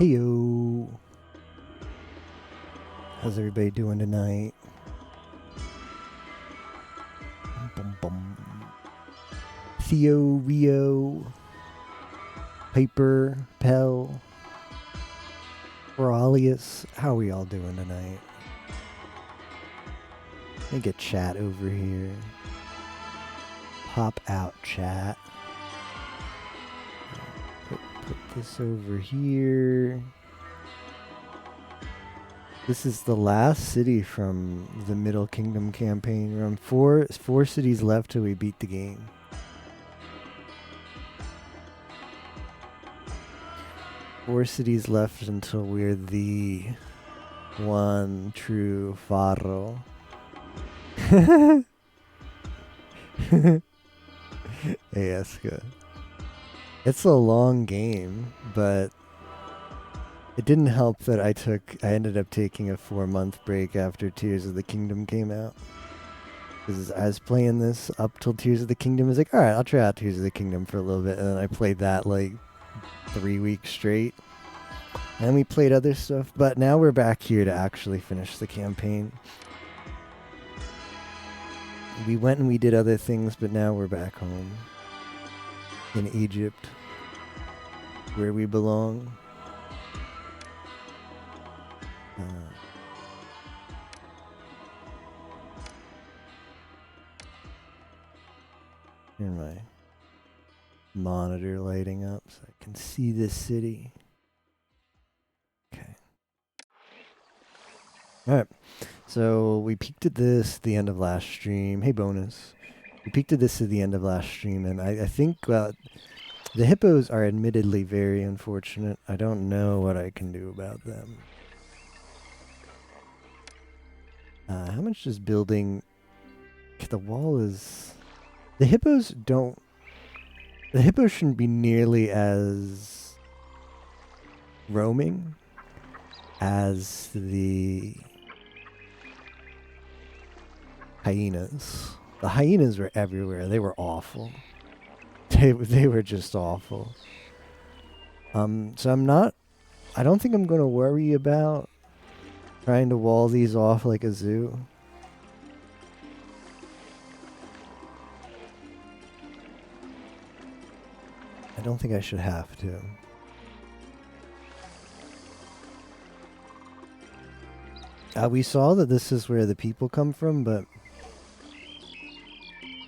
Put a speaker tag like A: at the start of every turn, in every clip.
A: Heyo. How's everybody doing tonight? Bum, bum. Theo, Rio, Piper, Pell, Aurelius. How are we all doing tonight? Let me get chat over here. Pop out chat. Put this over here. This is the last city from the Middle Kingdom campaign. We're on four cities left till we beat the game. Four cities left until we're the one true Pharaoh. Hey, that's good. It's a long game, but it didn't help that I ended up taking a 4-month break after Tears of the Kingdom came out. Because I was playing this up till Tears of the Kingdom. I was like, alright, I'll try out Tears of the Kingdom for a little bit. And then I played that like 3 weeks straight. And then we played other stuff. But now we're back here to actually finish the campaign. We went and we did other things, but now we're back home. In Egypt. Where we belong. Here my monitor lighting up so I can see this city. Okay. Alright. So we peeked at this at the end of last stream. Hey, bonus. We peeked at this at the end of last stream, and I think the hippos are admittedly very unfortunate. I don't know what I can do about them. How much does building... The wall is... The hippos don't... The hippos shouldn't be nearly as roaming as the hyenas. The hyenas were everywhere. They were awful. They were just awful. So I don't think I'm going to worry about trying to wall these off like a zoo. I don't think I should have to. We saw that this is where the people come from, but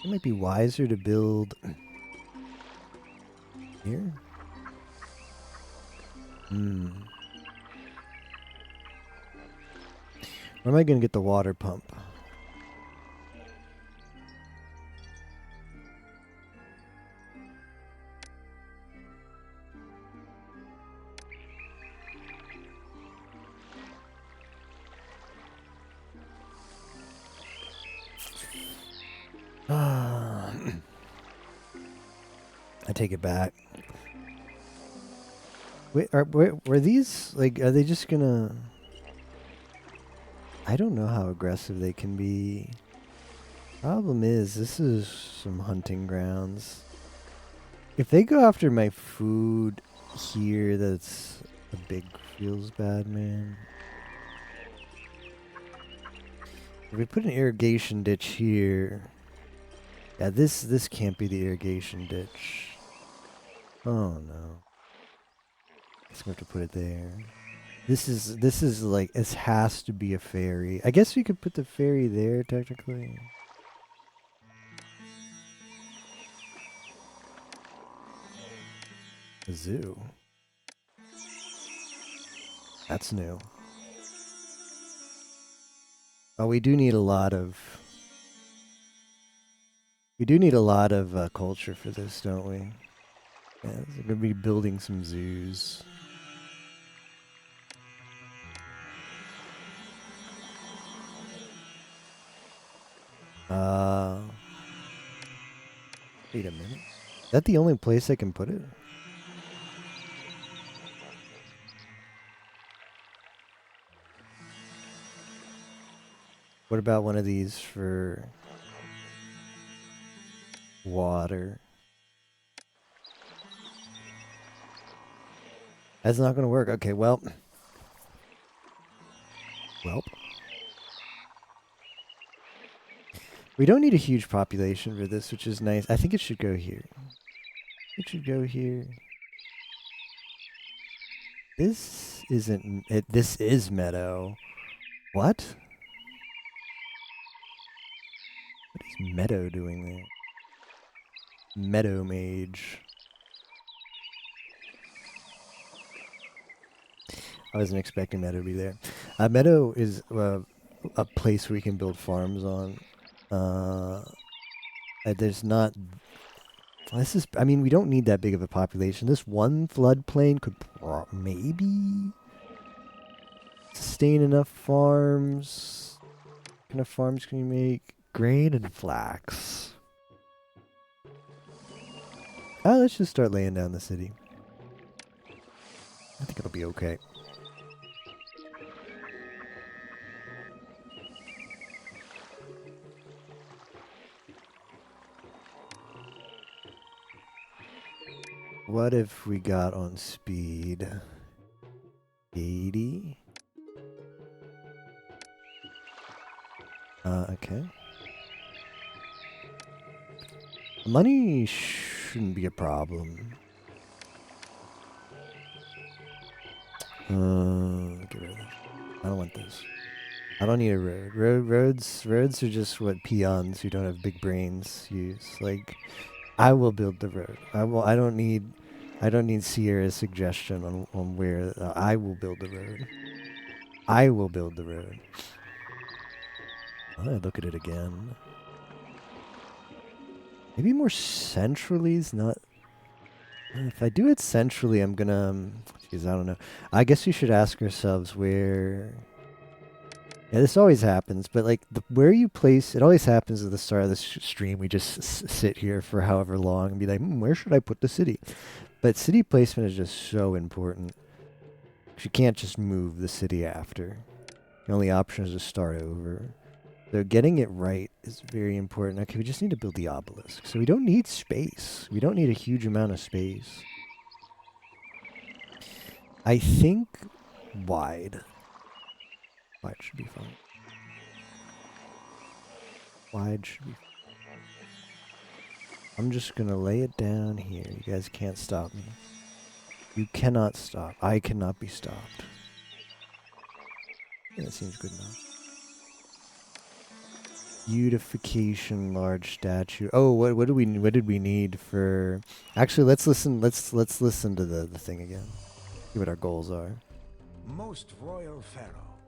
A: it might be wiser to build here. Where am I going to get the water pump? I take it back. Wait, were these, like, are they just gonna... I don't know how aggressive they can be. Problem is, this is some hunting grounds. If they go after my food here, that's a big feels bad, man. If we put an irrigation ditch here... Yeah, this can't be the irrigation ditch. Oh no. Guess we have to put it there. This is like, it has to be a ferry. I guess we could put the ferry there technically. A zoo. That's new. Oh, we do need a lot of culture for this, don't we? Yeah, we're gonna be building some zoos. Wait a minute. Is that the only place I can put it? What about one of these for water? That's not gonna work. Okay, well. Welp. We don't need a huge population for this, which is nice. I think it should go here. It should go here. This isn't it. This is meadow. What? What is Meadow doing there? Meadow Mage. I wasn't expecting Meadow to be there. Meadow is a place where you can build farms on. There's not. This is. I mean, we don't need that big of a population. This one floodplain could maybe sustain enough farms. What kind of farms can you make? Grain and flax. Let's just start laying down the city. I think it'll be okay. What if we got on speed 80? Okay. Money shouldn't be a problem. Get rid of this. I don't want this. I don't need a road. Roads are just what peons who don't have big brains use. Like, I will build the road. I don't need Sierra's suggestion on where. I will build the road. I will build the road. I look at it again. Maybe more centrally is not. If I do it centrally, I'm gonna. Geez, I don't know. I guess we should ask ourselves where. Yeah, this always happens, but like where you place, it always happens at the start of the stream. We just sit here for however long and be like, where should I put the city? But city placement is just so important. You can't just move the city after. The only option is to start over. So getting it right is very important. Okay, we just need to build the obelisk. So we don't need space. We don't need a huge amount of space. I think wide. Wide should be fine. Wide should be fine. I'm just going to lay it down here. You guys can't stop me. You cannot stop. I cannot be stopped. Yeah, that seems good enough. Beautification, large statue. Oh, what did we need for? Actually, let's listen. Let's listen to the thing again. See what our goals are.
B: Most royal Pharaoh,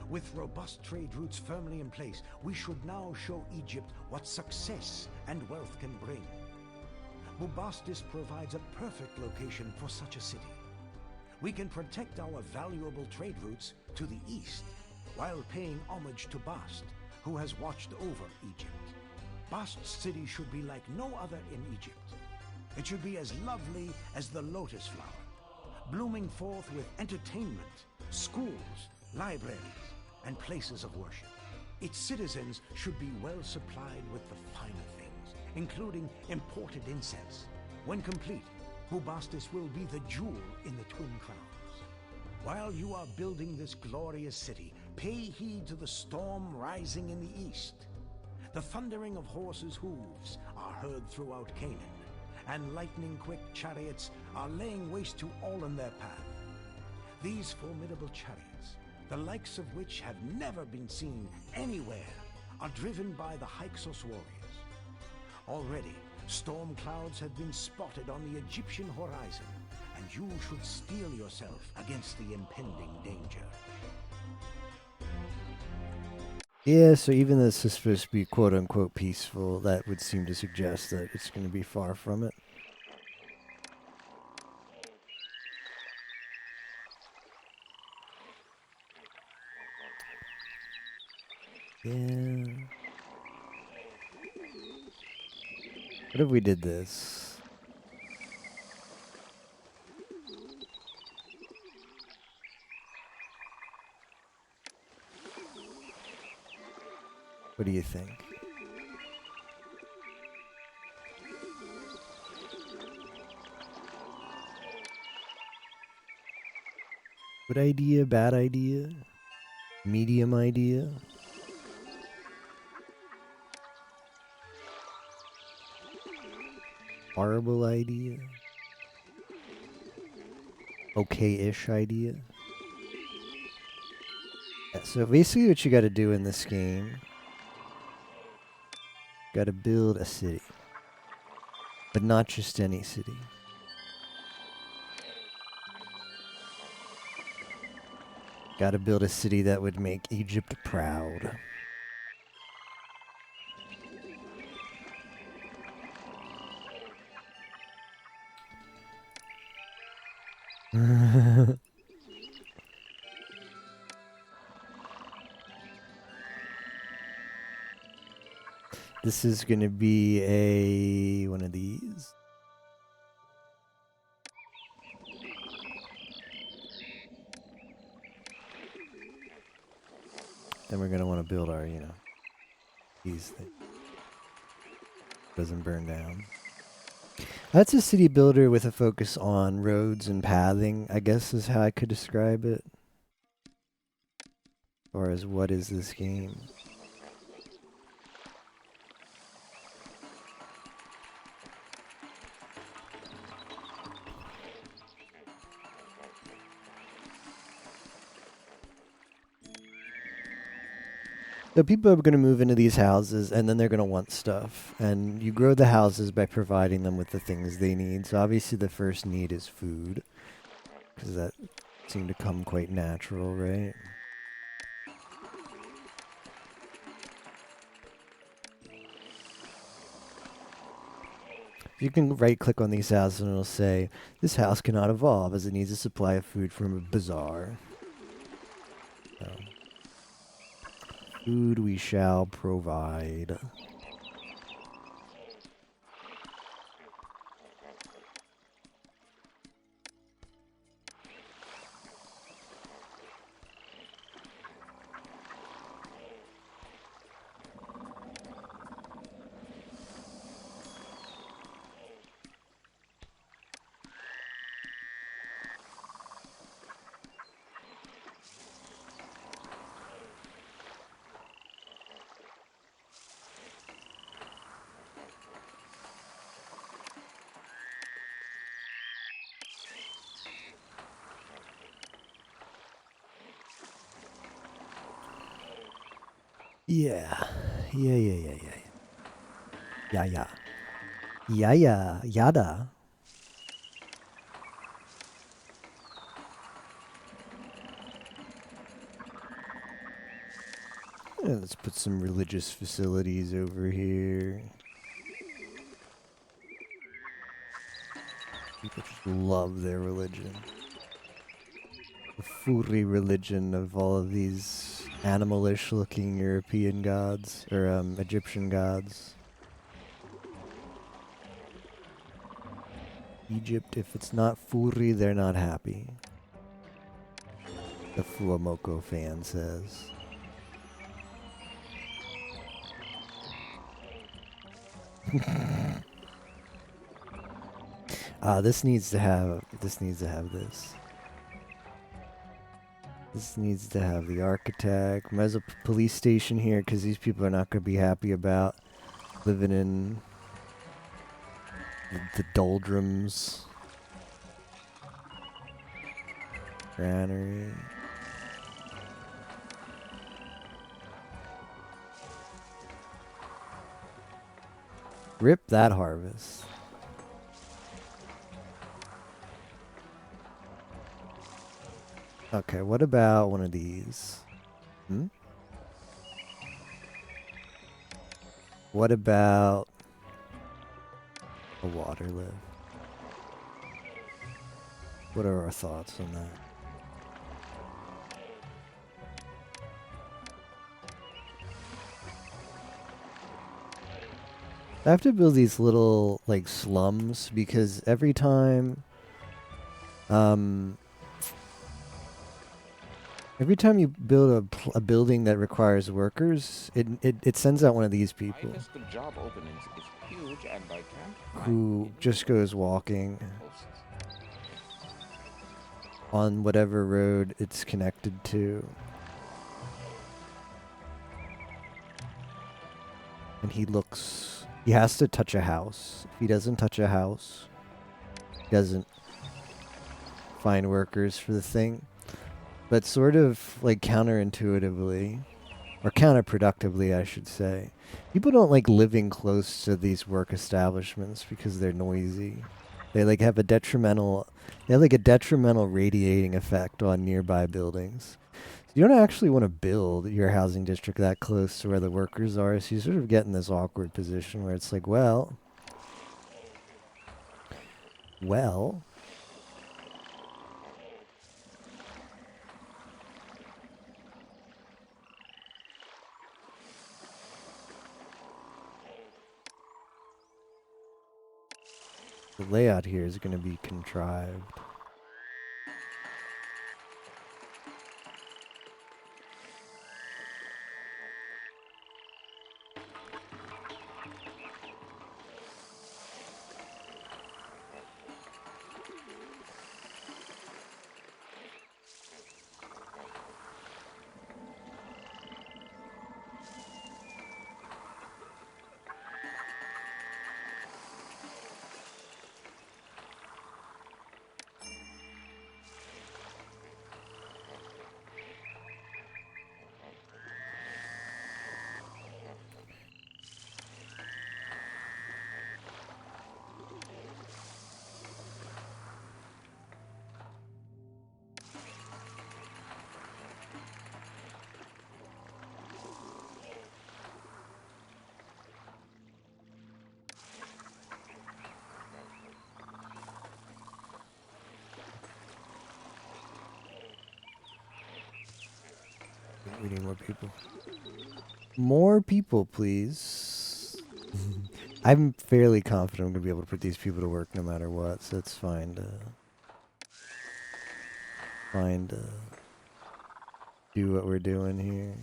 B: with robust trade routes firmly in place, we should now show Egypt what success and wealth can bring. Bubastis provides a perfect location for such a city. We can protect our valuable trade routes to the east, while paying homage to Bast, who has watched over Egypt. Bast's city should be like no other in Egypt. It should be as lovely as the lotus flower, blooming forth with entertainment, schools, libraries, and places of worship. Its citizens should be well supplied with the finer things, including imported incense. When complete, Bubastis will be the jewel in the Twin Crowns. While you are building this glorious city, pay heed to the storm rising in the east. The thundering of horses' hooves are heard throughout Canaan, and lightning-quick chariots are laying waste to all in their path. These formidable chariots, the likes of which have never been seen anywhere, are driven by the Hyksos warriors. Already, storm clouds have been spotted on the Egyptian horizon, and you should steel yourself against the impending danger.
A: Yeah, so even though this is supposed to be quote-unquote peaceful, that would seem to suggest that it's going to be far from it. Yeah. What if we did this? What do you think? Good idea, bad idea, medium idea. Horrible idea. Okay-ish idea. Yeah, so basically what you gotta do in this game, gotta build a city. But not just any city. Gotta build a city that would make Egypt proud. This is gonna be a one of these. Then we're gonna want to build our, these things. Doesn't burn down. That's a city builder with a focus on roads and pathing, I guess is how I could describe it. Or as what is this game? So people are going to move into these houses and then they're going to want stuff. And you grow the houses by providing them with the things they need. So obviously the first need is food. Because that seemed to come quite natural, right? You can right click on these houses and it'll say, this house cannot evolve as it needs a supply of food from a bazaar. So, food we shall provide. Yeah. Yeah. Yeah. Yada. Yeah, let's put some religious facilities over here. People just love their religion. The furry religion of all of these animalish looking European gods, or Egyptian gods. Egypt, if it's not furry, they're not happy. The Fuamoko fan says. This needs to have this. This needs to have the architect. Might as well put police station here because these people are not going to be happy about living in the doldrums. Granary. Rip that harvest. Okay, what about one of these? What about a water lift? What are our thoughts on that? I have to build these little, like, slums because every time you build a building that requires workers, it sends out one of these people
C: Job openings is huge and I can't
A: who just goes walking on whatever road it's connected to. And he has to touch a house. If he doesn't touch a house, he doesn't find workers for the thing. But sort of like counterintuitively, or counterproductively, I should say, people don't like living close to these work establishments because they're noisy. They like have a detrimental, they have like a detrimental radiating effect on nearby buildings. So you don't actually want to build your housing district that close to where the workers are. So you sort of get in this awkward position where it's like, well, the layout here is going to be contrived. We need more people. More people, please. I'm fairly confident I'm going to be able to put these people to work no matter what, so it's fine to do what we're doing here.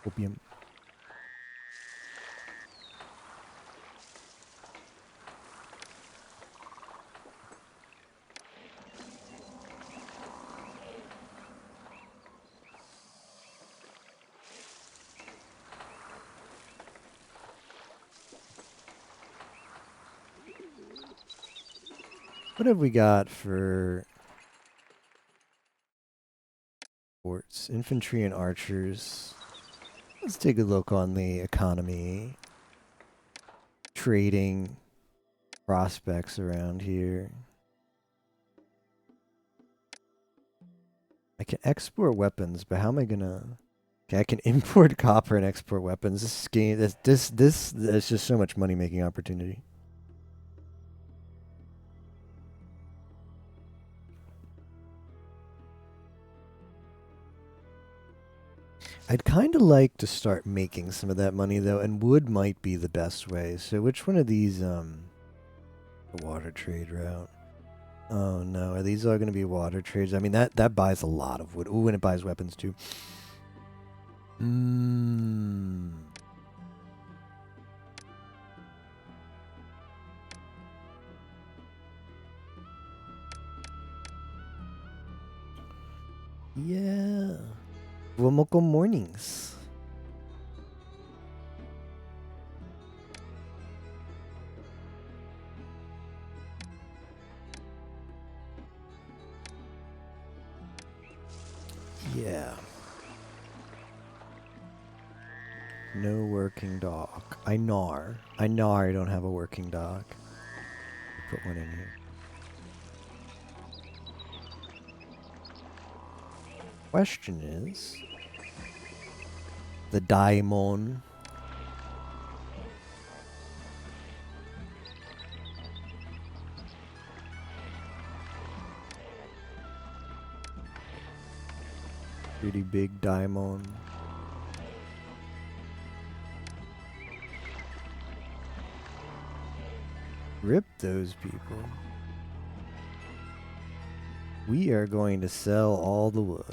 A: Opium. What have we got for forts? Infantry and archers. Let's take a look on the economy. Trading prospects around here. I can export weapons, but how am I gonna... Okay, I can import copper and export weapons. This game, this is just so much money making opportunity. I'd kind of like to start making some of that money though, and wood might be the best way. So which one of these, the water trade route? Oh no, are these all going to be water trades? I mean, that buys a lot of wood. Ooh, and it buys weapons too. Yeah. Womoko mornings. Yeah. No working dock. I gnar I don't have a working dock. Put one in here. Question is... the daimon. Pretty big daimon. Rip those people. We are going to sell all the wood.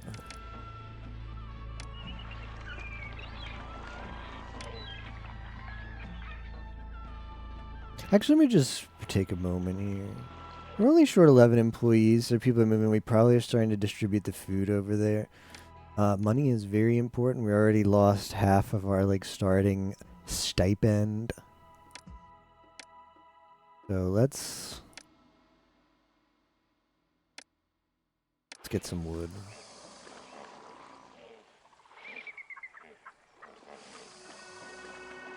A: Actually, let me just take a moment here. We're only short 11 employees. So people are moving. We probably are starting to distribute the food over there. Money is very important. We already lost half of our like starting stipend. So let's get some wood.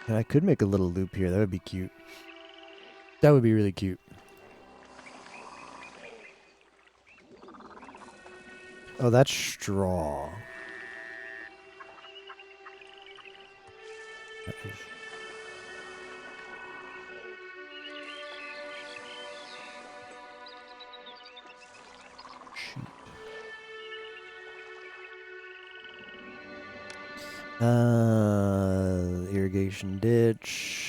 A: And I could make a little loop here. That would be cute. That would be really cute. Oh, that's straw. That is... Shoot. Irrigation ditch.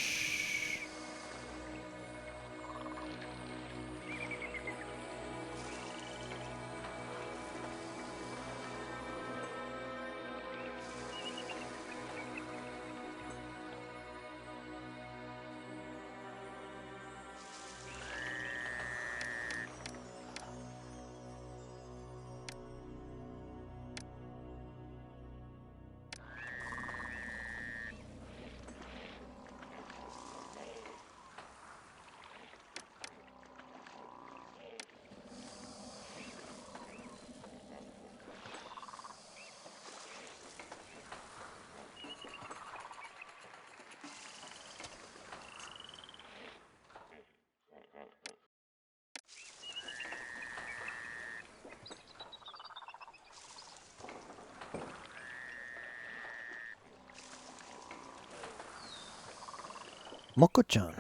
A: Moko-chan.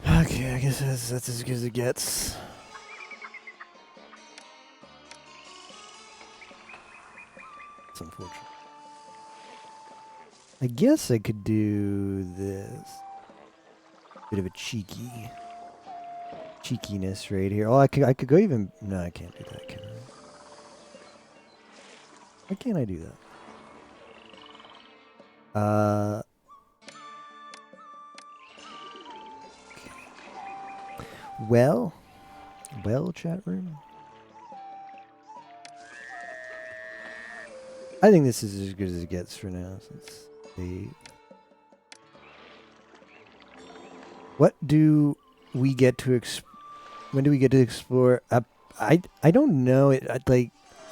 A: Okay, I guess that's as good as it gets. It's unfortunate. I guess I could do this. Bit of a cheekiness right here. Oh, I could go even. No, I can't do that. Can I? Why can't I do that? Okay. Well, chat room. I think this is as good as it gets for now. Since they. What do we get to when do we get to explore? I don't know.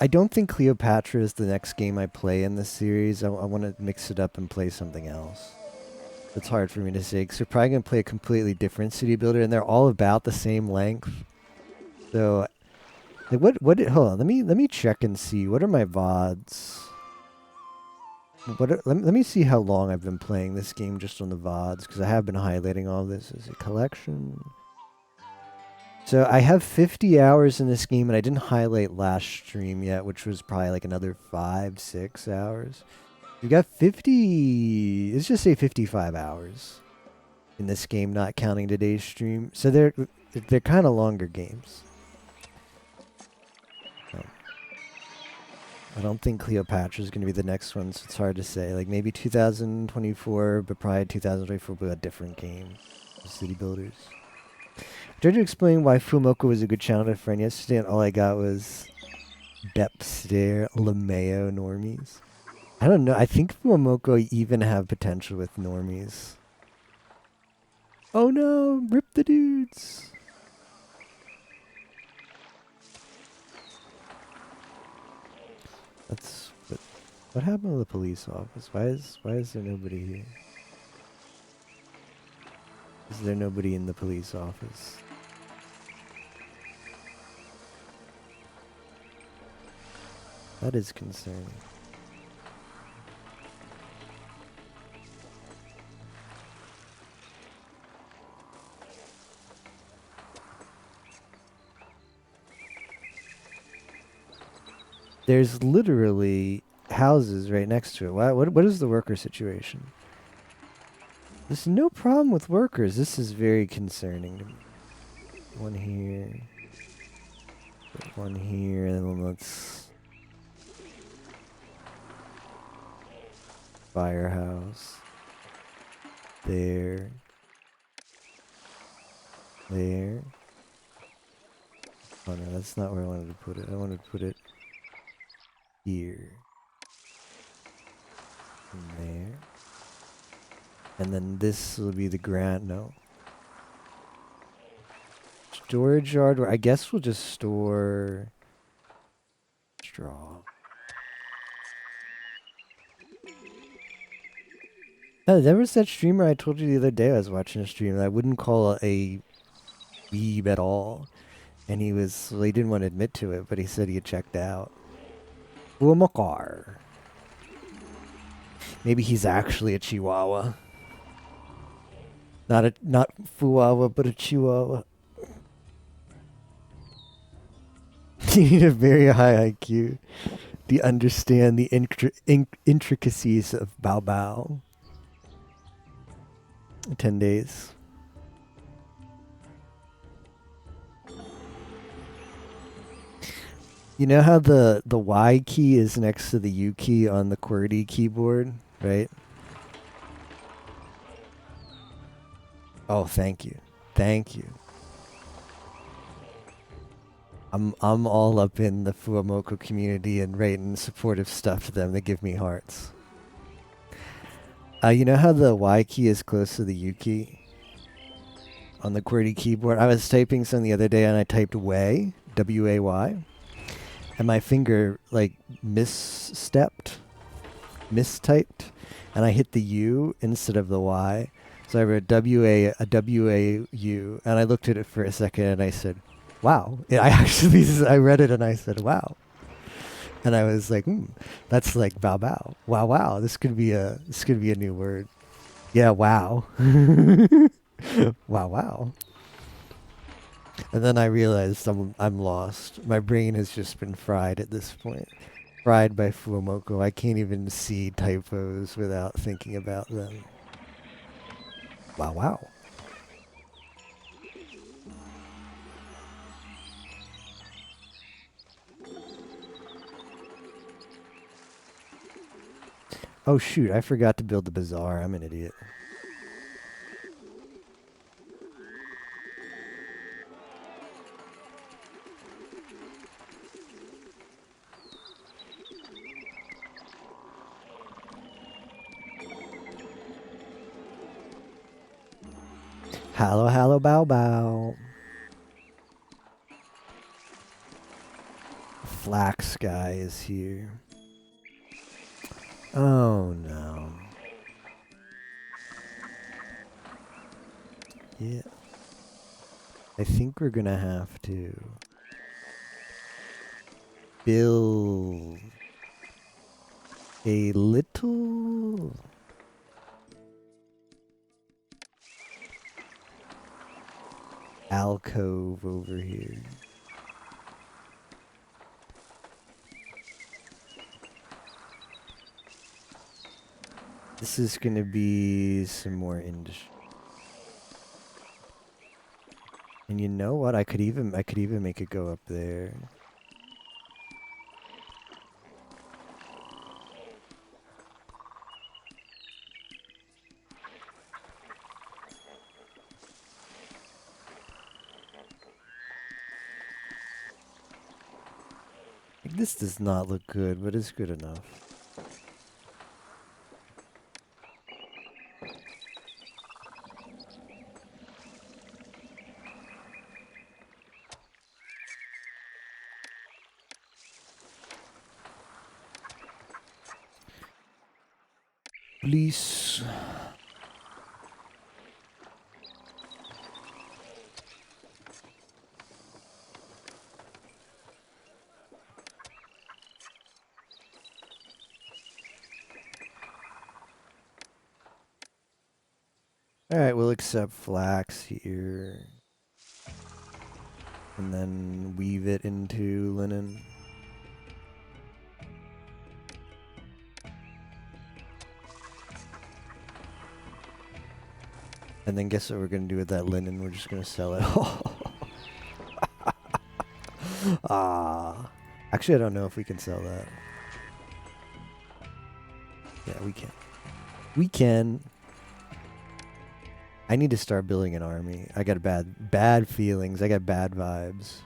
A: I don't think Cleopatra is the next game I play in this series. I want to mix it up and play something else. It's hard for me to say because we're probably gonna play a completely different city builder, and they're all about the same length. So, like, hold on. Let me check and see. What are my VODs? Let me see how long I've been playing this game just on the VODs, because I have been highlighting all this as a collection. So I have 50 hours in this game, and I didn't highlight last stream yet, which was probably like another 5-6 hours. We got 50, let's just say 55 hours in this game, not counting today's stream. So they're kind of longer games. I don't think Cleopatra is going to be the next one, so it's hard to say. Like maybe 2024, but probably 2024 will be a different game. City Builders. I tried to explain why Fumoko was a good channel to friend yesterday, and all I got was depth stare, LeMayo normies. I don't know. I think Fumoko even have potential with normies. Oh no! Rip the dudes! That's what happened to the police office? Why is there nobody here? Is there nobody in the police office? That is concerning. There's literally houses right next to it. What is the worker situation? There's no problem with workers. This is very concerning to me. One here. Put one here, and then let's firehouse. There. There. Oh no, that's not where I wanted to put it. I wanted to put it here. And there. And then this will be the no. Storage yard where I guess we'll just store straw. Oh, there was that streamer I told you the other day I was watching a stream that I wouldn't call a weeb at all. And he didn't want to admit to it, but he said he had checked out. Uamakar. Maybe he's actually a Chihuahua. Not Fuawa, but a Chihuahua. You need a very high IQ to understand the intricacies of Bao Bao. 10 days. You know how the Y key is next to the U key on the QWERTY keyboard, right? Oh, thank you. Thank you. I'm all up in the Fuamoko community and writing supportive stuff to them. They give me hearts. You know how the Y key is close to the U key on the QWERTY keyboard? I was typing something the other day and I typed way, W-A-Y, and my finger like mistyped, and I hit the U instead of the Y. So I wrote W-A-U, and I looked at it for a second and I said, wow. I read it and I said, wow. And I was like, that's like bao bao. Wow, wow. This could be a new word. Yeah, wow. Wow, wow. And then I realized I'm lost. My brain has just been fried at this point. Fried by Fuamoko. I can't even see typos without thinking about them. Wow, wow. Oh shoot, I forgot to build the bazaar. I'm an idiot. Hallo, hallo, bow, bow. Flax guy is here. Oh no. Yeah. I think we're gonna have to build a little alcove over here. This is gonna be some more industry. And you know what? I could even make it go up there. This does not look good, but it's good enough. Please. Alright, we'll accept flax here. And then weave it into linen. And then guess what we're going to do with that linen? We're just going to sell it all. Ah. Actually, I don't know if we can sell that. Yeah, we can. We can. I need to start building an army. I got bad feelings. I got bad vibes.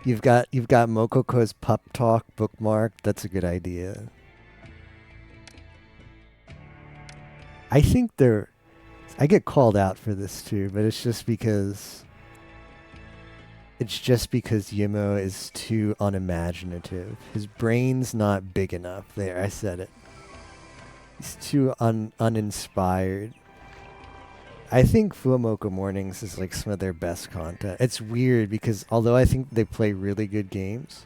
A: You've got Mokoko's Pup Talk bookmarked. That's a good idea. I think I get called out for this too, but it's just because Yimo is too unimaginative. His brain's not big enough. There, I said it. He's too uninspired. I think Fuamoko Mornings is like some of their best content. It's weird because although I think they play really good games,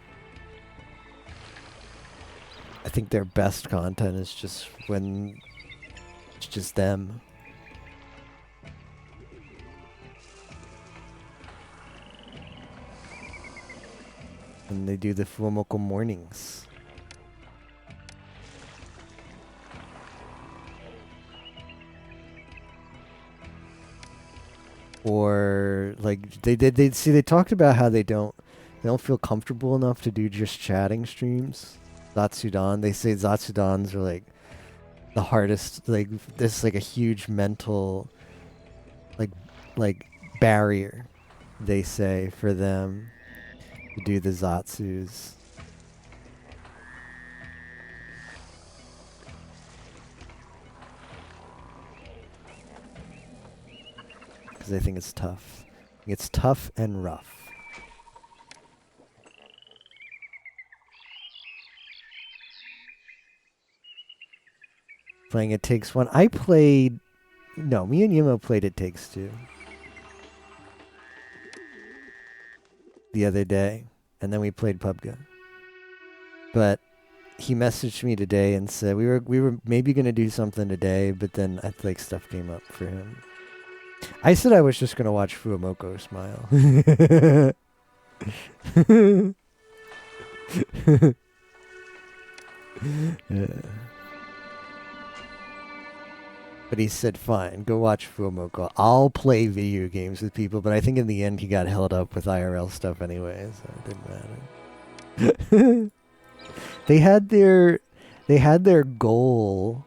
A: I think their best content is just when it's just them. And they do the Fuamoko Mornings. Or like they talked about how they don't feel comfortable enough to do just chatting streams. Zatsudan, they say Zatsudans are like the hardest, like this like a huge mental like barrier, they say, for them to do the Zatsus. Because I think it's tough. It's tough and rough. Playing It Takes One. Me and Yimo played It Takes Two the other day, and then we played PUBG. But he messaged me today and said we were maybe gonna do something today, but then I think stuff came up for him. I said I was just gonna watch Fuamoko smile. Yeah. But he said, fine, go watch Fuamoko. I'll play video games with people, but I think in the end he got held up with IRL stuff anyway, so it didn't matter. They had their goal.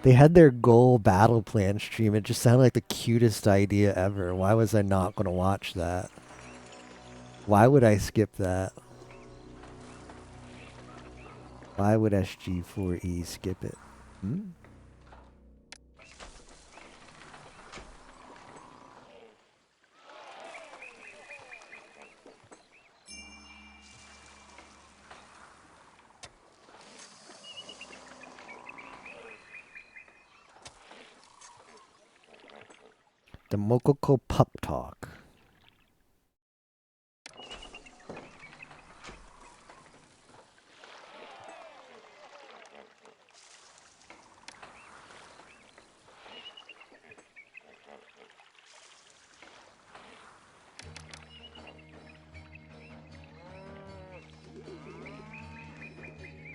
A: They had their goal battle plan stream. It just sounded like the cutest idea ever. Why was I not going to watch that? Why would I skip that? Why would SG4E skip it? Hmm? The Mokoko Pup Talk.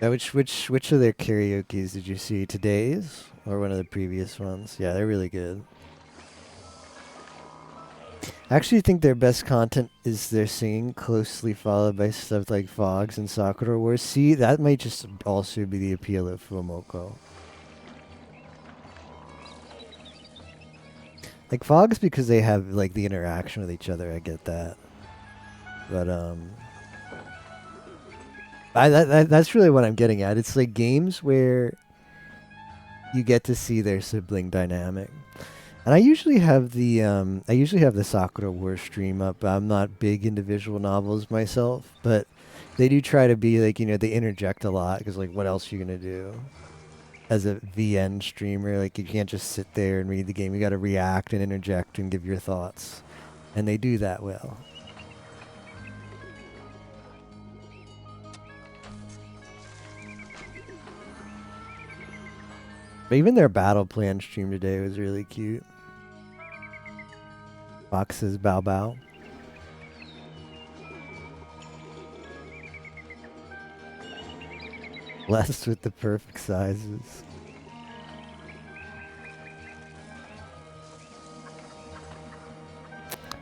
A: Which of their karaoke's did you see? Today's or one of the previous ones? Yeah, they're really good. I actually think their best content is their singing, closely followed by stuff like Fogs and Sakura Wars. See, that might just also be the appeal of Fuamoko. Like Fogs because they have like the interaction with each other. I get that, but that's really what I'm getting at. It's like games where you get to see their sibling dynamic. And I usually have the Sakura Wars stream up. I'm not big into visual novels myself, but they do try to be like, they interject a lot because like what else are you going to do as a VN streamer? Like you can't just sit there and read the game. You got to react and interject and give your thoughts. And they do that well. But even their battle plan stream today was really cute. Boxes Bao Bao. Blessed with the perfect sizes.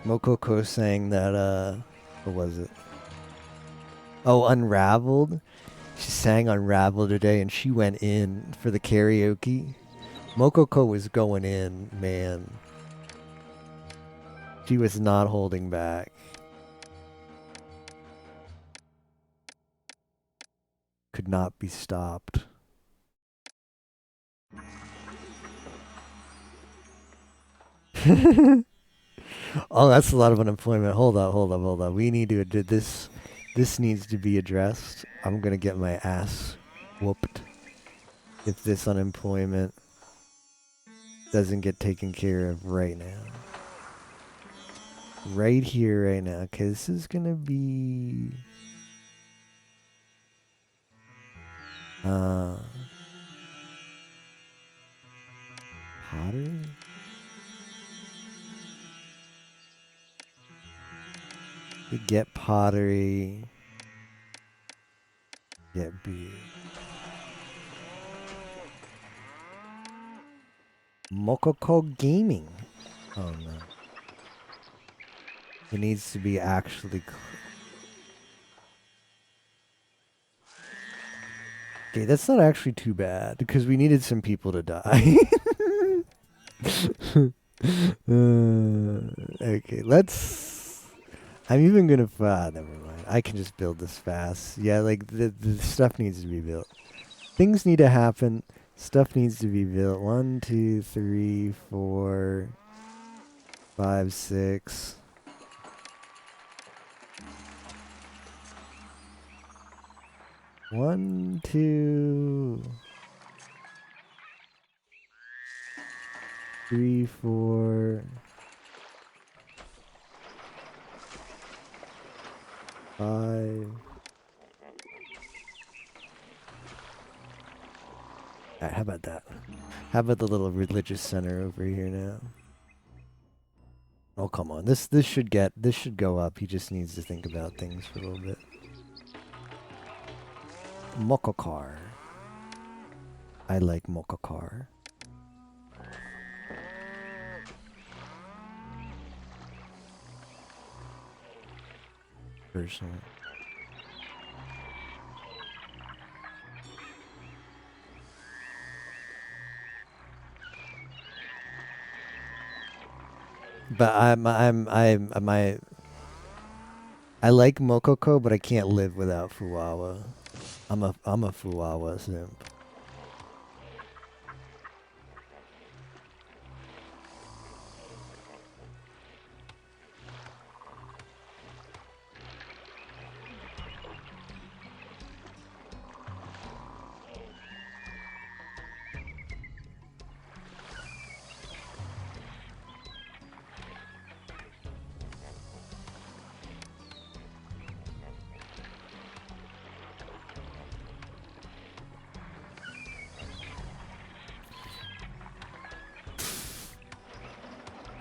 A: Mokoko sang that, what was it? Oh, Unraveled. She sang Unraveled today and she went in for the karaoke. Mokoko was going in, man. She was not holding back. Could not be stopped. Oh, that's a lot of unemployment. Hold up. We need to do this. This needs to be addressed. I'm gonna get my ass whooped if this unemployment doesn't get taken care of right now. Right here, right now. Okay, this is gonna be pottery. We get pottery. Get beer. Mokoko Gaming. Oh no. It needs to be actually. Okay, that's not actually too bad because we needed some people to die. Okay, let's. I'm even gonna. Never mind. I can just build this fast. Yeah, like the stuff needs to be built. Things need to happen. Stuff needs to be built. 1, 2, 3, 4, 5, 6. One, two, 3, 4, 5. Alright, how about that? How about the little religious center over here now? Oh, come on. This should go up. He just needs to think about things for a little bit. Mokokar. I like Mokokar. Personally. But I like Mokoko, but I can't live without Fuwawa. I'm a Fuwawa simp.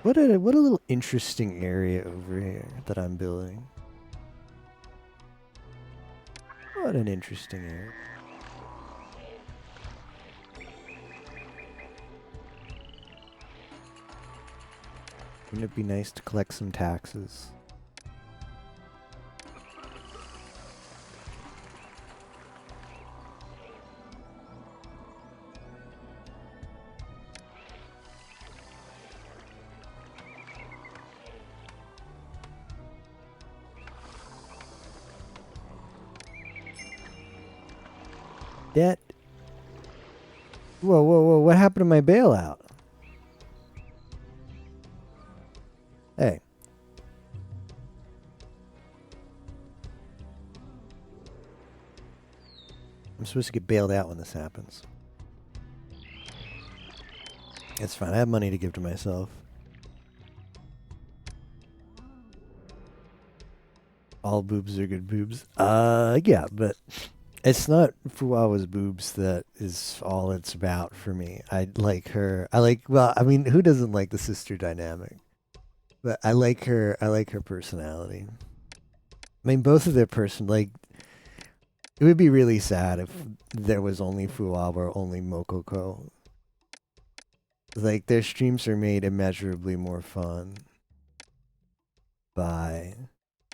A: What a little interesting area over here that I'm building. What an interesting area. Wouldn't it be nice to collect some taxes? That. Whoa, what happened to my bailout? Hey. I'm supposed to get bailed out when this happens. It's fine. I have money to give to myself. All boobs are good boobs. Yeah, but it's not Fuwawa's boobs that is all it's about for me. I like her. Well, I mean, who doesn't like the sister dynamic? But I like her personality. I mean, both of their it would be really sad if there was only Fuwawa or only Mokoko. Like, their streams are made immeasurably more fun. by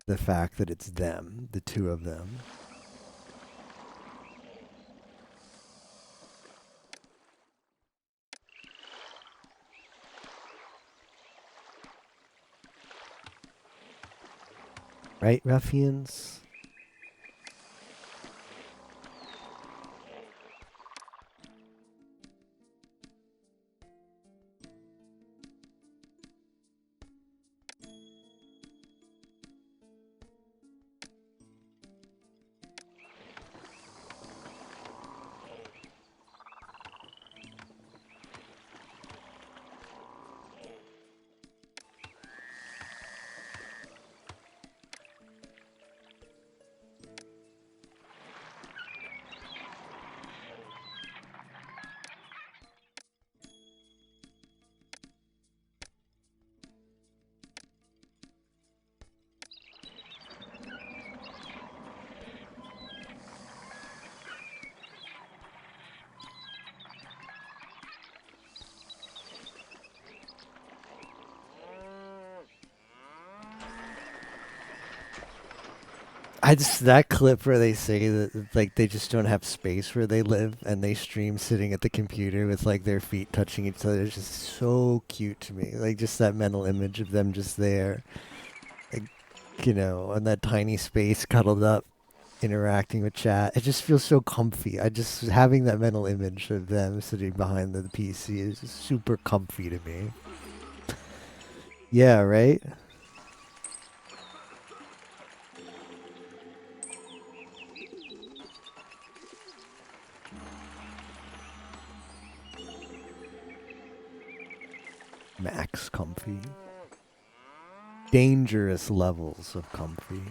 A: the fact that it's them, the two of them. Right, ruffians? I just that clip where they say that like they just don't have space where they live and they stream sitting at the computer with like their feet touching each other is just so cute to me. Like just that mental image of them just there, like in that tiny space cuddled up, interacting with chat. It just feels so comfy. I just having that mental image of them sitting behind the PC is just super comfy to me. Yeah, right? Max comfy. Dangerous levels of comfy.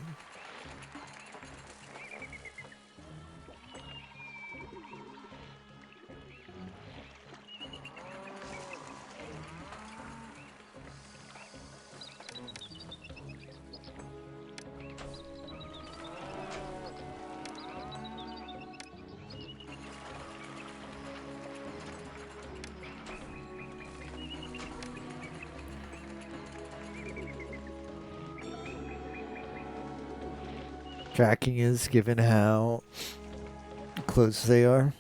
A: Tracking is given how close they are.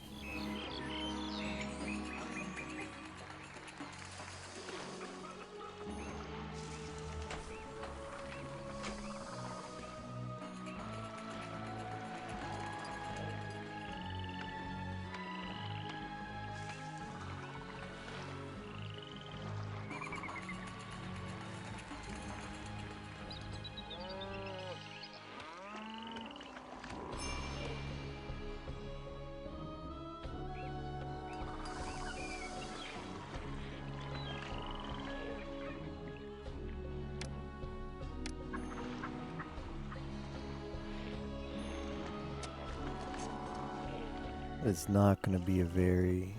A: It's not going to be a very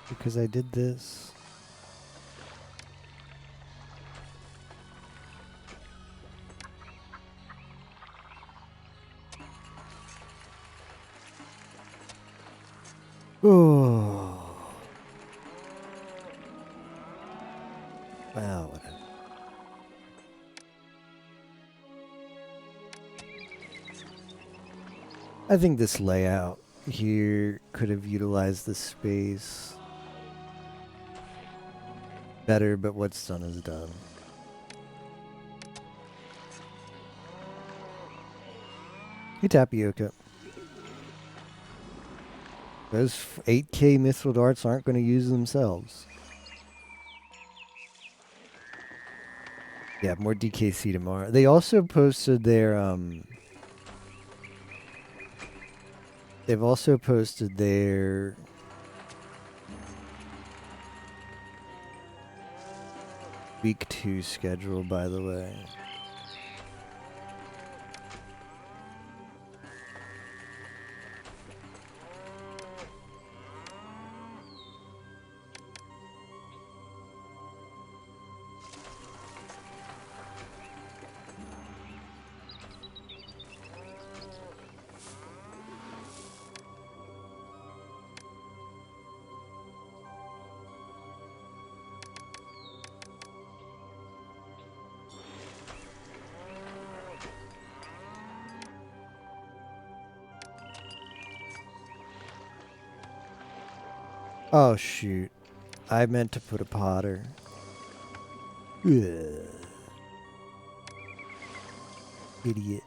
A: because I did this. Oh. Wow, whatever. I think this layout here could have utilized the space better, but what's done is done. Hey, Tapioca. Those 8K mithril darts aren't going to use themselves. Yeah, more DKC tomorrow. They also posted their they've also posted their week 2 schedule, by the way. Oh shoot. I meant to put a Potter. Ugh. Idiot.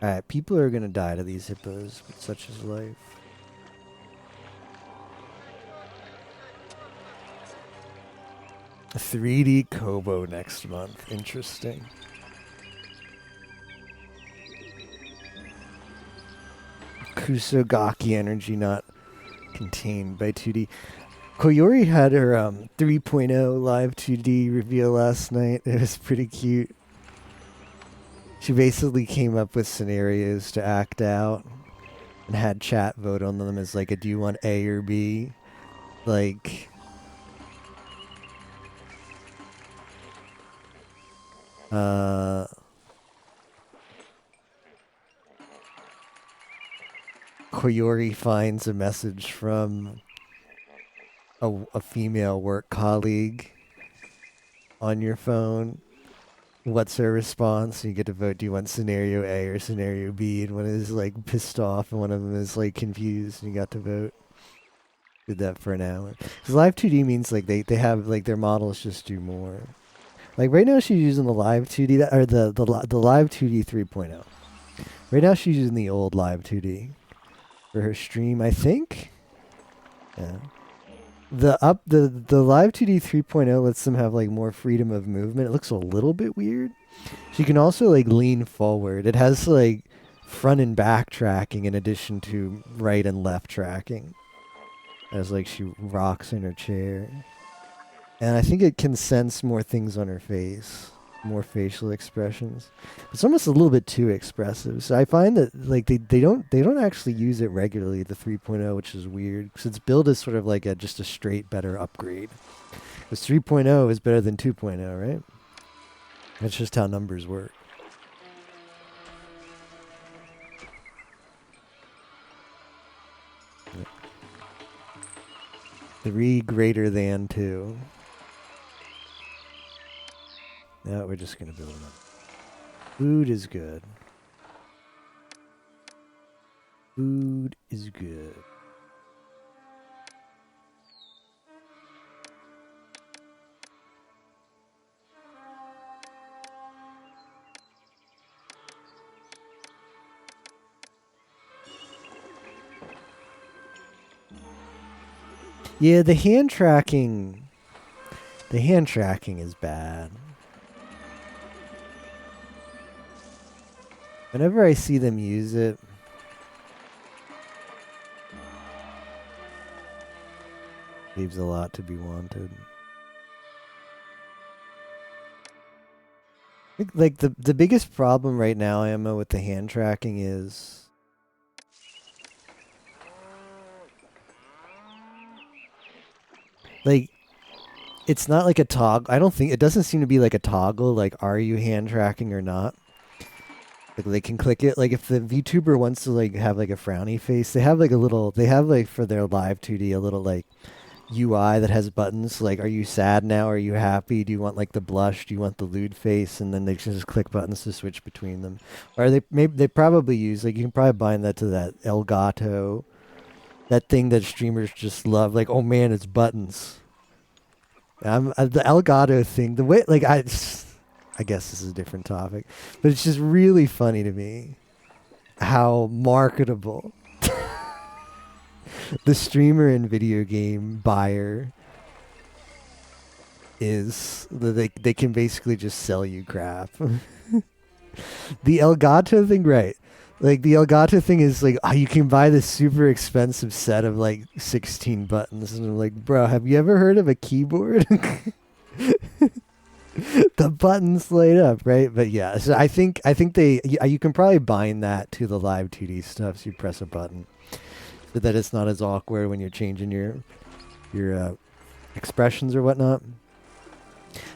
A: Alright, people are gonna die to these hippos, but such is life. A 3D Kobo next month. Interesting. Kusogaki energy not contained by 2D. Koyori had her 3.0 live 2D reveal last night. It was pretty cute. She basically came up with scenarios to act out and had chat vote on them as like a do you want A or B? Like Koyori finds a message from a female work colleague on your phone. What's her response? You get to vote. Do you want scenario A or scenario B? And one is like pissed off, and one of them is like confused. And you got to vote. Did that for an hour. Because live 2D means like they have like their models just do more. Like right now she's using the live 2D or the live 2D 3.0. Right now she's using the old live 2D for her stream, I think. Yeah. The live 2D 3.0 lets them have like more freedom of movement. It looks a little bit weird. She can also like lean forward. It has like front and back tracking in addition to right and left tracking. As like she rocks in her chair. And I think it can sense more things on her face. More facial expressions. It's almost a little bit too expressive. So I find that like they don't actually use it regularly, the 3.0, which is weird because it's billed as sort of like just a straight better upgrade. Because 3.0 is better than 2.0, right? That's just how numbers work. Yep. 3 greater than 2. Now we're just going to build them up. Food is good. Food is good. Yeah, the hand tracking is bad. Whenever I see them use it, leaves a lot to be wanted. I think, like the biggest problem right now, Emma, with the hand tracking is like it's not like a toggle. I don't think it doesn't seem to be like a toggle. Like, are you hand tracking or not? Like they can click it. Like if the VTuber wants to like have like a frowny face, they have like a little. They have like for their live 2D a little like UI that has buttons. Like, are you sad now? Are you happy? Do you want like the blush? Do you want the lewd face? And then they can just click buttons to switch between them. Or they probably use like you can probably bind that to that Elgato, that thing that streamers just love. Like, oh man, it's buttons. The Elgato thing. The way like I guess this is a different topic, but it's just really funny to me how marketable the streamer and video game buyer is. That they can basically just sell you crap. The Elgato thing, right? Like the Elgato thing is like, oh, you can buy this super expensive set of like 16 buttons, and I'm like, bro, have you ever heard of a keyboard? The buttons light up, right? But yeah, so I think you can probably bind that to the live 2D stuff. So you press a button, so that it's not as awkward when you're changing your expressions or whatnot.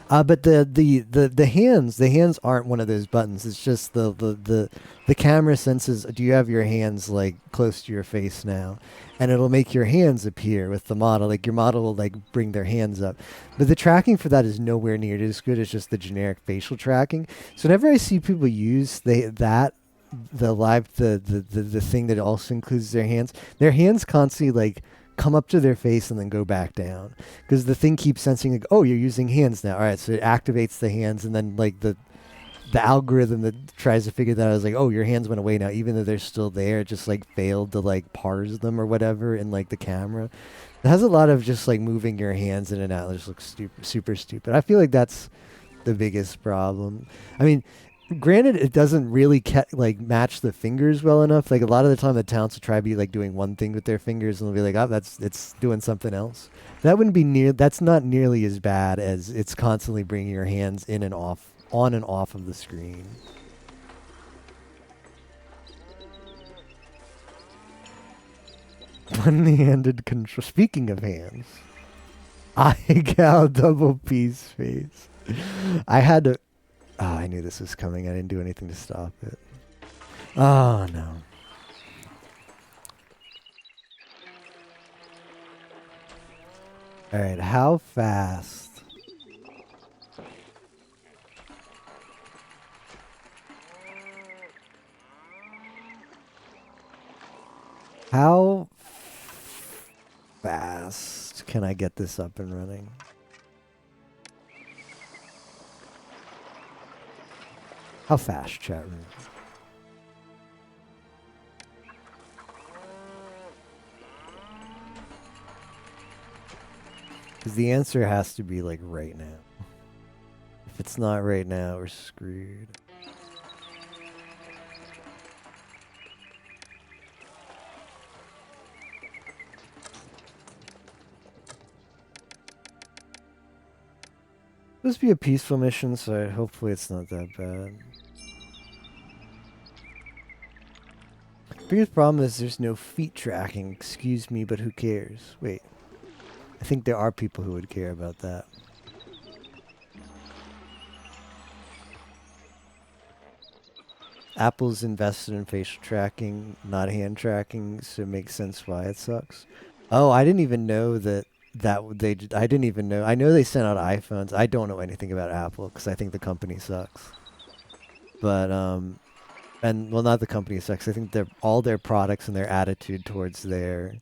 A: But the hands aren't one of those buttons. It's just the camera senses. Do you have your hands like close to your face now? And it'll make your hands appear with the model. Like your model will like bring their hands up. But the tracking for that is nowhere near as good as just the generic facial tracking. So whenever I see people use that the thing that also includes their hands constantly like come up to their face and then go back down because the thing keeps sensing like, oh, you're using hands now. All right, so it activates the hands, and then like the algorithm that tries to figure that out is like, oh, your hands went away now, even though they're still there. It just like failed to like parse them or whatever in like the camera. It has a lot of just like moving your hands in and out. It just looks super stupid. I feel like that's the biggest problem. I mean, granted, it doesn't really like match the fingers well enough. Like a lot of the time, the talents will try to be like doing one thing with their fingers, and they'll be like, "Oh, it's doing something else." That wouldn't be near. That's not nearly as bad as it's constantly bringing your hands in and off, on and off of the screen. One-handed control. Speaking of hands, eye cow double piece face. I had to. Oh, I knew this was coming. I didn't do anything to stop it. Oh, no. All right, how fast? How fast can I get this up and running? How fast, chat room? Because the answer has to be like right now. If it's not right now, we're screwed. Supposed to be a peaceful mission, so hopefully it's not that bad. Biggest problem is there's no feet tracking. Excuse me, but who cares? Wait. I think there are people who would care about that. Apple's invested in facial tracking, not hand tracking, so it makes sense why it sucks. Oh, I didn't even know I didn't even know. I know they sent out iPhones. I don't know anything about Apple because I think the company sucks. But and well, not the company sucks. I think all their products and their attitude towards their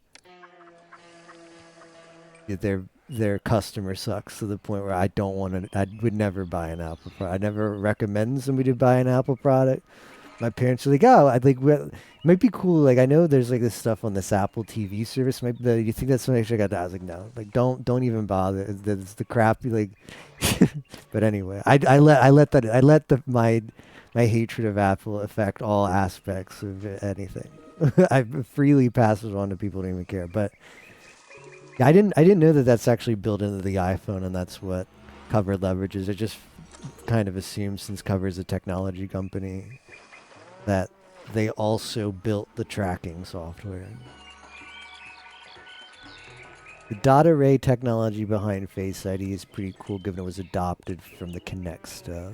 A: customer sucks to the point where I don't want to. I would never buy an Apple product. I never recommend somebody to buy an Apple product. My parents are like, oh, I'd like, well, it might be cool. Like, I know there's like this stuff on this Apple TV service. You think that's something I should have got that? I was like, no, like, don't even bother. It's the crappy, like, but anyway, I let my hatred of Apple affect all aspects of anything. I freely pass it on to people who don't even care. But I didn't know that that's actually built into the iPhone, and that's what Cover leverages. It just kind of assumes, since Cover is a technology company, that they also built the tracking software. The dot array technology behind Face ID is pretty cool, given it was adopted from the Kinect stuff.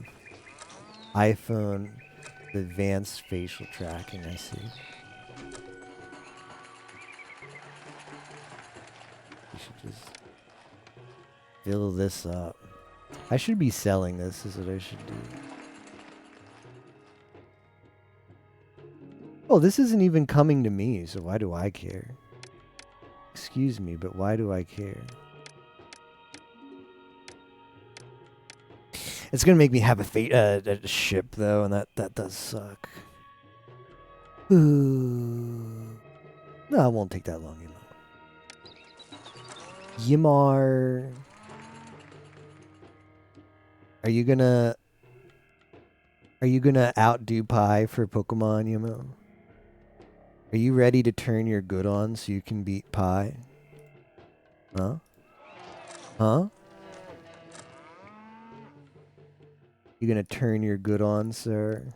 A: iPhone, the advanced facial tracking, I see. We should just fill this up. I should be selling this, is what I should do. Oh, this isn't even coming to me, so why do I care? Excuse me, but why do I care? It's gonna make me have a ship though, and that does suck. Ooh. No, it won't take that long, Yimar. Are you gonna outdo Pi for Pokemon, Yimo? Are you ready to turn your good on so you can beat Pi? Huh? Huh? You gonna turn your good on, sir?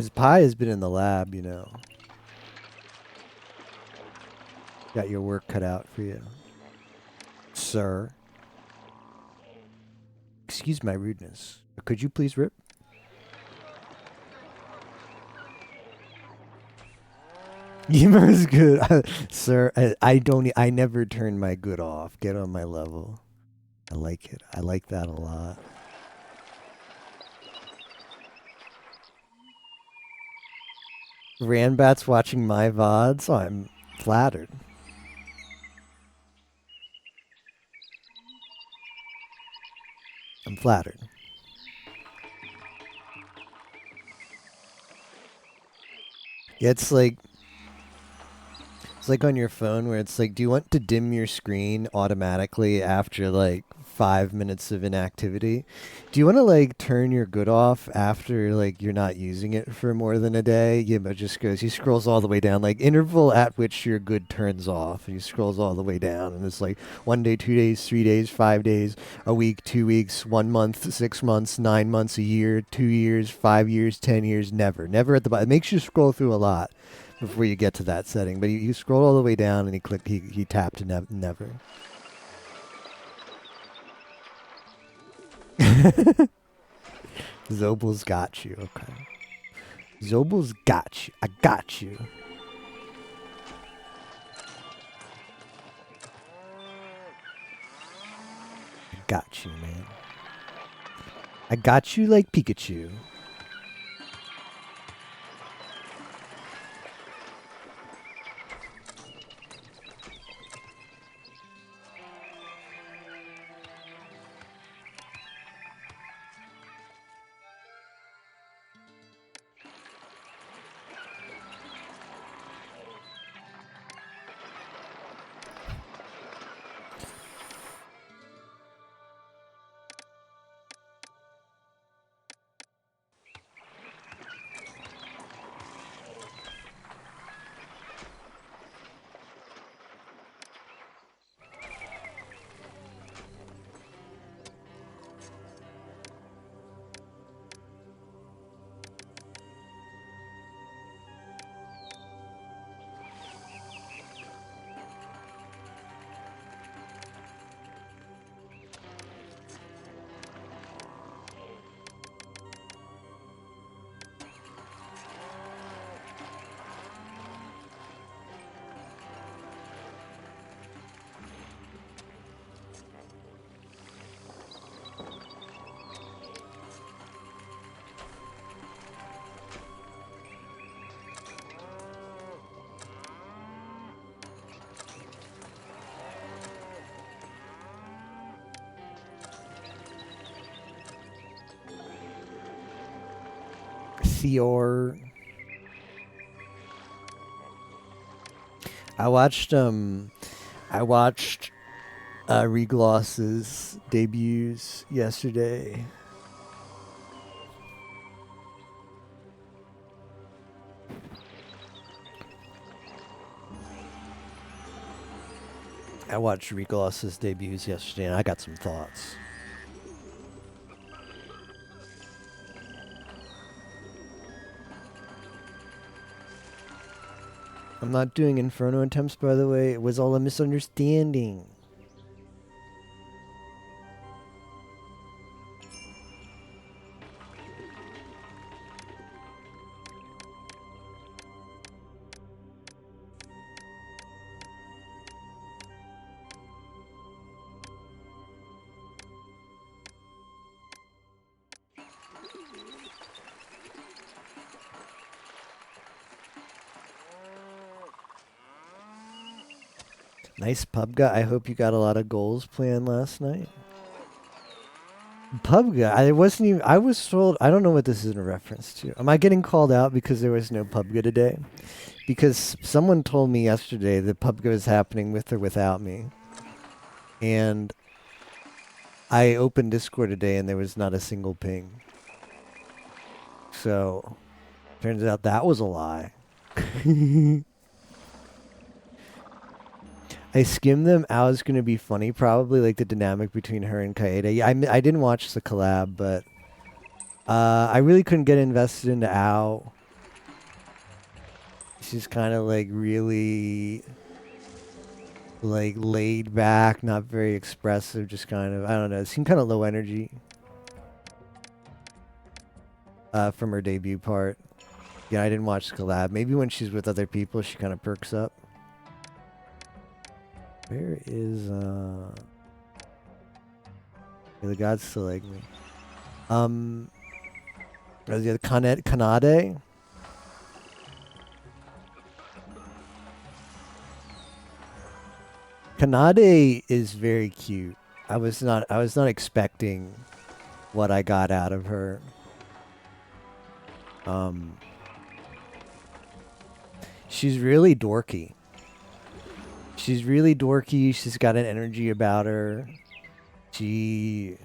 A: Because Pi has been in the lab, you know. Got your work cut out for you. Sir. Excuse my rudeness. Could you please rip? Emo's good. Sir, I never turn my good off. Get on my level. I like it. I like that a lot. Ranbat's watching my VODs. Oh, I'm flattered. I'm flattered. Yeah, it's like on your phone where it's like, do you want to dim your screen automatically after like 5 minutes of inactivity? Do you want to like turn your good off after like you're not using it for more than a day? Yeah, but just goes, he scrolls all the way down, like interval at which your good turns off. And he scrolls all the way down, and it's like 1 day, 2 days, 3 days, 5 days, a week, 2 weeks, 1 month, 6 months, 9 months, a year, 2 years, 5 years, 10 years, never at the bottom. It makes you scroll through a lot before you get to that setting, but you scroll all the way down and he tapped to never. Zobel's got you. Okay. Zobel's got you. I got you. I got you, man. I got you like Pikachu. Theor. I watched Regloss's debuts yesterday. I watched Regloss's debuts yesterday, and I got some thoughts. I'm not doing Inferno attempts, by the way. It was all a misunderstanding. Nice pub guy. I hope you got a lot of goals planned last night. Pub guy. I wasn't even. I was told. I don't know what this is in reference to. Am I getting called out because there was no pub guy today? Because someone told me yesterday that pub guy was happening with or without me, and I opened Discord today and there was not a single ping. So, turns out that was a lie. I skimmed them. Ao's going to be funny, probably, like the dynamic between her and Kaede. Yeah, I didn't watch the collab, but I really couldn't get invested into Ao. She's kind of like really like laid back, not very expressive, just kind of, I don't know, seemed kind of low energy from her debut part. Yeah, I didn't watch the collab. Maybe when she's with other people, she kind of perks up. Where is yeah, the gods still like me. The other Kanade. Kanade is very cute. I was not expecting what I got out of her. She's really dorky. She's really dorky. She's got an energy about her. She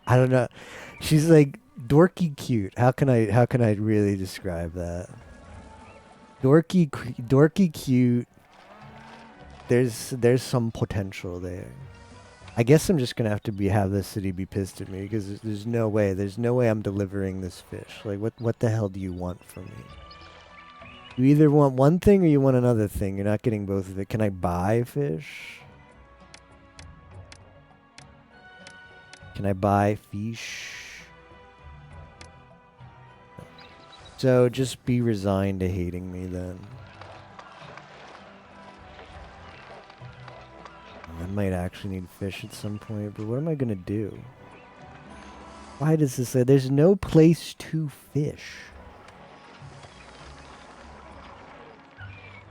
A: I don't know. She's like dorky cute. How can I really describe that? Dorky cute. There's some potential there. I guess I'm just gonna have to have this city be pissed at me because there's no way I'm delivering this fish. Like what the hell do you want from me? You either want one thing or you want another thing. You're not getting both of it. Can I buy fish? Can I buy fish? So just be resigned to hating me then. I might actually need fish at some point, but what am I gonna do? Why does this say there's no place to fish?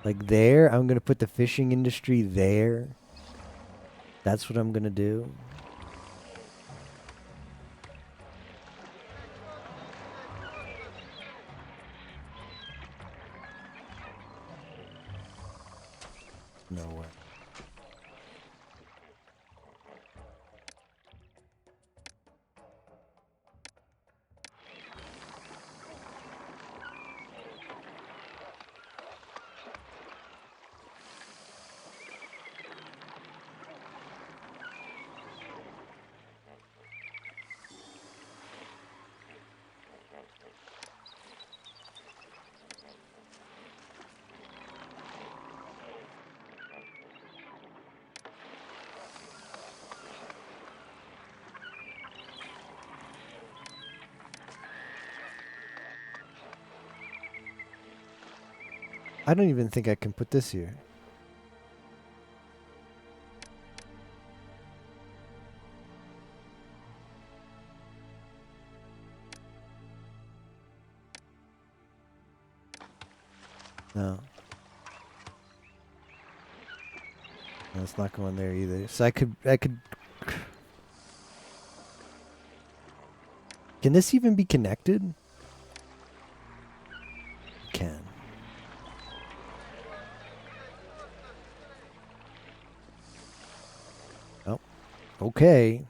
A: Like there? I'm gonna put the fishing industry there? That's what I'm gonna do? No way. I don't even think I can put this here. No. No, it's not going there either. So I could Can this even be connected? Can. Oh. Okay.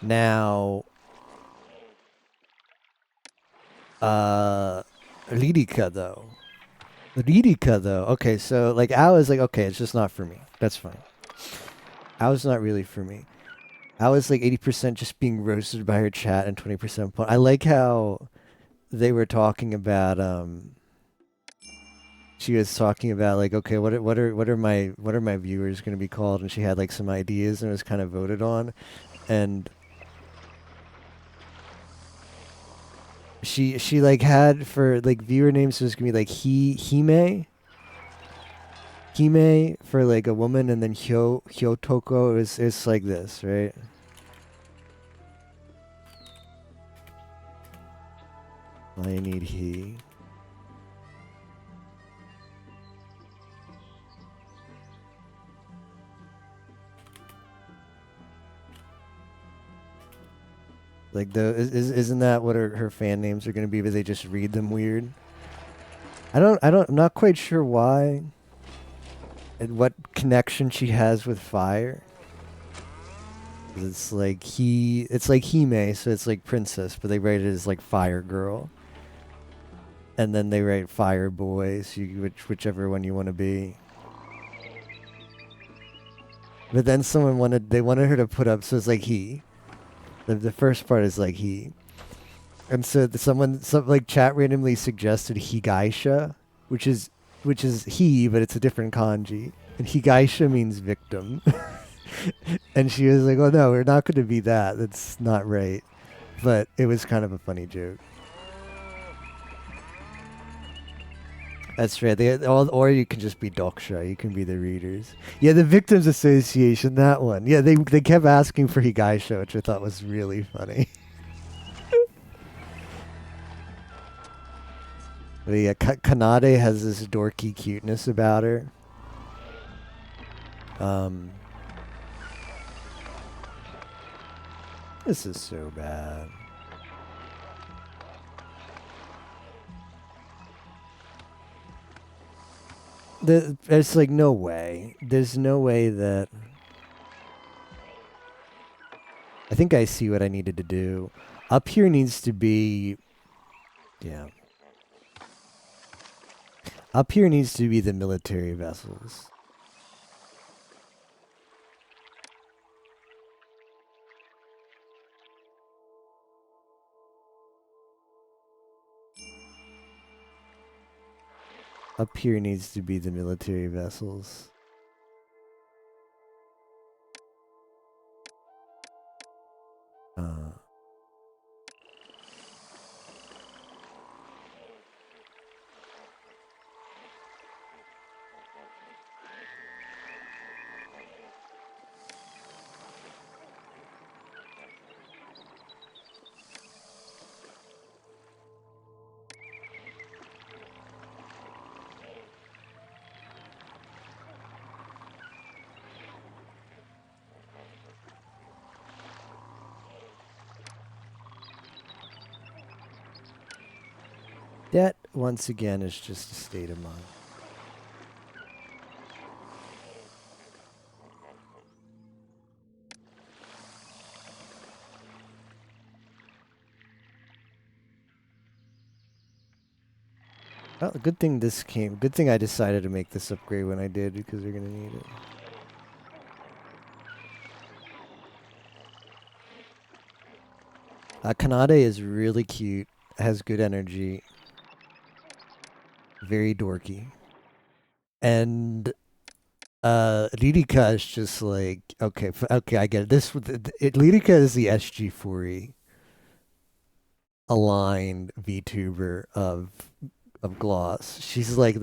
A: Now, Lyrica though. Lyrica though. Okay, so like I was like, okay, it's just not for me. That's fine. I was not really for me. I was like 80% just being roasted by her chat and 20% I like how they were talking about she was talking about like, okay, what are my viewers going to be called, and she had like some ideas and it was kind of voted on, and she like had for like viewer names it was gonna be like Hime for like a woman, and then Hyotoko is like this, right? I need he. Like isn't that what her fan names are gonna be? But they just read them weird. I'm not quite sure why and what connection she has with fire. It's like it's like Hime, so it's like princess, but they write it as like fire girl. And then they write fire boy, so whichever one you want to be. But then they wanted her to put up, so it's like he. The first part is like he. And so some like chat randomly suggested Higaisha, which is he, but it's a different kanji. And Higaisha means victim. And she was like, "Oh no, we're not going to be that. That's not right." But it was kind of a funny joke. That's right. Or you can just be Doksha. You can be the readers. Yeah, the Victims Association, that one. Yeah, they kept asking for Higaisha, which I thought was really funny. But yeah, Kanade has this dorky cuteness about her. Um, this is so bad. There's like no way. There's no way that. I think I see what I needed to do. Up here needs to be. Yeah. Up here needs to be the military vessels. Up here needs to be the military vessels. Uh, that, once again, is just a state of mind. Well, good thing this came. Good thing I decided to make this upgrade when I did, because they're going to need it. Kanade is really cute, has good energy, very dorky. And Lirika is just like, okay, okay, I get it. Lirika is the SG4E aligned VTuber of Gloss. She's like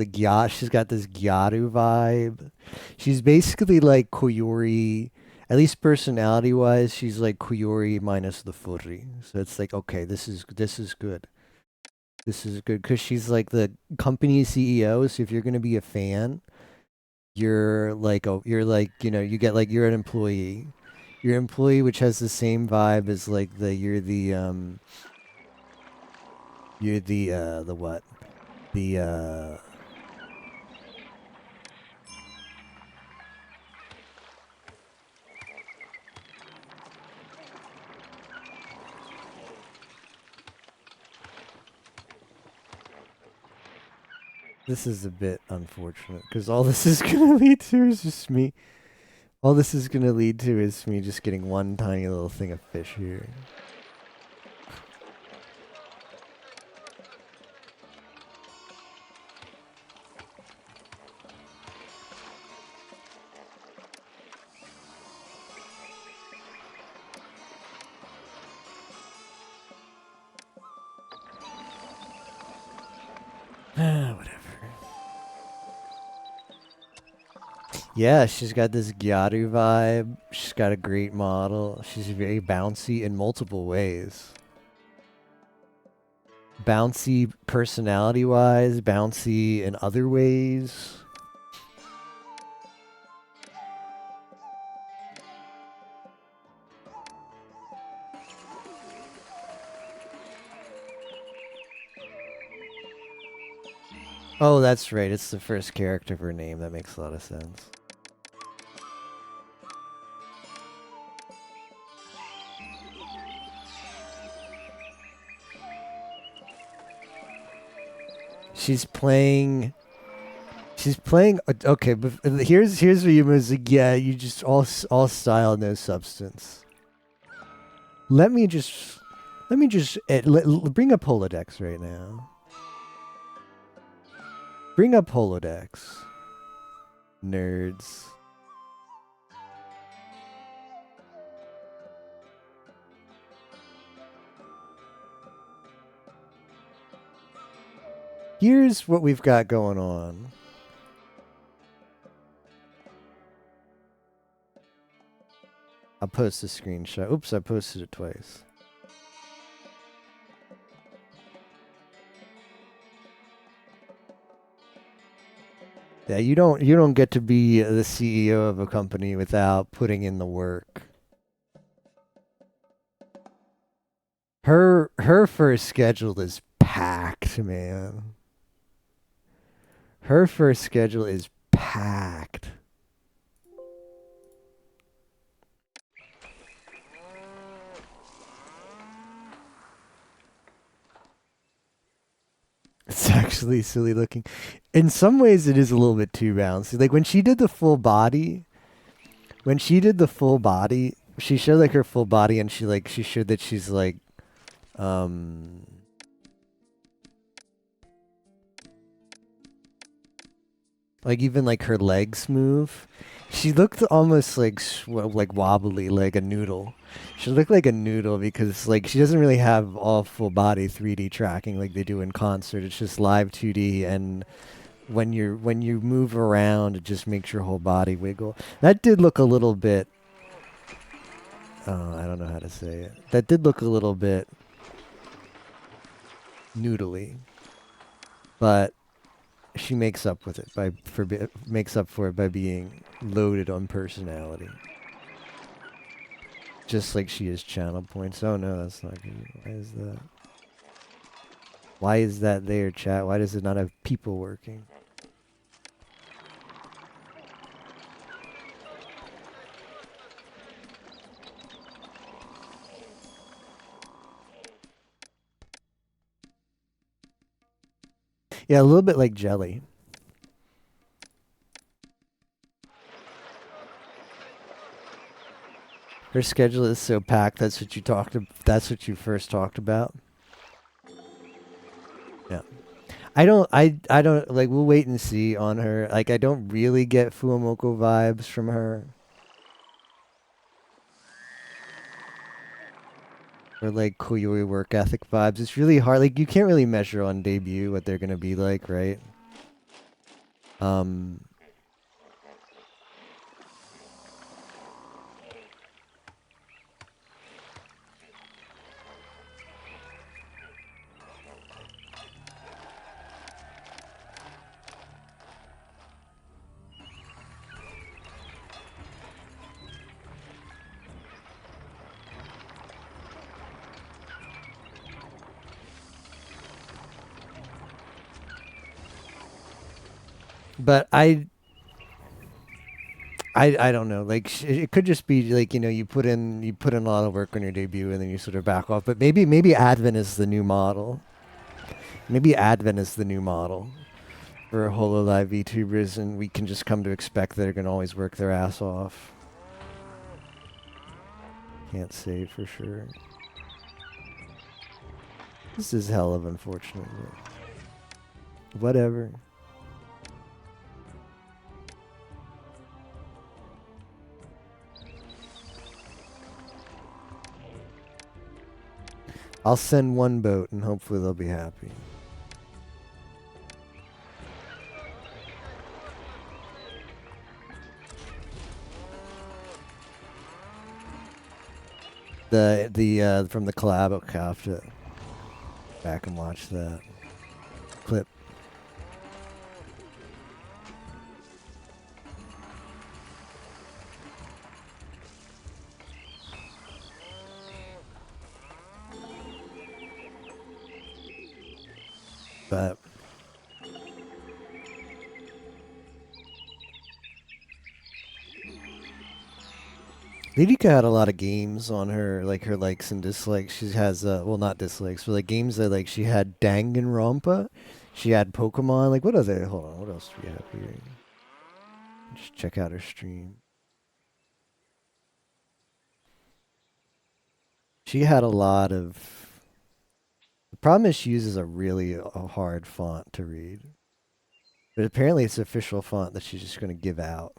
A: she's got this Gyaru vibe. She's basically like Koyori, at least personality wise, she's like Koyori minus the Furi. So it's like, okay, this is good. This is good because she's like the company CEO. So if you're gonna be a fan, you're like, you get like, you're an employee. You're an employee, which has the same vibe as like the what? The this is a bit unfortunate because all this is gonna lead to is just me. All this is gonna lead to is me just getting one tiny little thing of fish here. Whatever. Yeah, she's got this Gyaru vibe. She's got a great model. She's very bouncy in multiple ways. Bouncy personality wise, bouncy in other ways. Oh, that's right. It's the first character of her name. That makes a lot of sense. She's playing. She's playing. Okay, but here's where you was like, yeah, you just all style, no substance. Let me just bring up Holodex right now. Bring up Holodex. Nerds. Here's what we've got going on. I'll post a screenshot. Oops, I posted it twice. Yeah, you don't get to be the CEO of a company without putting in the work. Her first schedule is packed, man. Her first schedule is packed. It's actually silly looking. In some ways, it is a little bit too bouncy. Like when she did the full body, she showed like her full body, and she showed that she's like, um, like even like her legs move. She looked almost like like wobbly, like a noodle. She looked like a noodle because like she doesn't really have all full body 3D tracking like they do in concert. It's just live 2D, and when you move around, it just makes your whole body wiggle. That did look a little bit. Oh, I don't know how to say it. That did look a little bit noodly, but she makes up with it makes up for it by being loaded on personality. Just like she is channel points. Oh no, that's not good. Why is that? Why is that there, chat? Why does it not have people working? Yeah, a little bit like jelly. Her schedule is so packed. That's what you talked. That's what you first talked about. Yeah. I don't like. We'll wait and see on her. Like, I don't really get Fuamoko vibes from her. Or like Koyoi work ethic vibes. It's really hard. Like, you can't really measure on debut what they're gonna be like, right? Um. But I don't know. Like it could just be like you put in a lot of work on your debut and then you sort of back off. But maybe Advent is the new model. Maybe Advent is the new model for HoloLive VTubers, and we can just come to expect that they're gonna always work their ass off. Can't say for sure. This is hell of unfortunate. Whatever. I'll send one boat and hopefully they'll be happy. The from the collab, I'll have to back and watch that clip. But Lidika had a lot of games on her, like her likes and dislikes. She has, well, not dislikes, but like games that like she had Danganronpa. She had Pokemon. Like what other? Hold on, what else do we have here? Just check out her stream. She had a lot of. The problem is she uses a really hard font to read, but apparently it's official font that she's just going to give out.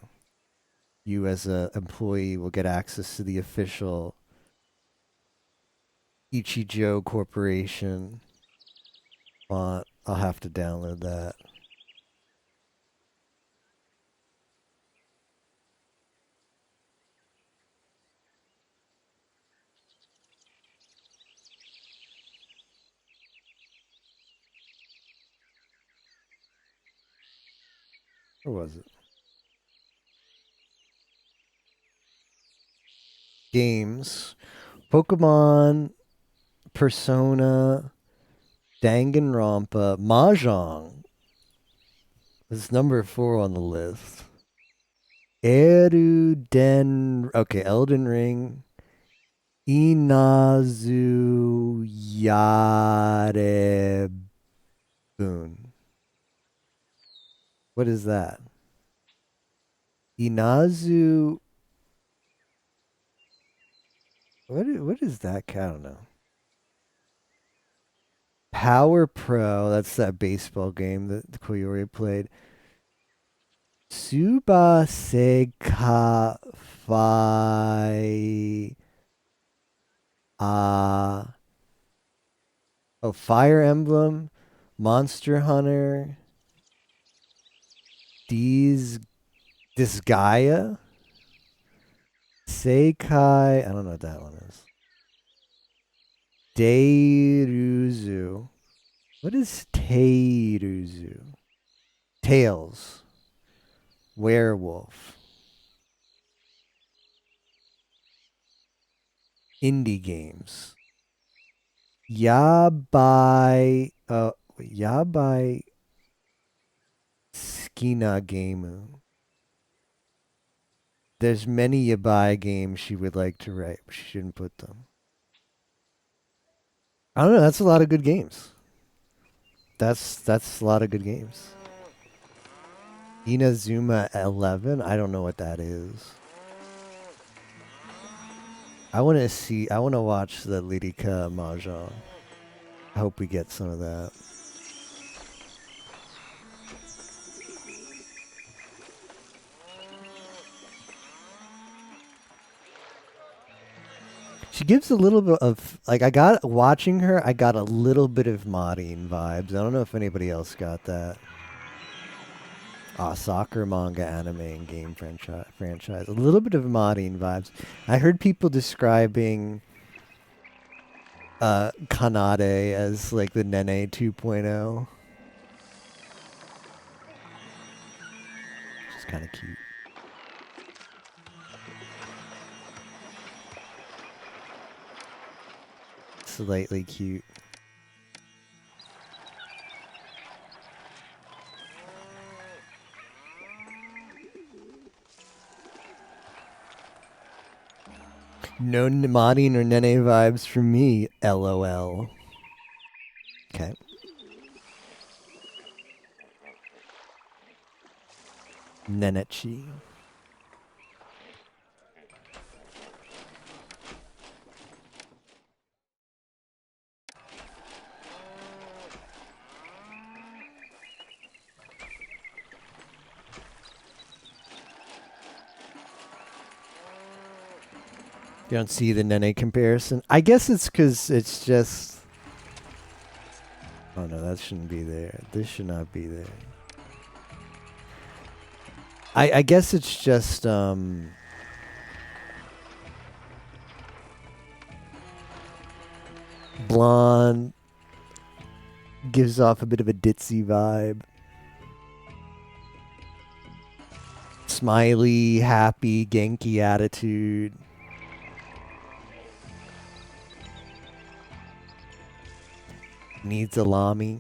A: You as a employee will get access to the official Ichijo Corporation font. I'll have to download that. Where was it? Games. Pokemon, Persona, Danganronpa, Mahjong is number 4 on the list. Elden Ring, Inazu Yarebun. What is that? Inazu. What is that? I don't know. Power Pro. That's that baseball game that Koyori played. Suba Seka Fi. Oh, Fire Emblem, Monster Hunter, Disgaea, Seikai. I don't know what that one is. Deiruzu. What is Teiruzu? Tails. Werewolf. Indie games. Yabai. Yabai Skina Gemu. There's many Yabai games she would like to write, but she shouldn't put them. I don't know. That's a lot of good games. That's a lot of good games. Inazuma 11. I don't know what that is. I want to watch the Lidika Mahjong. I hope we get some of that. She gives a little bit of, like, watching her, I got a little bit of Marin vibes. I don't know if anybody else got that. Soccer, manga, anime, and game franchise. A little bit of Marin vibes. I heard people describing Kanade as like the Nene 2.0. Which is kind of cute. Slightly cute. No Marin or Nene vibes from me, LOL. Okay. Nenechi. You don't see the Nene comparison? I guess it's because it's just... Oh no, that shouldn't be there. This should not be there. I guess it's just... blonde. Gives off a bit of a ditzy vibe. Smiley, happy, Genki attitude. Needs a Lami.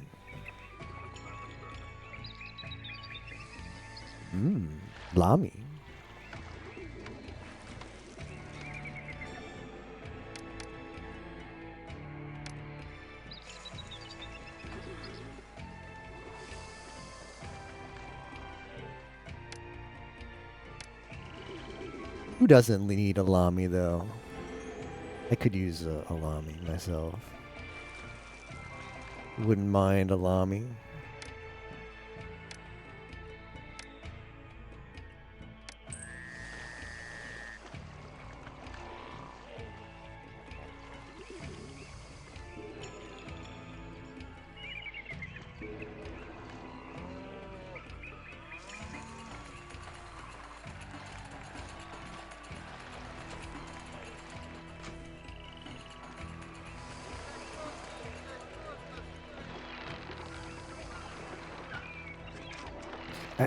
A: Lami. Who doesn't need a Lamy, though? I could use a Lamy myself. Wouldn't mind a Lamy.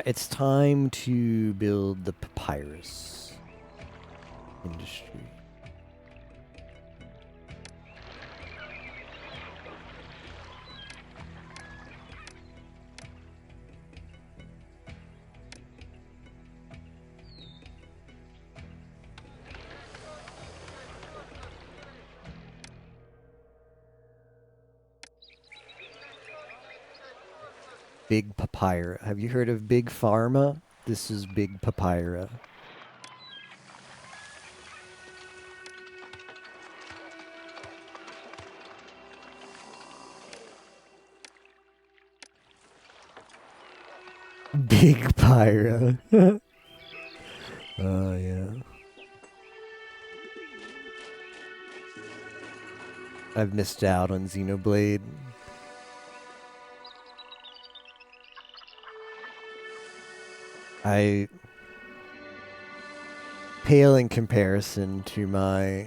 A: It's time to build the papyrus industry. Big papyrus. Have you heard of Big Pharma? This is Big Papyrus. Big Pyra. Oh, yeah. I've missed out on Xenoblade. I pale in comparison to my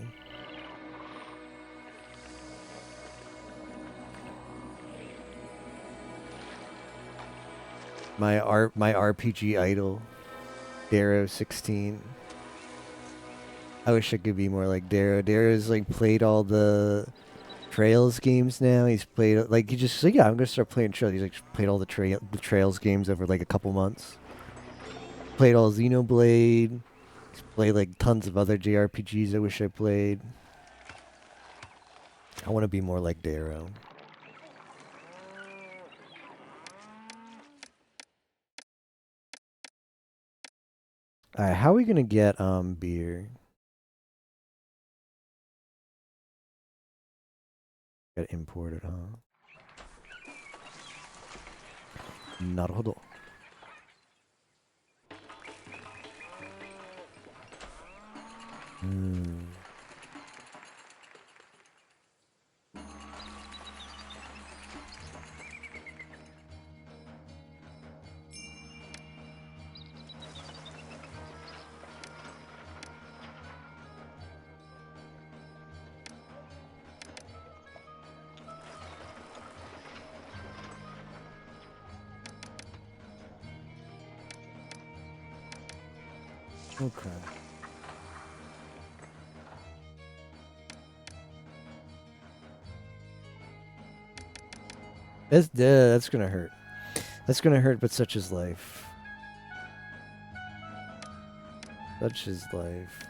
A: my RPG idol, Darrow 16. I wish I could be more like Darrow. Darrow's like played all the Trails games now. He's played like he just like, yeah, I'm gonna start playing Trails. He's like played all the Trails games over like a couple months. Played all Xenoblade. He's played like tons of other JRPGs I wish I played. I want to be more like Darrow. Alright, how are we gonna get beer? Gotta import it, huh? Naruhodo. Okay. That's gonna hurt. That's gonna hurt, but such is life. Such is life.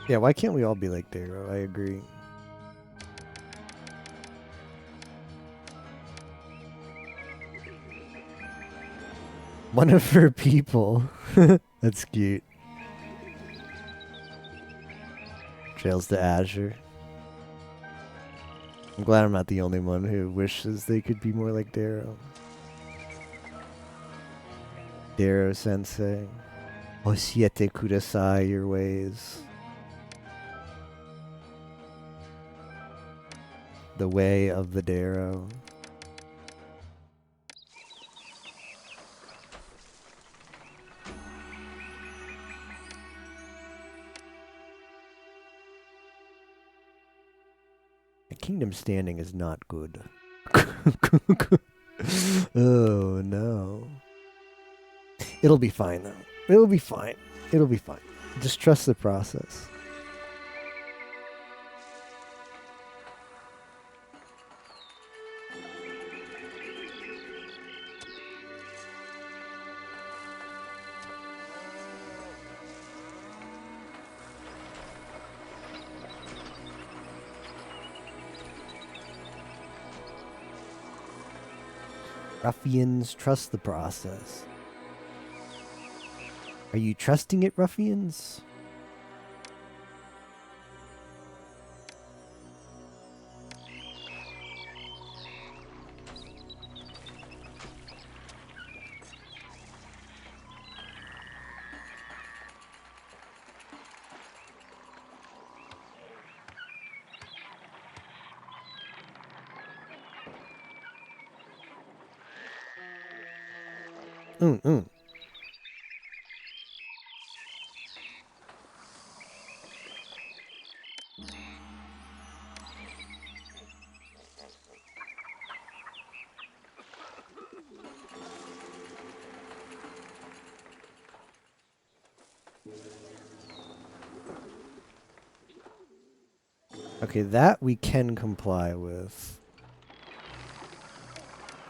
A: Yeah, why can't we all be like Darrow? I agree. One of her people. That's cute. Trails to Azure. I'm glad I'm not the only one who wishes they could be more like Darrow. Darrow sensei. Oshiete kudasai your ways. The way of the Darrow. The kingdom standing is not good. Oh no. It'll be fine though. It'll be fine. It'll be fine. Just trust the process. Ruffians, trust the process. Are you trusting it, ruffians? Mm. Okay, that we can comply with.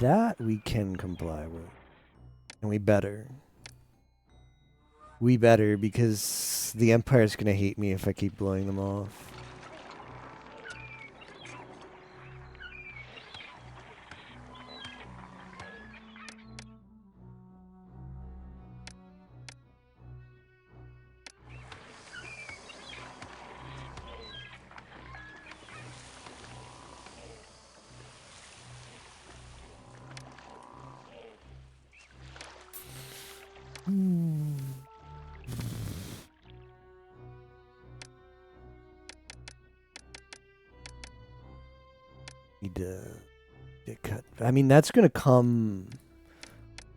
A: That we can comply with. And we better. We better, because the Empire's gonna hate me if I keep blowing them off. Need to cut. I mean, that's gonna come.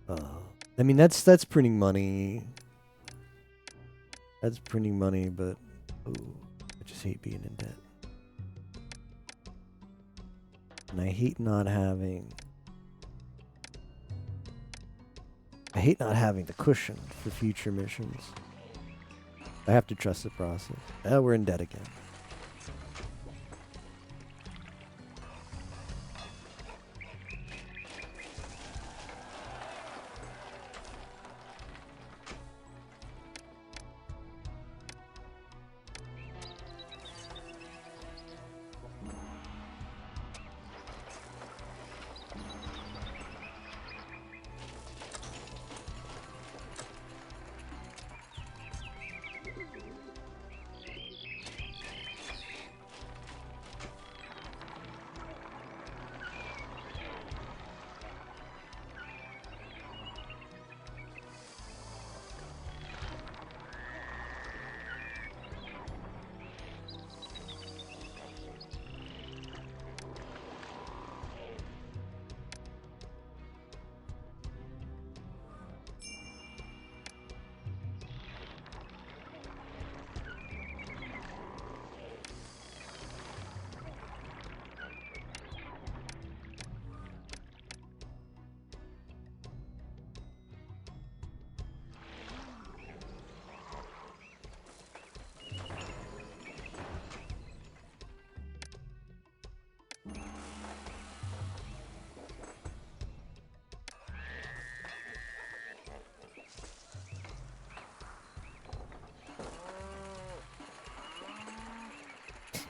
A: I mean, that's printing money. That's printing money, but I just hate being in debt, and I hate not having. I hate not having the cushion for future missions. I have to trust the process. We're in debt again.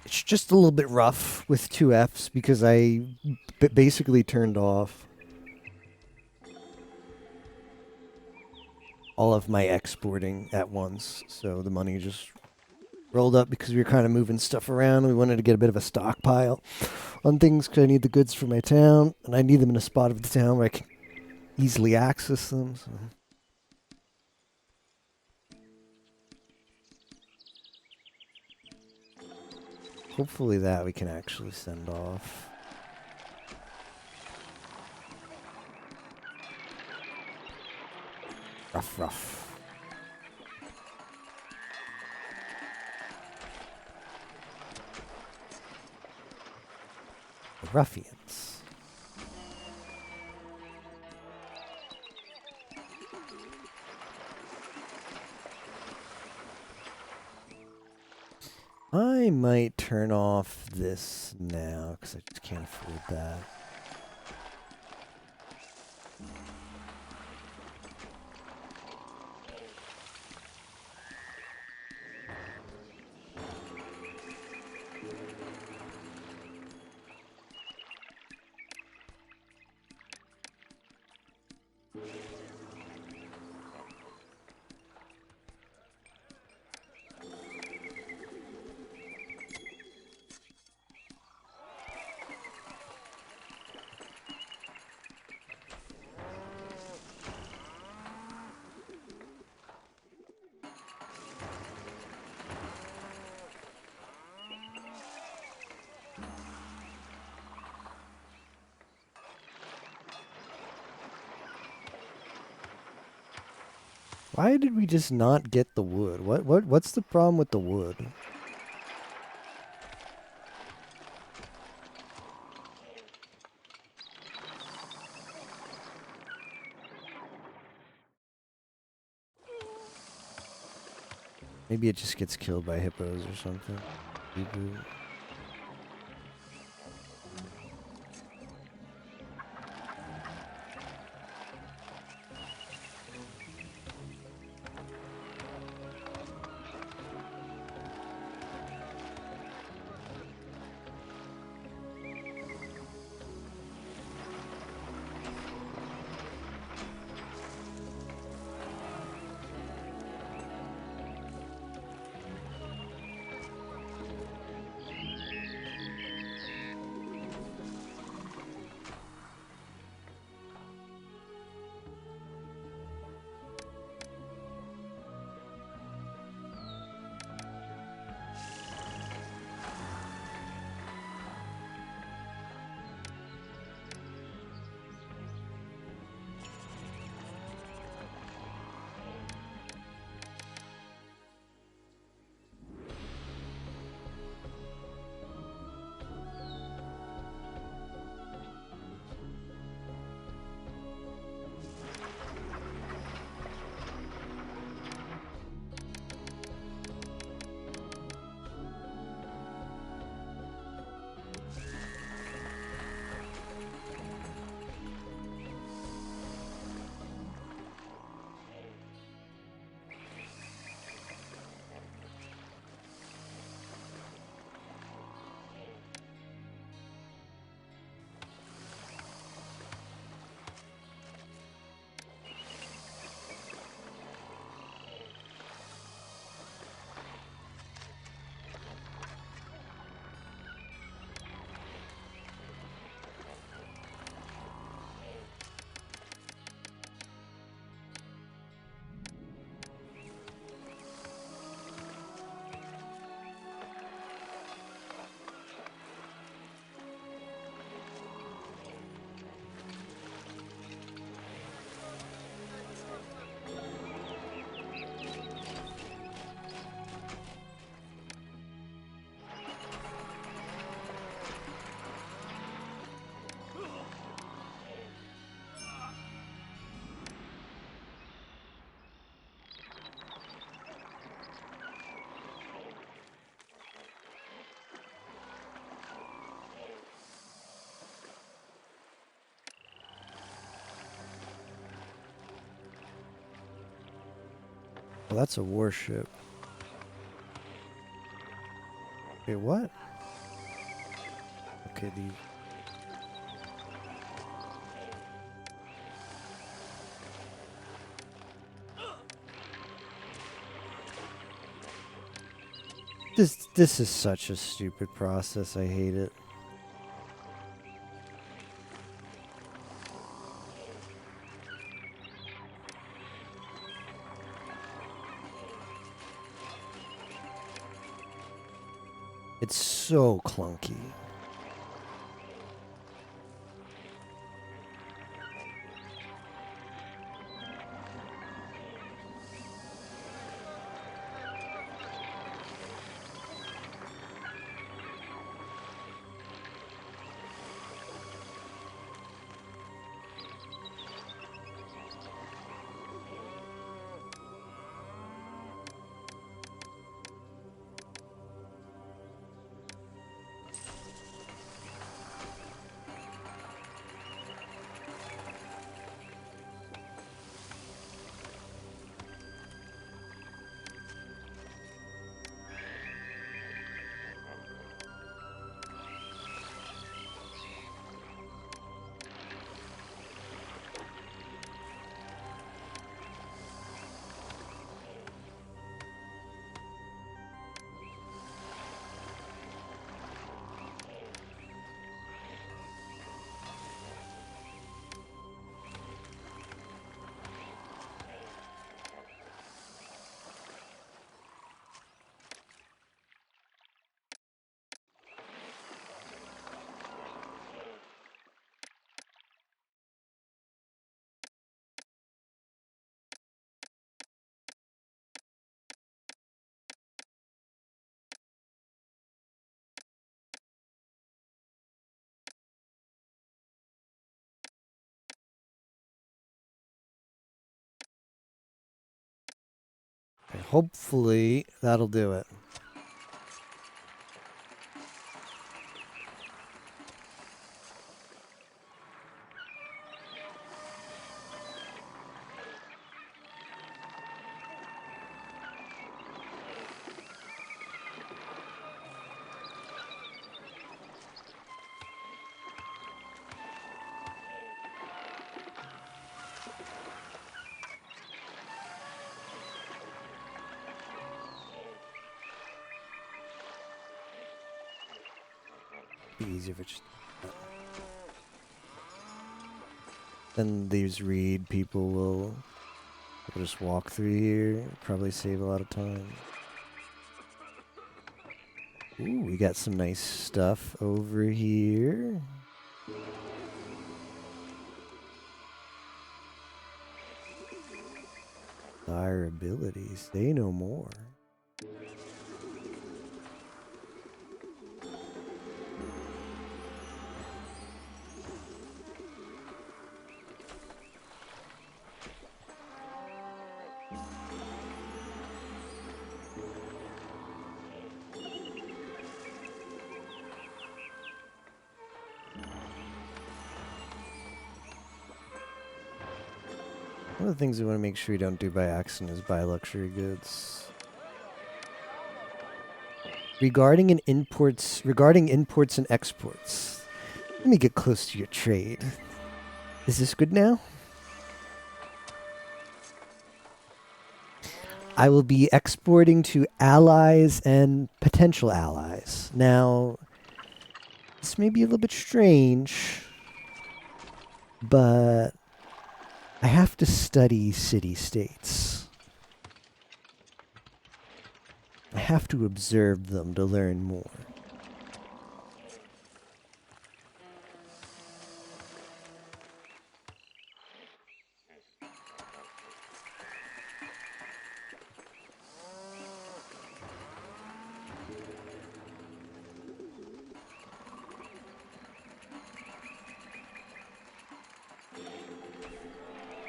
A: It's just a little bit rough with 2Fs because I basically turned off all of my exporting at once. So the money just rolled up because we were kind of moving stuff around. We wanted to get a bit of a stockpile on things because I need the goods for my town, and I need them in a spot of the town where I can easily access them. So. Hopefully that we can actually send off. Rough. The ruffians. I might turn off this now because I just can't afford that. Why did we just not get the wood? What's the problem with the wood? Maybe it just gets killed by hippos or something. Reboot. Well, that's a warship. Wait, what? Okay, this is such a stupid process. I hate it. It's so clunky. Okay, hopefully that'll do it. Be easier if it's just... Then these reed people will just walk through here. Probably save a lot of time. Ooh, we got some nice stuff over here. Dire abilities, say no more. One of the things we want to make sure we don't do by accident is buy luxury goods. Regarding imports and exports, let me get close to your trade. Is this good now? I will be exporting to allies and potential allies. Now, this may be a little bit strange, but I have to study city-states. I have to observe them to learn more.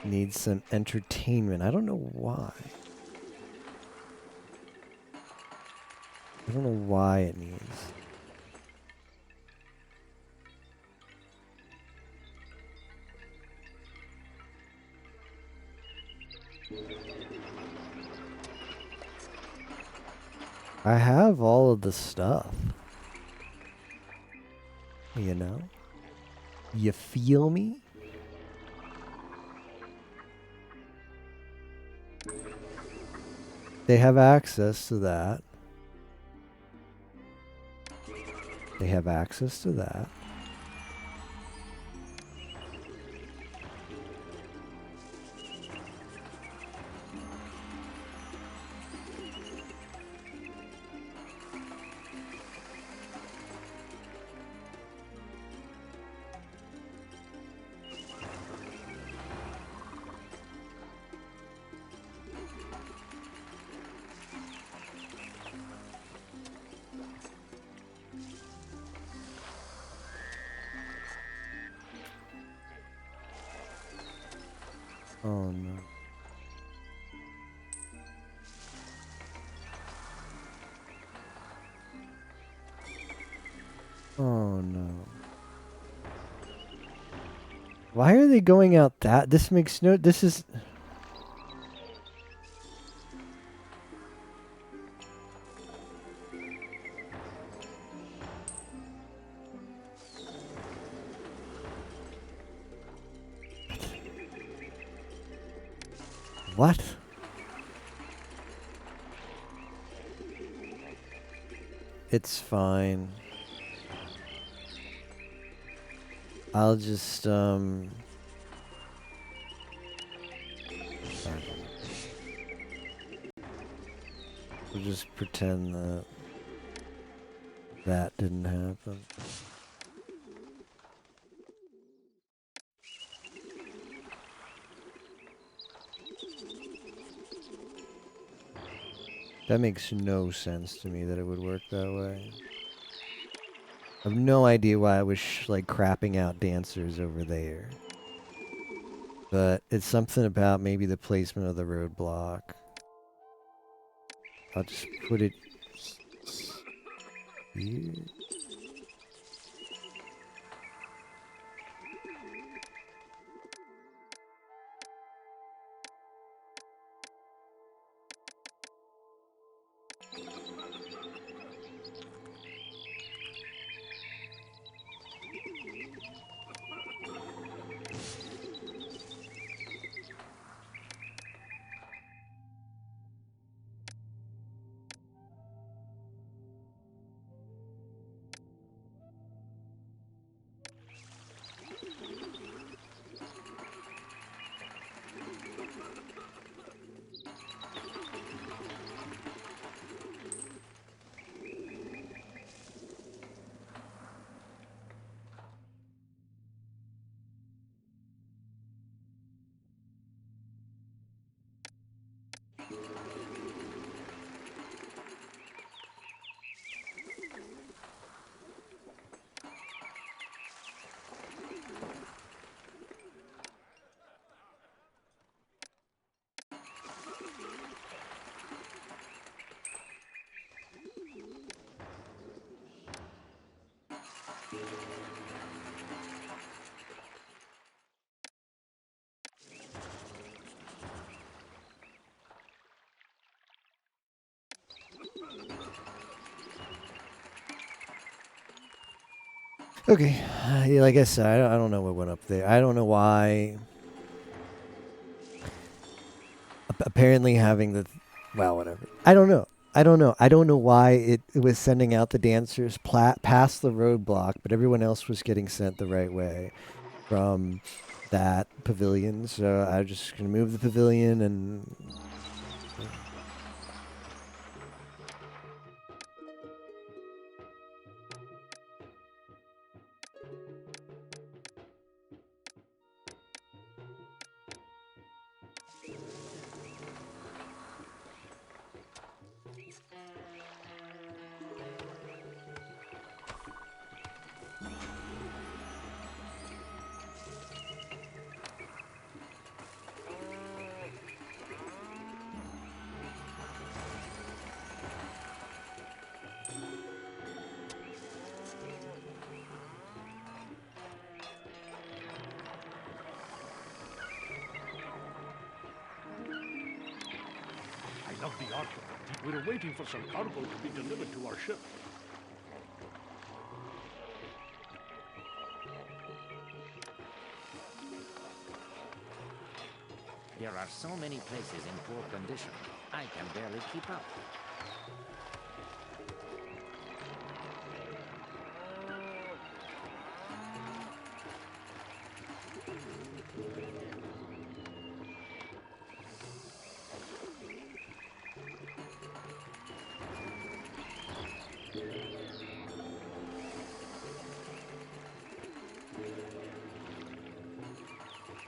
A: Needs some entertainment. I don't know why. I don't know why it needs. I have all of the stuff. You know? You feel me? They have access to that. They have access to that. Oh no. Oh no. Why are they going out that? This makes no... This is... What? It's fine. I'll just, we'll just pretend that that didn't happen. That makes no sense to me that it would work that way. I have no idea why I was like crapping out dancers over there. But it's something about maybe the placement of the roadblock. I'll just put it here. Okay, yeah, like I said, I don't know what went up there. I don't know why. Apparently having the, well, whatever. I don't know. I don't know. I don't know why it was sending out the dancers past the roadblock, but everyone else was getting sent the right way from that pavilion. So I'm just gonna move the pavilion and.
D: I love the artwork. We're waiting for some cargo to be delivered to our ship.
C: There are so many places in poor condition. I can barely keep up.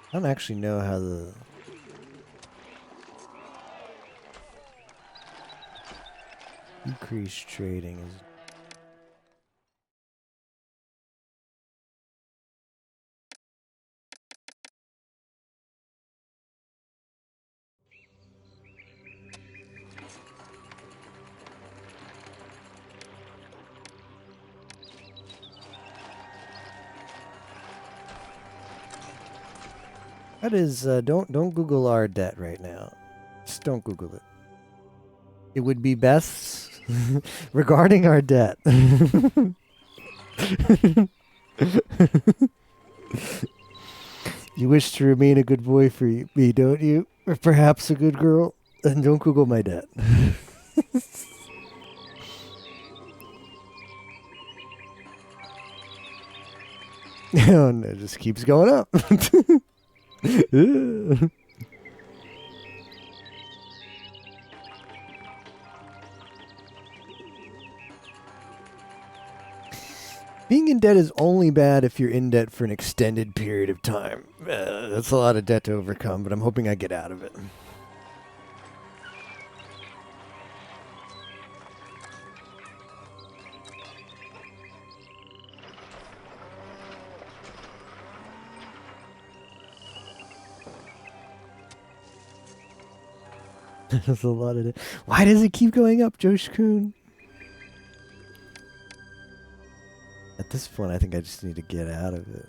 A: I don't actually know how the. Decreased trading is. That is, don't Google our debt right now. Just don't Google it. It would be best regarding our debt. You wish to remain a good boy for me, don't you? Or perhaps a good girl? Then don't Google my debt. Oh, no, it just keeps going up. Being in debt is only bad if you're in debt for an extended period of time. That's a lot of debt to overcome, but I'm hoping I get out of it. There's a lot of it. Why does it keep going up, Josh Kuhn? At this point, I think I just need to get out of it.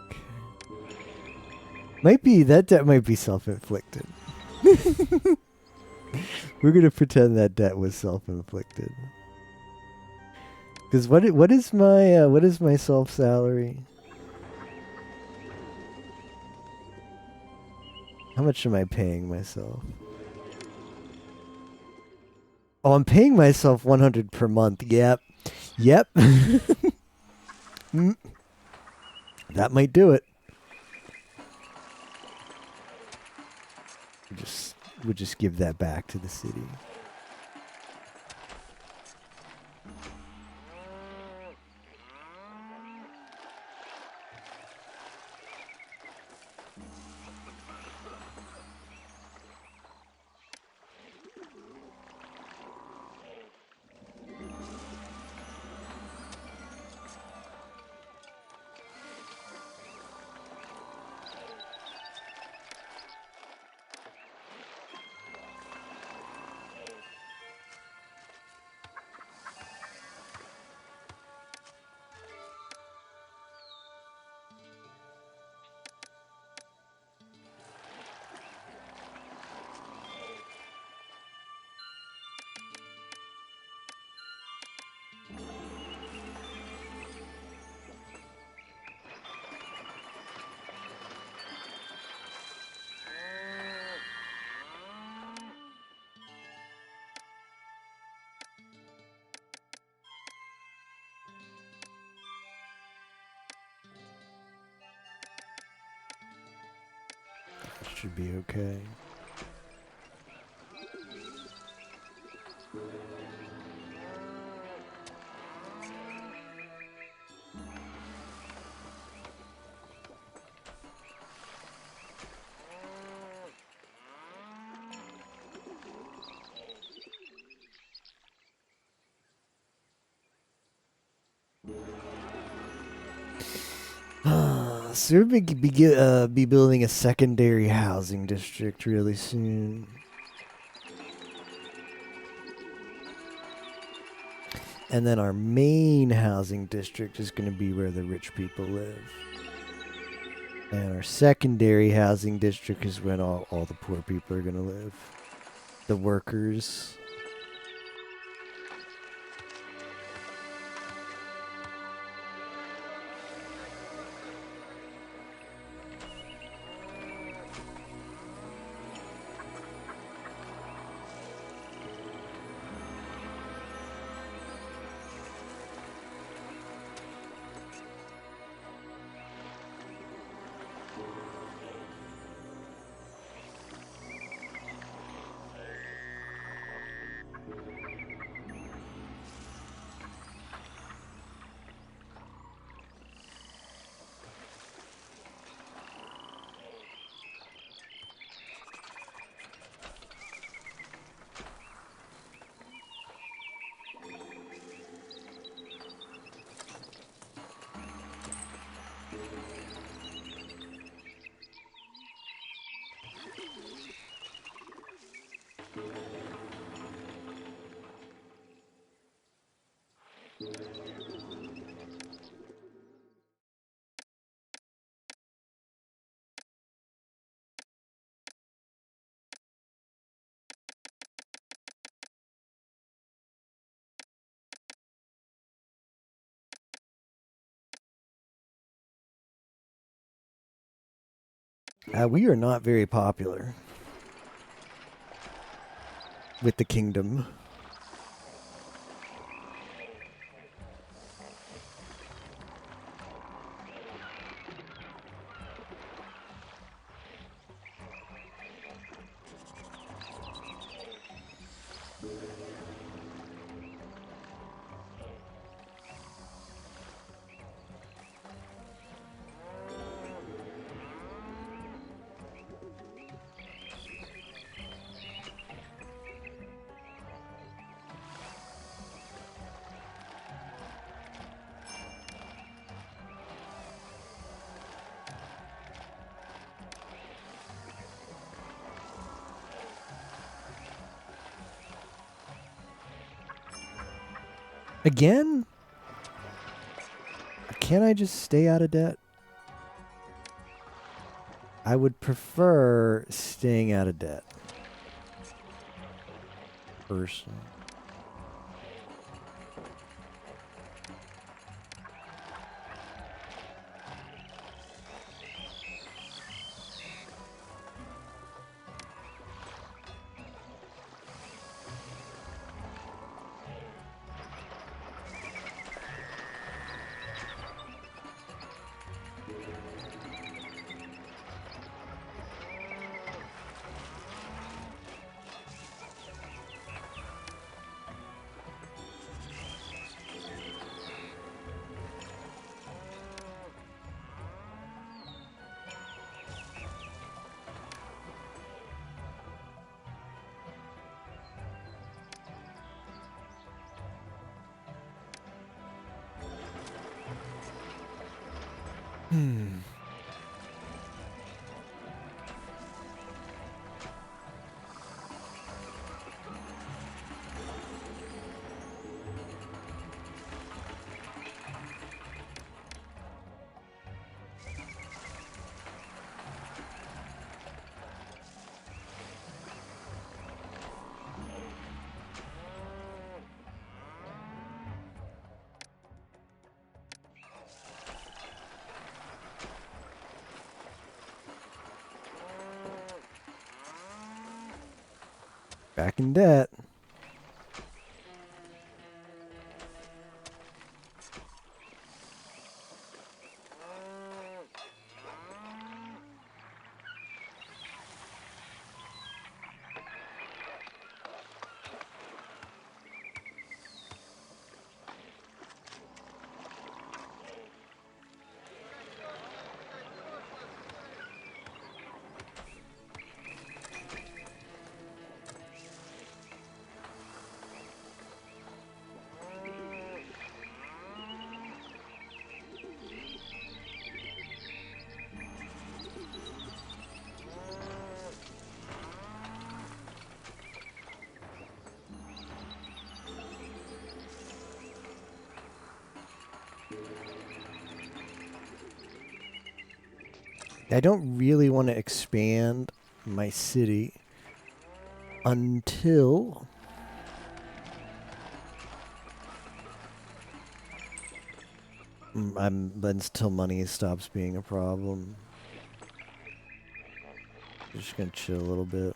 A: Okay. Might be that debt might be self-inflicted. We're gonna pretend that debt was self-inflicted. Because what is my self salary? How much am I paying myself? Oh, I'm paying myself 100 per month. Yep. Yep. That might do it. We'll just give that back to the city. Should be okay. So we'll be building a secondary housing district really soon. And then our main housing district is going to be where the rich people live. And our secondary housing district is when all the poor people are going to live. The workers. We are not very popular with the kingdom. Again? Can't I just stay out of debt? I would prefer staying out of debt. Personally. Back in debt. I don't really want to expand my city until until money stops being a problem. I'm just gonna chill a little bit.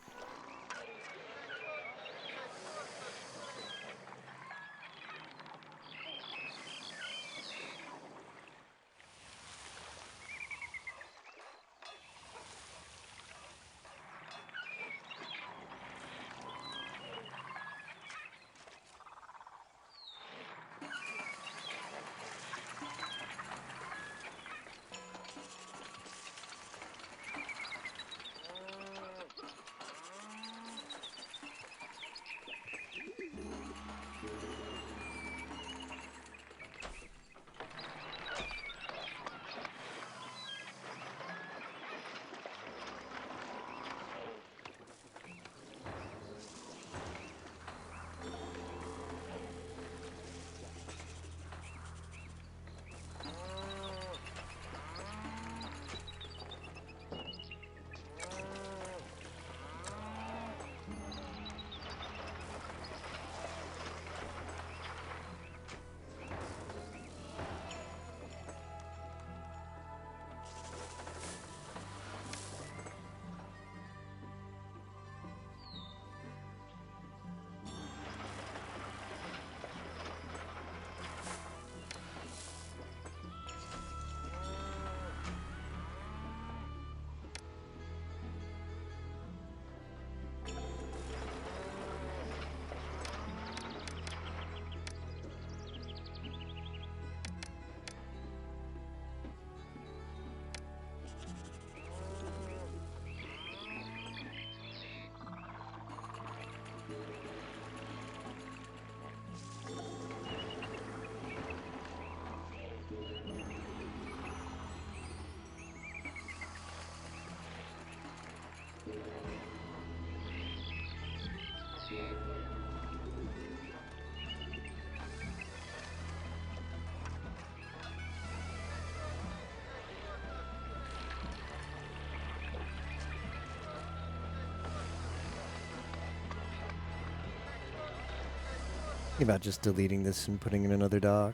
A: Think about just deleting this and putting in another dock.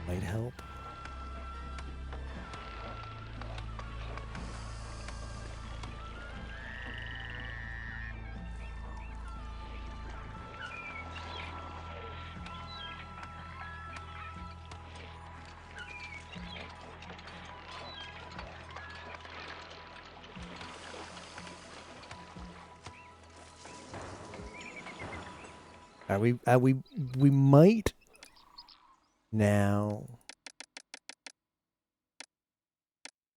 A: Might help. We might now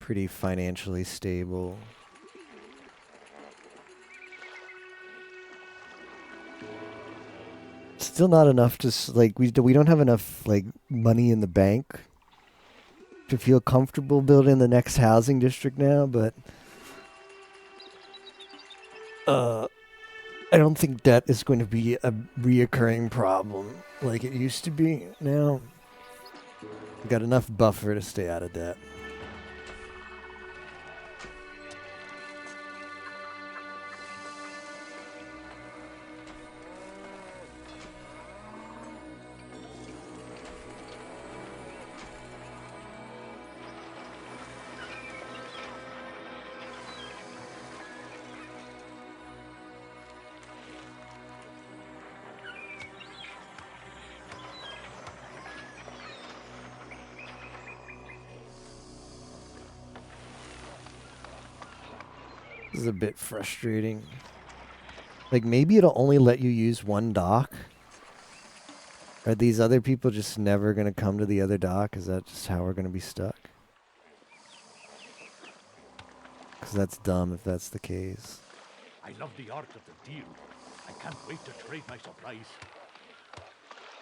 A: pretty financially stable. Still not enough to like we don't have enough like money in the bank to feel comfortable building the next housing district now, but I don't think debt is going to be a reoccurring problem like it used to be. Now we got enough buffer to stay out of debt. This is a bit frustrating. Like, maybe it'll only let you use one dock. Are these other people just never going to come to the other dock? Is that just how we're going to be stuck? Because that's dumb if that's the case.
D: I love the art of the deal. I can't wait to trade my supplies.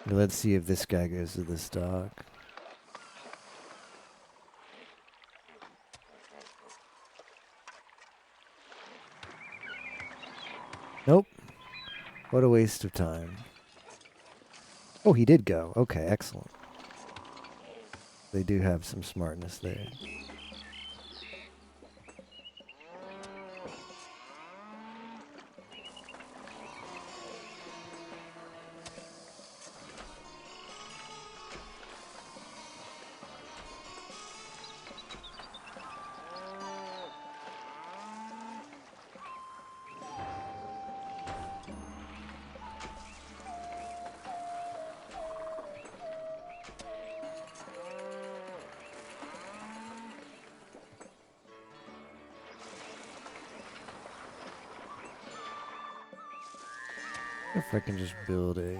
A: Let's see if this guy goes to this dock. Nope. What a waste of time. Oh, he did go. Okay, excellent. They do have some smartness there. If I can just build a...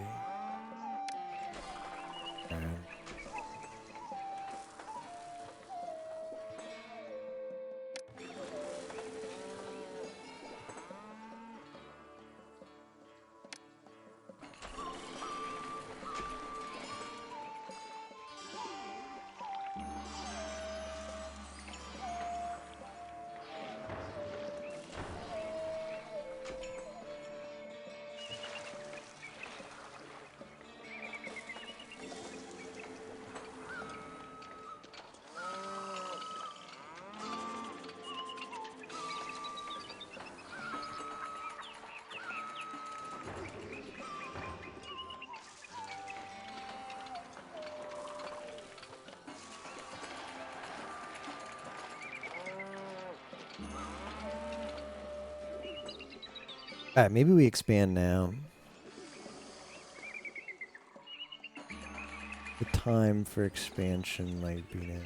A: Alright, maybe we expand now. The time for expansion might be now.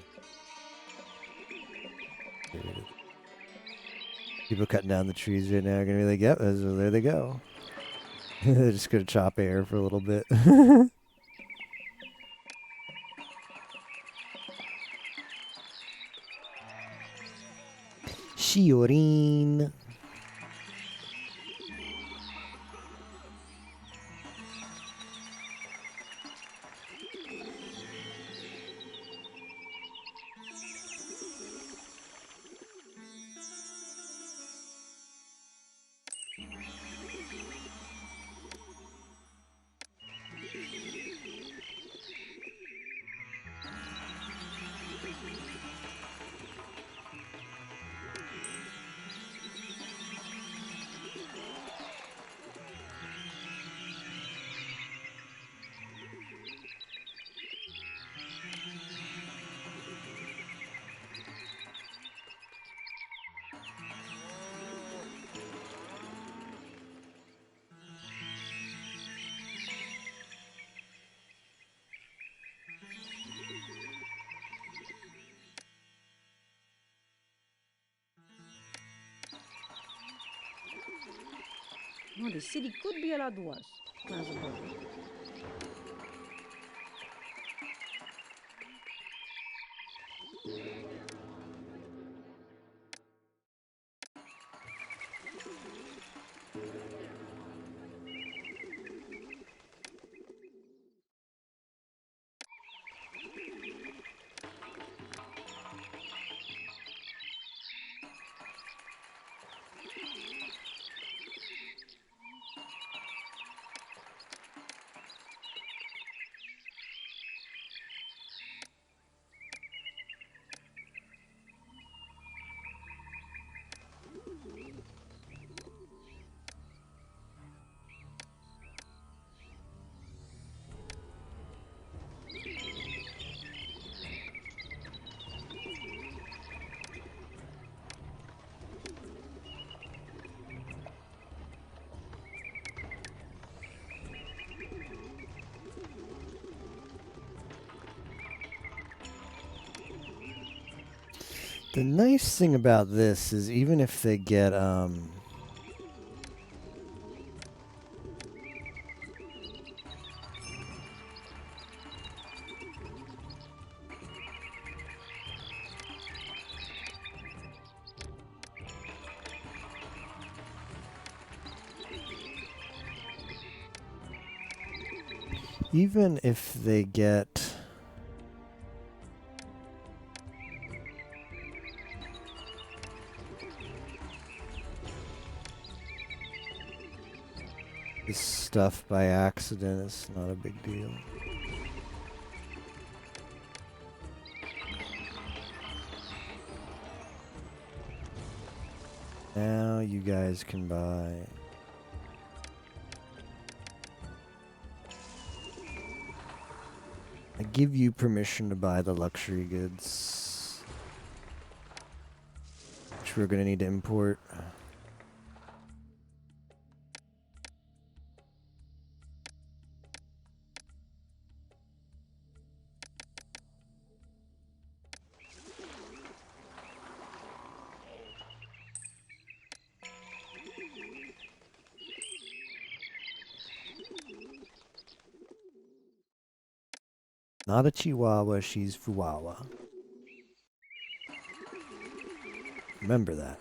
A: People cutting down the trees right now are gonna be like, yep, there they go. They're just gonna chop air for a little bit. Shiorin.
E: Oh, the city could be a lot worse. Miles above.
A: The nice thing about this is even if they get even if they get this stuff by accident, it's not a big deal. Now you guys can buy. I give you permission to buy the luxury goods, which we're going to need to import. Not a Chihuahua, she's Fuwawa. Remember that.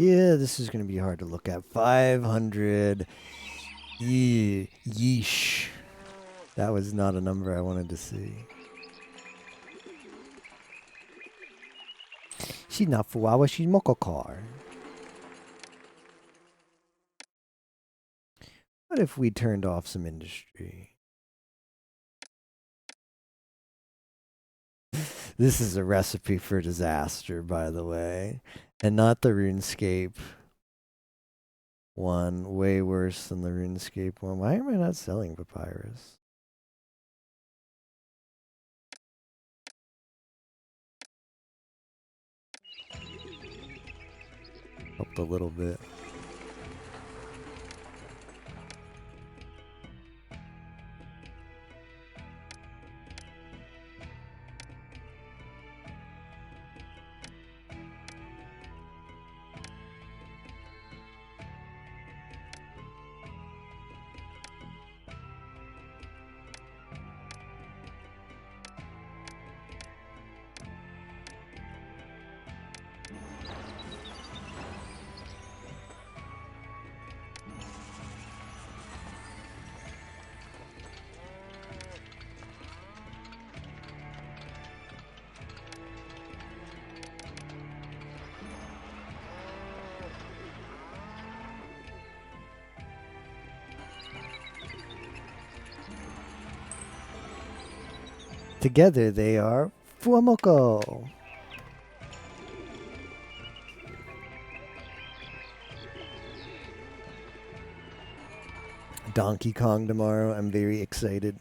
A: Yeah, this is going to be hard to look at. 500. Yeesh. That was not a number I wanted to see. She's not Fuwawa, she's Mokokar. What if we turned off some industry? This is a recipe for disaster, by the way. And not the RuneScape one. Way worse than the RuneScape one. Why am I not selling papyrus? Helped a little bit. Together they are Fuamoko. Donkey Kong tomorrow. I'm very excited.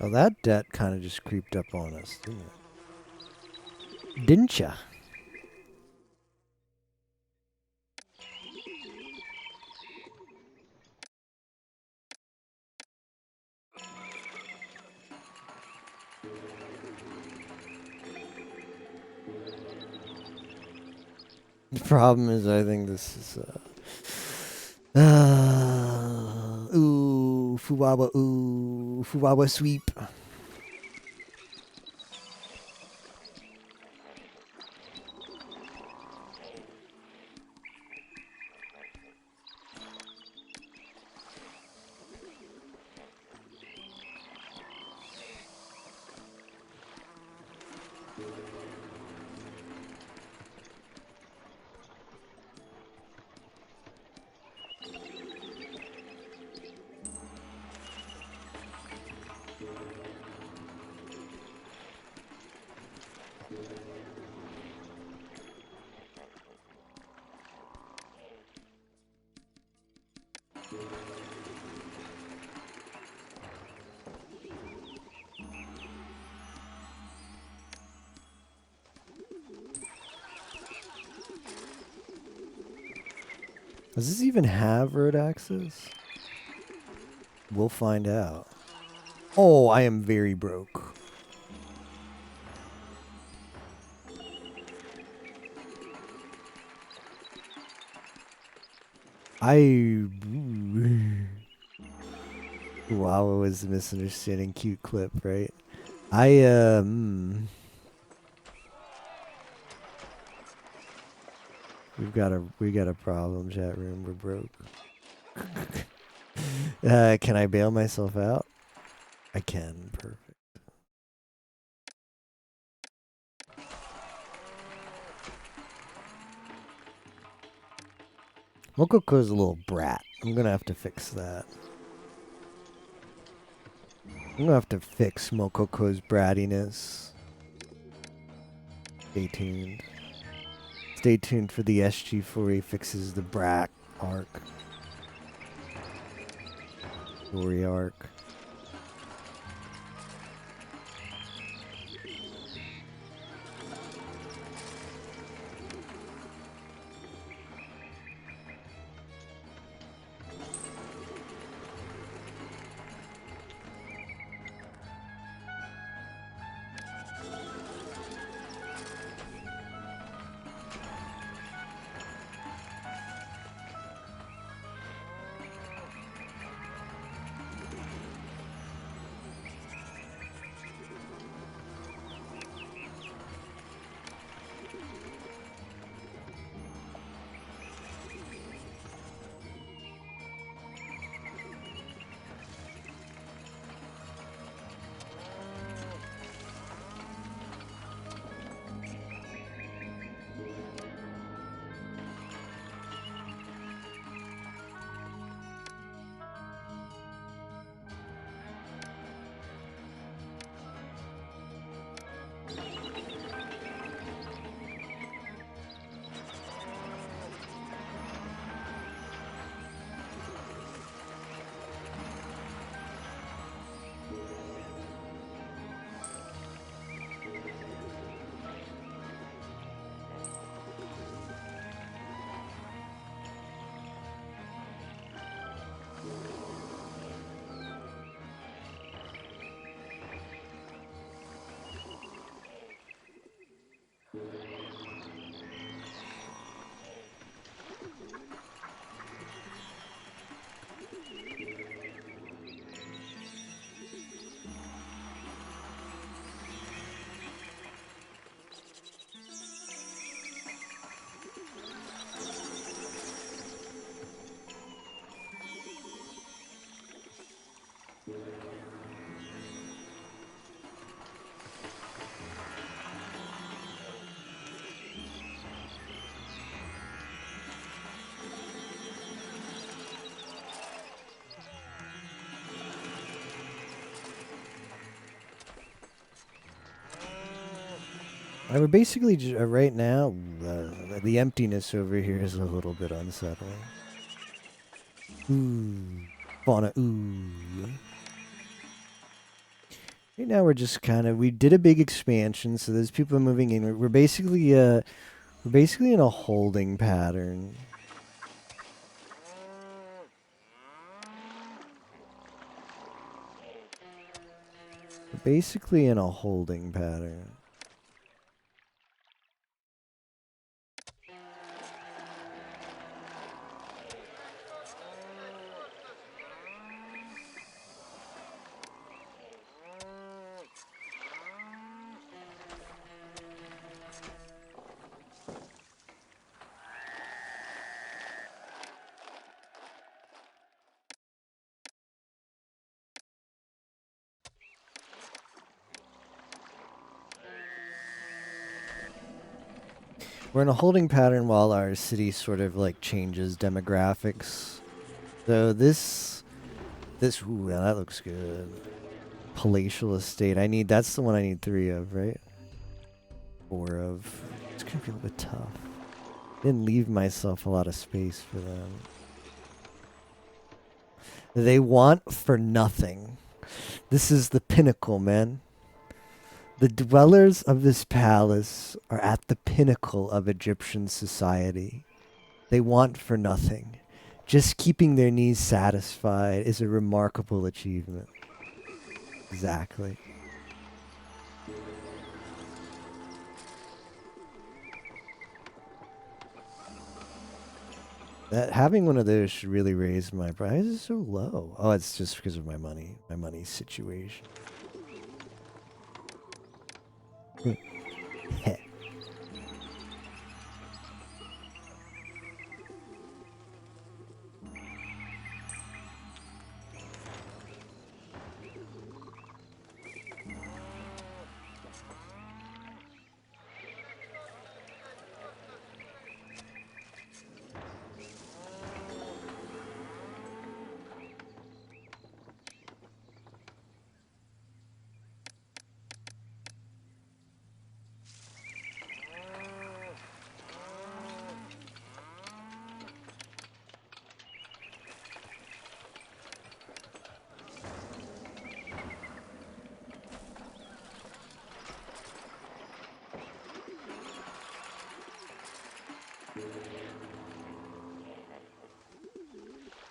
A: Well, that debt kind of just creeped up on us, didn't it? Didn't ya? The problem is, I think this is, Fuwawa sweep. Does this even have road access? We'll find out. Oh, I am very broke. Wow, it was a misunderstanding. Cute clip, right? We got a problem, chat room. We're broke. Can I bail myself out? I can. Perfect. Mokoko's a little brat. I'm gonna have to fix that. I'm gonna have to fix Mokoko's brattiness. Stay tuned. Stay tuned for the SG4 fixes the brat arc. Story arc. We're basically right now. The emptiness over here is a little bit unsettling. Ooh, fauna. Ooh. Right now we're just kind of. We did a big expansion, so there's people moving in. We're basically in a holding pattern. We're basically in a holding pattern. We're in a holding pattern while our city sort of like changes demographics. So ooh, yeah, that looks good. Palatial estate. That's the one I need 3 of, right? 4 of. It's gonna be a little bit tough. Didn't leave myself a lot of space for them. They want for nothing. This is the pinnacle, man. The dwellers of this palace are at the pinnacle of Egyptian society. They want for nothing. Just keeping their needs satisfied is a remarkable achievement. Exactly. That having one of those should really raise my price. Is so low. Oh, it's just because of my money situation.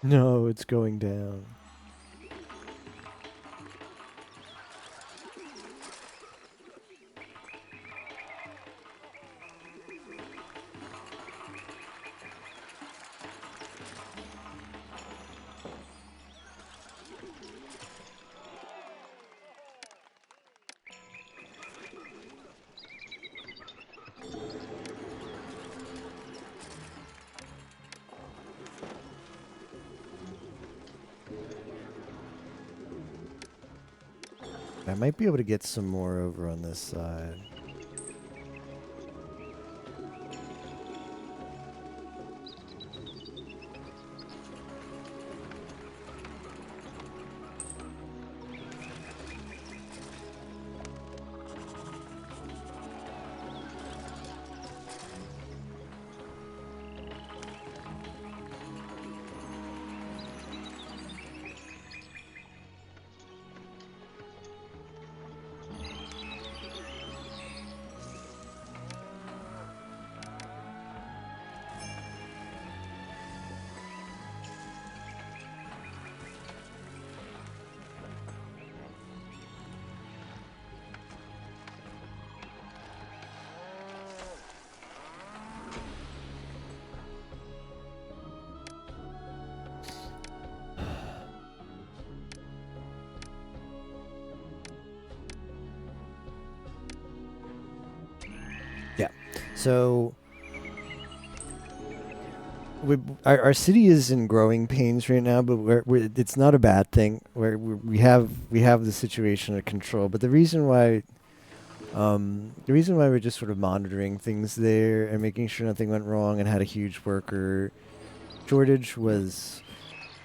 A: No, it's going down. I might be able to get some more over on this side. So our city is in growing pains right now, but it's not a bad thing. We have the situation under control. But the reason why we're just sort of monitoring things there and making sure nothing went wrong and had a huge worker shortage was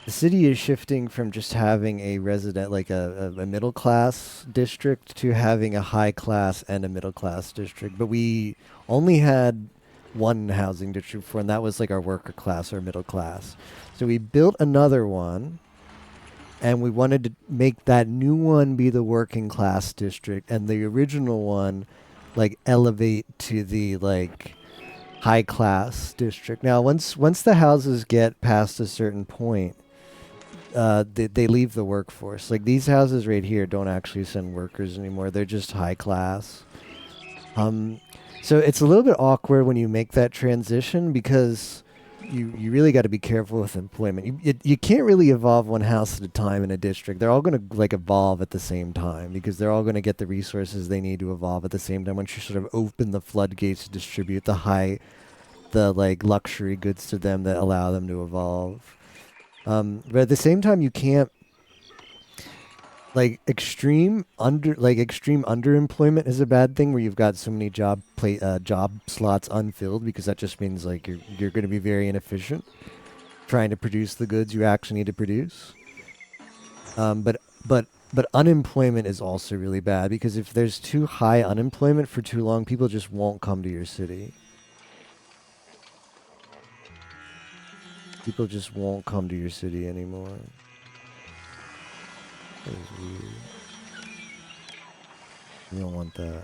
A: The city is shifting from just having a resident, like a middle class district, to having a high class and a middle class district. But we only had one housing district before, and that was like our worker class or middle class. So we built another one, and we wanted to make that new one be the working class district, and the original one, like, elevate to the like high class district. Now, once the houses get past a certain point, they leave the workforce. Like these houses right here don't actually send workers anymore. They're just high class. Um, so it's a little bit awkward when you make that transition because you really got to be careful with employment. You can't really evolve one house at a time in a district. They're all going to like evolve at the same time because they're all going to get the resources they need to evolve at the same time. Once you sort of open the floodgates to distribute the like luxury goods to them that allow them to evolve. But at the same time, you can't like extreme underemployment is a bad thing where you've got so many job slots unfilled because that just means like you're going to be very inefficient trying to produce the goods you actually need to produce. But unemployment is also really bad because if there's too high unemployment for too long, people just won't come to your city. People just won't come to your city anymore. That is weird. You don't want that.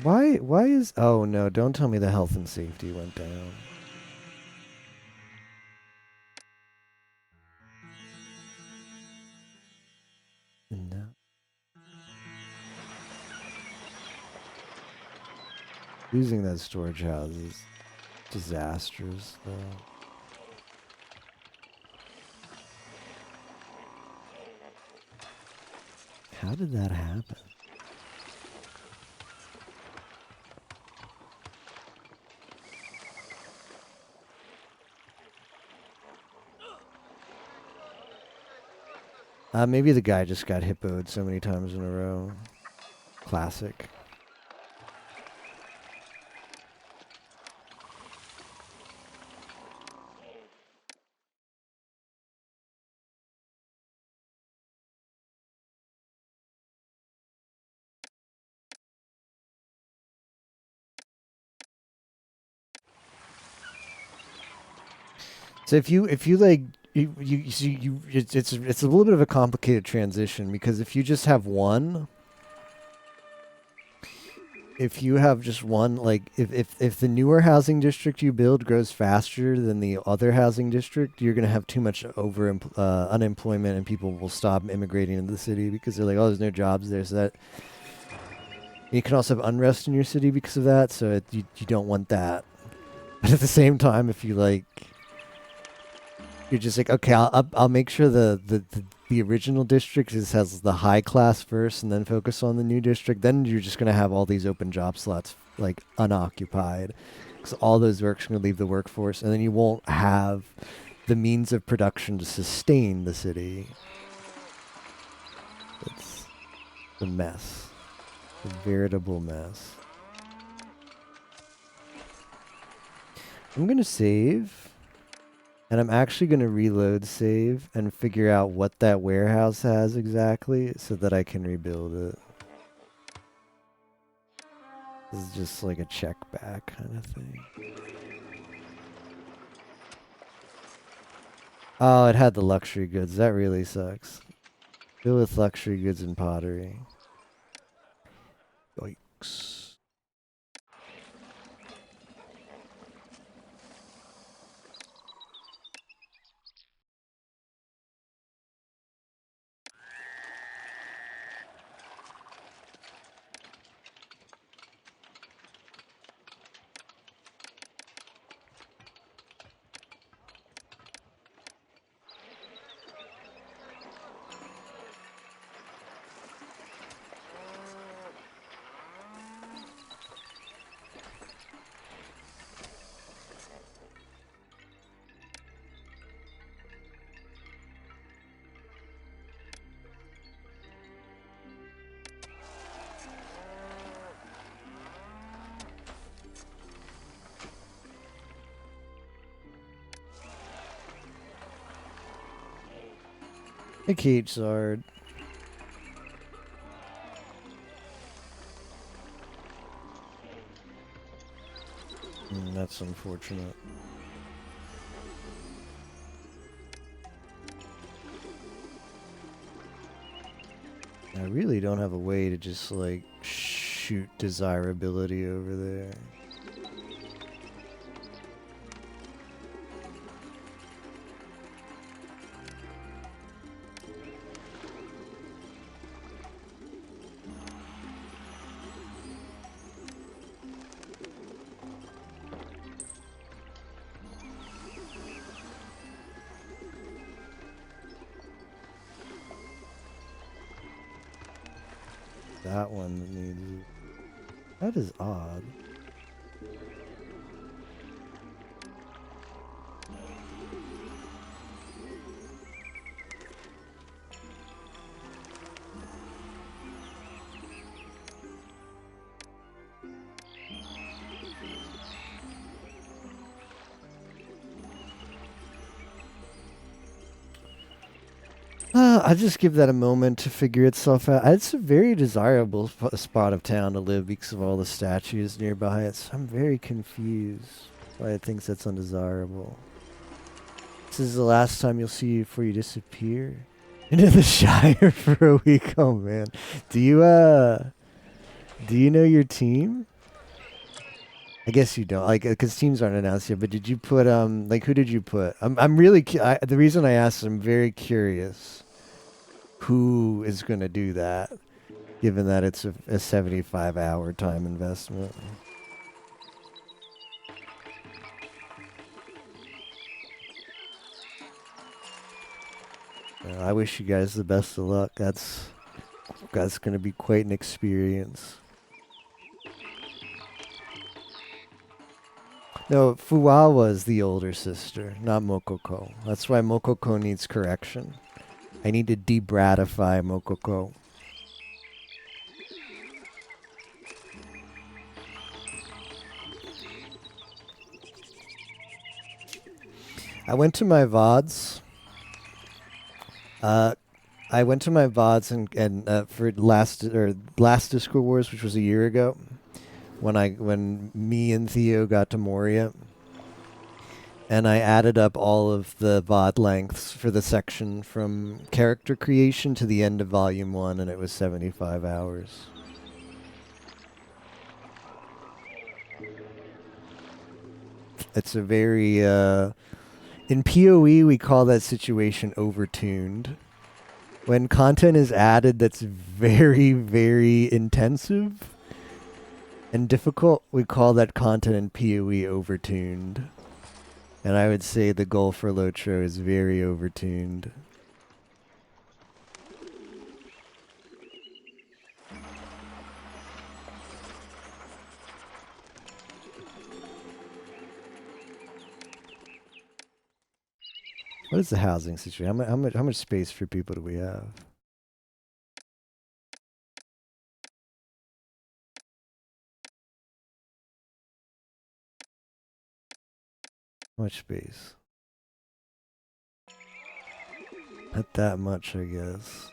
A: Why is... Oh, no, don't tell me the health and safety went down. No. Losing that storage house is disastrous, though. How did that happen? Maybe the guy just got hippoed so many times in a row. Classic. So if you like it's a little bit of a complicated transition because if you just have one, if you have just one, like if the newer housing district you build grows faster than the other housing district, you're gonna have too much unemployment and people will stop immigrating into the city because they're like, oh, there's no jobs there. So that you can also have unrest in your city because of that. So you don't want that. But at the same time, if you like, you're just like, okay, I'll make sure the original district has the high class first, and then focus on the new district. Then you're just gonna have all these open job slots like unoccupied, because all those workers are gonna leave the workforce, and then you won't have the means of production to sustain the city. It's a mess, a veritable mess. I'm gonna save. And I'm actually going to reload save and figure out what that warehouse has exactly so that I can rebuild it. This is just like a check back kind of thing. Oh, it had the luxury goods. That really sucks. Deal with luxury goods and pottery. Yikes. Hey, Kate Zard. That's unfortunate. I really don't have a way to just, like, shoot desirability over there. That one needs... That is odd. I'll just give that a moment to figure itself out. It's a very desirable spot of town to live because of all the statues nearby. I'm very confused why it thinks that's undesirable. This is the last time you'll see you before you disappear into the Shire for a week. Oh man, do you know your team? I guess you don't, like, because teams aren't announced yet. But did you put like, who did you put? I'm really the reason I asked is I'm very curious who is going to do that, given that it's a 75-hour time investment. I wish you guys the best of luck. That's going to be quite an experience. No, Fuawa is the older sister, not Mokoko. That's why Mokoko needs correction. I need to debratify Mokoko. I went to my VODs. I went to my VODs and for last Discord Wars, which was a year ago, when me and Theo got to Moria, and I added up all of the VOD lengths for the section from character creation to the end of Volume 1, and it was 75 hours. It's a very, in PoE, we call that situation overtuned. When content is added that's very, very intensive and difficult, we call that content in PoE overtuned. And I would say the goal for Lotro is very overtuned. What is the housing situation? How much space for people do we have? How much space? Not that much, I guess.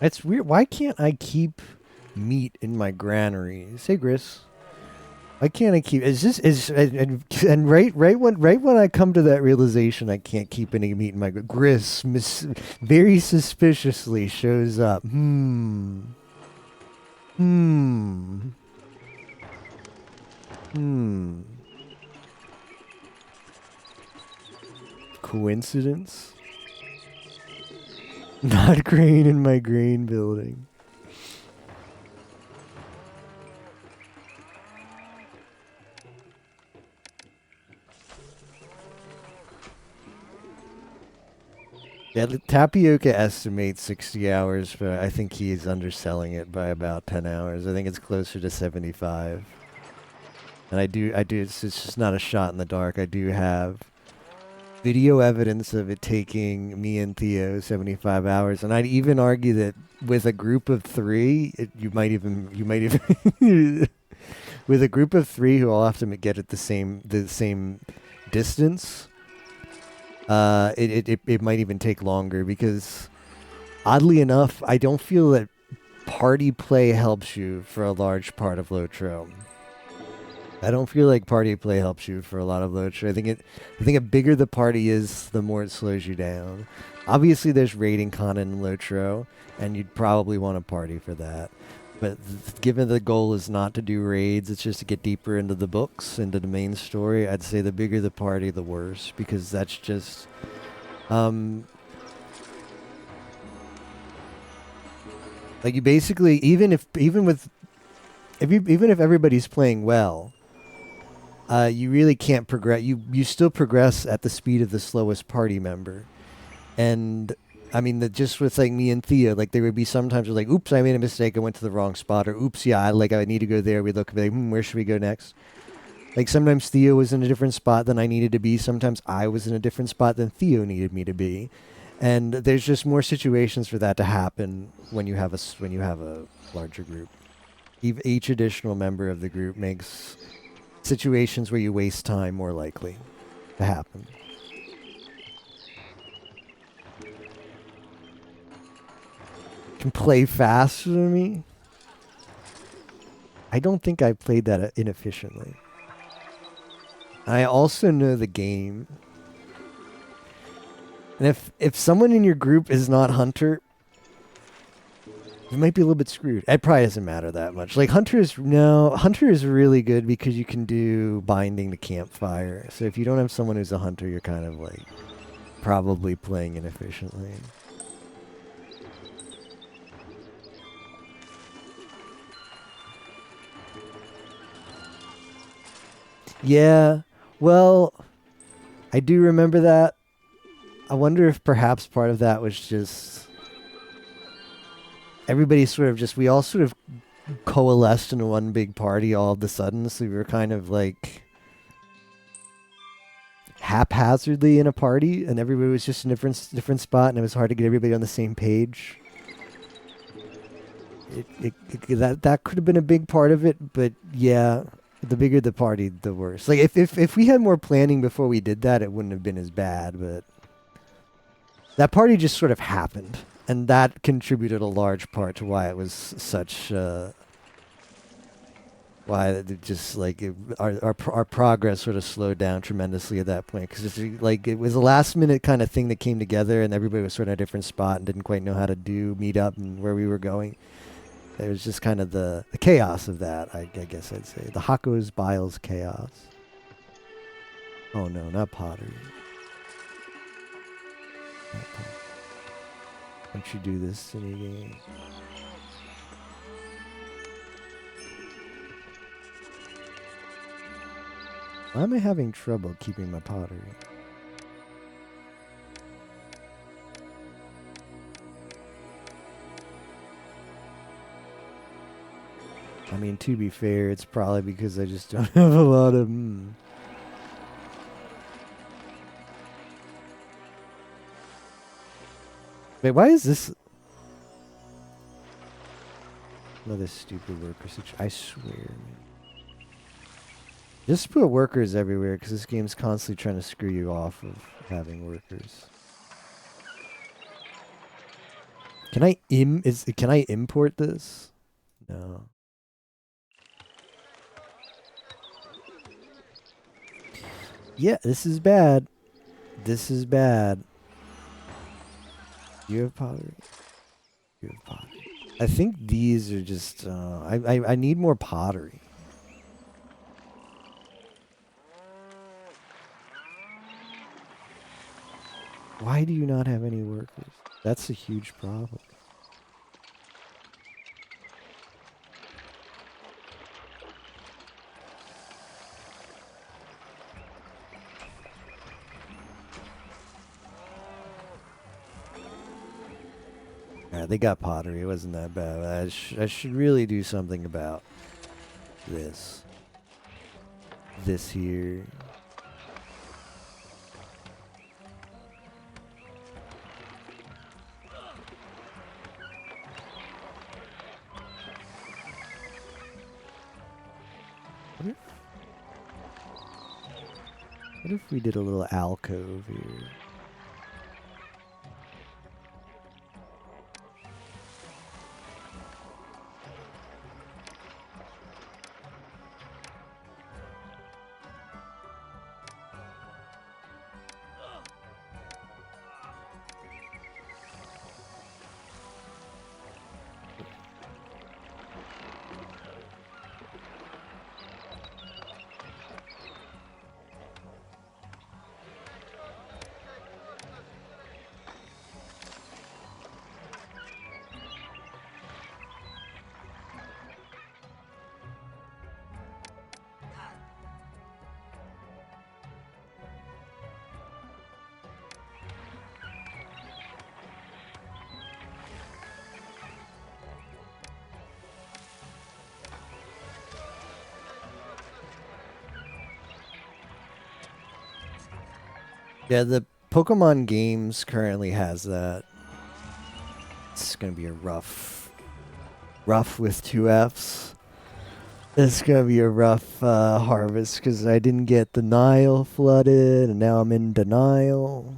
A: It's weird. Why can't I keep meat in my granary? Say, Gris. Why can't I keep? Is this and right when I come to that realization, I can't keep any meat in my Gris. Very suspiciously shows up. Hmm. Coincidence? Not grain in my grain building. Yeah, Tapioca estimates 60 hours, but I think he's underselling it by about 10 hours. I think it's closer to 75. And I do, it's just not a shot in the dark. I do have video evidence of it taking me and Theo 75 hours. And I'd even argue that with a group of three, you might even, with a group of three who all have to get at the same distance, it might even take longer because, oddly enough, I don't feel that party play helps you for a large part of Lotro. I don't feel like party play helps you for a lot of Lotro. I think the bigger the party is, the more it slows you down. Obviously, there's raiding content in Lotro, and you'd probably want a party for that. But given the goal is not to do raids, it's just to get deeper into the books, into the main story, I'd say the bigger the party, the worse, because that's just... like you basically, even if everybody's playing well, you really can't progress. You still progress at the speed of the slowest party member. And... I mean, just with like me and Theo, like there would be sometimes where like, oops, I made a mistake, I went to the wrong spot, or oops, yeah, I need to go there. We look like, where should we go next? Like sometimes Theo was in a different spot than I needed to be. Sometimes I was in a different spot than Theo needed me to be, and there's just more situations for that to happen when you have a larger group. Each additional member of the group makes situations where you waste time more likely to happen. Can play faster than me? I don't think I played that inefficiently. I also know the game. And if someone in your group is not Hunter, you might be a little bit screwed. It probably doesn't matter that much. Like Hunter is really good because you can do binding to campfire. So if you don't have someone who's a Hunter, you're kind of like probably playing inefficiently. Yeah, well, I do remember that. I wonder if perhaps part of that was just everybody we all sort of coalesced in one big party all of a sudden, so we were kind of like haphazardly in a party, and everybody was just in a different spot, and it was hard to get everybody on the same page. That could have been a big part of it, but yeah. The bigger the party, the worse. Like if we had more planning before we did that, it wouldn't have been as bad. But that party just sort of happened, and that contributed a large part to why it was such. Why it just like our progress sort of slowed down tremendously at that point, because it was a last minute kind of thing that came together, and everybody was sort of in a different spot and didn't quite know how to meet up and where we were going. It was just kind of the chaos of that, I guess I'd say. The Hako's Biles chaos. Oh no, not pottery. Not pottery. Don't you do this to me, game? Why am I having trouble keeping my pottery? I mean, to be fair, it's probably because I just don't have a lot of... Wait, why is this... Another stupid worker situation. I swear, man. Just put workers everywhere, because this game's constantly trying to screw you off of having workers. Can I import this? No. Yeah, this is bad. This is bad. You have pottery? You have pottery. I think these are just... I need more pottery. Why do you not have any workers? That's a huge problem. They got pottery. It wasn't that bad. I should really do something about this. This here. What if we did a little alcove here? Yeah, the Pokemon games currently has that. It's gonna be a rough with two Fs. It's gonna be a rough harvest because I didn't get the Nile flooded, and now I'm in denial.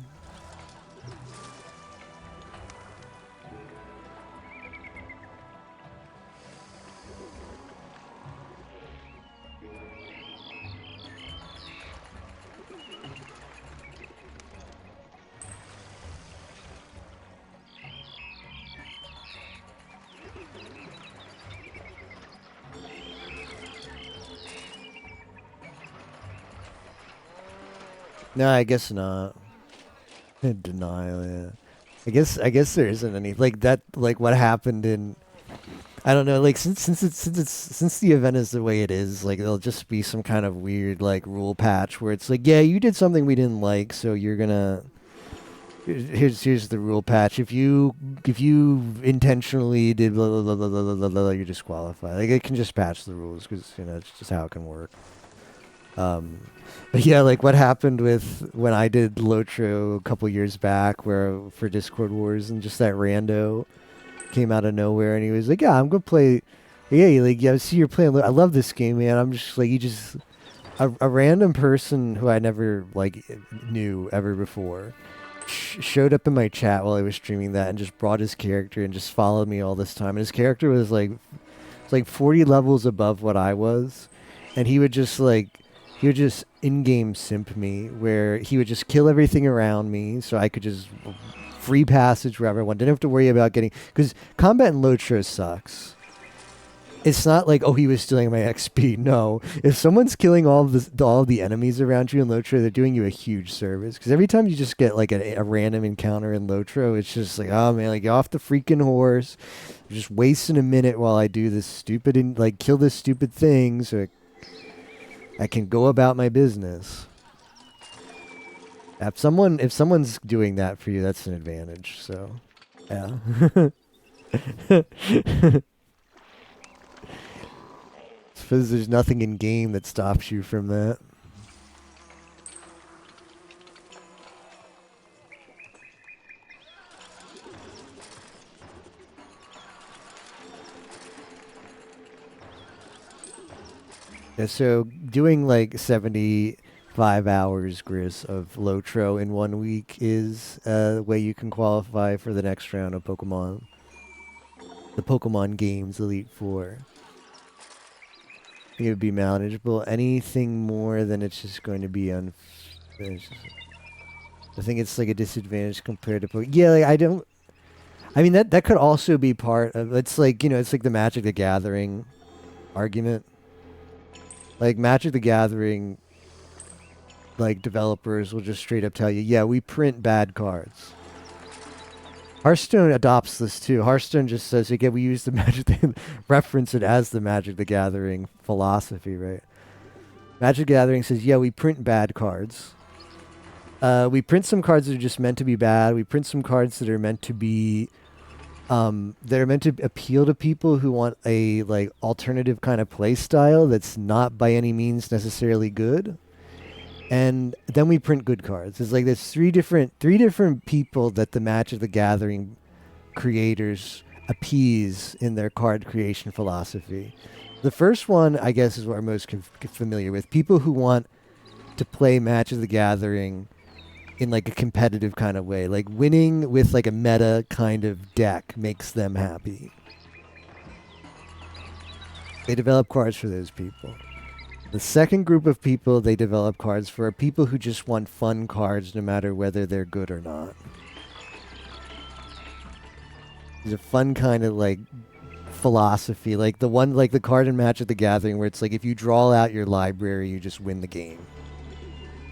A: No, I guess not. Denial, yeah. I guess there isn't any like that. Like what happened in, I don't know. Like since the event is the way it is, like there'll just be some kind of weird like rule patch where it's like, yeah, you did something we didn't like, so you're gonna. Here's the rule patch. If you intentionally did blah blah blah blah blah blah, blah you're disqualified. Like it can just patch the rules because it's just how it can work. But yeah, like what happened with when I did Lotro a couple years back, where for Discord Wars, and just that rando came out of nowhere, and he was like, "Yeah, I'm gonna play." Yeah, like yeah, I see you're playing. I love this game, man. I'm just like, you just a random person who I never like knew ever before showed up in my chat while I was streaming that, and just brought his character and just followed me all this time. And his character was like 40 levels above what I was, and he would just in-game simp me, where he would just kill everything around me so I could just free passage wherever I want. Didn't have to worry about getting, because combat in Lotro sucks. It's not like, oh, he was stealing my XP. No. If someone's killing all of the enemies around you in Lotro, they're doing you a huge service. Because every time you just get like a random encounter in Lotro, it's just like, oh man, like get off the freaking horse. You're just wasting a minute while I do this stupid and like kill this stupid thing so I can go about my business. If someone's doing that for you, that's an advantage. So, yeah. Suppose there's nothing in game that stops you from that. Yeah, so doing like 75 hours, Gris, of Lotro in 1 week is the way you can qualify for the next round of Pokemon. The Pokemon Games Elite Four. I think it would be manageable. Anything more than it's just going to be unfinished. I think it's like a disadvantage compared to Pokemon. Yeah, like I mean, that could also be part of, it's like, it's like the Magic the Gathering argument. Like Magic the Gathering, like developers will just straight up tell you, yeah, we print bad cards. Hearthstone adopts this too. Hearthstone just says, again, we use the Magic, reference it as the Magic the Gathering philosophy, right? Magic the Gathering says, yeah, we print bad cards. We print some cards that are just meant to be bad. We print some cards that are meant to be, that are meant to appeal to people who want a like alternative kind of play style that's not by any means necessarily good. And then we print good cards. It's like there's three different people that the Magic the Gathering creators appease in their card creation philosophy. The first one, I guess, is what I'm most familiar with. People who want to play Magic the Gathering in like a competitive kind of way. Like winning with like a meta kind of deck makes them happy. They develop cards for those people. The second group of people they develop cards for are people who just want fun cards no matter whether they're good or not. It's a fun kind of like philosophy, like the one, like the card in Magic the Gathering where it's like if you draw out your library, you just win the game.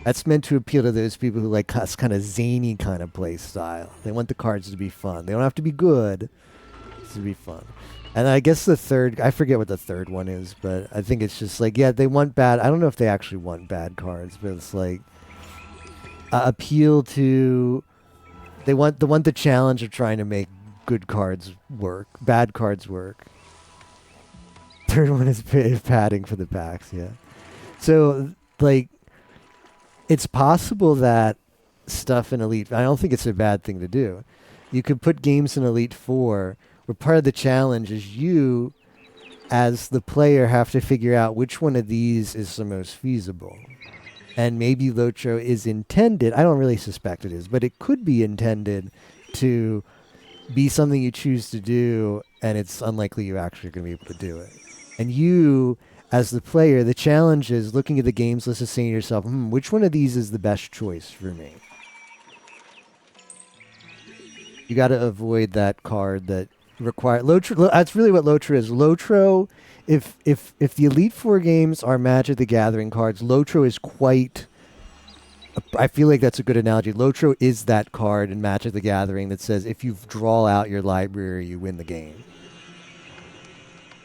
A: That's meant to appeal to those people who like kind of zany kind of play style. They want the cards to be fun. They don't have to be good. It's to be fun. And I guess the third, I forget what the third one is, but I think it's just like, yeah, they want bad. I don't know if they actually want bad cards, but it's like appeal to, they want the challenge of trying to make good cards work, bad cards work. Third one is padding for the packs, yeah. So, like, it's possible that stuff in Elite, I don't think it's a bad thing to do. You could put games in Elite Four where part of the challenge is you, as the player, have to figure out which one of these is the most feasible. And maybe Lotro is intended, I don't really suspect it is, but it could be intended to be something you choose to do, and it's unlikely you're actually going to be able to do it. And you, as the player, the challenge is looking at the games list and saying to yourself, which one of these is the best choice for me? You got to avoid that card that require Lotro. That's really what Lotro is. Lotro, if the Elite Four games are Magic the Gathering cards, Lotro is quite. I feel like that's a good analogy. Lotro is that card in Magic the Gathering that says if you draw out your library, you win the game.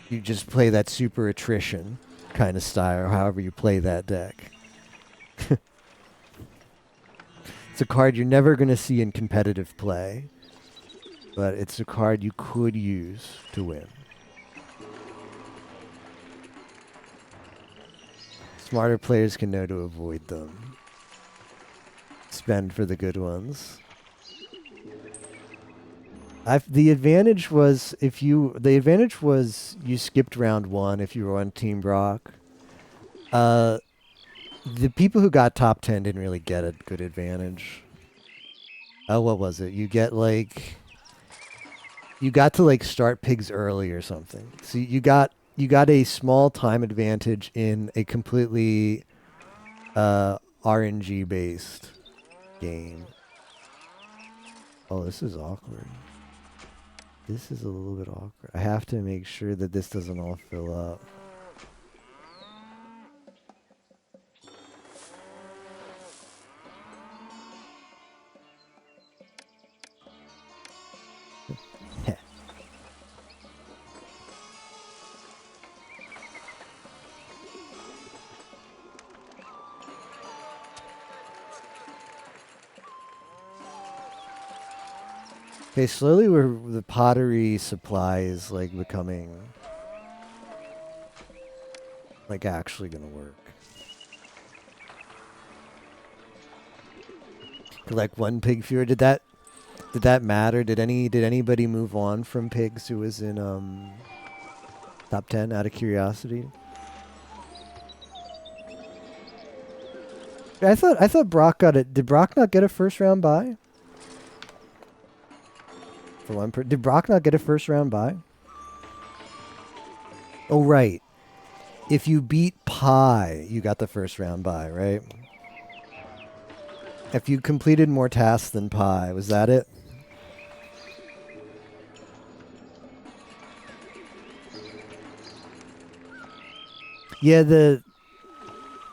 A: You just play that super attrition kind of style, or however you play that deck. It's a card you're never going to see in competitive play, but it's a card you could use to win. Smarter players can know to avoid them. Spend for the good ones. The advantage was you skipped round one if you were on Team Brock. The people who got top 10 didn't really get a good advantage. Oh, what was it? You got to like start pigs early or something. So you got a small time advantage in a completely RNG based game. Oh, this is awkward. This is a little bit awkward. I have to make sure that this doesn't all fill up. Okay, slowly the pottery supply is like becoming like actually gonna work. Like one pig fewer. Did that matter? Did anybody move on from pigs who was in top 10 out of curiosity? I thought Brock got it. Did Brock not get a first round bye? Did Brock not get a first round bye? Oh, right. If you beat Pi, you got the first round bye, right? If you completed more tasks than Pi, was that it? Yeah,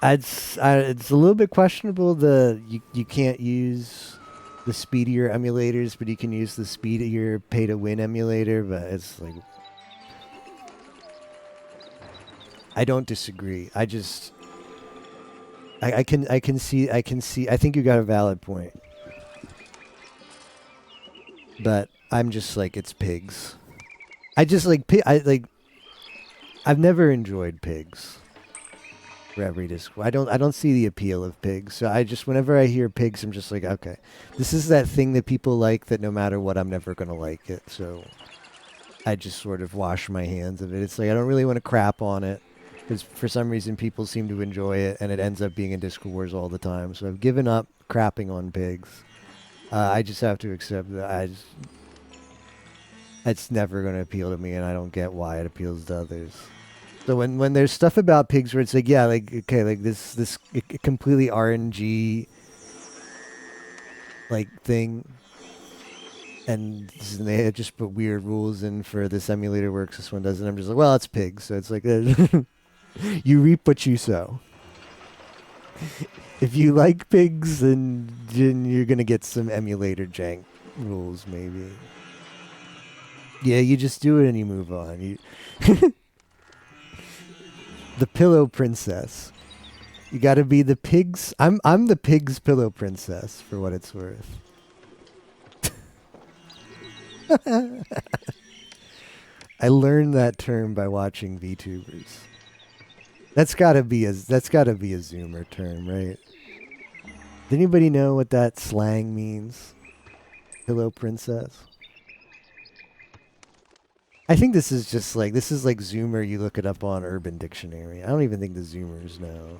A: It's a little bit questionable. You can't use the speedier emulators, but you can use the speedier pay to win emulator. But it's like I don't disagree. I can see I think you got a valid point, but I'm just like it's pigs. I just like I've never enjoyed pigs. For every disc, I don't see the appeal of pigs. So I just whenever I hear pigs, I'm just like, okay, this is that thing that people like that no matter what, I'm never gonna like it. So I just sort of wash my hands of it. It's like I don't really want to crap on it because for some reason people seem to enjoy it, and it ends up being in Disco Wars all the time. So I've given up crapping on pigs. I just have to accept that it's never going to appeal to me, and I don't get why it appeals to others. So when there's stuff about pigs where it's like, yeah, like okay, like this completely RNG like thing, and they just put weird rules in for this emulator works, this one doesn't. I'm just like, well, it's pigs, so it's like you reap what you sow. If you like pigs, then you're gonna get some emulator jank rules, maybe. Yeah, you just do it and you move on. The pillow princess. You got to be the pigs. I'm the pig's pillow princess for what it's worth. I learned that term by watching VTubers. That's got to be a Zoomer term, right? Does anybody know what that slang means? Pillow princess. I think this is like Zoomer. You look it up on Urban Dictionary. I don't even think the Zoomers know.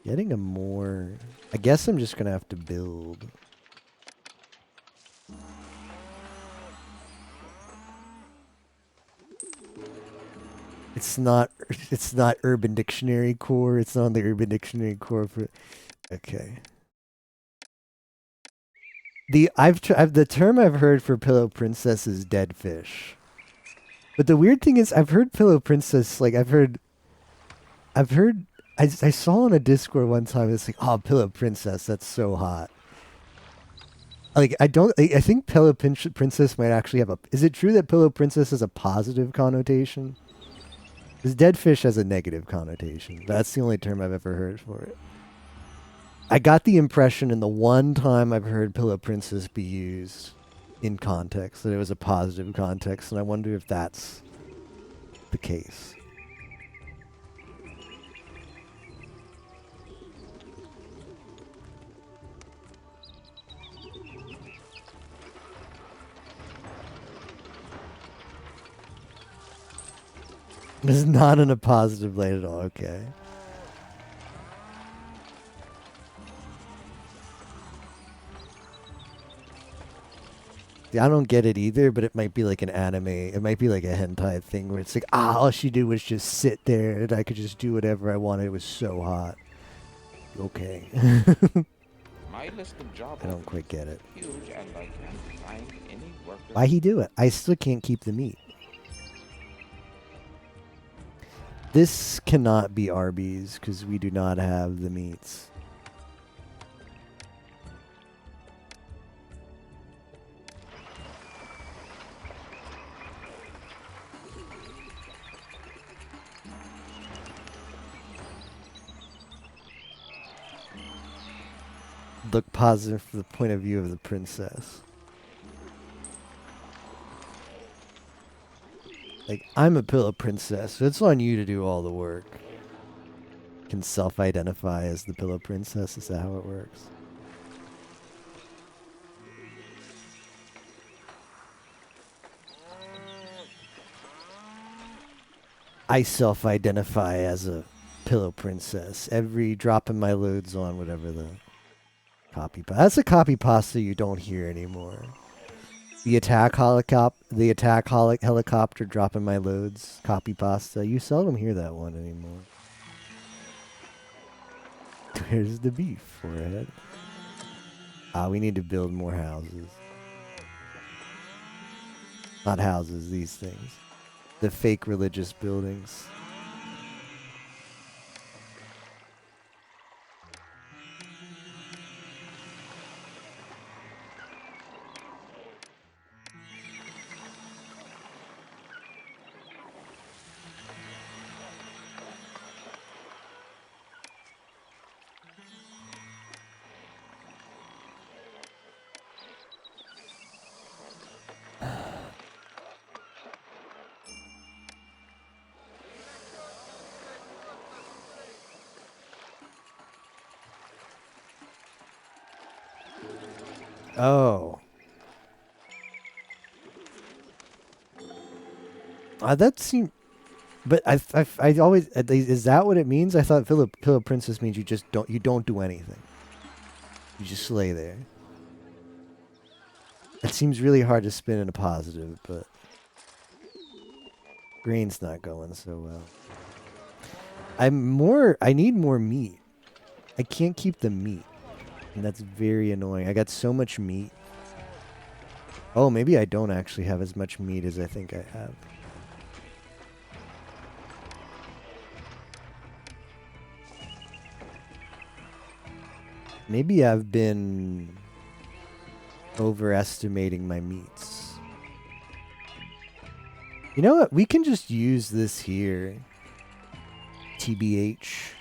A: Getting a more... I guess I'm just going to have to build. It's not Urban Dictionary core. It's not on the Urban Dictionary core for... Okay. The term I've heard for Pillow Princess is dead fish. But the weird thing is I've heard Pillow Princess, like I've heard I saw on a Discord one time, it's like, oh, Pillow Princess, that's so hot. Like, I think Pillow Princess might actually have a... Is it true that Pillow Princess has a positive connotation? Because dead fish has a negative connotation. That's the only term I've ever heard for it. I got the impression in the one time I've heard Pillow Princess be used in context, that it was a positive context, and I wonder if that's the case. It's not in a positive light at all. Okay. Yeah, I don't get it either, but it might be like an anime. It might be like a hentai thing where it's like, all she did was just sit there and I could just do whatever I wanted. It was so hot. Okay.
F: My list of job
A: I don't quite get it.
F: huge and I can't find any workers.
A: Why he do it? I still can't keep the meat. This cannot be Arby's because we do not have the meats. Look positive from the point of view of the princess. Like, I'm a pillow princess, so it's on you to do all the work. Can self-identify as the pillow princess. Is that how it works? I self-identify as a pillow princess. Every drop in my loads on whatever the copy pasta. That's a copy pasta you don't hear anymore. The attack helicopter dropping my loads. Copy pasta. You seldom hear that one anymore. Where's the beef, forehead? We need to build more houses. Not houses, these things. The fake religious buildings. Oh. That seemed, but I always, is that what it means? I thought Pillow Princess means you don't do anything. You just lay there. It seems really hard to spin in a positive, but brain's not going so well. I need more meat. I can't keep the meat. And that's very annoying. I got so much meat. Oh, maybe I don't actually have as much meat as I think I have. Maybe I've been overestimating my meats. You know what? We can just use this here. TBH.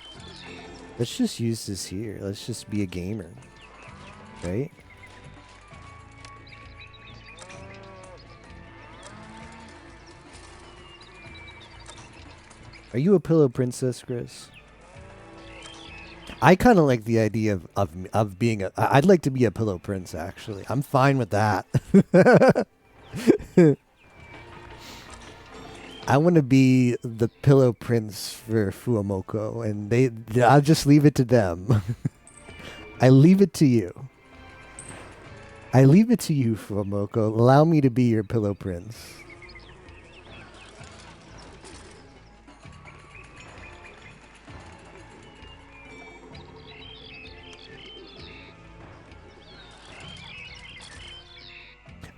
A: Let's just use this here. Let's just be a gamer. Right? Are you a pillow princess, Chris? I kind of like the idea of being a... I'd like to be a pillow prince, actually. I'm fine with that. I want to be the pillow prince for Fuamoko, and I'll just leave it to them. I leave it to you. I leave it to you, Fuamoko. Allow me to be your pillow prince.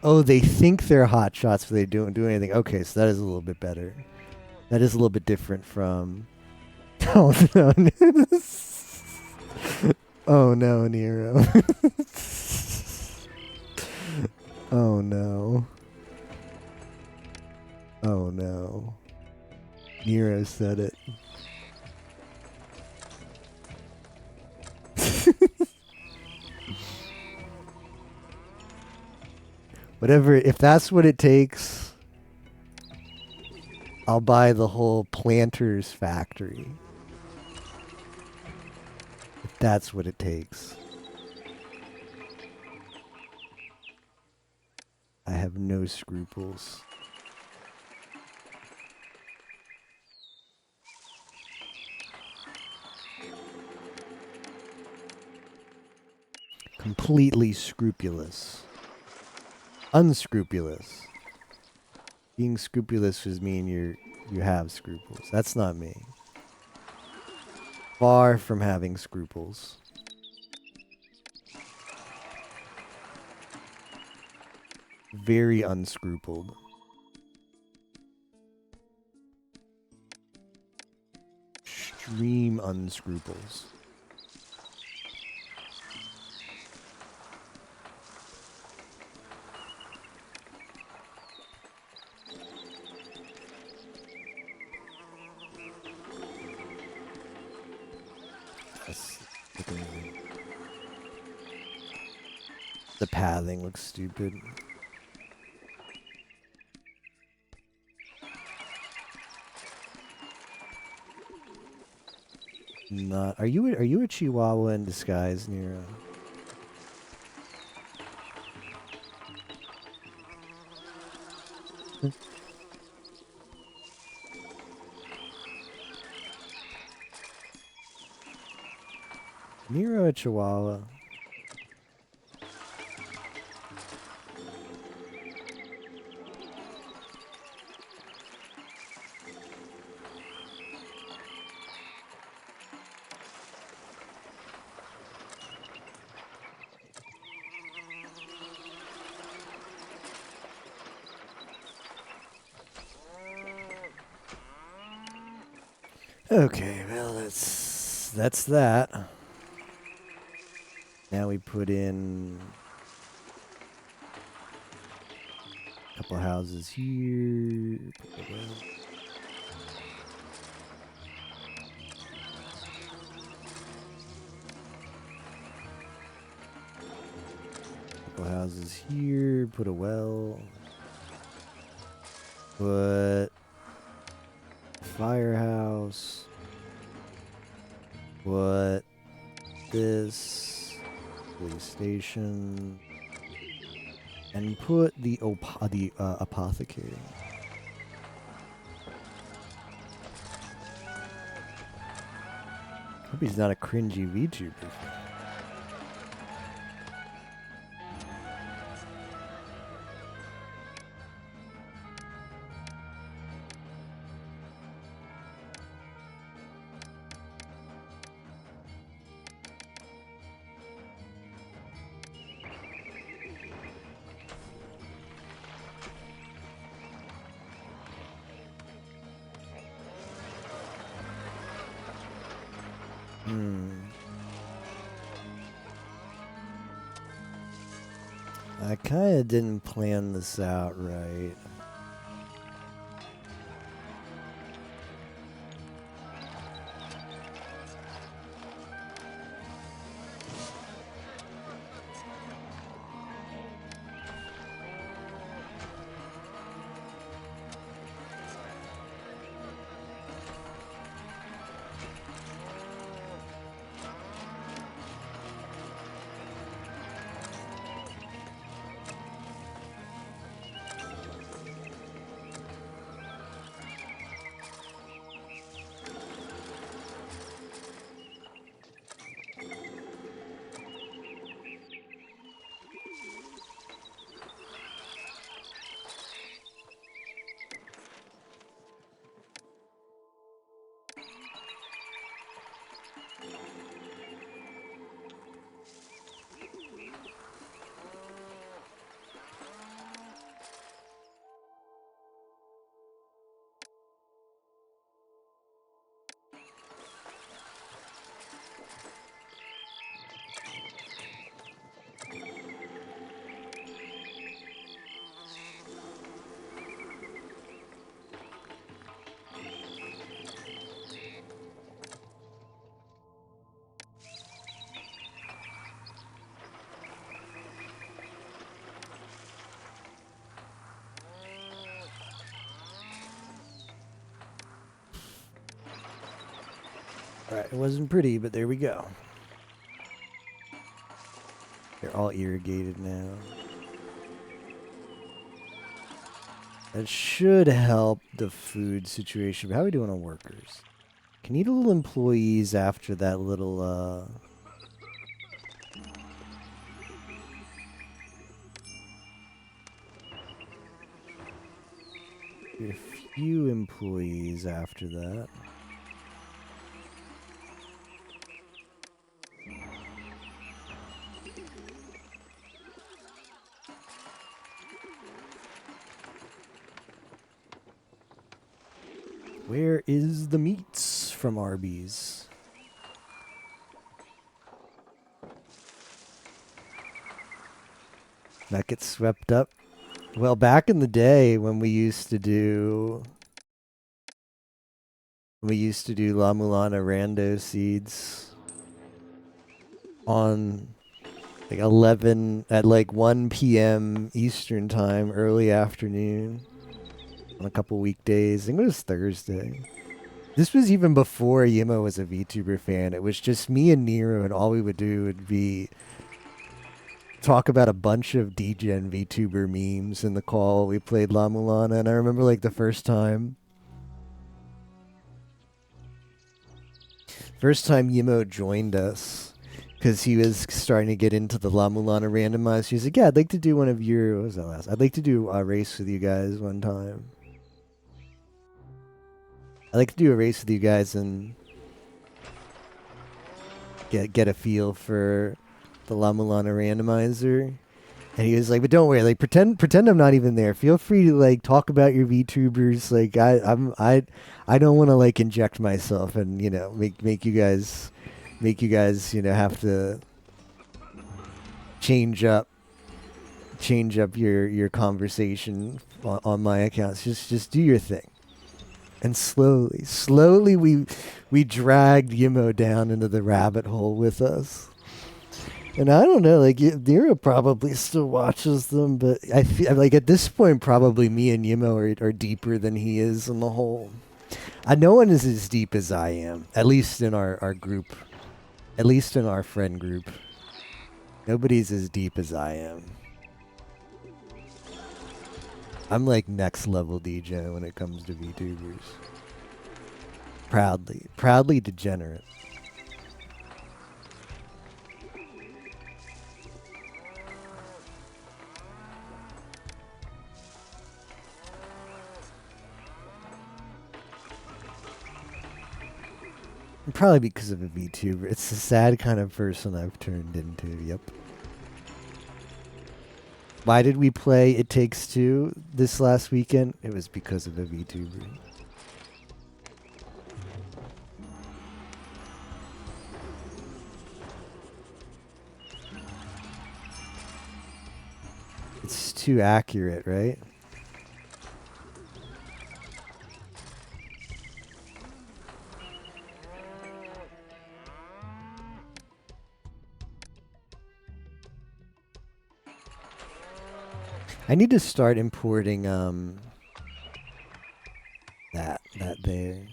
A: Oh, they think they're hot shots, but they don't do anything. Okay, so that is a little bit better. That is a little bit different from... Oh, no. Oh, no, Nero. Oh, no. Oh, no. Nero said it. Whatever, if that's what it takes, I'll buy the whole planter's factory. If that's what it takes. I have no scruples. Completely scrupulous. Unscrupulous. Being scrupulous does mean you have scruples. That's not me. Far from having scruples. Very unscrupled. Extreme unscruples. The pathing looks stupid. Not. Are you a Chihuahua in disguise, Nero? Nero a Chihuahua. Okay, well that's that. Now we put in a couple houses here. Couple houses here. Put a well. Put firehouse. Put this police station. And put the apothecary. Hope he's not a cringy VTuber. I kind of didn't plan this out right. Alright, it wasn't pretty, but there we go. They're all irrigated now. That should help the food situation. But how are we doing on workers? Can you little employees after that little, a few employees after that. Where is the meats from Arby's? That gets swept up. Well, back in the day when we used to do La Mulana rando seeds on like 11 at like 1 p.m. Eastern time, early afternoon. On a couple weekdays. I think it was Thursday. This was even before Yimo was a VTuber fan. It was just me and Nero, and all we would do would be talk about a bunch of DGen VTuber memes in the call. We played La Mulana, and I remember like the first time Yimo joined us, because he was starting to get into the La Mulana randomized. He was like, yeah, I'd like to do one of your, what was that last? I'd like to do a race with you guys one time. I'd like to do a race with you guys and get a feel for the La Mulana randomizer. And he was like, "But don't worry, like pretend I'm not even there. Feel free to like talk about your VTubers. Like I don't want to like inject myself and make you guys have to change up your conversation on my accounts. Just do your thing." And slowly we dragged Yimo down into the rabbit hole with us. And I don't know, like Nero probably still watches them, but I feel like at this point probably me and Yimo are deeper than he is in the hole. No one is as deep as I am, at least in our group, at least in our friend group. Nobody's as deep as I am. I'm like next level DJ when it comes to VTubers. Proudly degenerate. Probably because of a VTuber. It's the sad kind of person I've turned into, yep. Why did we play It Takes Two this last weekend? It was because of a VTuber. It's too accurate, right? I need to start importing that there.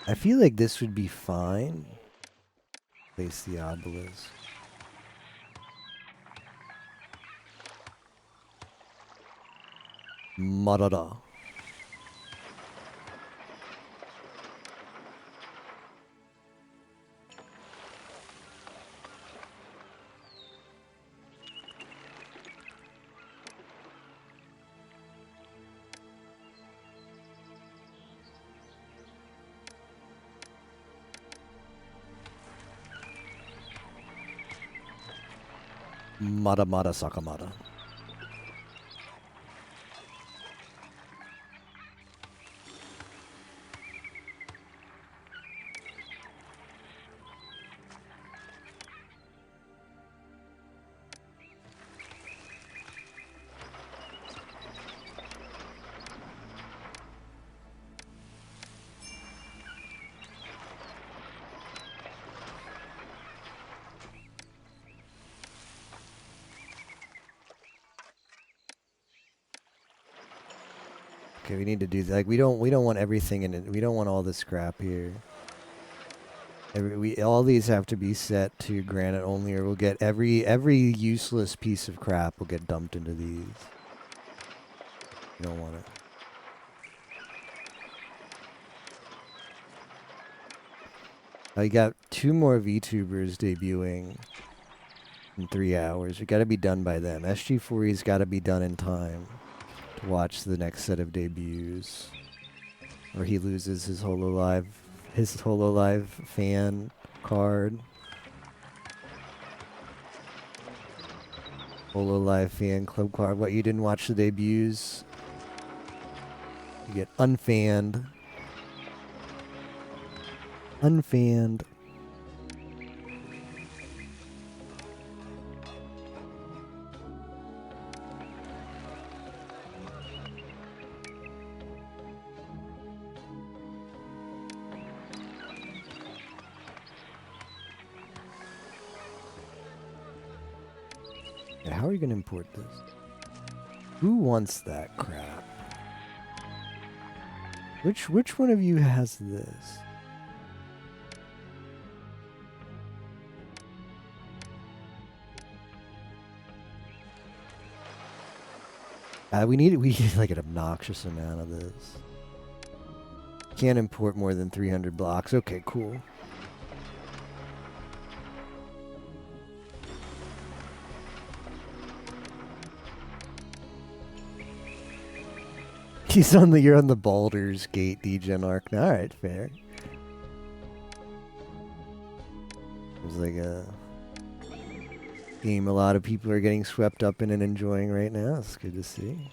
A: I feel like this would be fine. Place the obelisk. Marada. Mada Sakamada. Okay, we need to do that. Like we don't want everything in it. We don't want all the scrap here. All these have to be set to granite only, or we'll get every useless piece of crap will get dumped into these. You don't want it. I got 2 more VTubers debuting in 3 hours. We got to be done by then. SG4E's got to be done in time to watch the next set of debuts, or he loses his Hololive fan card. Hololive fan club card. What, you didn't watch the debuts? You get unfanned. Unfanned. Yeah, how are you going to import this? Who wants that crap? Which one of you has this? We need like an obnoxious amount of this. Can't import more than 300 blocks. Okay, cool. You're on the Baldur's Gate degen arc now. Alright, fair. It's like a game a lot of people are getting swept up in and enjoying right now. It's good to see.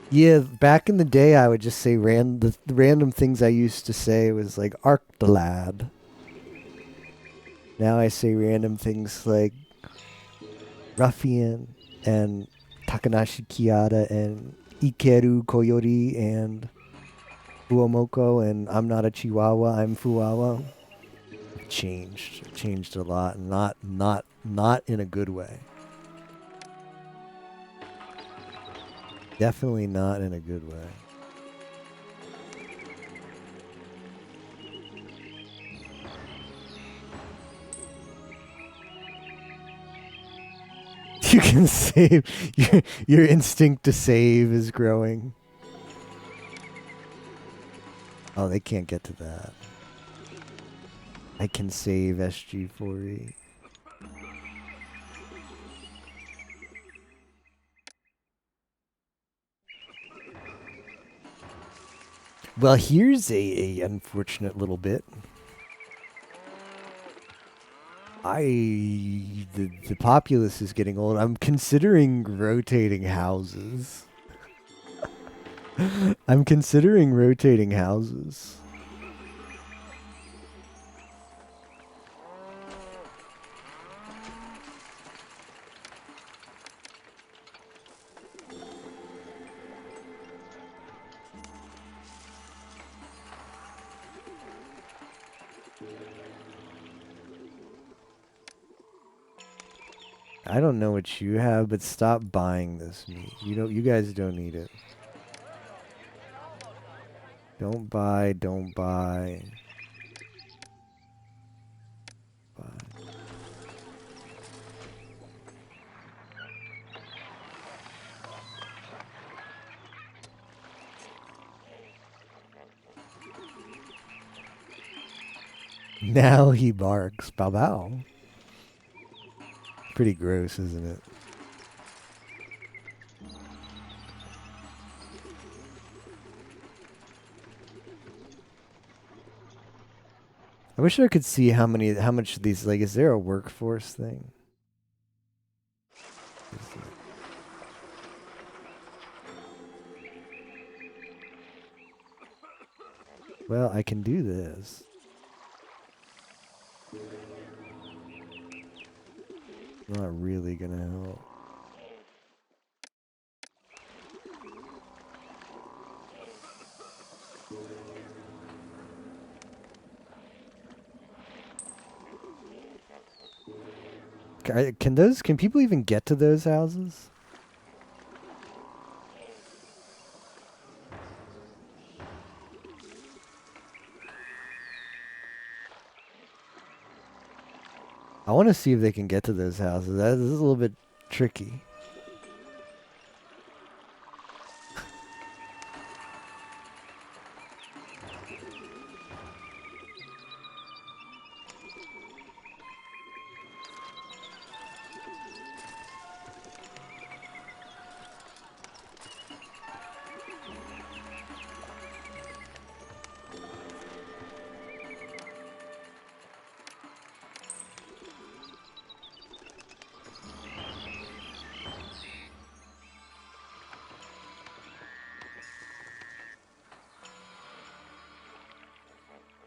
A: Yeah, back in the day, I would just say the random things I used to say was like Arc the Lad. Now I say random things like Ruffian and Takanashi Kiyada and Ikeru Koyori and Fuomoko and I'm not a Chihuahua, I'm Fuawa. Changed a lot, and not in a good way. Definitely not in a good way. You can save. Your instinct to save is growing. Oh, they can't get to that. I can save SG4E. Well, here's a unfortunate little bit. The populace is getting old. I'm considering rotating houses. I'm considering rotating houses. I don't know what you have, but stop buying this meat. You guys don't need it. Don't buy. Now he barks. Bow bow. Pretty gross, isn't it? I wish I could see how much of these, like, is there a workforce thing? Well, I can do this. Not really gonna help. Can people even get to those houses? I want to see if they can get to those houses. This is a little bit tricky.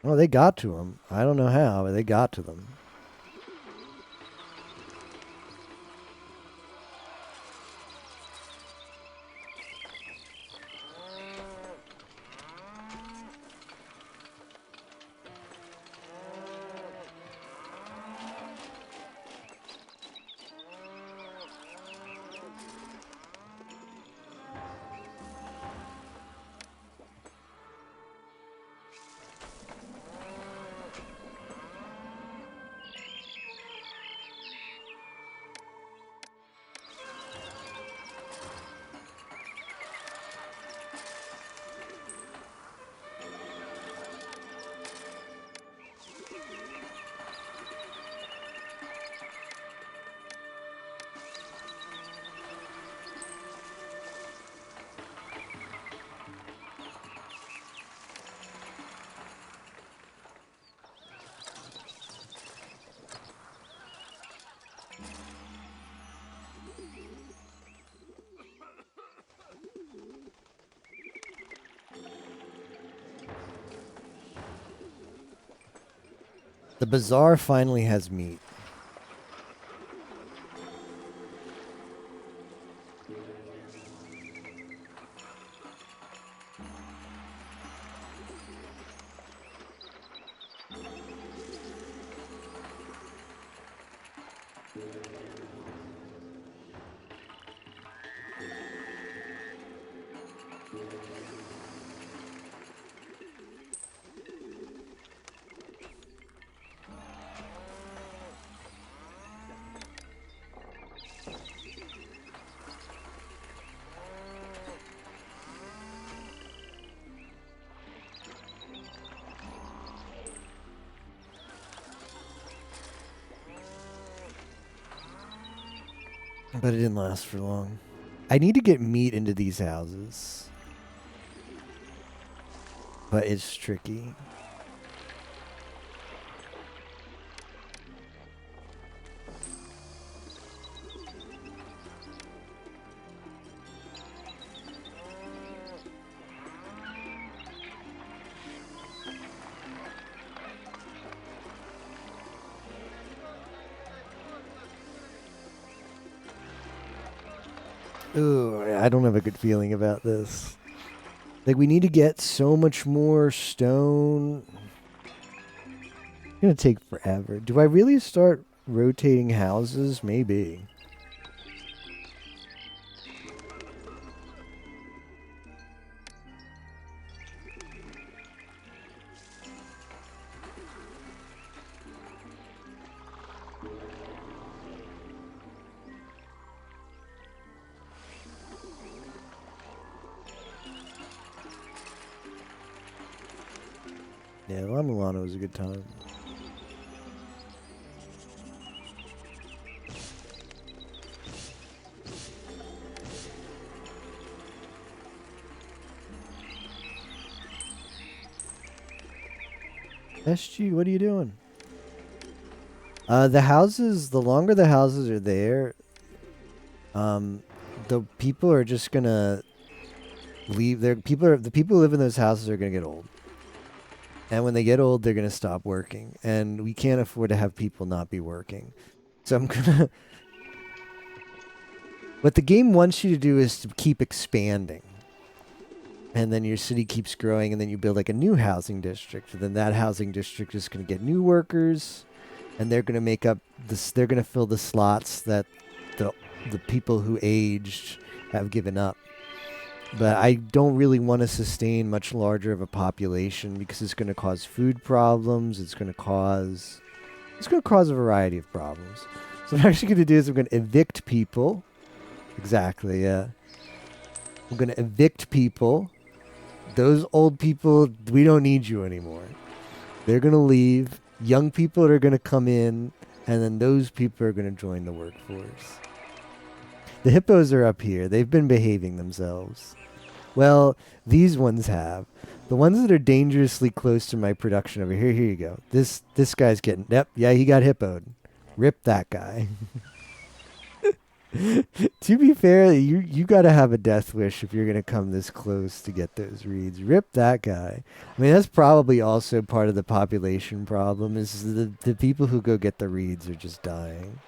A: Oh, they got to them. I don't know how, but they got to them. The bazaar finally has meat. But it didn't last for long. I need to get meat into these houses. But it's tricky. Ooh, I don't have a good feeling about this. Like, we need to get so much more stone. It's gonna take forever. Do I really start rotating houses? Maybe. Yeah, La Milano was a good time. SG, what are you doing? The houses, the longer the houses are there, the people are just gonna leave. The people who live in those houses are gonna get old. And when they get old, they're going to stop working. And we can't afford to have people not be working. So I'm going to... What the game wants you to do is to keep expanding. And then your city keeps growing, and then you build like a new housing district. And then that housing district is going to get new workers. And they're going to make up this... They're going to fill the slots that the people who aged have given up. But I don't really want to sustain much larger of a population because it's going to cause food problems. It's going to cause a variety of problems. So what I'm actually going to do is I'm going to evict people. Exactly, yeah. I'm going to evict people. Those old people, we don't need you anymore. They're going to leave. Young people are going to come in. And then those people are going to join the workforce. The hippos are up here. They've been behaving themselves. Well, these ones have. The ones that are dangerously close to my production over here, here you go. This guy's getting... Yep, yeah, he got hippoed. Rip that guy. To be fair, you got to have a death wish if you're going to come this close to get those reeds. Rip that guy. I mean, that's probably also part of the population problem is the people who go get the reeds are just dying.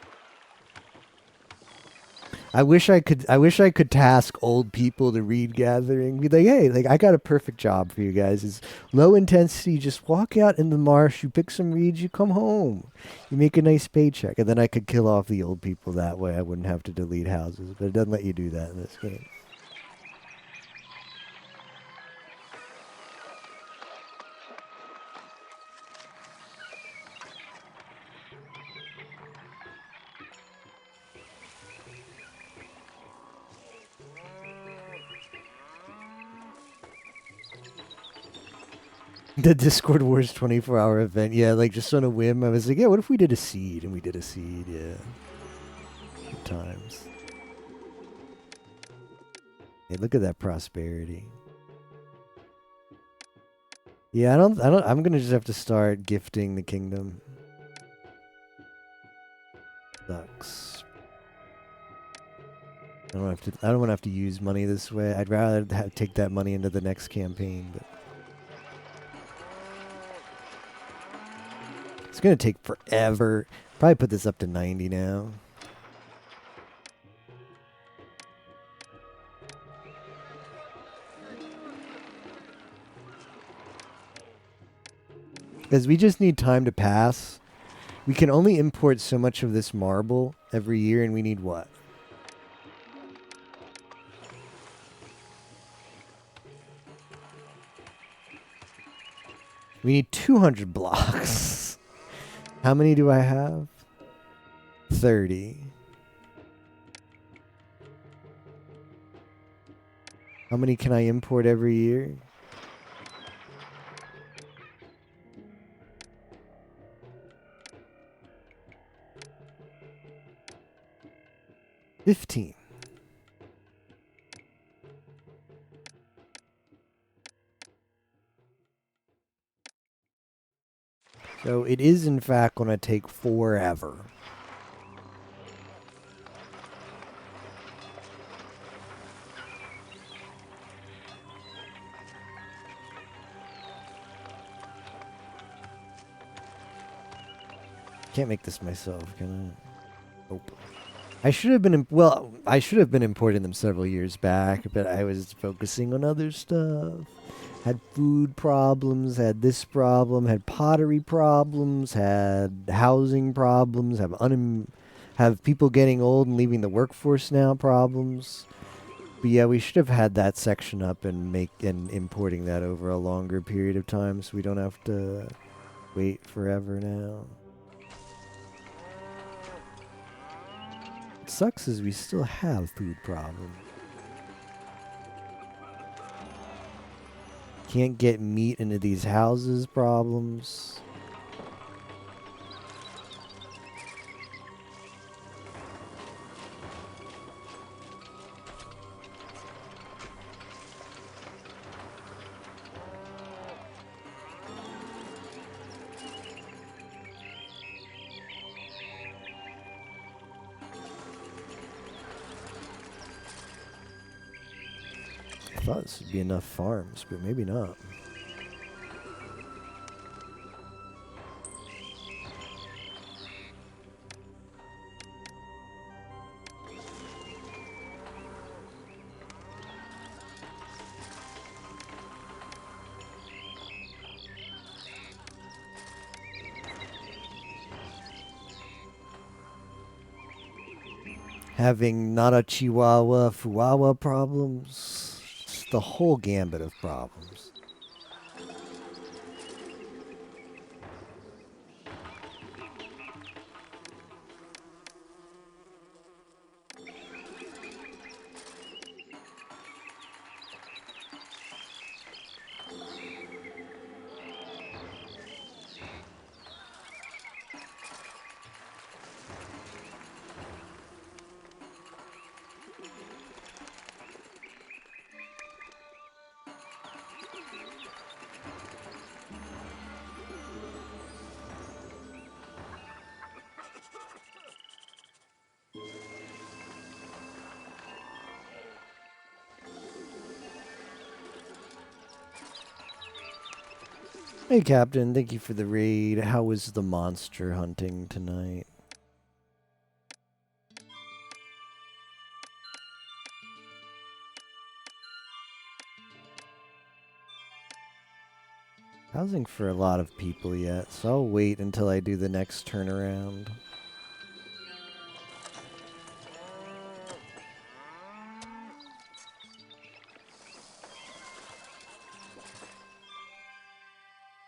A: I wish I could task old people to reed gathering. Be like, hey, like I got a perfect job for you guys. It's low intensity. Just walk out in the marsh. You pick some reeds. You come home. You make a nice paycheck, and then I could kill off the old people that way. I wouldn't have to delete houses, but it doesn't let you do that in this game. The Discord Wars 24-hour event. Yeah, like just on a whim. I was like, yeah, what if we did a seed? And we did a seed, yeah. Good times. Hey, look at that prosperity. Yeah, I'm gonna just have to start gifting the kingdom. Sucks. I don't want to have to use money this way. I'd rather take that money into the next campaign, but It's gonna take forever. Probably put this up to 90 now. Because we just need time to pass. We can only import so much of this marble every year, and we need what? We need 200 blocks. How many do I have? 30. How many can I import every year? $15. So it is in fact going to take forever. Can't make this myself, can I? Nope. I should have been I should have been importing them several years back, but I was focusing on other stuff. Had food problems, had this problem, had pottery problems, had housing problems, have people getting old and leaving the workforce now problems. But yeah, we should have had that section up and importing that over a longer period of time so we don't have to wait forever now. What sucks is we still have food problems. Can't get meat into these houses problems. I thought this would be enough farms, but maybe not. Having not a Chihuahua, Fuawa problems. Just the whole gambit of problems. Hey, Captain. Thank you for the raid. How was the monster hunting tonight? Housing for a lot of people yet, so I'll wait until I do the next turnaround.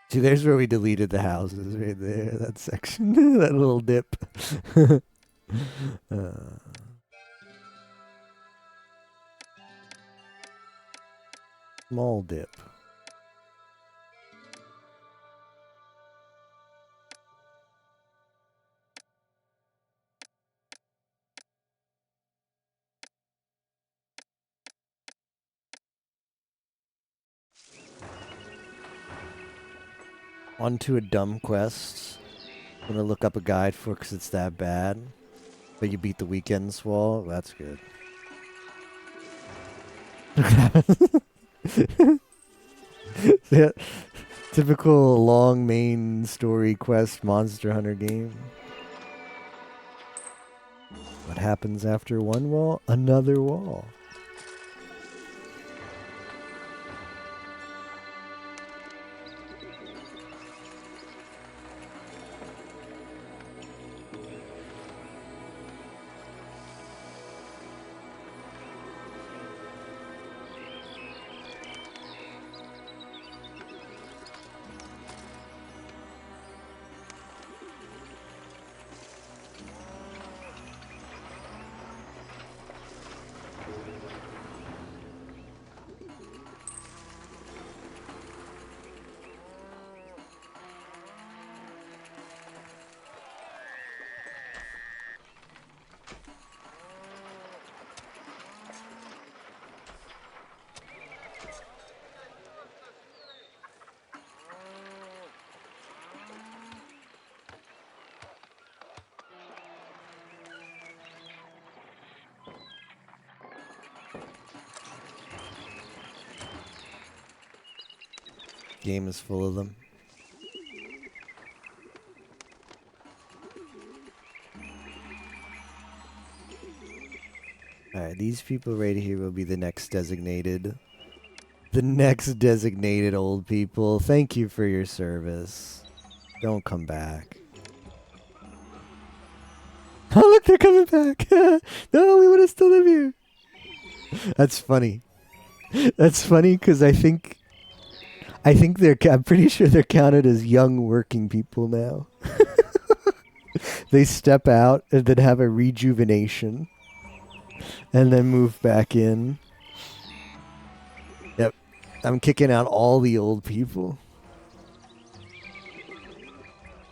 A: See, there's where we deleted the houses, right there, that section, that little dip. Small dip. Onto a dumb quest. I'm gonna look up a guide for because it's that bad. But you beat the weekend's wall. That's good. Yeah. Typical long main story quest Monster Hunter game. What happens after one wall? Another wall. Game is full of them. Alright, these people right here will be the next designated. The next designated old people. Thank you for your service. Don't come back. Oh, look, they're coming back. No, we want to still live here. That's funny. That's funny because I think I'm pretty sure they're counted as young working people now. They step out and then have a rejuvenation and then move back in. Yep. I'm kicking out all the old people.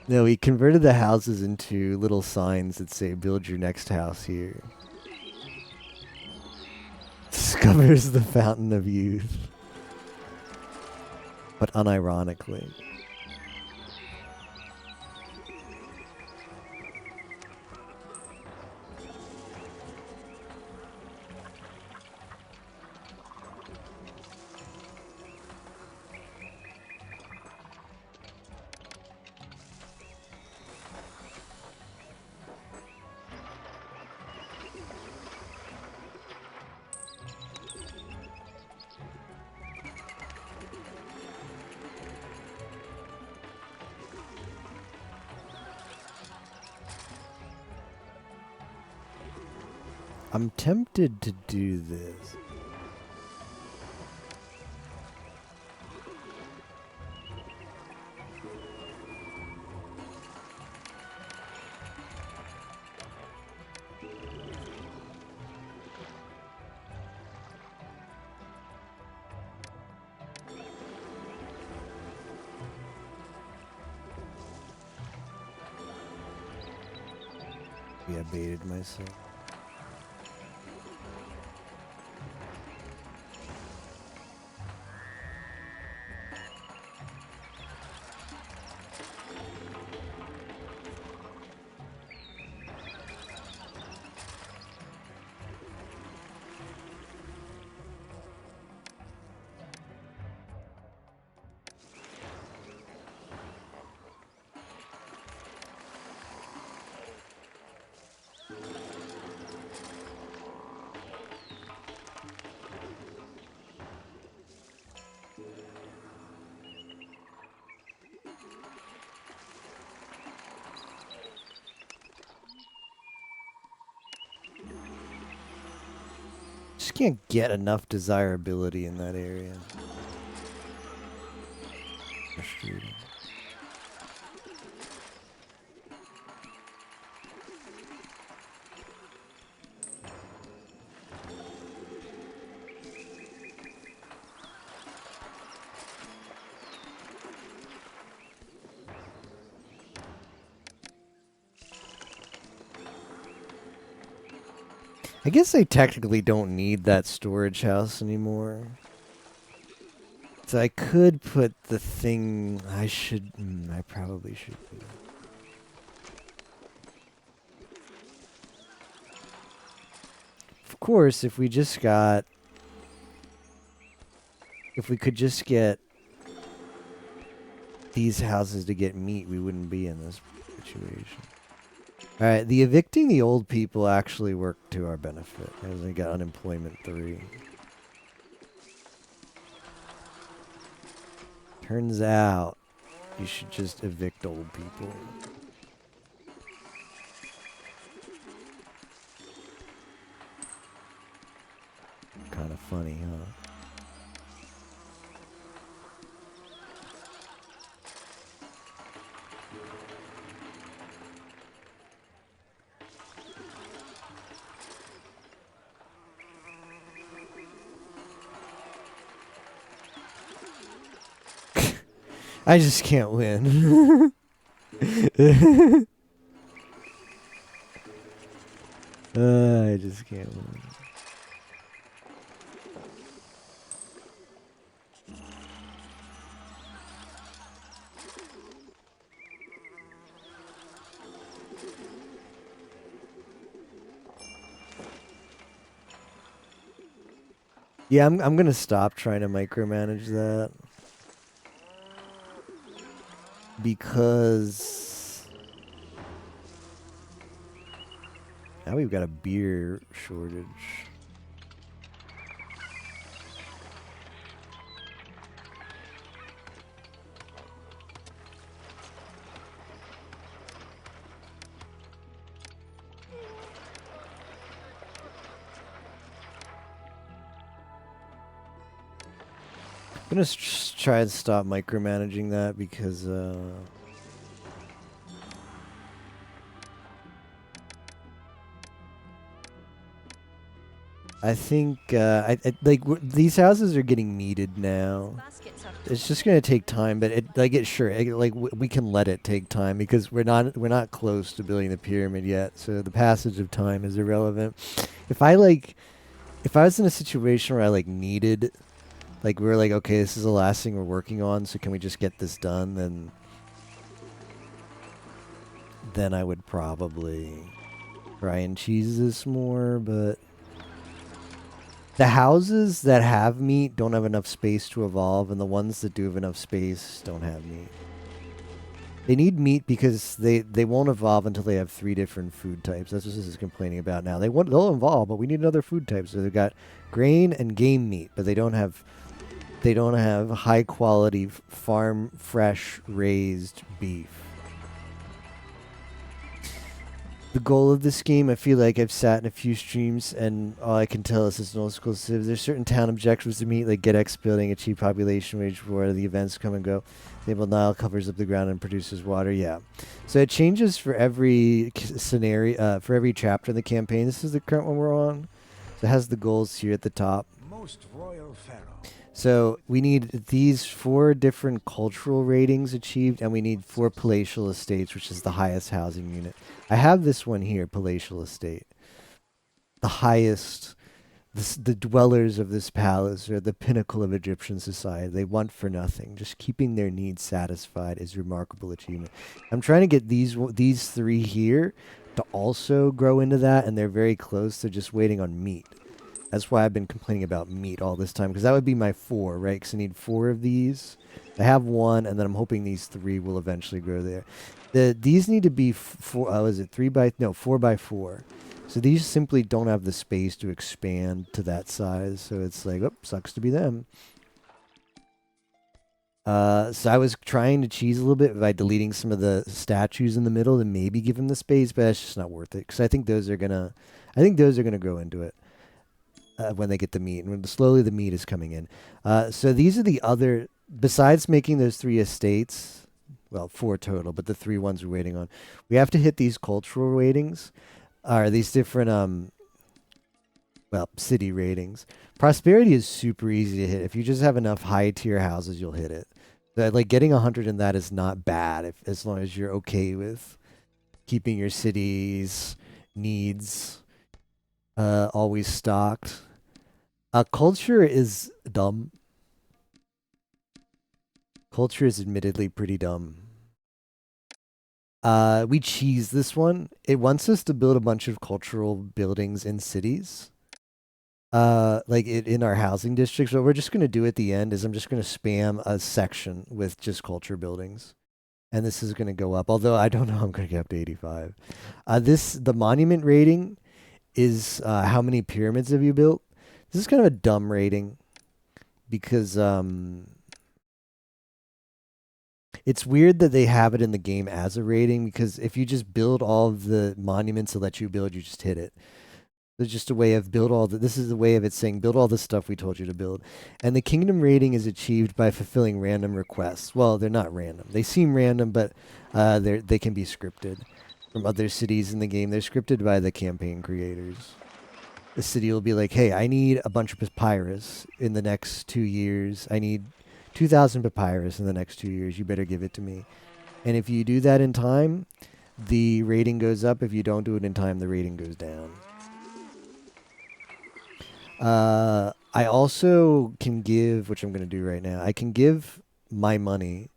A: No, we converted the houses into little signs that say, build your next house here. Discovers the fountain of youth. But unironically. I'm tempted to do this. Yeah, baited myself. Just can't get enough desirability in that area. Frustrating. I guess I technically don't need that storage house anymore. So I could put the thing I probably should do. Of course, if we could just get these houses to get meat, we wouldn't be in this situation. All right, the evicting the old people actually worked to our benefit, as we got unemployment 3. Turns out you should just evict old people. Kind of funny, huh? I just can't win. I just can't win. Yeah, I'm gonna stop trying to micromanage that. Because now we've got a beer shortage. I'm gonna try and stop micromanaging that because I think these houses are getting needed now. It's just gonna take time, but we can let it take time because we're not close to building the pyramid yet. So the passage of time is irrelevant. If I was in a situation where I needed, we're okay, this is the last thing we're working on, so can we just get this done? Then I would probably try and cheese this more, but the houses that have meat don't have enough space to evolve, and the ones that do have enough space don't have meat. They need meat because they won't evolve until they have 3 different food types. That's what this is complaining about now. They'll evolve, but we need another food type. So they've got grain and game meat, but they don't have high quality farm fresh raised beef. The goal of this game, I feel like I've sat in a few streams and all I can tell is it's an old school civ. There's certain town objectives to meet, like get X building, achieve population wage war, the events come and go. The Nile covers up the ground and produces water, yeah. So it changes for every scenario, for every chapter in the campaign. This is the current one we're on. So it has the goals here at the top.
B: Most royal Pharaoh.
A: So we need these 4 different cultural ratings achieved, and we need 4 palatial estates, which is the highest housing unit. I have this one here, palatial estate. The highest, the dwellers of this palace are the pinnacle of Egyptian society. They want for nothing. Just keeping their needs satisfied is remarkable achievement. I'm trying to get these 3 here to also grow into that, and they're very close. They're just waiting on meat. That's why I've been complaining about meat all this time, because that would be my 4, right? Because I need 4 of these. I have 1, and then I'm hoping these 3 will eventually grow there. These need to be 4 by 4. So these simply don't have the space to expand to that size. So it's sucks to be them. So I was trying to cheese a little bit by deleting some of the statues in the middle and maybe give them the space, but that's just not worth it because I think those are gonna grow into it. When they get the meat, and slowly the meat is coming in. So these are the other, besides making those 3 estates, well, 4 total, but the 3 ones we're waiting on. We have to hit these cultural ratings, or these different, city ratings. Prosperity is super easy to hit. If you just have enough high tier houses, you'll hit it. But getting 100 in that is not bad, as long as you're okay with keeping your city's needs always stocked. Culture is dumb. Culture is admittedly pretty dumb. We cheese this one. It wants us to build a bunch of cultural buildings in cities. Like in our housing districts, what we're just gonna do at the end is I'm just gonna spam a section with just culture buildings. And this is gonna go up, although I don't know how I'm gonna get up to 85. The monument rating is how many pyramids have you built? This is kind of a dumb rating because it's weird that they have it in the game as a rating because if you just build all of the monuments that let you build, you just hit it. It's just a way of build all the. This is a way of it saying build all the stuff we told you to build, and the kingdom rating is achieved by fulfilling random requests. Well, they're not random. They seem random, but they can be scripted from other cities in the game. They're scripted by the campaign creators. The city will be like, "Hey, I need a bunch of papyrus in the next 2 years. I need 2,000 papyrus in the next 2 years. You better give it to me." And if you do that in time, the rating goes up. If you don't do it in time, the rating goes down. I also can give, which I'm going to do right now, I can give my money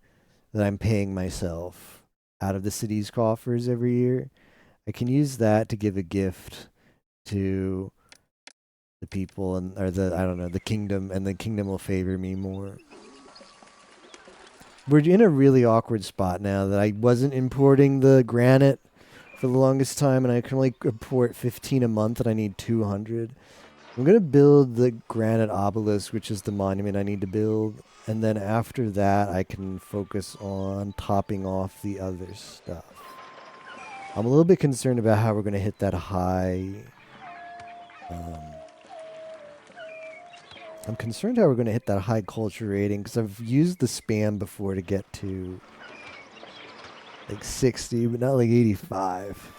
A: that I'm paying myself out of the city's coffers every year. I can use that to give a gift to the people and or the I don't know, the kingdom, and the kingdom will favor me more. We're in a really awkward spot now that I wasn't importing the granite for the longest time, and I can only import 15 a month, and I need 200. I'm going to build the granite obelisk, which is the monument I need to build. And then after that, I can focus on topping off the other stuff. I'm a little bit concerned about how we're going to hit that high. I'm concerned how we're going to hit that high culture rating because I've used the spam before to get to like 60, but not like 85.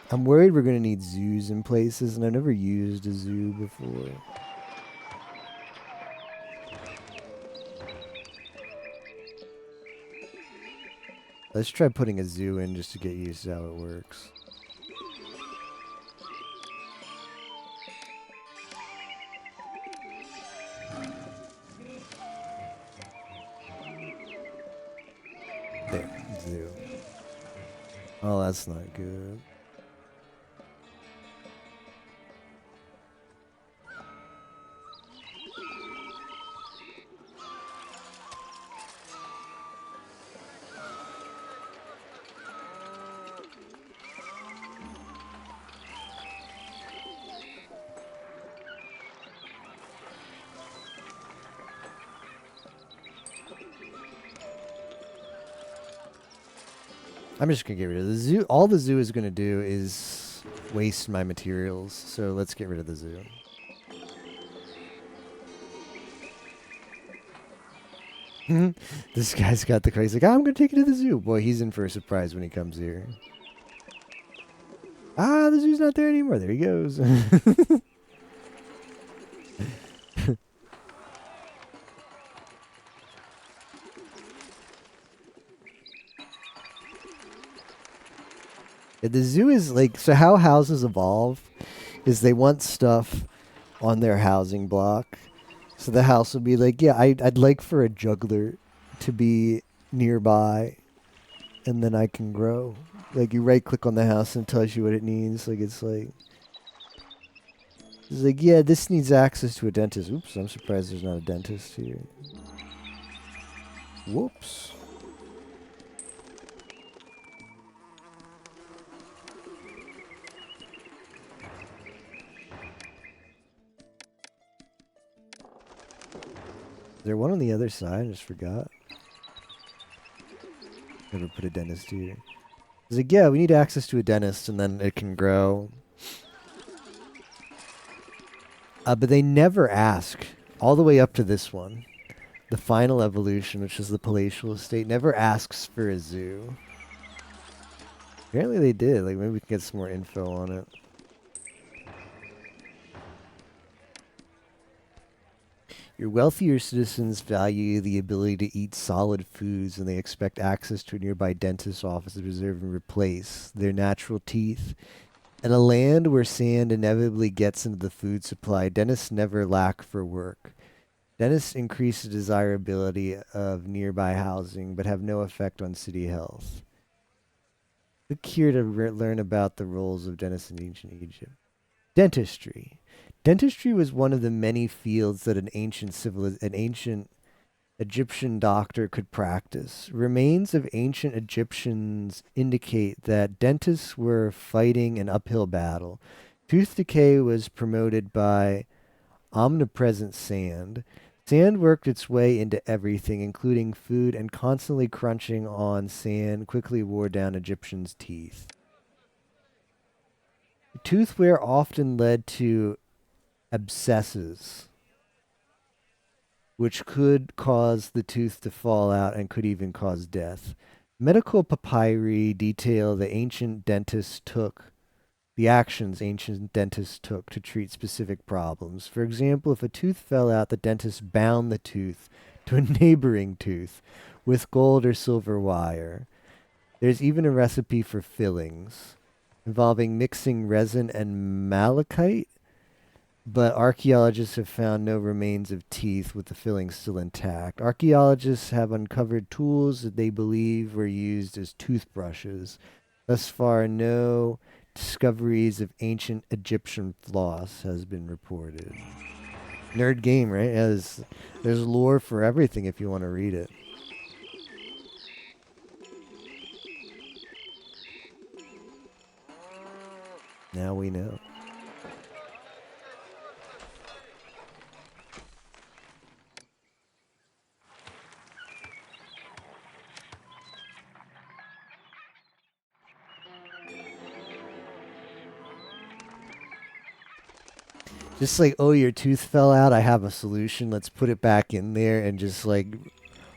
A: I'm worried we're going to need zoos in places, and I've never used a zoo before. Let's try putting a zoo in just to get used to how it works. There, zoo. Oh, that's not good. I'm just gonna get rid of the zoo. All the zoo is gonna do is waste my materials, so let's get rid of the zoo. This guy's got the crazy. Like, I'm gonna take you to the zoo. Boy, he's in for a surprise when he comes here. Ah, the zoo's not there anymore. There he goes. The zoo is like, so how houses evolve is they want stuff on their housing block. So the house will be like, yeah, I'd like for a juggler to be nearby, and then I can grow. Like, you right click on the house and it tells you what it needs. Like, it's like, yeah, this needs access to a dentist. Oops, I'm surprised there's not a dentist here. Whoops. Is there one on the other side? I just forgot. Never put a dentist here. It's like, yeah, we need access to a dentist, and then it can grow. But they never ask, all the way up to this one. The final evolution, which is the palatial estate, never asks for a zoo. Apparently they did. Like, maybe we can get some more info on it. Your wealthier citizens value the ability to eat solid foods, and they expect access to a nearby dentist's office to preserve and replace their natural teeth. In a land where sand inevitably gets into the food supply, dentists never lack for work. Dentists increase the desirability of nearby housing, but have no effect on city health. Click here to learn about the roles of dentists in ancient Egypt. Dentistry. Dentistry was one of the many fields that an ancient Egyptian doctor could practice. Remains of ancient Egyptians indicate that dentists were fighting an uphill battle. Tooth decay was promoted by omnipresent sand. Sand worked its way into everything, including food, and constantly crunching on sand quickly wore down Egyptians' teeth. Tooth wear often led to abscesses, which could cause the tooth to fall out and could even cause death. Medical papyri detail the actions ancient dentists took to treat specific problems. For example, if a tooth fell out, the dentist bound the tooth to a neighboring tooth with gold or silver wire. There's even a recipe for fillings involving mixing resin and malachite, but archaeologists have found no remains of teeth with the fillings still intact. Archaeologists have uncovered tools that they believe were used as toothbrushes. Thus far, no discoveries of ancient Egyptian floss has been reported. Nerd game, right? Yeah, there's lore for everything if you want to read it. Now we know. Just like, oh, your tooth fell out. I have a solution. Let's put it back in there and just like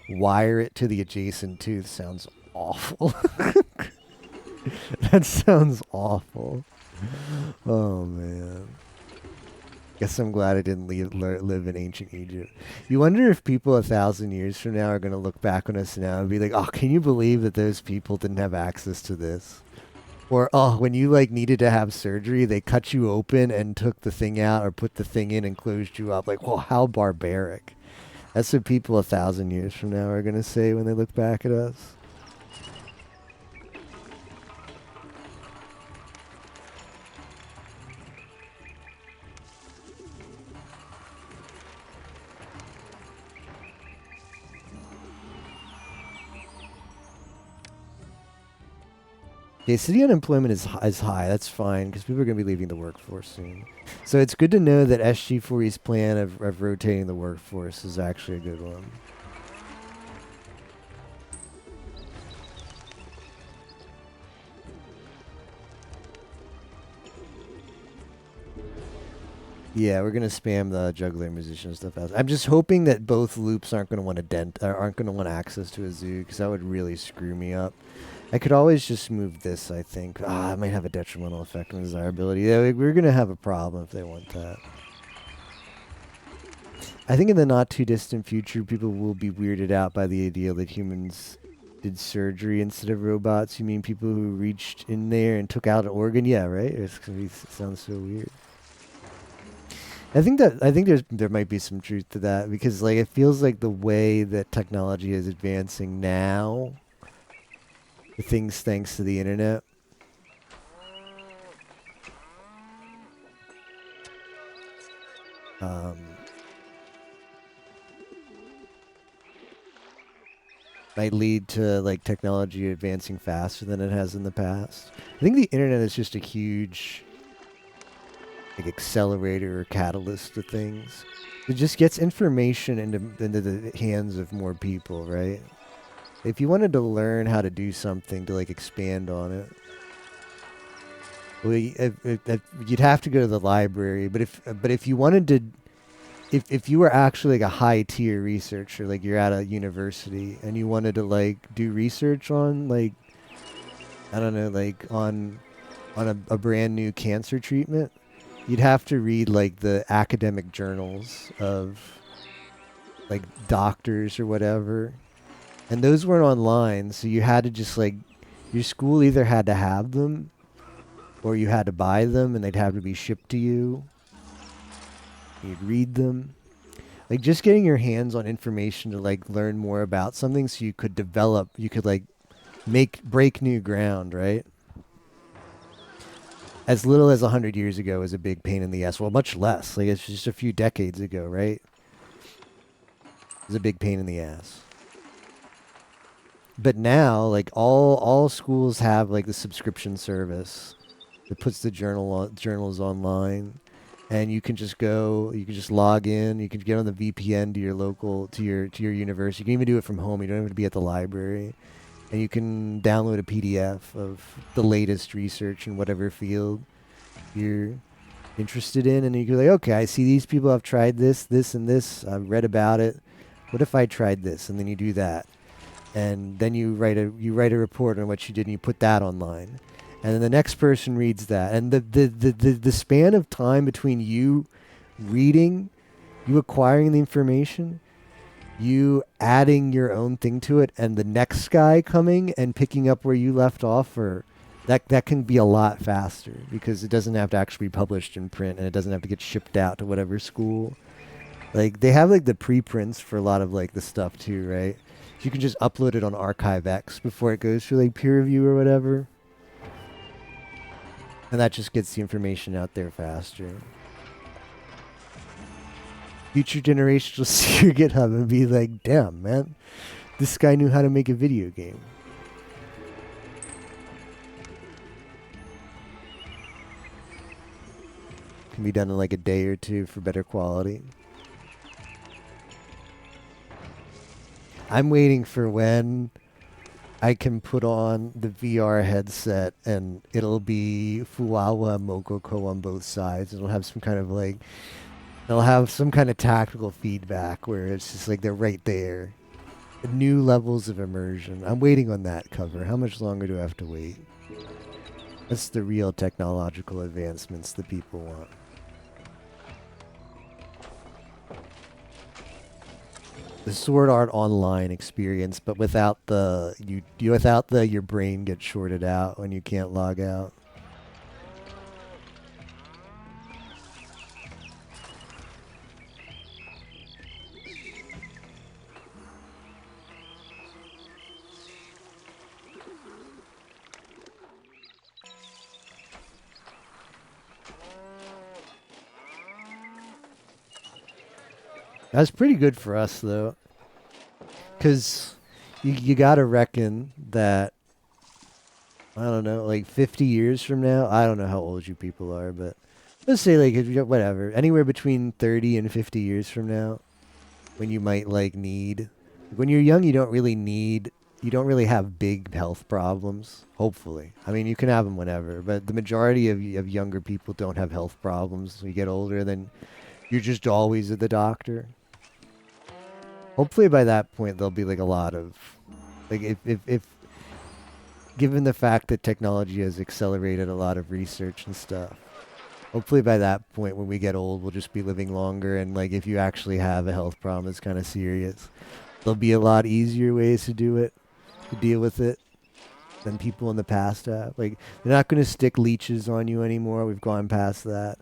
A: wire it to the adjacent tooth. Sounds awful. That sounds awful. Oh, man. Guess I'm glad I didn't live in ancient Egypt. You wonder if people 1,000 years from now are going to look back on us now and be like, oh, can you believe that those people didn't have access to this? Or, oh, when you like needed to have surgery, they cut you open and took the thing out or put the thing in and closed you up. Like, well, how barbaric. That's what people 1,000 years from now are going to say when they look back at us. Okay, city unemployment is high. That's fine because people are going to be leaving the workforce soon. So it's good to know that SG4E's plan of rotating the workforce is actually a good one. Yeah, we're gonna spam the juggler musician stuff out. I'm just hoping that both loops aren't gonna want access to a zoo because that would really screw me up. I could always just move this, I think. It might have a detrimental effect on desirability. Yeah, we're going to have a problem if they want that. I think in the not too distant future, people will be weirded out by the idea that humans did surgery instead of robots. You mean people who reached in there and took out an organ? Yeah, right? It sounds so weird. I think there might be some truth to that because like it feels like the way that technology is advancing now, things thanks to the internet. Might lead to like technology advancing faster than it has in the past. I think the internet is just a huge like accelerator or catalyst to things. It just gets information into the hands of more people, right? If you wanted to learn how to do something to like expand on it, well, you'd have to go to the library. But if you wanted to, if you were actually like a high tier researcher, like you're at a university and you wanted to like do research on like, I don't know, like on a brand new cancer treatment, you'd have to read like the academic journals of like doctors or whatever. And those weren't online, so you had to just like, your school either had to have them or you had to buy them and they'd have to be shipped to you. You'd read them. Like just getting your hands on information to like learn more about something so you could like break new ground, right? as little as 100 years ago was a big pain in the ass. Well, much less. Like it's just a few decades ago, right? It was a big pain in the ass. But now, like all schools have like the subscription service that puts the journals online, and you can just log in. You can get on the VPN to your local to your university. You can even do it from home. You don't have to be at the library, and you can download a PDF of the latest research in whatever field you're interested in, and you can be like, okay, I see these people have tried this, this, and this. I've read about it. What if I tried this? And then you do that. And then you write a report on what you did, and you put that online, and then the next person reads that, and the span of time between you reading, you acquiring the information, you adding your own thing to it, and the next guy coming and picking up where you left off, or that can be a lot faster because it doesn't have to actually be published in print, and it doesn't have to get shipped out to whatever school. Like they have like the preprints for a lot of like the stuff too, right? You can just upload it on ArchiveX before it goes through like peer review or whatever. And that just gets the information out there faster. Future generations will see your GitHub and be like, damn, man, this guy knew how to make a video game. Can be done in like a day or two for better quality. I'm waiting for when I can put on the VR headset and it'll be Fuawa and Mokoko on both sides. It'll have some kind of like, they'll have some kind of tactical feedback where it's just like they're right there. New levels of immersion. I'm waiting on that cover. How much longer do I have to wait? That's the real technological advancements that people want. The Sword Art Online experience, but without the your brain gets shorted out when you can't log out. That's pretty good for us, though. Because you got to reckon that, I don't know, like 50 years from now, I don't know how old you people are, but let's say like, whatever, anywhere between 30 and 50 years from now, when you might like need, when you're young, you don't really have big health problems, hopefully. I mean, you can have them whenever, but the majority of younger people don't have health problems. When you get older, then you're just always at the doctor. Hopefully by that point there'll be like a lot of, like if given the fact that technology has accelerated a lot of research and stuff, hopefully by that point when we get old we'll just be living longer, and like if you actually have a health problem that's kind of serious, there'll be a lot easier ways to do it, to deal with it, than people in the past have. Like they're not going to stick leeches on you anymore. We've gone past that.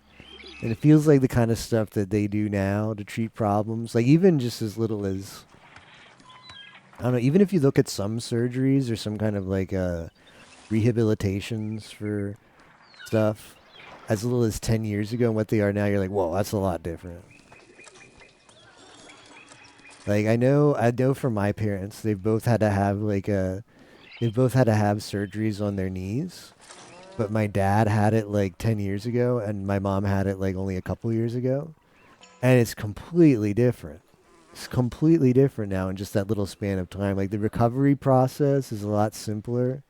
A: And it feels like the kind of stuff that they do now to treat problems, like even just as little as, I don't know, even if you look at some surgeries or some kind of like rehabilitations for stuff, as little as 10 years ago and what they are now, you're like, whoa, that's a lot different. Like I know for my parents, they've both had to have surgeries on their knees. But my dad had it like 10 years ago, and my mom had it like only a couple years ago. And it's completely different. It's completely different now in just that little span of time. Like the recovery process is a lot simpler.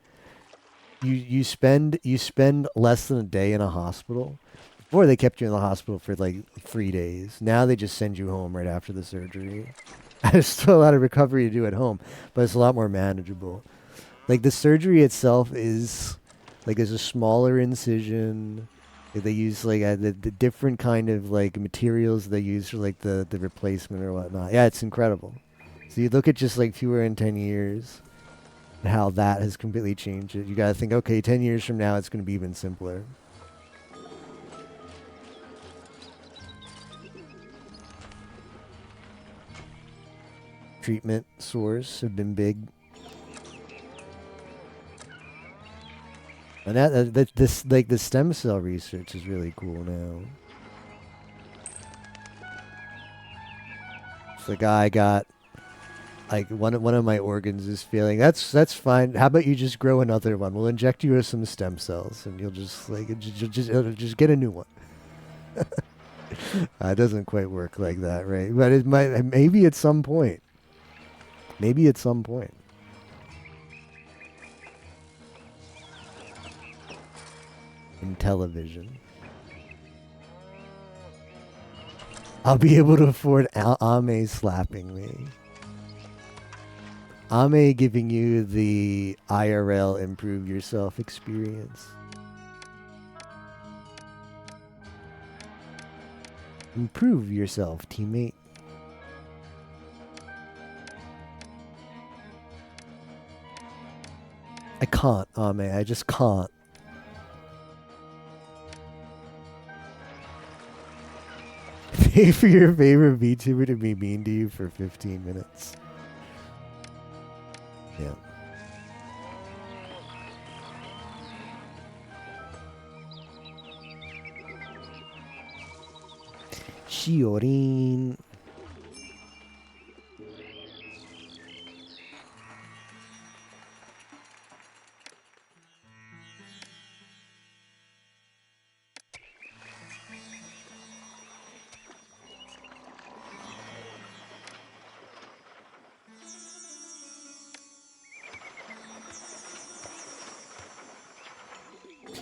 A: You spend less than a day in a hospital. Before they kept you in the hospital for like 3 days. Now they just send you home right after the surgery. There's still a lot of recovery to do at home, but it's a lot more manageable. Like the surgery itself is, like there's a smaller incision. They use like the different kind of like materials they use for like the replacement or whatnot. Yeah, it's incredible. So you look at just like fewer in 10 years and how that has completely changed it. You got to think, okay, 10 years from now it's going to be even simpler. Treatment source have been big. And that this like the stem cell research is really cool now. It's like I got like one of my organs is failing. That's fine. How about you just grow another one? We'll inject you with some stem cells, and you'll just like it'll just get a new one. It doesn't quite work like that, right? But it might. Maybe at some point. Maybe at some point. In television. I'll be able to afford Ame slapping me. Ame giving you the IRL improve yourself experience. Improve yourself, teammate. I can't, Ame. I just can't. Pay for your favorite VTuber to be mean to you for 15 minutes. Yeah. Shiorin.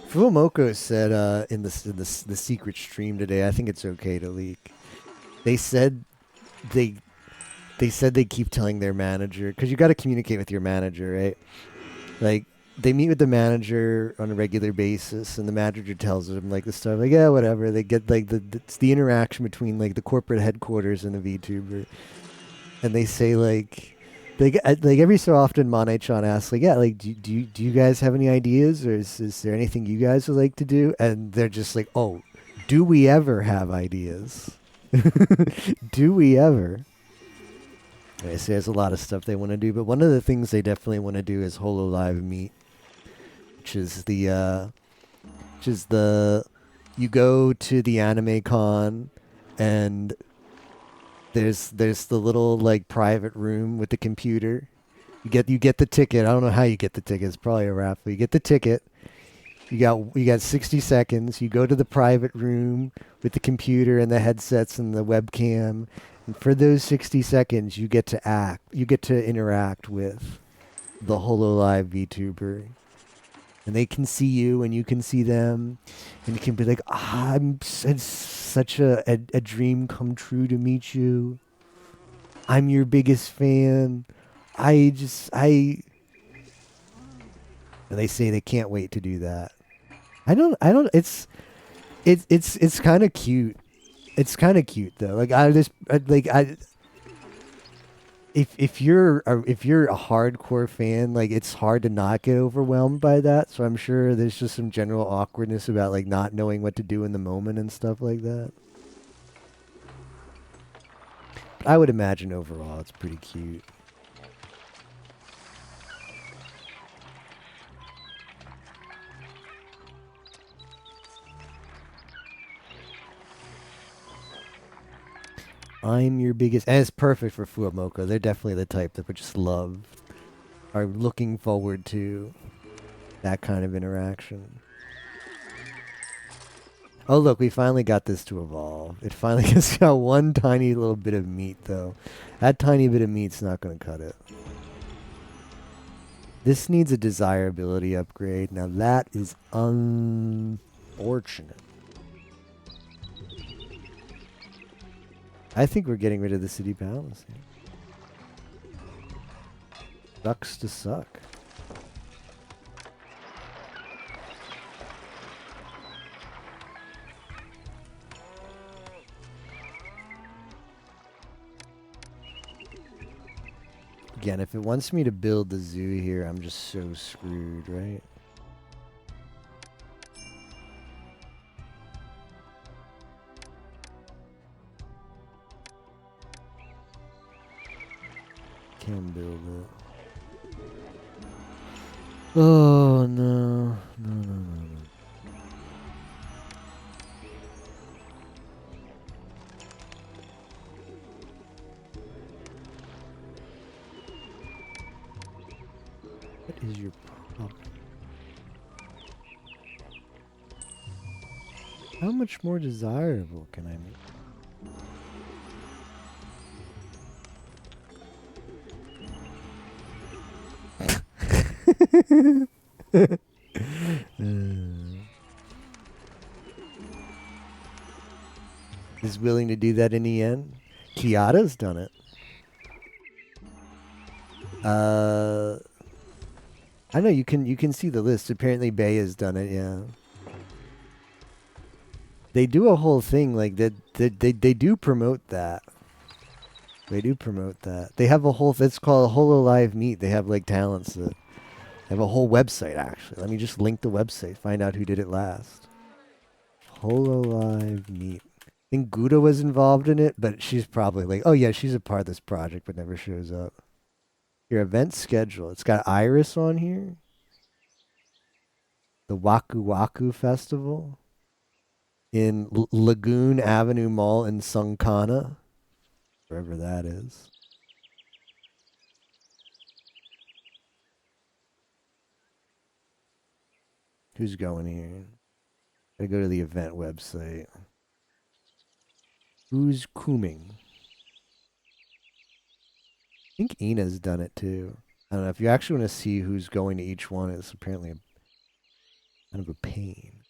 A: Fuomoko said in the secret stream today, I think it's okay to leak. They said they said they keep telling their manager, because you got to communicate with your manager, right? Like they meet with the manager on a regular basis, and the manager tells them like the stuff, like yeah, whatever. They get like it's the interaction between like the corporate headquarters and the VTuber, and they say like. Like every so often, Mane-chan asks, like, yeah, like, do you guys have any ideas, or is there anything you guys would like to do? And they're just like, oh, do we ever have ideas? Do we ever? They say there's a lot of stuff they want to do, but one of the things they definitely want to do is HoloLive Meet, which is the you go to the anime con and there's the little like private room with the computer. You get the ticket. I don't know how you get the ticket. It's probably a raffle. You get the ticket. You got 60 seconds. You go to the private room with the computer and the headsets and the webcam. And for those 60 seconds, you get to act. You get to interact with the HoloLive VTuber. And they can see you and you can see them. And you can be like, it's such a dream come true to meet you. I'm your biggest fan. And they say they can't wait to do that. It's kind of cute. It's kind of cute though. If you're a hardcore fan, like it's hard to not get overwhelmed by that. So I'm sure there's just some general awkwardness about like not knowing what to do in the moment and stuff like that. But I would imagine overall it's pretty cute. I'm your biggest, and it's perfect for Fuomoko. They're definitely the type that would just love, are looking forward to that kind of interaction. Oh look, we finally got this to evolve. It finally just got one tiny little bit of meat though. That tiny bit of meat's not going to cut it. This needs a desirability upgrade. Now that is unfortunate. I think we're getting rid of the city palace. Sucks to suck. Again, if it wants me to build the zoo here, I'm just so screwed, right? Can build it. Oh no, no, no, no. is your problem? How much more desirable can I make? Is willing to do that in the end? Kiata's done it. I know you can see the list. Apparently Bay has done it, yeah. They do a whole thing like that. They do promote that. They do promote that. They have a whole. It's called HoloLive Meet. They have like talents that. They have a whole website actually. Let me just link the website. Find out who did it last. HoloLive Meet. I think Gouda was involved in it, but she's probably like, oh yeah, she's a part of this project, but never shows up. Your event schedule. It's got Iris on here. The Waku Waku Festival in Lagoon Avenue Mall in Sunkana, wherever that is. Who's going here? Gotta go to the event website. Who's coming? I think Ina's done it too. I don't know. If you actually want to see who's going to each one, it's apparently kind of a pain.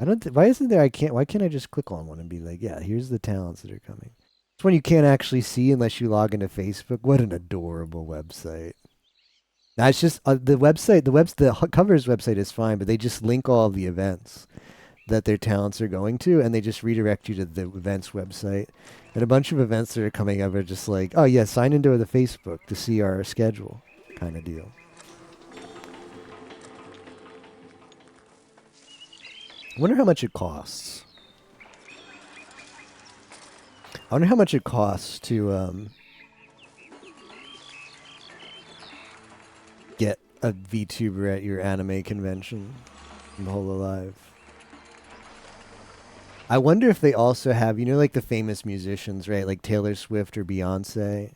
A: I don't. Why isn't there? Why can't I just click on one and be like, yeah, here's the talents that are coming. It's one you can't actually see unless you log into Facebook. What an adorable website. Now it's just the website. The covers website is fine, but they just link all of the events that their talents are going to, and they just redirect you to the events website. And a bunch of events that are coming up are just like, oh yeah, sign into the Facebook to see our schedule, kind of deal. I wonder how much it costs. I wonder how much it costs to get a VTuber at your anime convention in HoloLive. I wonder if they also have, like the famous musicians, right? Like Taylor Swift or Beyonce.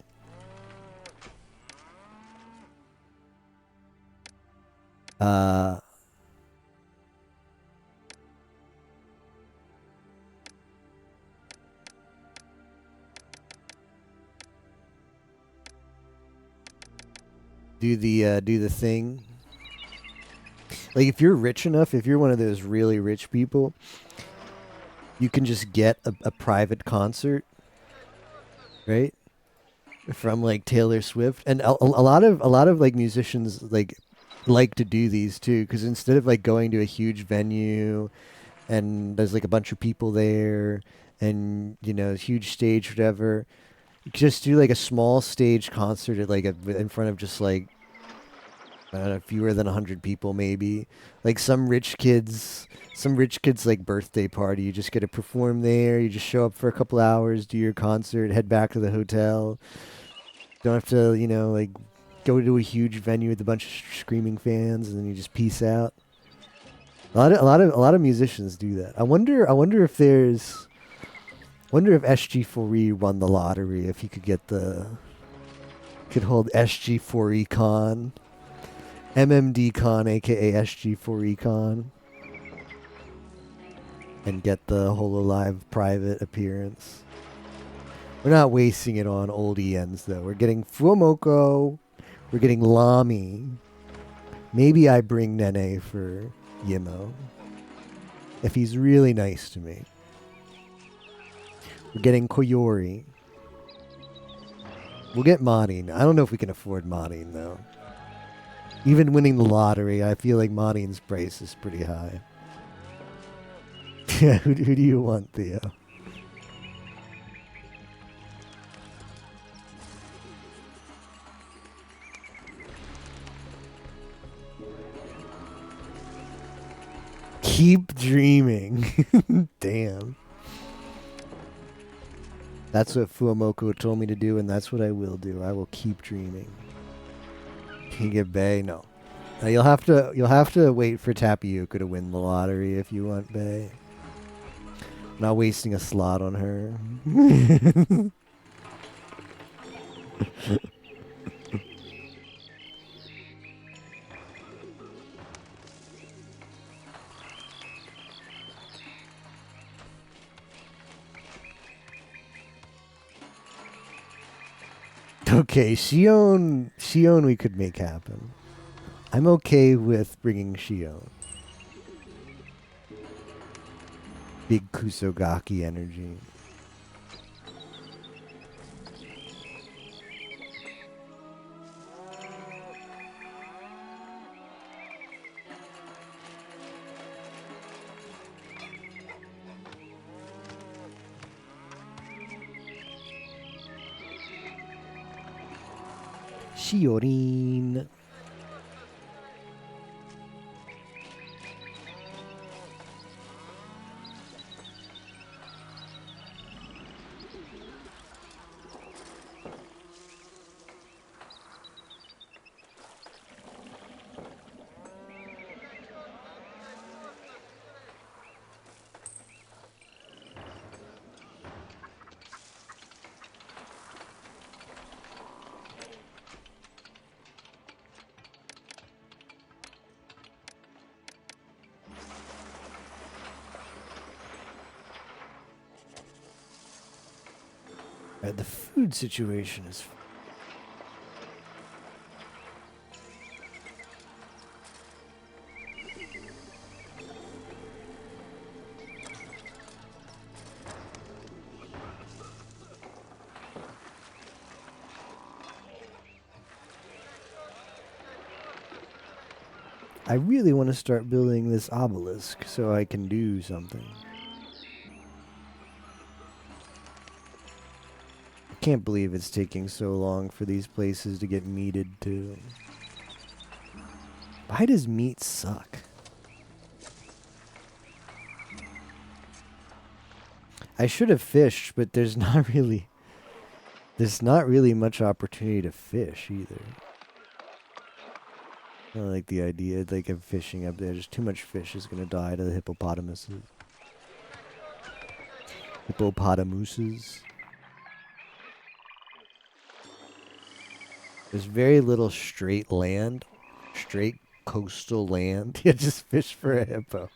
A: Do the thing. Like if you're rich enough, if you're one of those really rich people, you can just get a private concert, right? From like Taylor Swift, and a lot of like musicians like to do these too, because instead of like going to a huge venue, and there's like a bunch of people there, and a huge stage, whatever, you just do like a small stage concert at like in front of just like I don't know, fewer than 100 people maybe. Like some rich kid's like birthday party. You just get to perform there. You just show up for a couple hours, do your concert, head back to the hotel. Don't have to, like go to a huge venue with a bunch of screaming fans, and then you just peace out. A lot of musicians do that. I wonder if SG4E won the lottery, if he could hold SG4E Con. MMD Con, aka SG4E Con, and get the HoloLive private appearance. We're not wasting it on old ENs though. We're getting Fuomoko, we're getting Lami. Maybe I bring Nene for Yimo, if he's really nice to me. We're getting Koyori. We'll get Marin. I don't know if we can afford Marin though. Even winning the lottery, I feel like Marin's price is pretty high. Yeah, who do you want, Theo? Keep dreaming. Damn. That's what Fuomoko told me to do, and that's what I will do. I will keep dreaming. Can you get Bay? No. You'll have to wait for Tapioca to win the lottery if you want Bay. I'm not wasting a slot on her. Okay, Shion we could make happen. I'm okay with bringing Shion. Big Kusogaki energy. Shiorin. The food situation is. I really want to start building this obelisk so I can do something. I can't believe it's taking so long for these places to get meated too. Why does meat suck? I should have fished, but there's not really much opportunity to fish either. I don't like the idea like of fishing up there. Just too much fish is gonna die to the hippopotamuses. Hippopotamuses. There's very little straight land, straight coastal land. Yeah, just fish for a hippo.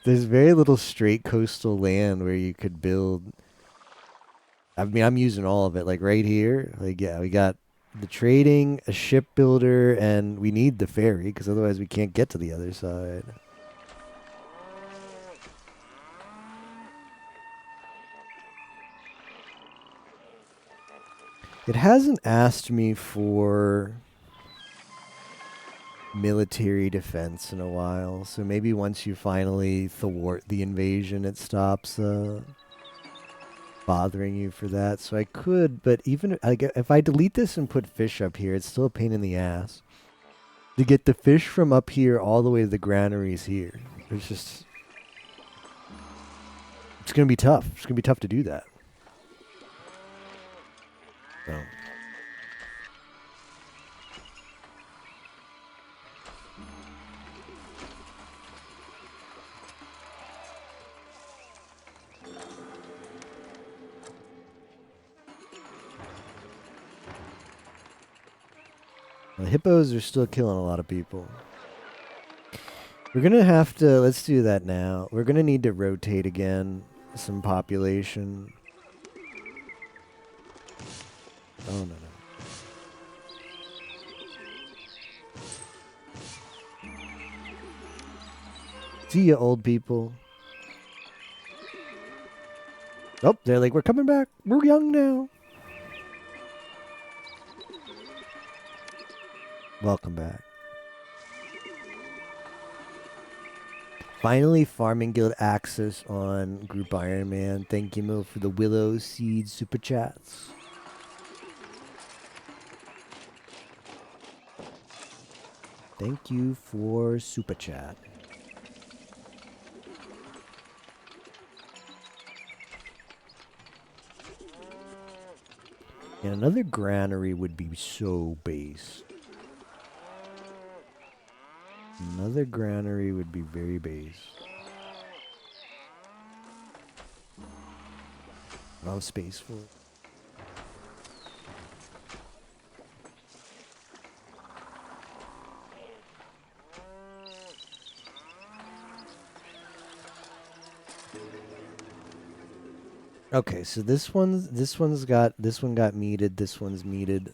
A: There's very little straight coastal land where you could build. I mean, I'm using all of it. Like right here, like yeah, we got the trading, a shipbuilder, and we need the ferry because otherwise we can't get to the other side. It hasn't asked me for military defense in a while, so maybe once you finally thwart the invasion, it stops bothering you for that. So I could, but even if I delete this and put fish up here, it's still a pain in the ass to get the fish from up here all the way to the granaries here. It's gonna be tough. It's gonna be tough to do that. So. The hippos are still killing a lot of people. We're gonna have to, let's do that now. We're gonna need to rotate again some population. Oh, no, no. See ya, old people. Oh, they're like, we're coming back. We're young now. Welcome back. Finally, Farming Guild access on Group Iron Man. Thank you, Mo, for the Willow Seed Super Chats. Thank you for Super Chat. And another granary would be so base. Another granary would be very base. No space for it. Okay, so this one got meated, this one's meated.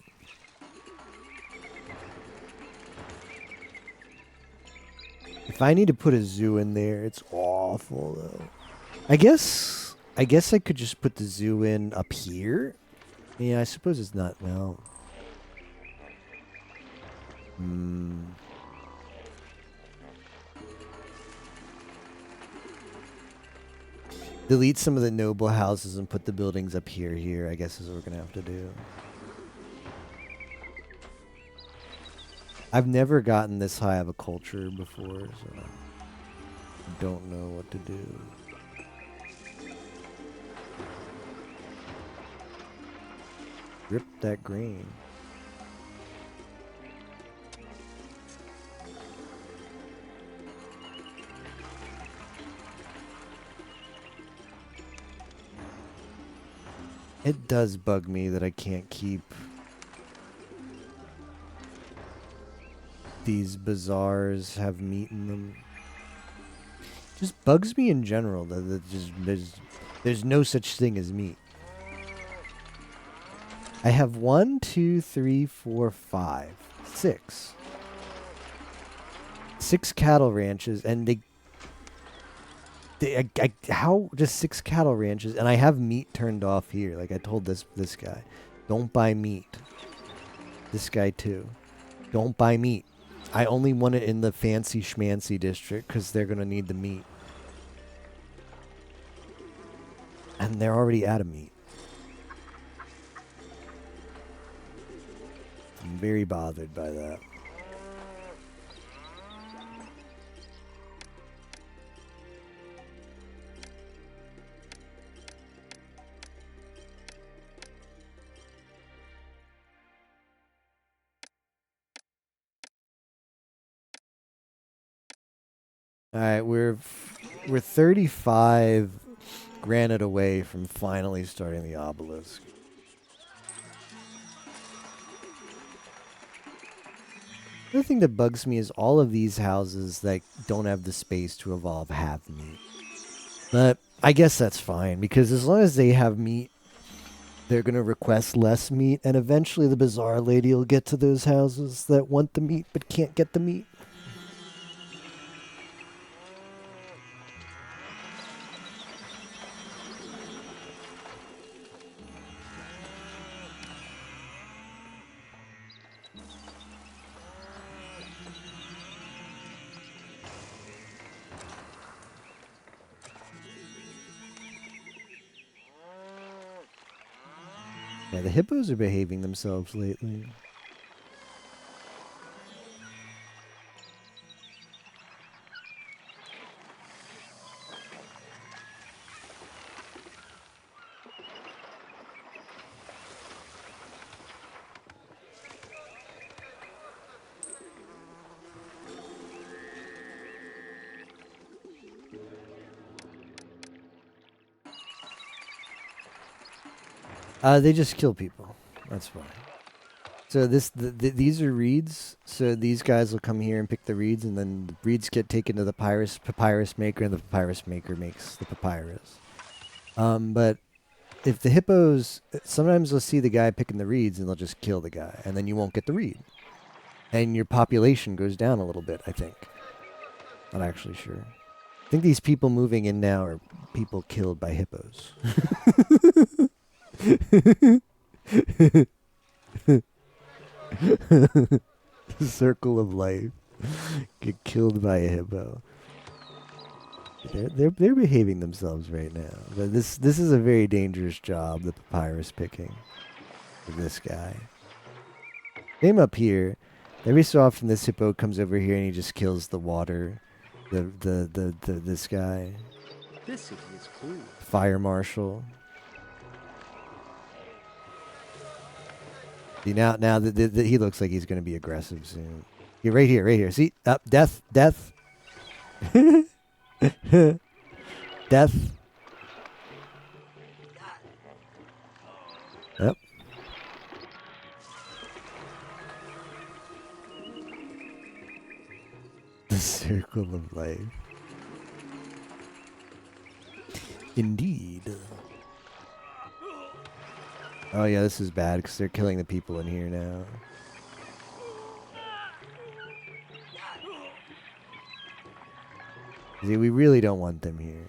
A: If I need to put a zoo in there, it's awful though. I guess I could just put the zoo in up here. Yeah, I suppose it's not well. Hmm. Delete some of the noble houses and put the buildings up here, I guess is what we're gonna have to do. I've never gotten this high of a culture before, so I don't know what to do. Rip that grain. It does bug me that I can't keep these bazaars have meat in them. Just bugs me in general that there's no such thing as meat. I have 1, 2, 3, 4, 5, 6. 6 cattle ranches, and how just 6 cattle ranches, and I have meat turned off here. Like I told this guy, don't buy meat. This guy too, don't buy meat. I only want it in the fancy schmancy district because they're gonna need the meat, and they're already out of meat. I'm very bothered by that. All right, we're 35 granite away from finally starting the obelisk. The thing that bugs me is all of these houses that don't have the space to evolve have meat. But I guess that's fine, because as long as they have meat, they're going to request less meat, and eventually the bazaar lady will get to those houses that want the meat but can't get the meat. Yeah, the hippos are behaving themselves lately. They just kill people. That's fine. So these are reeds. So these guys will come here and pick the reeds, and then the reeds get taken to the papyrus maker, and the papyrus maker makes the papyrus. But if the hippos, sometimes they'll see the guy picking the reeds, and they'll just kill the guy, and then you won't get the reed, and your population goes down a little bit. I think. Not actually sure. I think these people moving in now are people killed by hippos. Circle of life. Get killed by a hippo. They're behaving themselves right now. But this is a very dangerous job, the papyrus picking for this guy. Same up here. Every so often this hippo comes over here and he just kills the water. This guy.
D: This city is cool.
A: Fire marshal. See, now he looks like he's going to be aggressive soon. Yeah, right here. See? Up, death. Death. Yep. The circle of life. Indeed. Oh yeah, this is bad because they're killing the people in here now. See, we really don't want them here.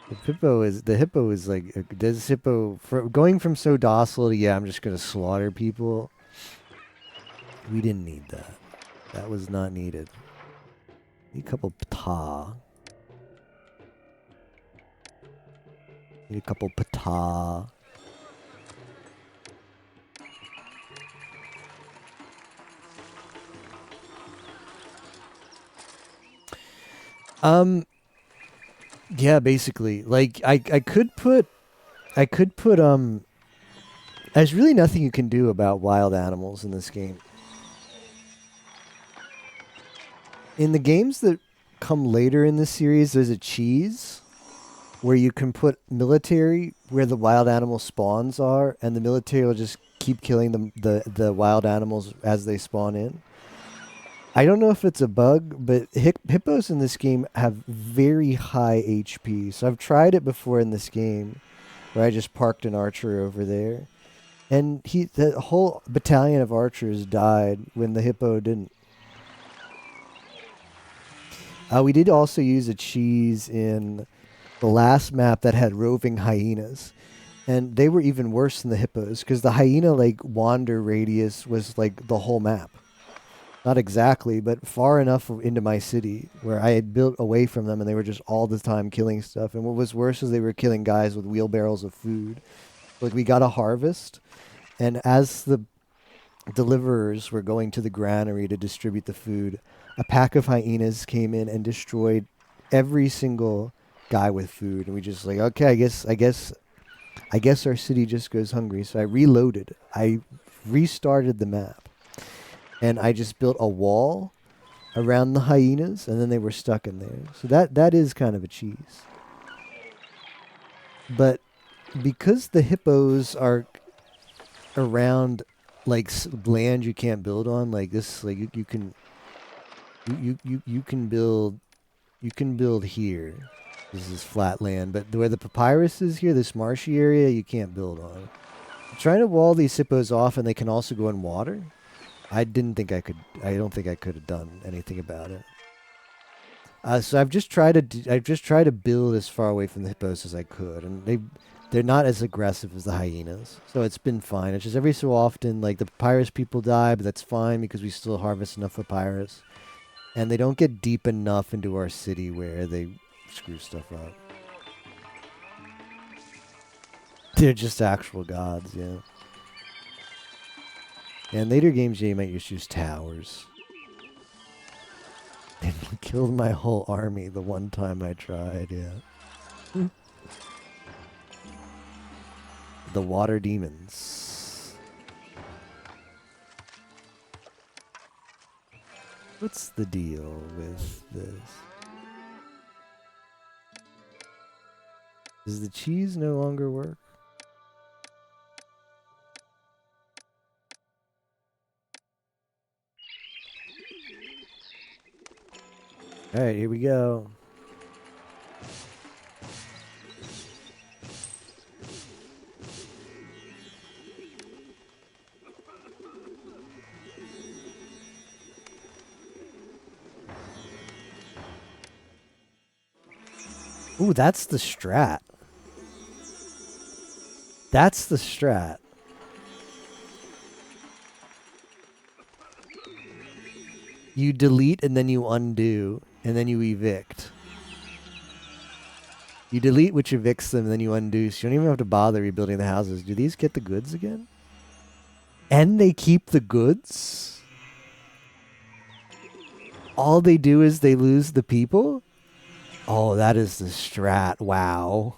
A: The hippo is like this hippo going from so docile to I'm just gonna slaughter people. We didn't need that. That was not needed. Need a couple pata. Need a couple pata. Yeah, basically. Like I could put there's really nothing you can do about wild animals in this game. In the games that come later in the series, there's a cheese where you can put military where the wild animal spawns are, and the military will just keep killing the wild animals as they spawn in. I don't know if it's a bug, but hippos in this game have very high HP. So I've tried it before in this game, where I just parked an archer over there, and the whole battalion of archers died when the hippo didn't. We did also use a cheese in the last map that had roving hyenas. And they were even worse than the hippos because the hyena like wander radius was like the whole map. Not exactly, but far enough into my city where I had built away from them and they were just all the time killing stuff. And what was worse is they were killing guys with wheelbarrows of food. Like we got a harvest, and as the deliverers were going to the granary to distribute the food, a pack of hyenas came in and destroyed every single guy with food. And we just like, okay, I guess our city just goes hungry. So I reloaded. I restarted the map. And I just built a wall around the hyenas, and then they were stuck in there. So that is kind of a cheese. But because the hippos are around like land you can't build on, like this, like you can build here. This is flat land, but where the papyrus is here, this marshy area, you can't build on. I'm trying to wall these hippos off, and they can also go in water. I don't think I could have done anything about it. So I've just tried to build as far away from the hippos as I could, and they're not as aggressive as the hyenas, so it's been fine. It's just every so often, like the papyrus people die, but that's fine because we still harvest enough papyrus, and they don't get deep enough into our city where they screw stuff up. They're just actual gods, yeah. And later games, you might just use towers. It killed my whole army the one time I tried, yeah. The water demons. What's the deal with this? Does the cheese no longer work? All right, here we go. Ooh, that's the strat. That's the strat. You delete and then you undo, and then you evict. You delete, which evicts them, and then you undo, so you don't even have to bother rebuilding the houses. Do these get the goods again? And they keep the goods? All they do is they lose the people? Oh, that is the strat. Wow.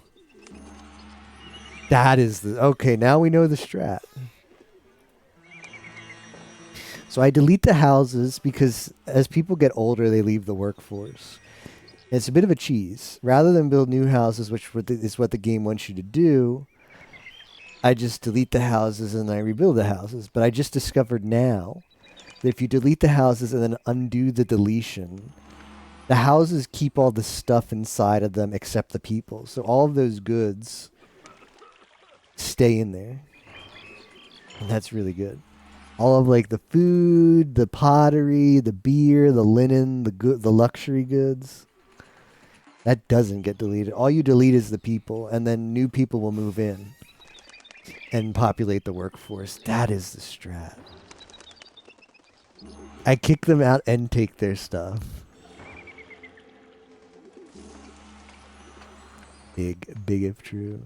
A: That is the... Okay, now we know the strat. So I delete the houses because as people get older, they leave the workforce. It's a bit of a cheese. Rather than build new houses, which is what the game wants you to do, I just delete the houses and I rebuild the houses. But I just discovered now that if you delete the houses and then undo the deletion, the houses keep all the stuff inside of them except the people. So all of those goods stay in there. And that's really good. All of like the food, the pottery, the beer, the linen, the luxury goods. That doesn't get deleted. All you delete is the people, and then new people will move in and populate the workforce. That is the strat. I kick them out and take their stuff. Big if true.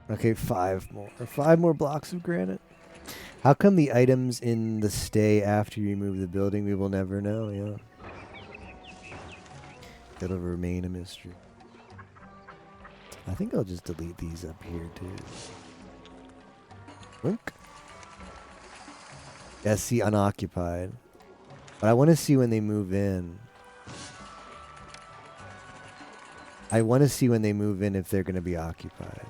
A: Okay, 5 more. 5 more blocks of granite. How come the items in the stay after you remove the building? We will never know, yeah. It'll remain a mystery. I think I'll just delete these up here, too. Wink. Yeah, see, unoccupied. But I want to see when they move in. I want to see when they move in if they're going to be occupied.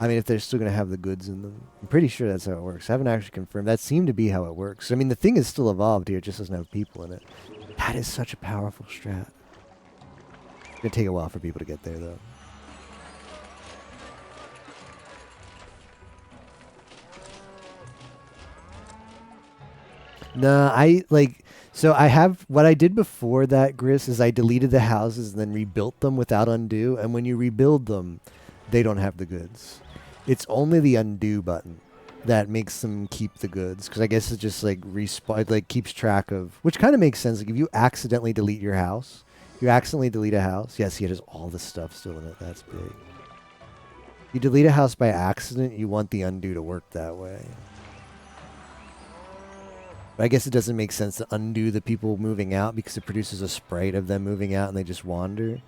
A: I mean, if they're still going to have the goods in them. I'm pretty sure that's how it works. I haven't actually confirmed. That seemed to be how it works. I mean, the thing is still evolved here. It just doesn't have people in it. That is such a powerful strat. It's going to take a while for people to get there, though. Nah, so I have, what I did before that, Gris, is I deleted the houses and then rebuilt them without undo. And when you rebuild them, they don't have the goods. It's only the undo button that makes them keep the goods. Because I guess it just like keeps track of, which kind of makes sense. Like if you accidentally delete your house, you accidentally delete a house. Yes, it has all the stuff still in it. That's big. You delete a house by accident, you want the undo to work that way. But I guess it doesn't make sense to undo the people moving out because it produces a sprite of them moving out and they just wander.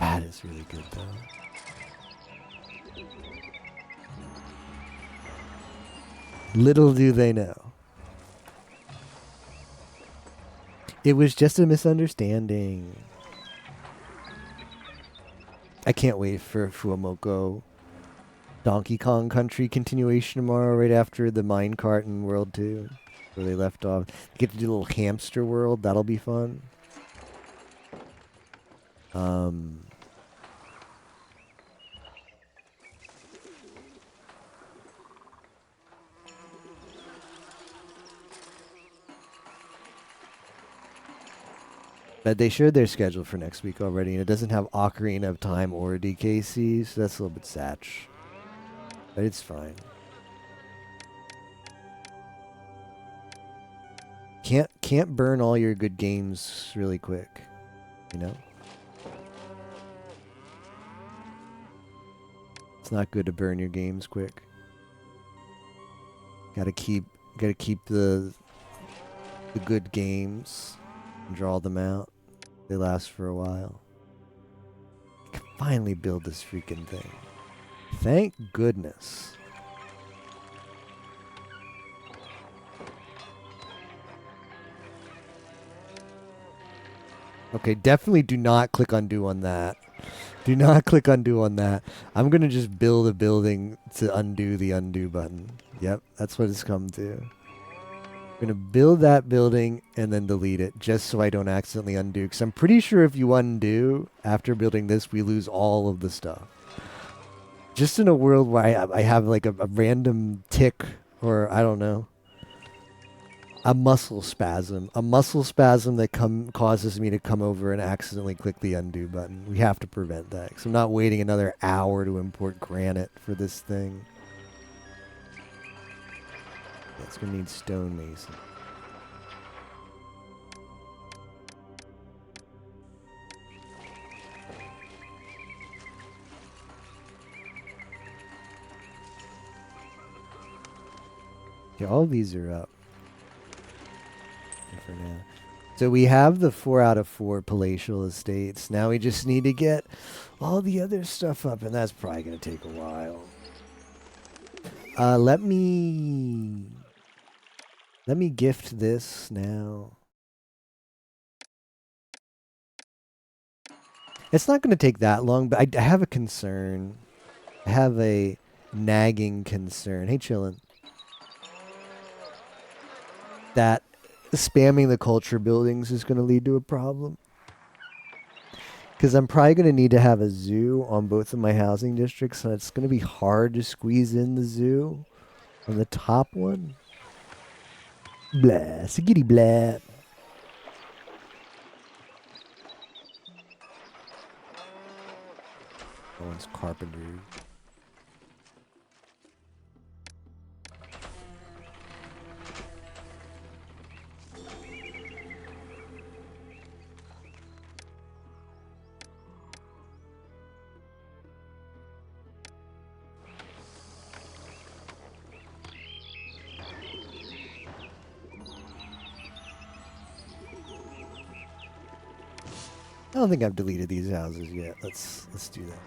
A: That is really good, though. Little do they know. It was just a misunderstanding. I can't wait for Fuamoko Donkey Kong Country continuation tomorrow, right after the minecart in World 2, where they left off. Get to do a little hamster world. That'll be fun. But they shared their schedule for next week already, and it doesn't have Ocarina of Time or DKC, so that's a little bit satch. But it's fine. Can't burn all your good games really quick, you know? It's not good to burn your games quick. Gotta keep the good games and draw them out. They last for a while. I can finally build this freaking thing. Thank goodness. Okay, definitely do not click undo on that. Do not click undo on that. I'm going to just build a building to undo the undo button. Yep, that's what it's come to. I'm going to build that building and then delete it just so I don't accidentally undo. Because I'm pretty sure if you undo after building this, we lose all of the stuff. Just in a world where I have like a random tick or I don't know. A muscle spasm. A muscle spasm that causes me to come over and accidentally click the undo button. We have to prevent that. Because I'm not waiting another hour to import granite for this thing. Yeah, it's going to need stonemason. Yeah, all these are up. For now. So we have the 4 out of 4 palatial estates. Now we just need to get all the other stuff up, and that's probably going to take a while. Let me gift this now. It's not going to take that long, but I have a concern. I have a nagging concern. Hey, chillin'. That spamming the culture buildings is going to lead to a problem. Because I'm probably going to need to have a zoo on both of my housing districts, and it's going to be hard to squeeze in the zoo on the top one. Blah, sigitty blah. That one's carpentry. I don't think I've deleted these houses yet. Let's do that.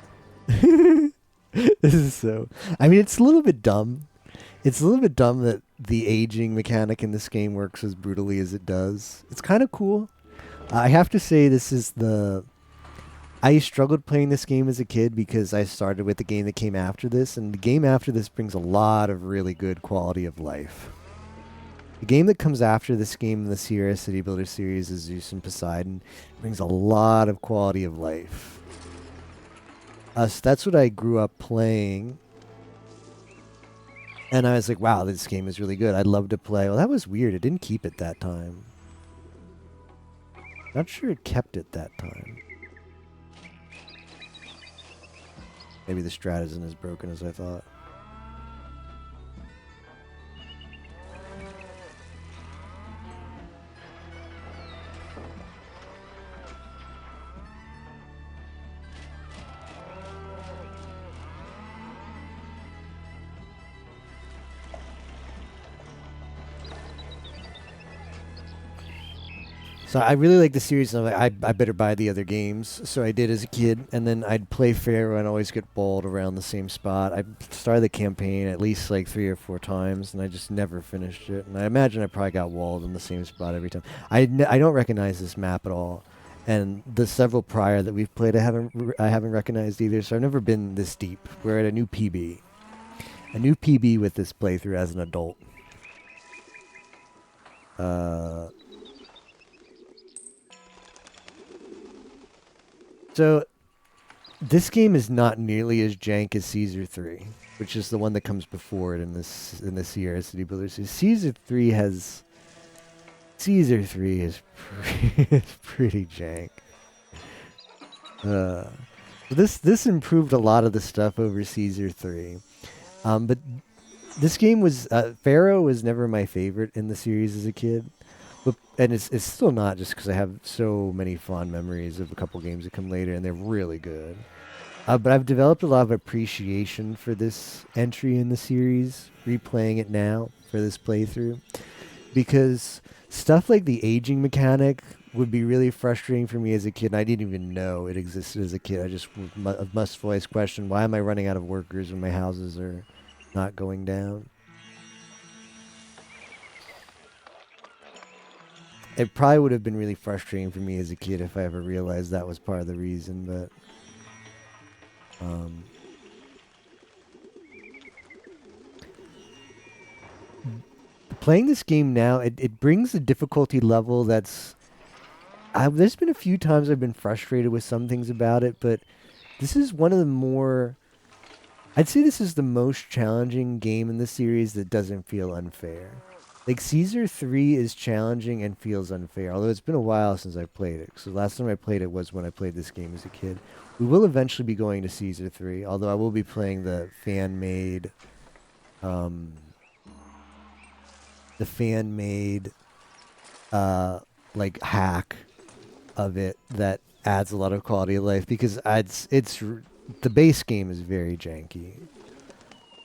A: This is so. I mean, it's a little bit dumb. It's a little bit dumb that the aging mechanic in this game works as brutally as it does. It's kind of cool. I have to say, this is the. I struggled playing this game as a kid because I started with the game that came after this, and the game after this brings a lot of really good quality of life. The game that comes after this game in the Sierra City Builder series is Zeus and Poseidon. It brings a lot of quality of life. So that's what I grew up playing. And I was like, wow, this game is really good. I'd love to play. Well, that was weird. It didn't keep it that time. Not sure it kept it that time. Maybe the strat isn't as broken as I thought. So I really like the series, and I'm like, I better buy the other games. So I did as a kid, and then I'd play Pharaoh and always get balled around the same spot. I started the campaign at least like 3 or 4 times, and I just never finished it. And I imagine I probably got walled in the same spot every time. I don't recognize this map at all, and the several prior that we've played, I haven't recognized either. So I've never been this deep. We're at a new PB with this playthrough as an adult. So, this game is not nearly as jank as Caesar 3, which is the one that comes before it in the Sierra City Builders. Caesar 3 is pretty jank. This improved a lot of the stuff over Caesar 3, but this game was Pharaoh was never my favorite in the series as a kid. And it's still not, just because I have so many fond memories of a couple games that come later, and they're really good. But I've developed a lot of appreciation for this entry in the series, replaying it now for this playthrough, because stuff like the aging mechanic would be really frustrating for me as a kid, and I didn't even know it existed as a kid. I just must voice question, why am I running out of workers when my houses are not going down? It probably would have been really frustrating for me as a kid if I ever realized that was part of the reason, but playing this game now, it brings a difficulty level that's... there's been a few times I've been frustrated with some things about it, but this is one of the more... I'd say this is the most challenging game in the series that doesn't feel unfair. Like, Caesar 3 is challenging and feels unfair, although it's been a while since I played it. So last time I played it was when I played this game as a kid. We will eventually be going to Caesar 3, although I will be playing the fan-made... like, hack of it that adds a lot of quality of life, because the base game is very janky.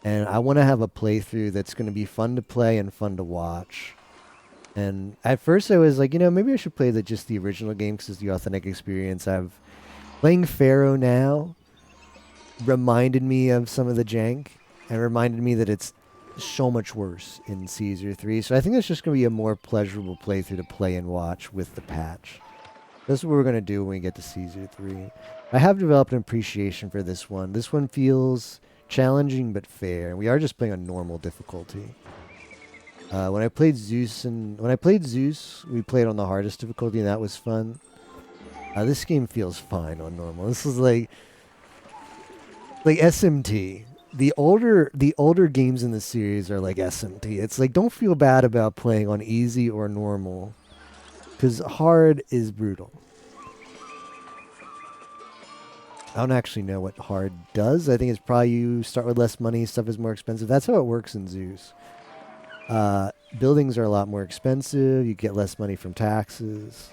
A: And I want to have a playthrough that's going to be fun to play and fun to watch. And at first I was like, maybe I should play just the original game because it's the authentic experience. Playing Pharaoh now reminded me of some of the jank and reminded me that it's so much worse in Caesar 3. So I think it's just going to be a more pleasurable playthrough to play and watch with the patch. That's what we're going to do when we get to Caesar 3. I have developed an appreciation for this one. This one feels challenging but fair. We are just playing on normal difficulty. When I played Zeus, we played on the hardest difficulty, and that was fun. This game feels fine on normal. This is like SMT. The older games in the series are like SMT. It's like, don't feel bad about playing on easy or normal, because hard is brutal. I don't actually know what hard does. I think it's probably you start with less money, stuff is more expensive. That's how it works in Zeus. Buildings are a lot more expensive. You get less money from taxes.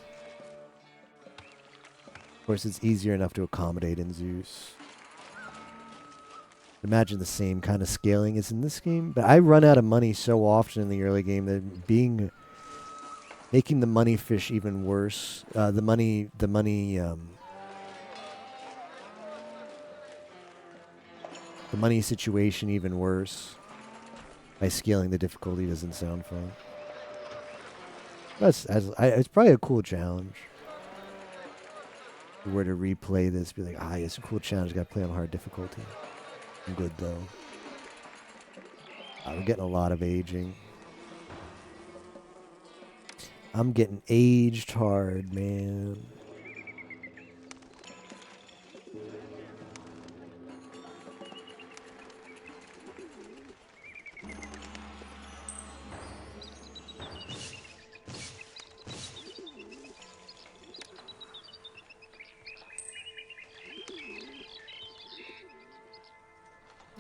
A: Of course, it's easier enough to accommodate in Zeus. Imagine the same kind of scaling as in this game. But I run out of money so often in the early game that making the money fish even worse. The money situation even worse by scaling the difficulty doesn't sound fun. It's probably a cool challenge. If we were to replay this, be like, it's a cool challenge. Got to play on hard difficulty. I'm good though. We're getting a lot of aging. I'm getting aged hard, man.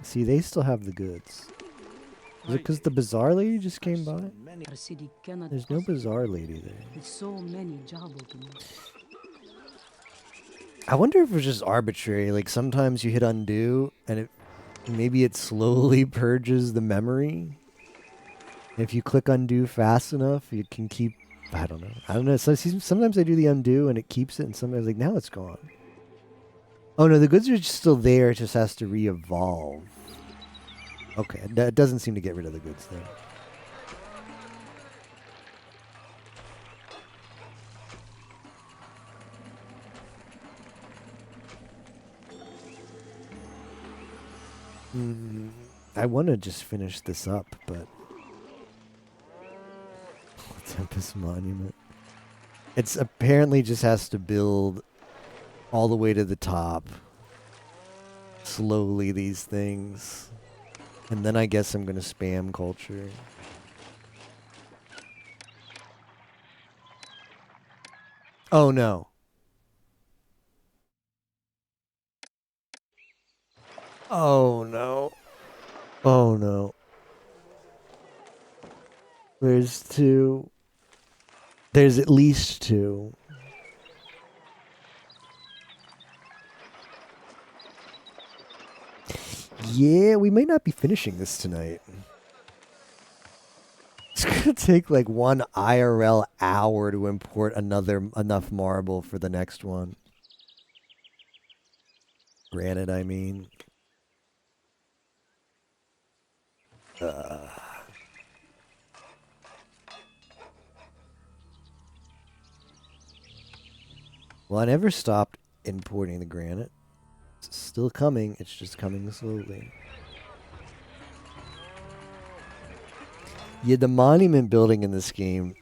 A: See, they still have the goods. Is it because the bazaar lady just came by?
E: Our city cannot
A: There's no bazaar lady there.
E: with so many job openings.
A: I wonder if it's just arbitrary. Like sometimes you hit undo and maybe it slowly purges the memory. If you click undo fast enough, you can keep. I don't know. Sometimes I do the undo and it keeps it, and sometimes like now it's gone. Oh no, the goods are just still there. It just has to re-evolve. Okay, that doesn't seem to get rid of the goods then. I want to just finish this up, but Tempest Monument. It's apparently just has to build all the way to the top. Slowly, these things. And then I guess I'm going to spam culture. Oh no. Oh no. Oh no. There's two. There's at least two. Yeah, we may not be finishing this tonight. It's gonna take like one IRL hour to import enough marble for the next one. Granted, I mean. Well, I never stopped importing the granite. It's still coming, it's just coming slowly. Yeah, the monument building in this game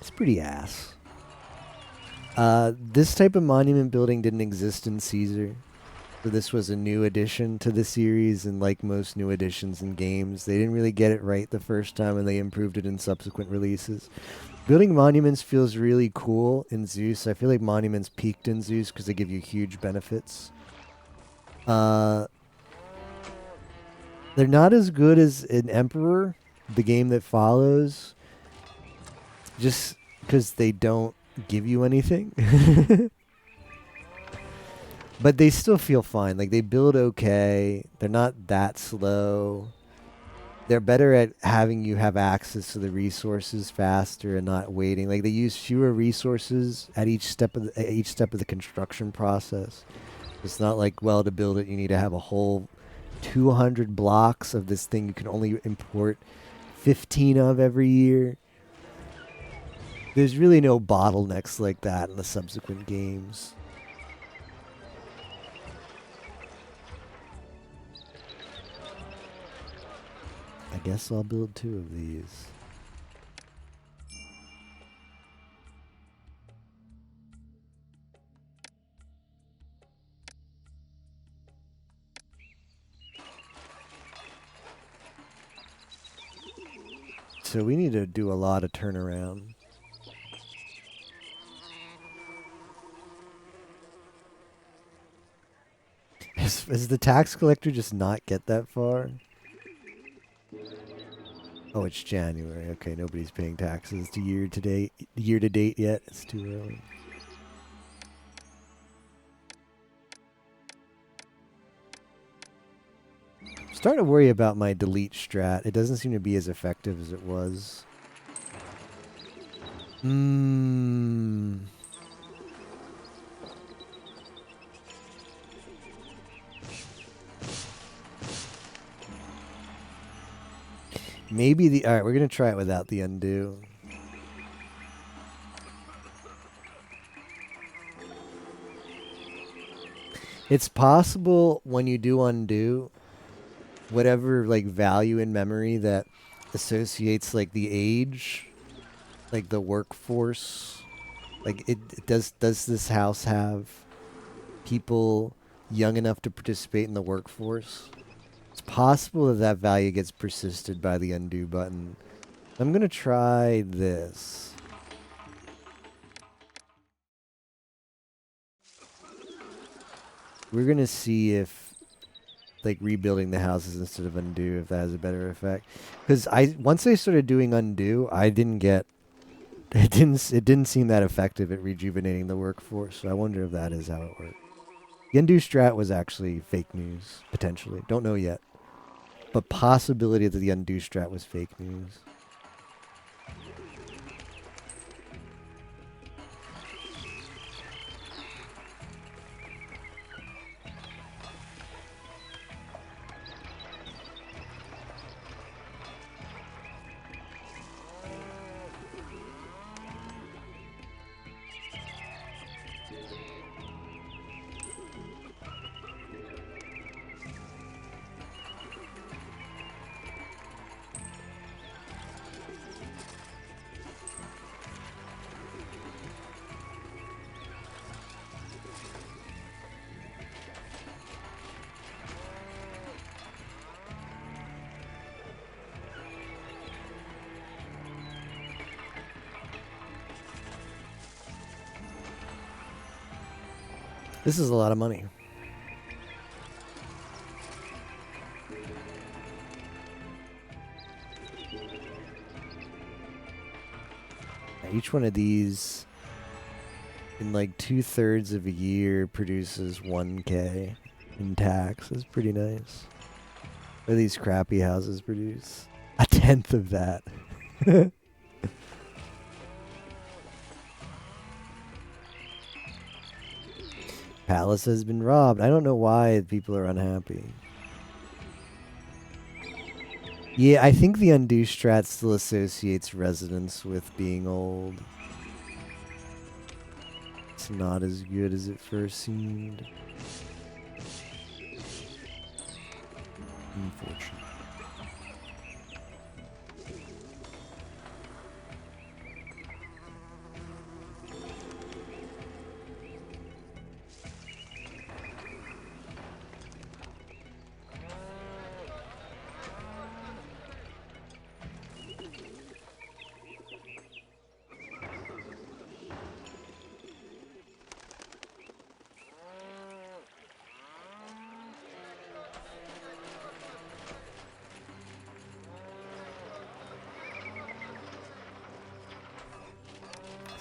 A: is pretty ass. This type of monument building didn't exist in Caesar. So this was a new addition to the series, and like most new additions in games, they didn't really get it right the first time, and they improved it in subsequent releases. Building monuments feels really cool in Zeus. I feel like monuments peaked in Zeus because they give you huge benefits. They're not as good as an Emperor, the game that follows, just because they don't give you anything. But they still feel fine. Like, they build okay. They're not that slow. They're better at having you have access to the resources faster and not waiting. Like, they use fewer resources at each step of the construction process. It's not like, well, to build it you need to have a whole 200 blocks of this thing you can only import 15 of every year. There's really no bottlenecks like that in the subsequent games. I guess I'll build 2 of these. So we need to do a lot of turnaround. Does the tax collector just not get that far? Oh, it's January. Okay, nobody's paying taxes to year to date yet. It's too early. I'm starting to worry about my delete strat. It doesn't seem to be as effective as it was. Maybe the... Alright, we're going to try it without the undo. It's possible when you do undo, whatever like value in memory that associates like the age, like the workforce, like does this house have people young enough to participate in the workforce? It's possible that that value gets persisted by the undo button. I'm going to try this. We're going to see if like rebuilding the houses instead of undo, if that has a better effect. Because once I started doing undo, I didn't get it didn't seem that effective at rejuvenating the workforce. So I wonder if that is how it worked. The undo strat was actually fake news, potentially. Don't know yet. But possibility that the undo strat was fake news. This is a lot of money. Each one of these in like 2/3 of a year produces 1K in tax. That's pretty nice. What do these crappy houses produce? 1/10 of that. Palace has been robbed. I don't know why people are unhappy. Yeah, I think the undo strat still associates residents with being old. It's not as good as it first seemed. Unfortunate.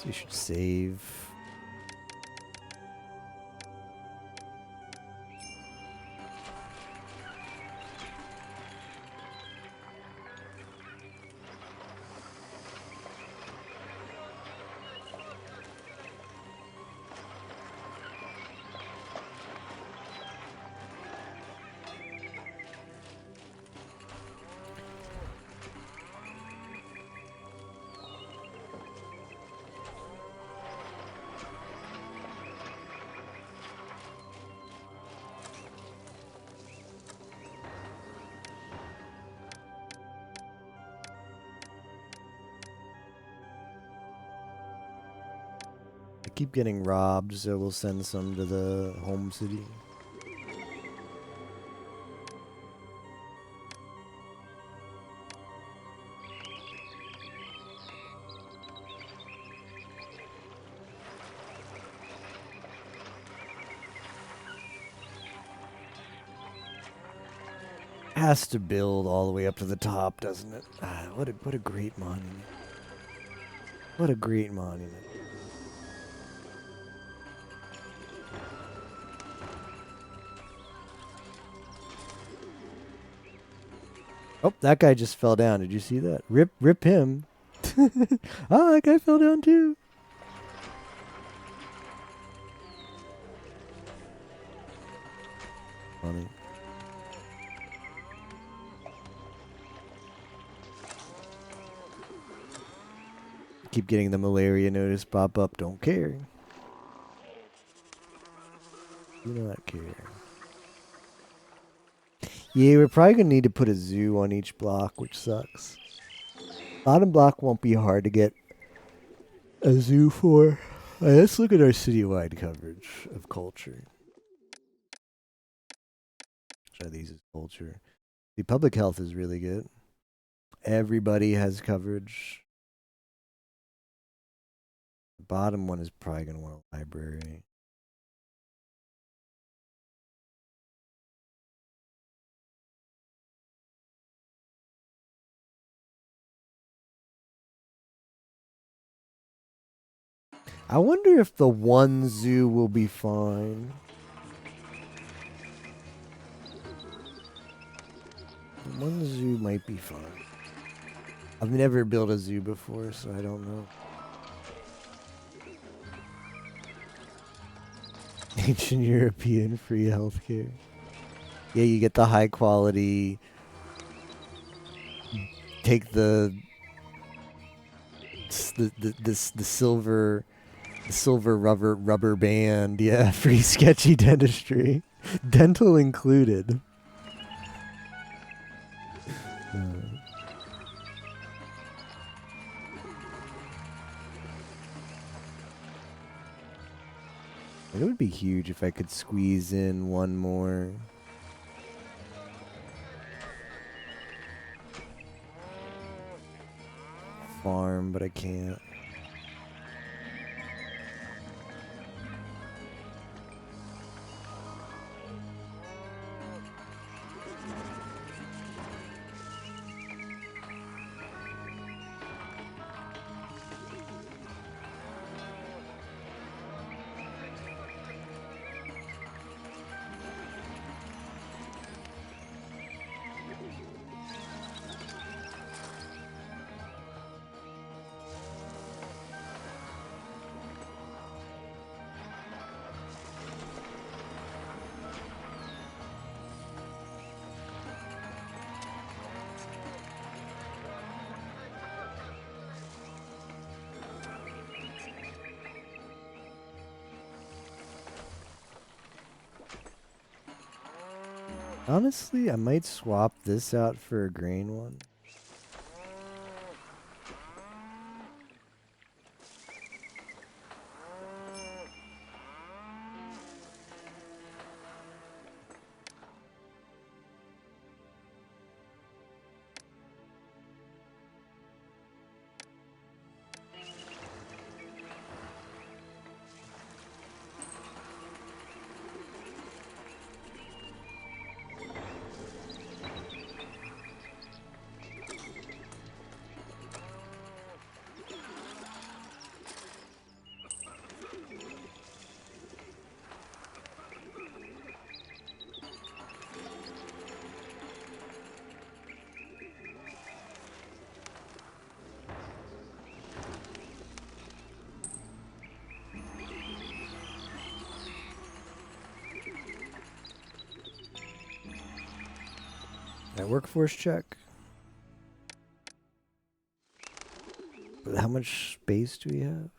A: We should save. I keep getting robbed, so we'll send some to the home city. Has to build all the way up to the top, doesn't it? Ah, what a great monument. What a great monument. Oh, that guy just fell down. Did you see that? Rip him. Oh, that guy fell down too. Funny. Keep getting the malaria notice pop up. Don't care. Do not care. Yeah, we're probably going to need to put a zoo on each block, which sucks. Bottom block won't be hard to get a zoo for. Let's look at our citywide coverage of culture. Try these as culture. The public health is really good. Everybody has coverage. The bottom one is probably going to want a library. I wonder if the one zoo will be fine. The one zoo might be fine. I've never built a zoo before, so I don't know. Ancient European free healthcare. Yeah, you get the high quality. Take the silver rubber band. Yeah, free sketchy dentistry, dental included. It would be huge if I could squeeze in one more. Farm, but I can't. Honestly, I might swap this out for a grain one. That workforce check. But how much space do we have?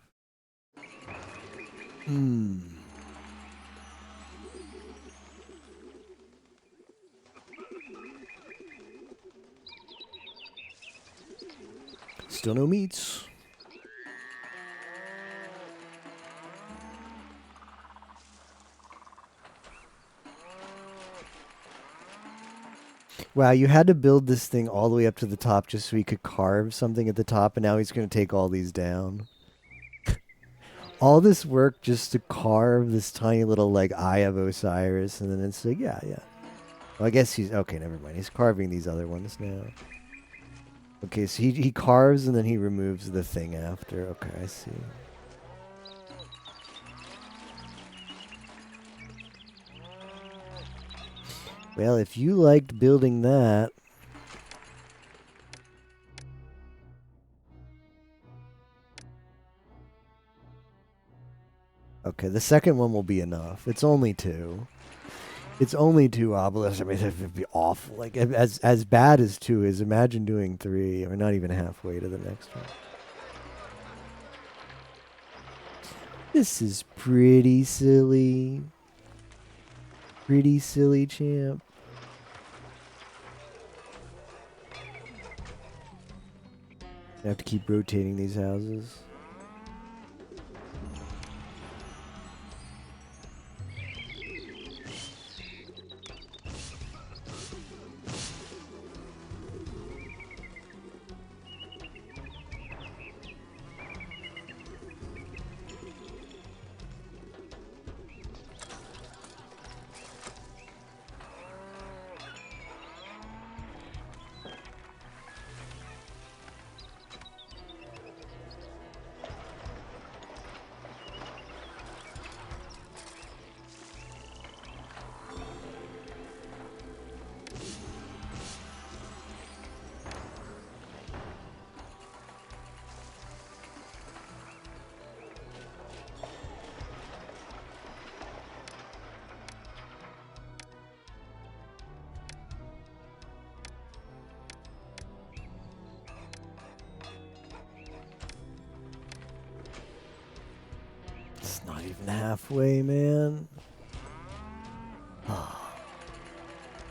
A: Still no meats. Wow, you had to build this thing all the way up to the top just so he could carve something at the top, and now he's going to take all these down. All this work just to carve this tiny little, like, Eye of Osiris, and then it's like, yeah. Well, I guess he's... Okay, never mind. He's carving these other ones now. Okay, so he carves, and then he removes the thing after. Okay, I see. Well, if you liked building that... Okay, the second one will be enough. It's only 2. It's only 2 obelisks. I mean, it would be awful. Like, as bad as 2 is, imagine doing 3. We're not even halfway to the next one. This is pretty silly. Pretty silly, champ. I have to keep rotating these houses. It's not even halfway, man.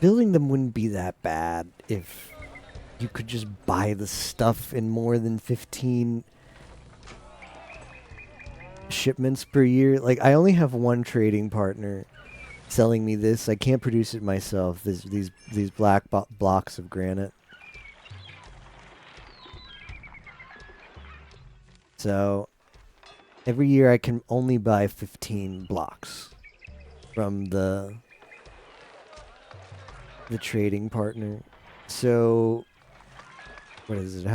A: Building them wouldn't be that bad if you could just buy the stuff in more than 15 shipments per year. Like, I only have one trading partner selling me this. I can't produce it myself. These black blocks of granite. So every year I can only buy 15 blocks from the trading partner. So what is it?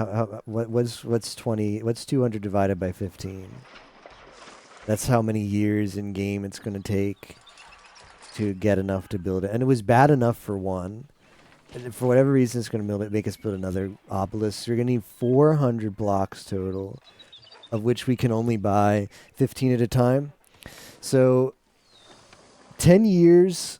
A: What's 20? What's 200 divided by 15? That's how many years in game it's going to take to get enough to build it. And it was bad enough for one. And for whatever reason, it's going to make us build another obelisk. So you're going to need 400 blocks total, of which we can only buy 15 at a time. So 10 years...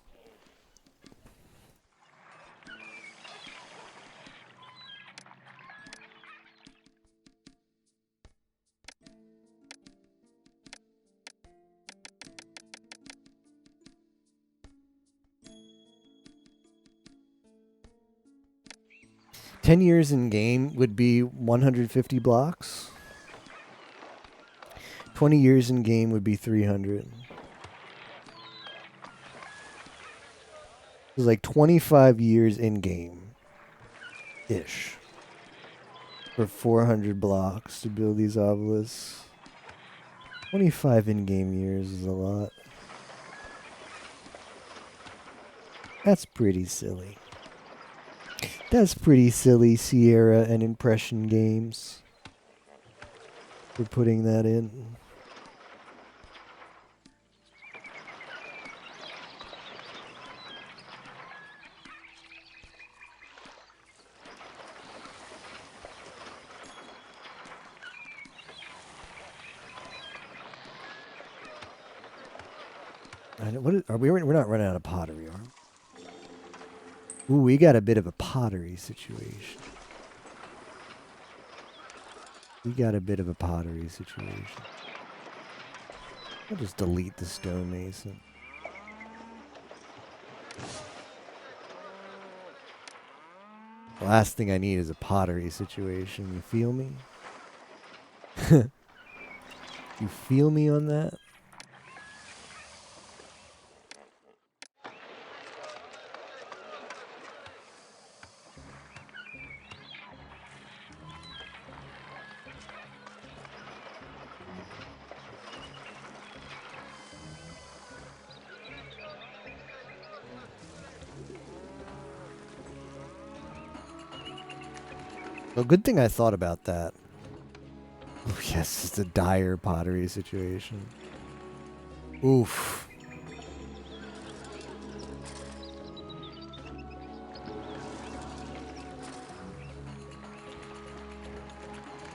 A: 10 years in game would be 150 blocks. 20 years in game would be 300. It's like 25 years in game ish for 400 blocks to build these obelisks. 25 in game years is a lot. That's pretty silly. That's pretty silly, Sierra and Impression Games, for putting that in. We're not running out of pottery, are we? Ooh, we got a bit of a pottery situation. I'll just delete the stonemason. The last thing I need is a pottery situation. You feel me? You feel me on that? Oh, good thing I thought about that. Oh, yes, it's a dire pottery situation. Oof.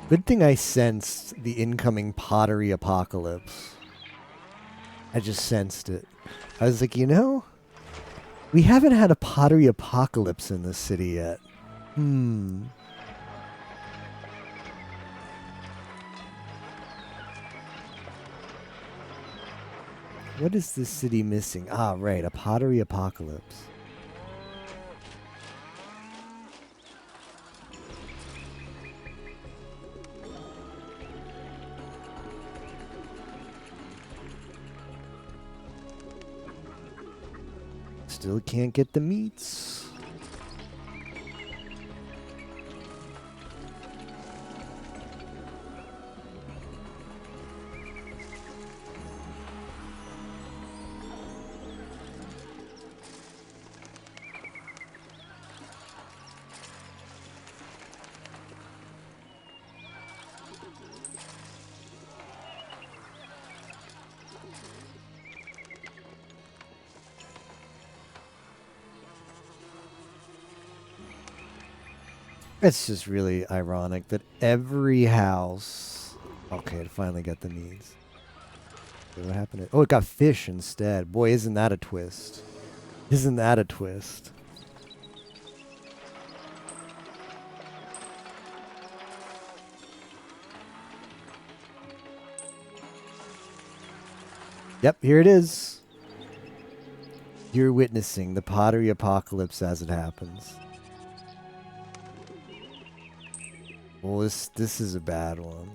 A: Good thing I sensed the incoming pottery apocalypse. I just sensed it. I was like, you know, we haven't had a pottery apocalypse in this city yet. What is this city missing? Ah, right, a pottery apocalypse. Still can't get the meats. It's just really ironic that every house... Okay, it finally got the meats. What happened? Oh, it got fish instead. Boy, isn't that a twist. Isn't that a twist? Yep, here it is. You're witnessing the pottery apocalypse as it happens. Well, this is a bad one.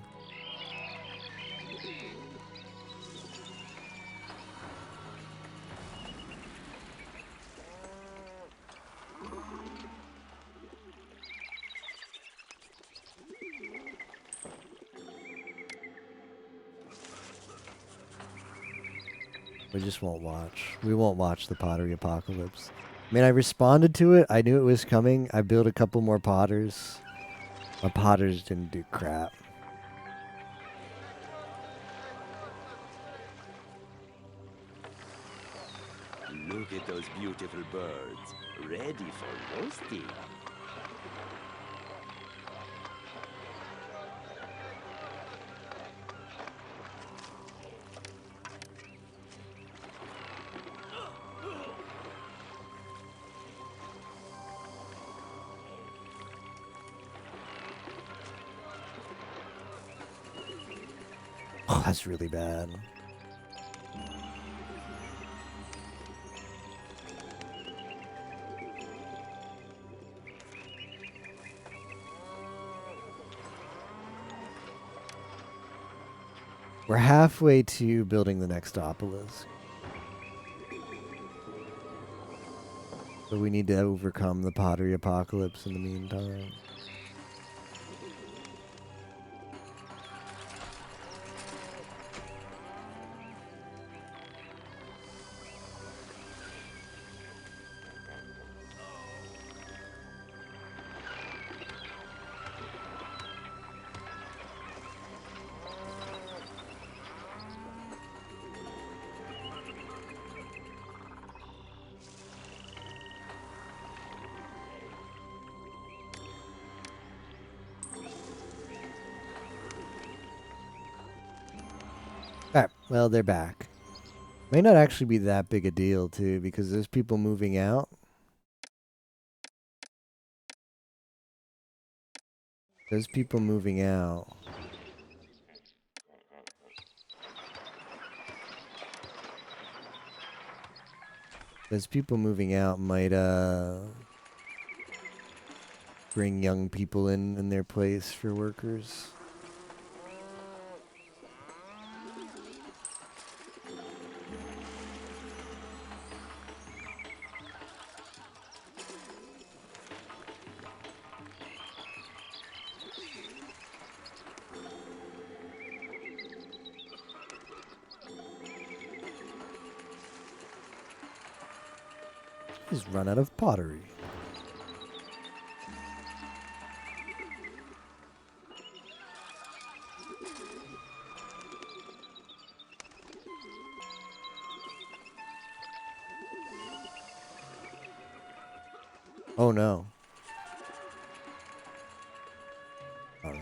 A: We just won't watch. We won't watch the pottery apocalypse. I mean, I responded to it. I knew it was coming. I built a couple more potters. My potters didn't do crap.
G: Look at those beautiful birds, ready for roasting.
A: Oh, that's really bad. We're halfway to building the next obelisk. So we need to overcome the pottery apocalypse in the meantime. Alright, well, they're back. May not actually be that big a deal, too, because there's people moving out. There's people moving out. Those people moving out might, bring young people in their place for workers. He's run out of pottery. Oh no. Oh, no.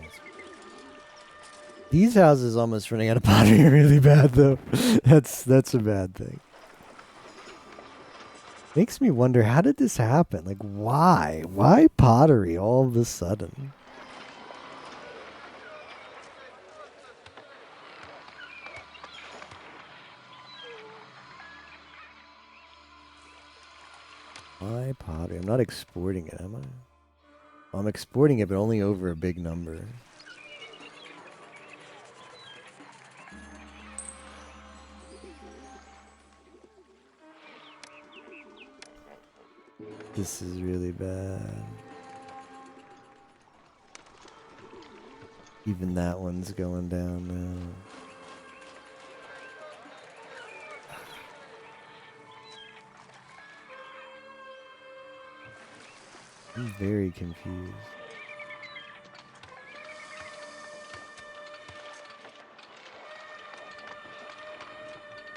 A: These houses almost running out of pottery are really bad though. That's a bad thing. Makes me wonder, how did this happen? Like, why? Why pottery all of a sudden? Why pottery? I'm not exporting it, am I? I'm exporting it, but only over a big number. This is really bad. Even that one's going down now. I'm very confused.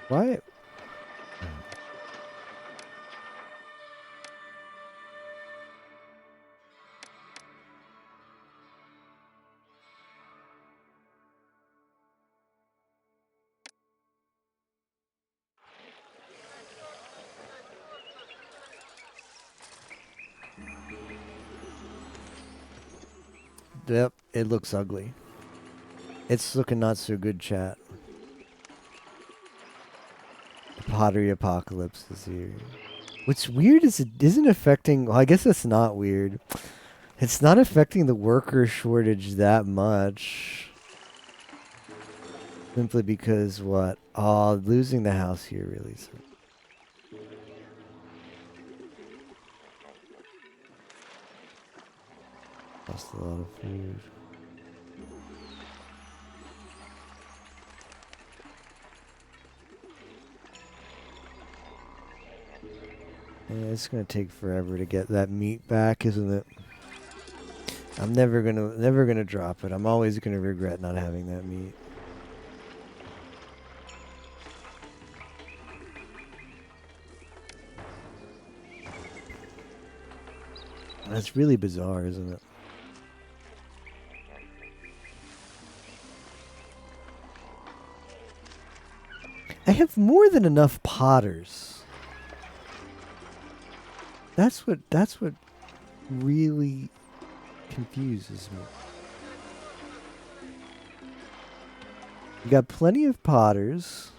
A: Why? Yep, it looks ugly. It's looking not so good, chat. The pottery apocalypse is here. What's weird is it isn't affecting... Well, I guess that's not weird. It's not affecting the worker shortage that much. Simply because what? Oh, losing the house here really sucks. Lost a lot of food. Yeah, it's gonna take forever to get that meat back, isn't it? I'm never gonna drop it. I'm always gonna regret not having that meat. That's really bizarre, isn't it? I have more than enough potters. That's what really confuses me. You got plenty of potters.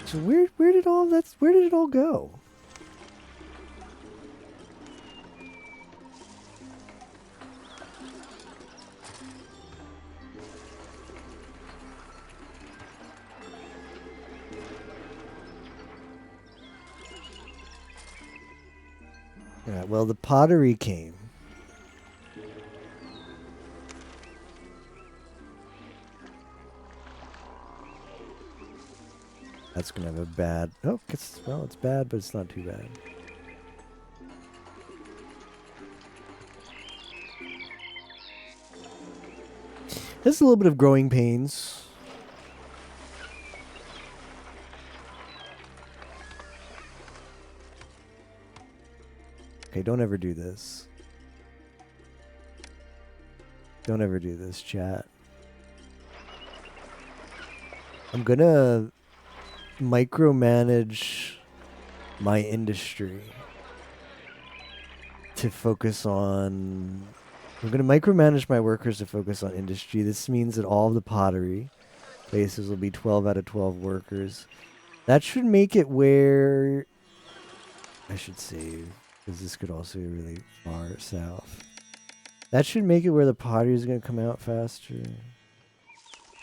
A: So where did it all go? Alright, well, the pottery came. That's gonna have a bad... Oh, it's bad, but it's not too bad. There's a little bit of growing pains. Okay, don't ever do this. Don't ever do this, chat. I'm gonna micromanage my industry to focus on... I'm gonna micromanage my workers to focus on industry. This means that all of the pottery places will be 12 out of 12 workers. That should make it where... I should save, because this could also be really far south. That should make it where the pottery is going to come out faster.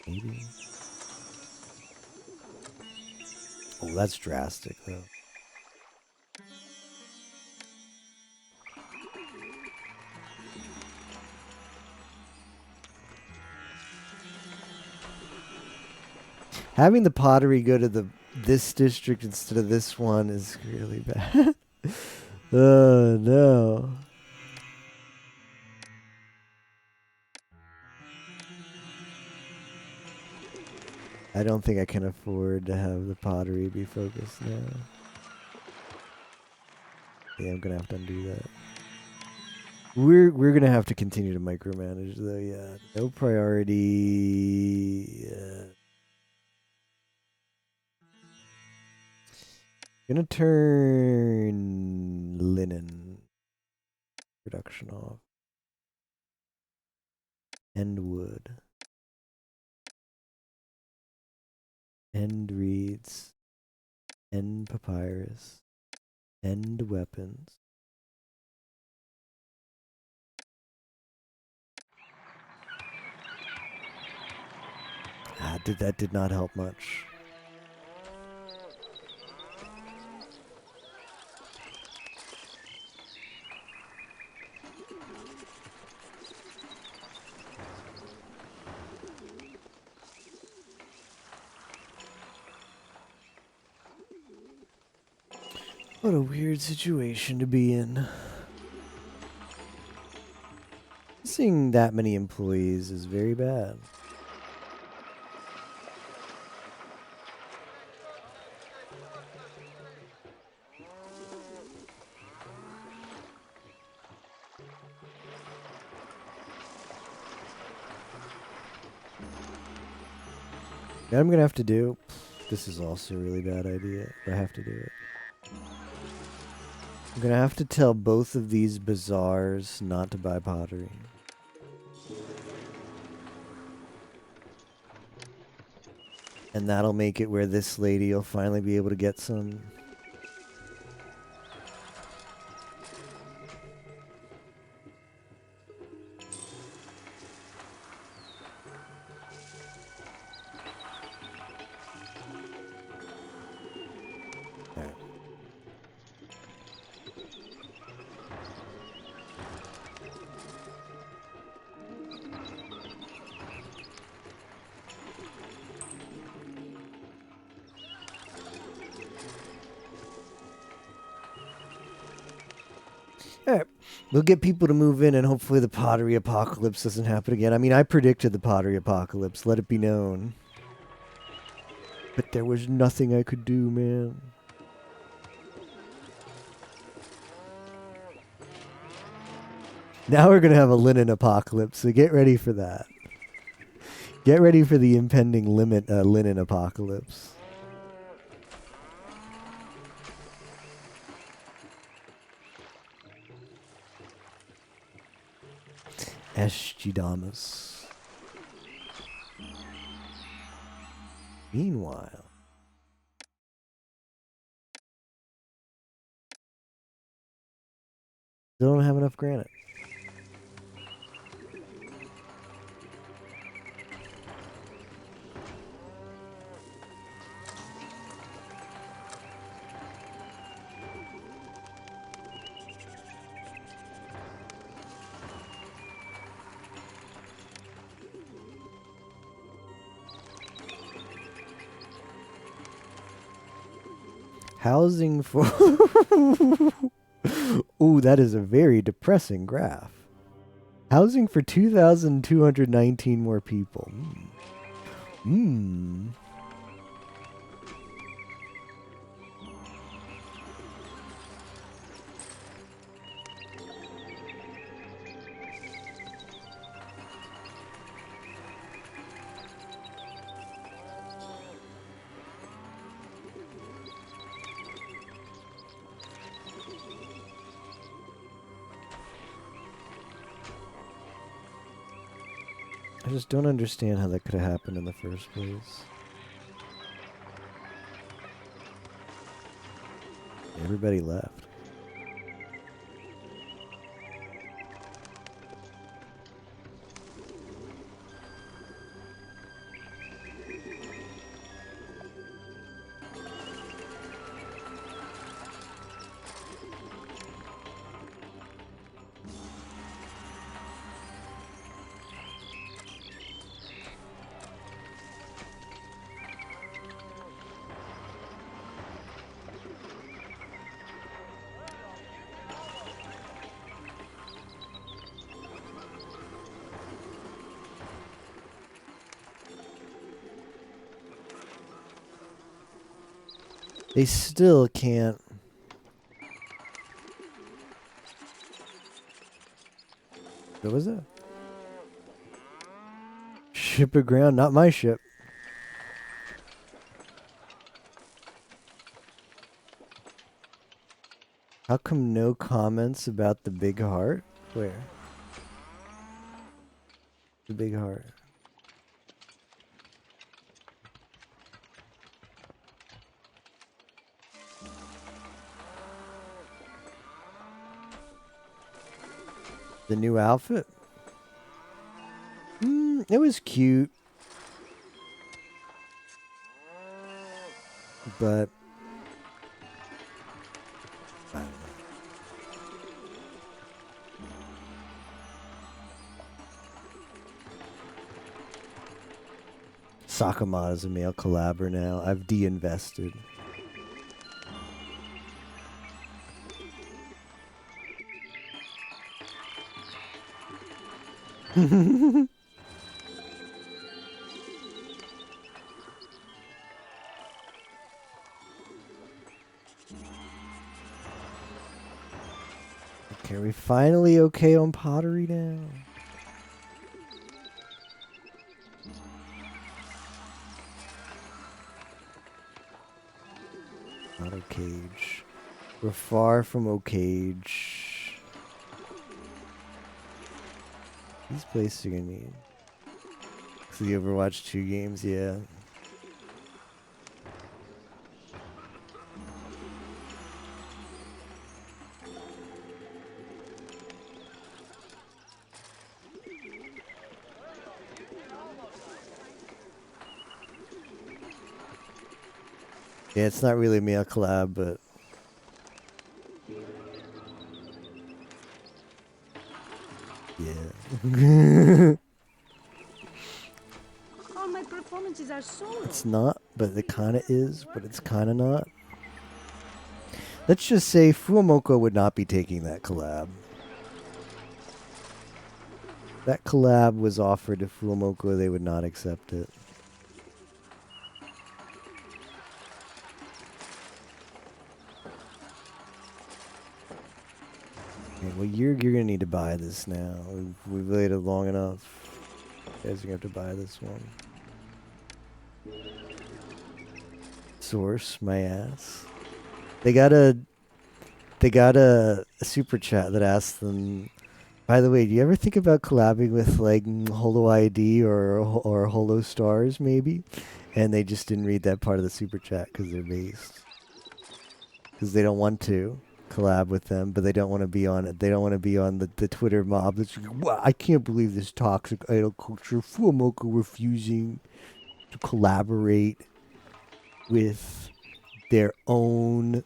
A: Maybe. Oh, that's drastic, though. Having the pottery go to this district instead of this one is really bad. Oh, no. I don't think I can afford to have the pottery be focused now. Yeah, I'm gonna have to undo that. We're gonna have to continue to micromanage though. Yeah, no priority. Gonna turn linen production off. End wood. End reeds. End papyrus. End weapons. That did not help much. What a weird situation to be in. Seeing that many employees is very bad. What I'm gonna have to do. This is also a really bad idea, but I have to do it. I'm gonna have to tell both of these bazaars not to buy pottery. And that'll make it where this lady will finally be able to get some. Alright. We'll get people to move in and hopefully the pottery apocalypse doesn't happen again. I mean, I predicted the pottery apocalypse, let it be known. But there was nothing I could do, man. Now we're going to have a linen apocalypse, so get ready for that. Get ready for the impending linen apocalypse. Eschidamus. Meanwhile, still don't have enough granite. Housing for... Ooh, that is a very depressing graph. Housing for 2,219 more people. Hmm. I just don't understand how that could have happened in the first place. Everybody left. They still can't. What was that? Ship aground, not my ship. How come no comments about the big heart? Where? The big heart. The new outfit? It was cute. But I don't know. Sakamata is a male collabor now. I've de-invested. Okay, are we finally okay on pottery now? Not Ocage. We're far from Ocage. These places are gonna need. So the Overwatch 2 games, yeah. Yeah, it's not really a male collab, but yeah.
E: All my performances are solo.
A: It's not, but it kind of is, but it's kind of not. Let's just say Fuamoko would not be taking that collab. That collab was offered to Fuamoko, they would not accept it. Okay, well, you're gonna need to buy this now. We've waited long enough. You guys are gonna have to buy this one. Source my ass. They got a super chat that asked them. By the way, do you ever think about collabing with like Holo ID or Holo Stars maybe? And they just didn't read that part of the super chat because they're based. Because they don't want to collab with them, but they don't want to be on it. They don't want to be on the Twitter mob that's like, wow, I can't believe this toxic idol culture. Fuamoko refusing to collaborate with their own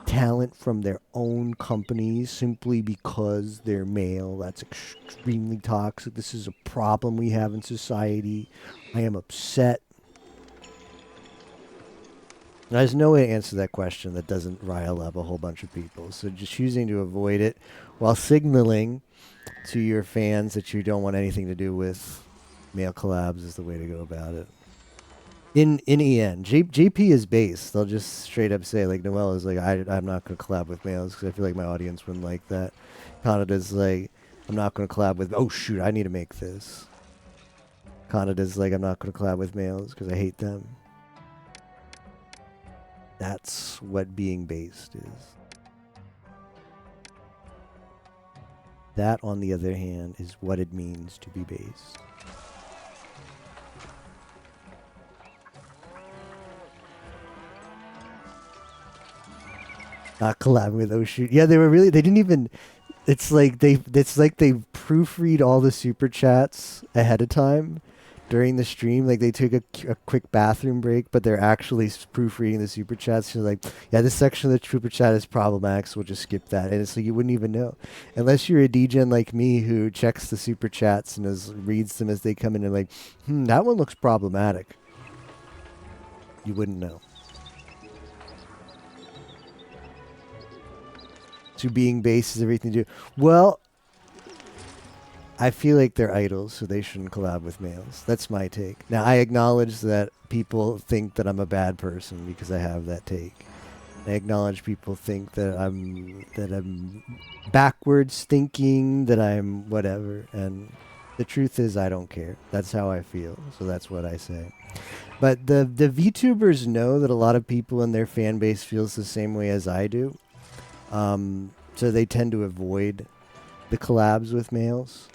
A: talent from their own companies simply because they're male. That's extremely toxic. This is a problem we have in society. I am upset. There's no way to answer that question that doesn't rile up a whole bunch of people. So just choosing to avoid it while signaling to your fans that you don't want anything to do with male collabs is the way to go about it. In EN, JP is base. They'll just straight up say, like, Noelle is like, I'm not going to collab with males because I feel like my audience wouldn't like that. Kanada's like, I'm not going to collab with, oh shoot, I need to make this. Kanada's like, I'm not going to collab with males because I hate them. That's what being based is. That, on the other hand, is what it means to be based. Not collabing with Oh Shoot. Yeah, they didn't even, it's like they proofread all the super chats ahead of time during the stream. Like they took a quick bathroom break, but they're actually proofreading the super chats. So like, yeah, this section of the super chat is problematic, so we'll just skip that. And it's like you wouldn't even know. Unless you're a degen like me who checks the super chats and reads them as they come in and like, that one looks problematic. You wouldn't know. So being based has everything to do. Well, I feel like they're idols, so they shouldn't collab with males. That's my take. Now, I acknowledge that people think that I'm a bad person because I have that take. I acknowledge people think that I'm backwards thinking, that I'm whatever, and the truth is I don't care. That's how I feel, so that's what I say. But the VTubers know that a lot of people in their fan base feels the same way as I do, so they tend to avoid the collabs with males.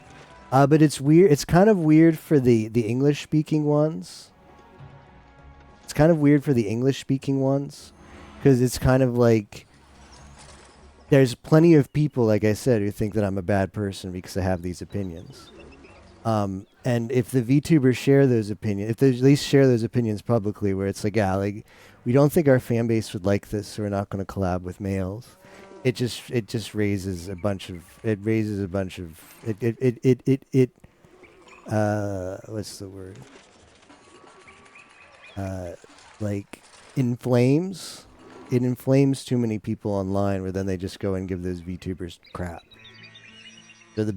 A: But it's weird. It's kind of weird for the English speaking ones. It's kind of weird for the English speaking ones. Because it's kind of like, there's plenty of people, like I said, who think that I'm a bad person because I have these opinions. And if the VTubers share those opinions, if they at least share those opinions publicly, where it's like, yeah, like, we don't think our fan base would like this, so we're not going to collab with males. It just raises a bunch of, what's the word? Like, inflames. It inflames too many people online, where then they just go and give those VTubers crap. So the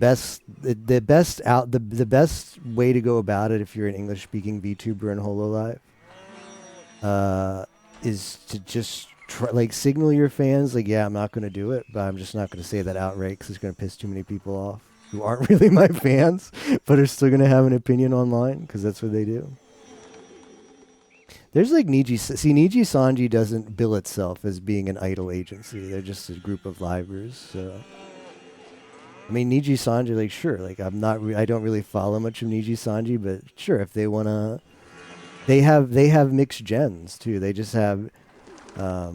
A: best way to go about it, if you're an English-speaking VTuber in HoloLive, is to just signal your fans, like, yeah, I'm not going to do it, but I'm just not going to say that outright because it's going to piss too many people off who aren't really my fans, but are still going to have an opinion online because that's what they do. There's like Niji Sanji doesn't bill itself as being an idol agency. They're just a group of livers. So, I mean, Niji Sanji, like, sure, like, I don't really follow much of Niji Sanji, but sure, if they wanna, they have mixed gens too. They just have, like,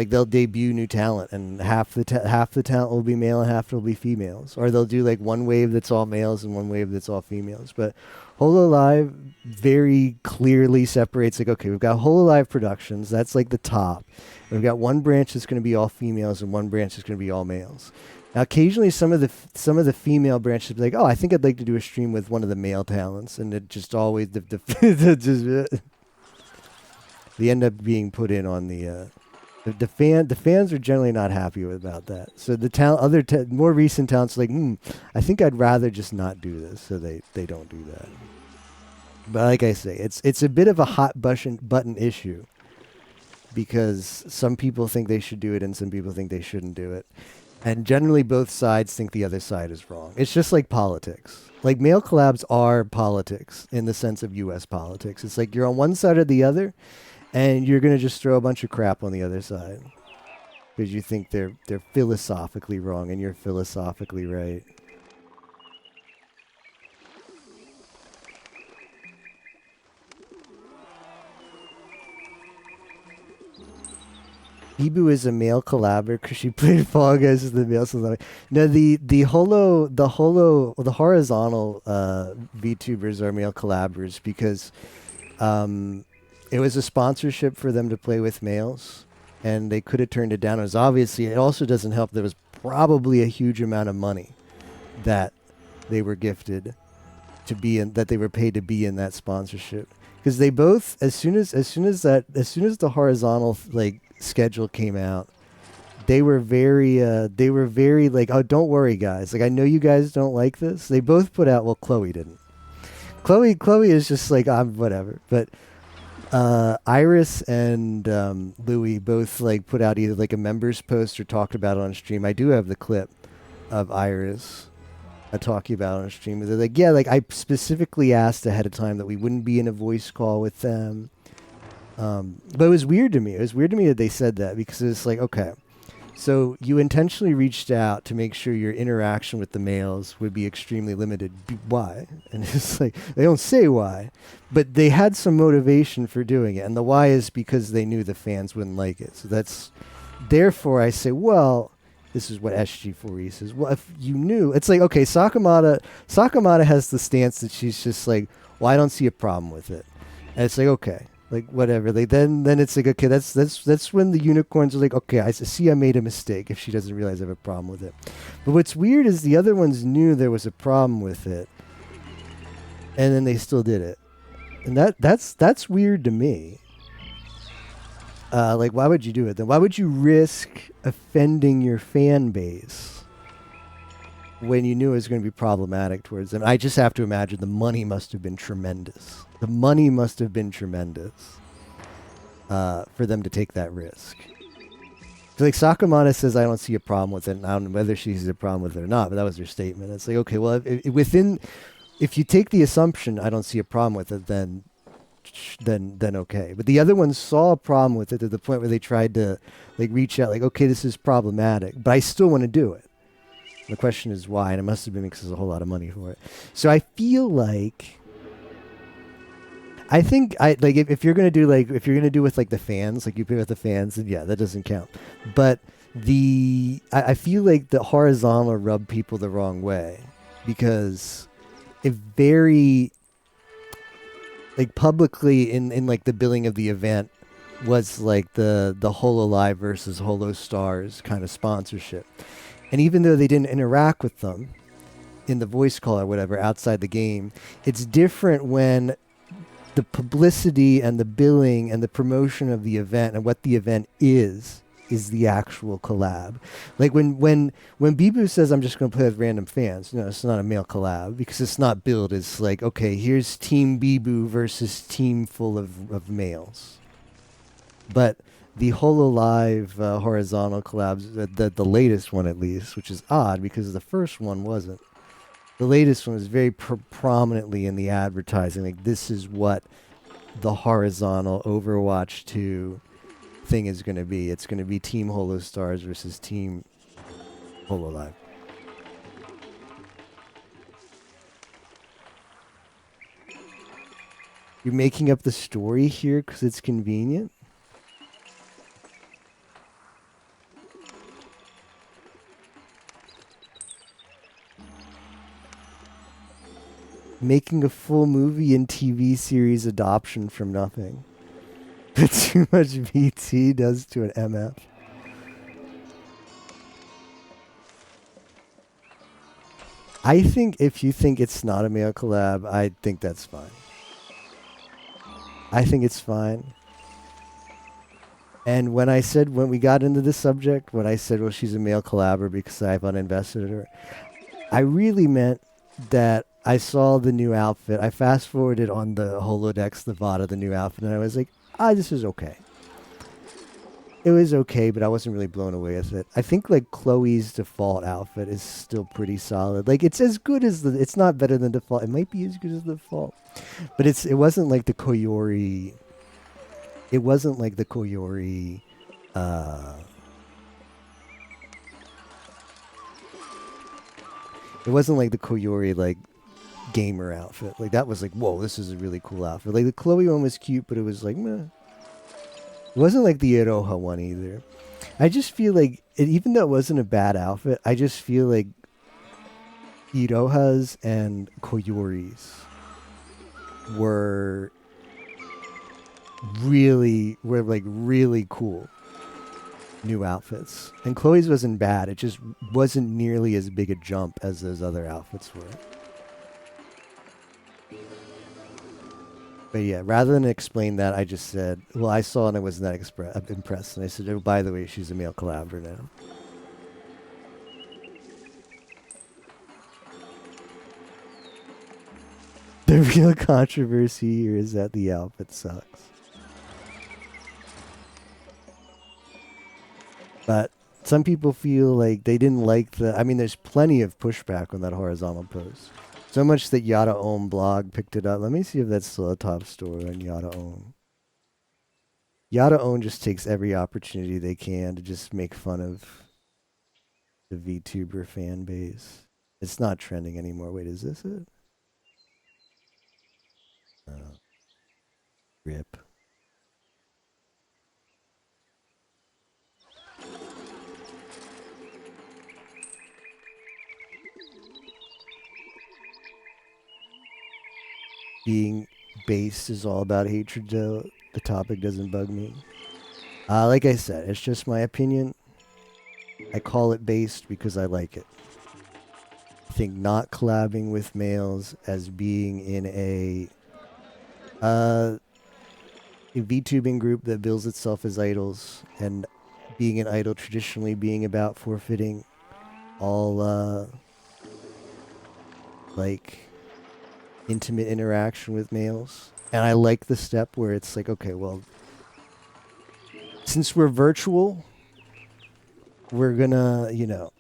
A: they'll debut new talent, and half the talent will be male and half will be females, or they'll do like one wave that's all males and one wave that's all females. But HoloLive very clearly separates, like, okay, we've got HoloLive Productions, that's like the top. We've got one branch that's going to be all females and one branch that's going to be all males. Now, occasionally, some of the female branches be like, oh, I think I'd like to do a stream with one of the male talents, and it just always they end up being put in on the fans are generally not happy about that. So the more recent talents are like, I think I'd rather just not do this, so they don't do that. But like I say, it's a bit of a hot button issue, because some people think they should do it and some people think they shouldn't do it. And generally both sides think the other side is wrong. It's just like politics. Like, male collabs are politics in the sense of US politics. It's like you're on one side or the other, and you're going to just throw a bunch of crap on the other side because you think they're philosophically wrong and you're philosophically right. Bibu is a male collaborator because she played Fall Guys as the male. No, the horizontal VTubers are male collaborators because it was a sponsorship for them to play with males, and they could have turned it down. It also doesn't help. There was probably a huge amount of money that they were gifted to be in, that they were paid to be in that sponsorship, because they both, as soon as the horizontal schedule came out, they were very like, oh, don't worry guys, like, I know you guys don't like this. They both put out, well, Chloe didn't. Chloe is just like, I'm whatever, but Iris and Louis both put out either a members post or talked about it on stream. I do have the clip of Iris talking about it on stream. They're like, yeah, I specifically asked ahead of time that we wouldn't be in a voice call with them. But it was weird to me. It was weird to me that they said that, because it's like, okay, so you intentionally reached out to make sure your interaction with the males would be extremely limited. Why? And it's like, they don't say why, but they had some motivation for doing it. And the why is because they knew the fans wouldn't like it. So therefore I say, well, this is what SG4E says. Well, if you knew, it's like, okay, Sakamata has the stance that she's just like, well, I don't see a problem with it. And it's like, okay. Whatever. Then it's like, okay, that's when the unicorns are like, okay, I see I made a mistake, if she doesn't realize I have a problem with it. But what's weird is the other ones knew there was a problem with it, and then they still did it. And that's weird to me. Why would you do it then? Why would you risk offending your fan base when you knew it was going to be problematic towards them? I just have to imagine the money must have been tremendous. The money must have been tremendous. for them to take that risk. So like Sakamana says, I don't see a problem with it, and I don't know whether she sees a problem with it or not, but that was her statement. It's like, okay, well, if you take the assumption I don't see a problem with it, then okay. But the other ones saw a problem with it to the point where they tried to like reach out, like, okay, this is problematic, but I still want to do it. The question is why, and it must have been because there's a whole lot of money for it. So I feel like, I think if you're gonna do with like the fans, like you pay with the fans, then yeah, that doesn't count. But I feel like the horizontal rubbed people the wrong way because it very like publicly in like the billing of the event was like the HoloLive versus Holo Stars kind of sponsorship. And even though they didn't interact with them in the voice call or whatever outside the game, it's different when the publicity and the billing and the promotion of the event and what the event is the actual collab. Like when Bibu says, I'm just going to play with random fans, no, it's not a male collab because it's not billed as like, okay, here's Team Bibu versus team full of males. But the HoloLive horizontal collabs, the latest one at least, which is odd because the first one wasn't. The latest one was very prominently in the advertising. Like, this is what the horizontal Overwatch 2 thing is going to be. It's going to be Team Holo Stars versus Team HoloLive. You're making up the story here because it's convenient? Making a full movie and TV series adoption from nothing. But too much VT does to an MF. I think if you think it's not a male collab, I think that's fine. I think it's fine. And when we got into the subject, when I said, well, she's a male collabor because I've uninvested her, I really meant that I saw the new outfit. I fast forwarded on the Holodex, the VOD of the new outfit, and I was like, this is okay. It was okay, but I wasn't really blown away with it. I think like Chloe's default outfit is still pretty solid. Like it's as good as it's not better than default. It might be as good as the default, but it wasn't like the Koyori. It wasn't like the Koyori. It wasn't like the Koyori like gamer outfit. Like that was like, whoa, this is a really cool outfit. Like the Chloe one was cute, but it was like, meh. It wasn't like the Iroha one either. I just feel like, even though it wasn't a bad outfit, I just feel like Iroha's and Koyori's were really cool new outfits. And Chloe's wasn't bad. It just wasn't nearly as big a jump as those other outfits were. But yeah, rather than explain that, I just said, well, I saw and I wasn't that impressed. And I said, oh, by the way, she's a male collabor now. The real controversy here is that the outfit sucks. But some people feel like they didn't like there's plenty of pushback on that horizontal post. So much that Yada Om blog picked it up. Let me see if that's still a top story on Yada Om. Yada Om just takes every opportunity they can to just make fun of the VTuber fan base. It's not trending anymore. Wait, is this it? Rip. Being based is all about hatred, though. The topic doesn't bug me. Like I said, it's just my opinion. I call it based because I like it. I think not collabing with males as being in a VTubing group that bills itself as idols, and being an idol traditionally being about forfeiting all intimate interaction with males. And I like the step where it's like, okay, well, since we're virtual, we're gonna, you know,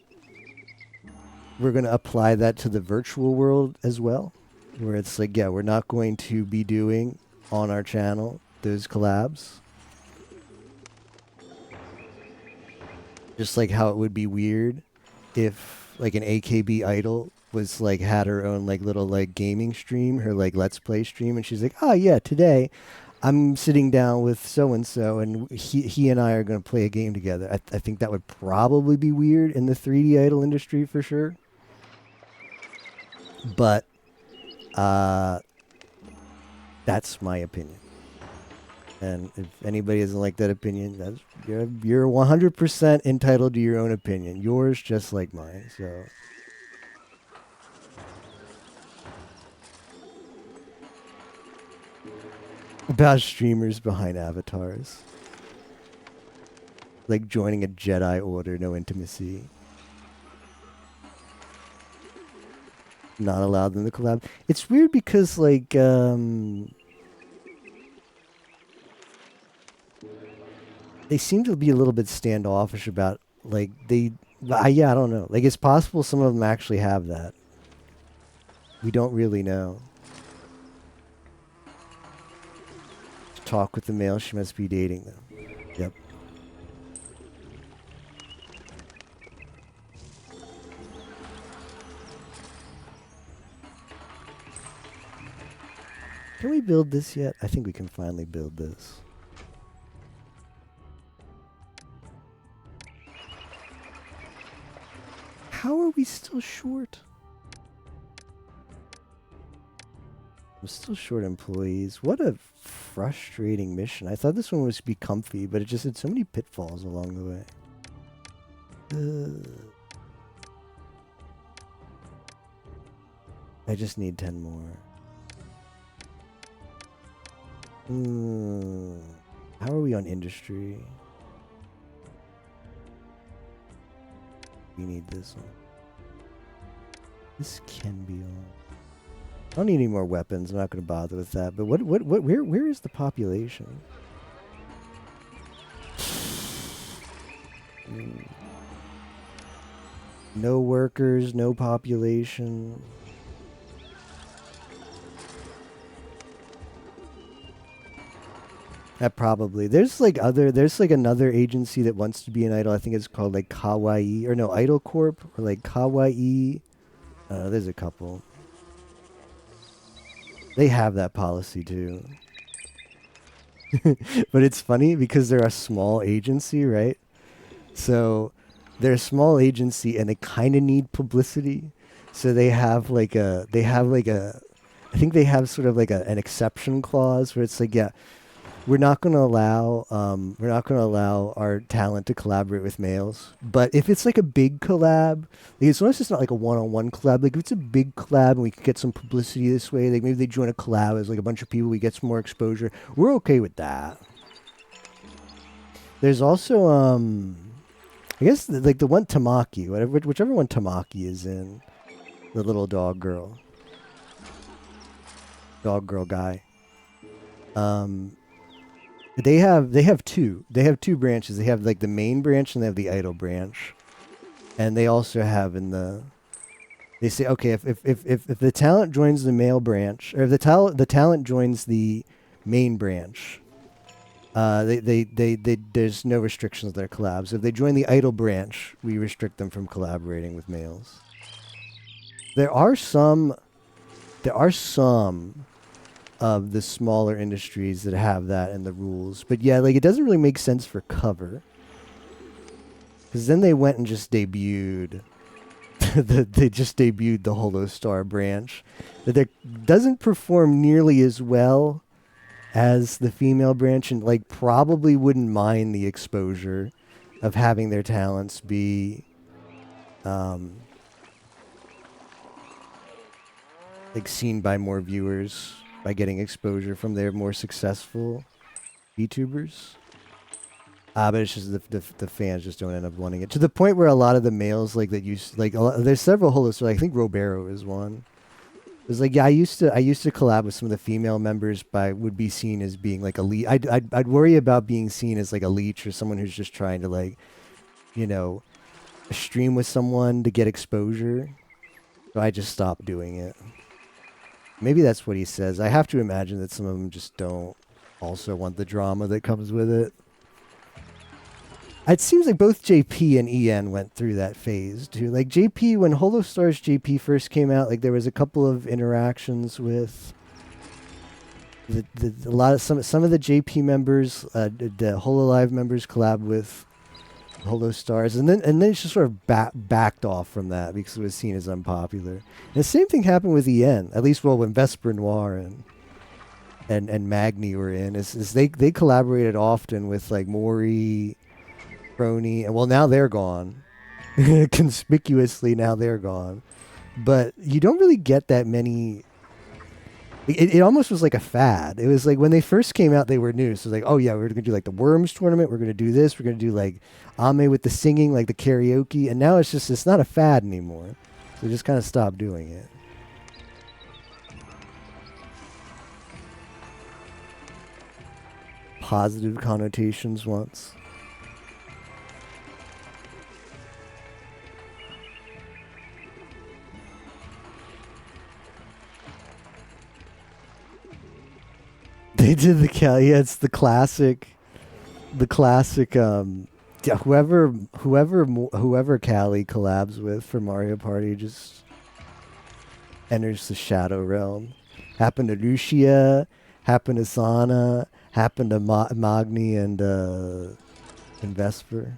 A: we're gonna apply that to the virtual world as well, where it's like, yeah, we're not going to be doing on our channel those collabs. Just like how it would be weird if like an AKB idol was like had her own like little like gaming stream, her like let's play stream, and she's like, oh yeah, today I'm sitting down with so and so, and he and I are going to play a game together. I think that would probably be weird in the 3D idol industry for sure. But that's my opinion. And if anybody doesn't like that opinion, that's you're 100% entitled to your own opinion. Yours just like mine. So about streamers behind avatars. Like joining a Jedi Order, no intimacy. Not allowed in the collab. It's weird because like they seem to be a little bit standoffish about like yeah, I don't know. Like it's possible some of them actually have that. We don't really know. Talk with the male, she must be dating them. Yep. Can we build this yet? I think we can finally build this. How are we still short? I'm still short employees. What a frustrating mission. I thought this one was to be comfy, but it just had so many pitfalls along the way. I just need 10 more. How are we on industry? We need this one. This can be on. I don't need any more weapons. I'm not going to bother with that. But where is the population? No workers, no population. That probably there's like another agency that wants to be an idol. I think it's called like Kawaii or no Idol Corp or like Kawaii. There's a couple. They have that policy too. But it's funny because they're a small agency, right? So they're a small agency and they kind of need publicity. So they have like a I think they have sort of like an exception clause where it's like, yeah, we're not going to allow our talent to collaborate with males. But if it's like a big collab, like as long as it's not like a one-on-one collab, like if it's a big collab and we could get some publicity this way, like maybe they join a collab as like a bunch of people, we get some more exposure. We're okay with that. There's also I guess like the one Tamaki, whichever one Tamaki is in, the little dog girl guy. They have two branches. They have like the main branch and they have the idol branch, and they also have they say, okay, if the talent joins the male branch, or if the talent joins the main branch, there's no restrictions on their collabs. If they join the idol branch, we restrict them from collaborating with males. There are some of the smaller industries that have that in the rules. But yeah, like it doesn't really make sense for cover. Because then they went and just debuted the Holostar branch. That doesn't perform nearly as well as the female branch, and like probably wouldn't mind the exposure of having their talents be like seen by more viewers by getting exposure from their more successful VTubers. But it's just the fans just don't end up wanting it. To the point where a lot of the males like that use like there's several holos. So I think Robero is one. was like, yeah, I used to collab with some of the female members, but I would be seen as being like a leech. I'd worry about being seen as like a leech or someone who's just trying to like, you know, stream with someone to get exposure. So I just stopped doing it. Maybe that's what he says. I have to imagine that some of them just don't also want the drama that comes with it. It seems like both JP and EN went through that phase too. Like JP, when Holostars JP first came out, like there was a couple of interactions with a lot of some of the JP members, the Hololive members collab with Holostars, and then it just sort of backed off from that because it was seen as unpopular. And the same thing happened with EN. At least, well, when Vesper Noir and Magni were in, is they collaborated often with like Mori, Crony, and well, now they're gone. Conspicuously, now they're gone. But you don't really get that many. It almost was like a fad. It was like when they first came out, they were new. So like, oh yeah, we're gonna do like the Worms tournament. We're gonna do this. We're gonna do like Ame with the singing, like the karaoke. And now it's not a fad anymore. So they just kind of stopped doing it. Positive connotations once. They did the yeah, it's the classic yeah, whoever Callie collabs with for Mario Party just enters the shadow realm. Happened to Lucia, happened to Sana, happened to Magni and Vesper.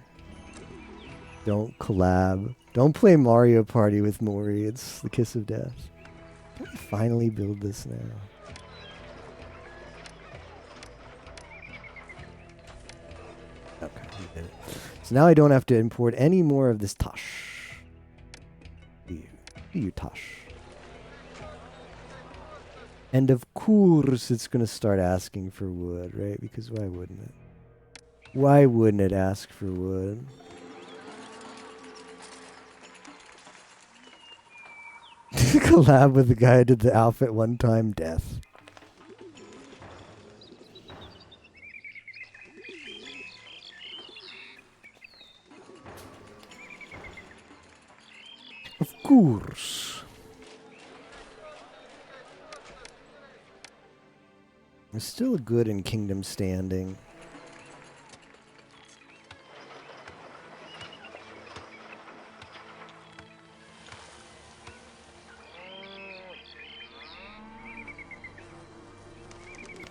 A: Don't collab. Don't play Mario Party with Mori. It's the kiss of death. Can we finally build this now? Okay, we did it. So now I don't have to import any more of this Tosh. Do you Tosh? And of course it's going to start asking for wood, right? Because why wouldn't it? Why wouldn't it ask for wood? Collab with the guy who did the outfit one time, death. Of course. I'm still good in Kingdom Standing.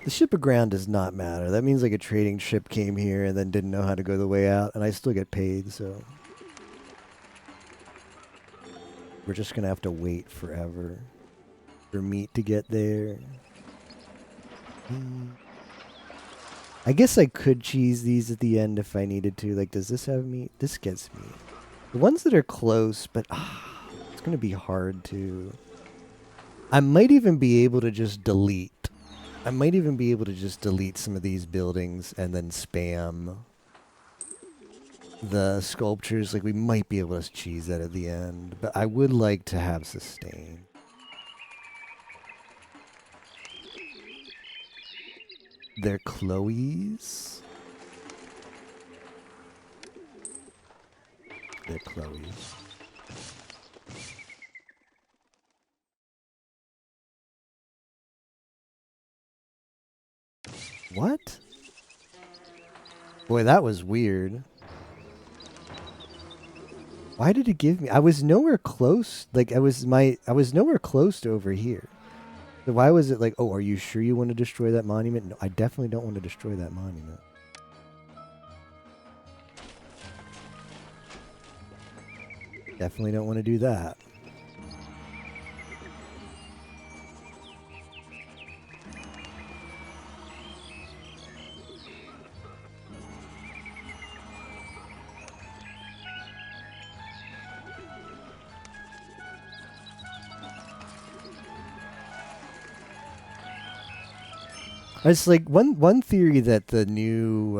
A: The ship aground does not matter. That means like a trading ship came here and then didn't know how to go the way out, and I still get paid, so we're just gonna have to wait forever for meat to get there. I guess I could cheese these at the end if I needed to. Like, does this have meat? This gets meat. The ones that are close, but it's gonna be hard to. I might even be able to just delete. I might even be able to just delete some of these buildings and then spam the sculptures. Like, we might be able to cheese that at the end, but I would like to have sustain. They're Chloe's. They're Chloe's. What? Boy, that was weird. Why did it give me? I was nowhere close. Like I was nowhere close to over here. So why was it like, oh, are you sure you want to destroy that monument? No, I definitely don't want to destroy that monument. Definitely don't want to do that. It's like one theory that the new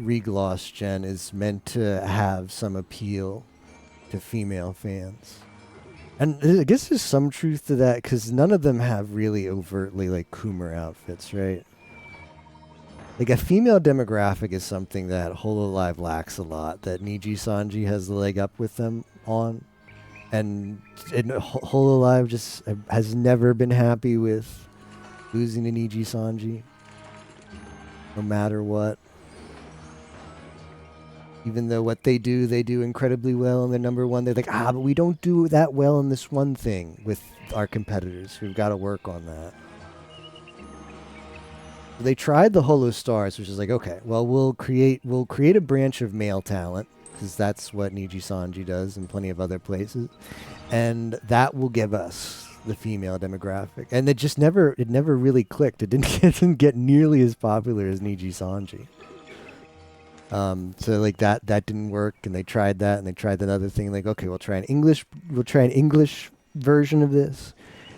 A: Regloss gen is meant to have some appeal to female fans. And I guess there's some truth to that because none of them have really overtly like Coomer outfits, right? Like a female demographic is something that Hololive lacks a lot. That Niji Sanji has the leg up with them on, and Hololive just has never been happy with losing to Niji Sanji, no matter what. Even though what they do incredibly well, and they're number one. They're like, but we don't do that well in this one thing with our competitors. We've got to work on that. They tried the Holo Stars, which is like, okay, well, we'll create a branch of male talent because that's what Niji Sanji does in plenty of other places, and that will give us the female demographic. And it never really clicked. It didn't get nearly as popular as Niji Sanji. So like that didn't work, and they tried that, and they tried that other thing. Like, okay, we'll try an English version of this.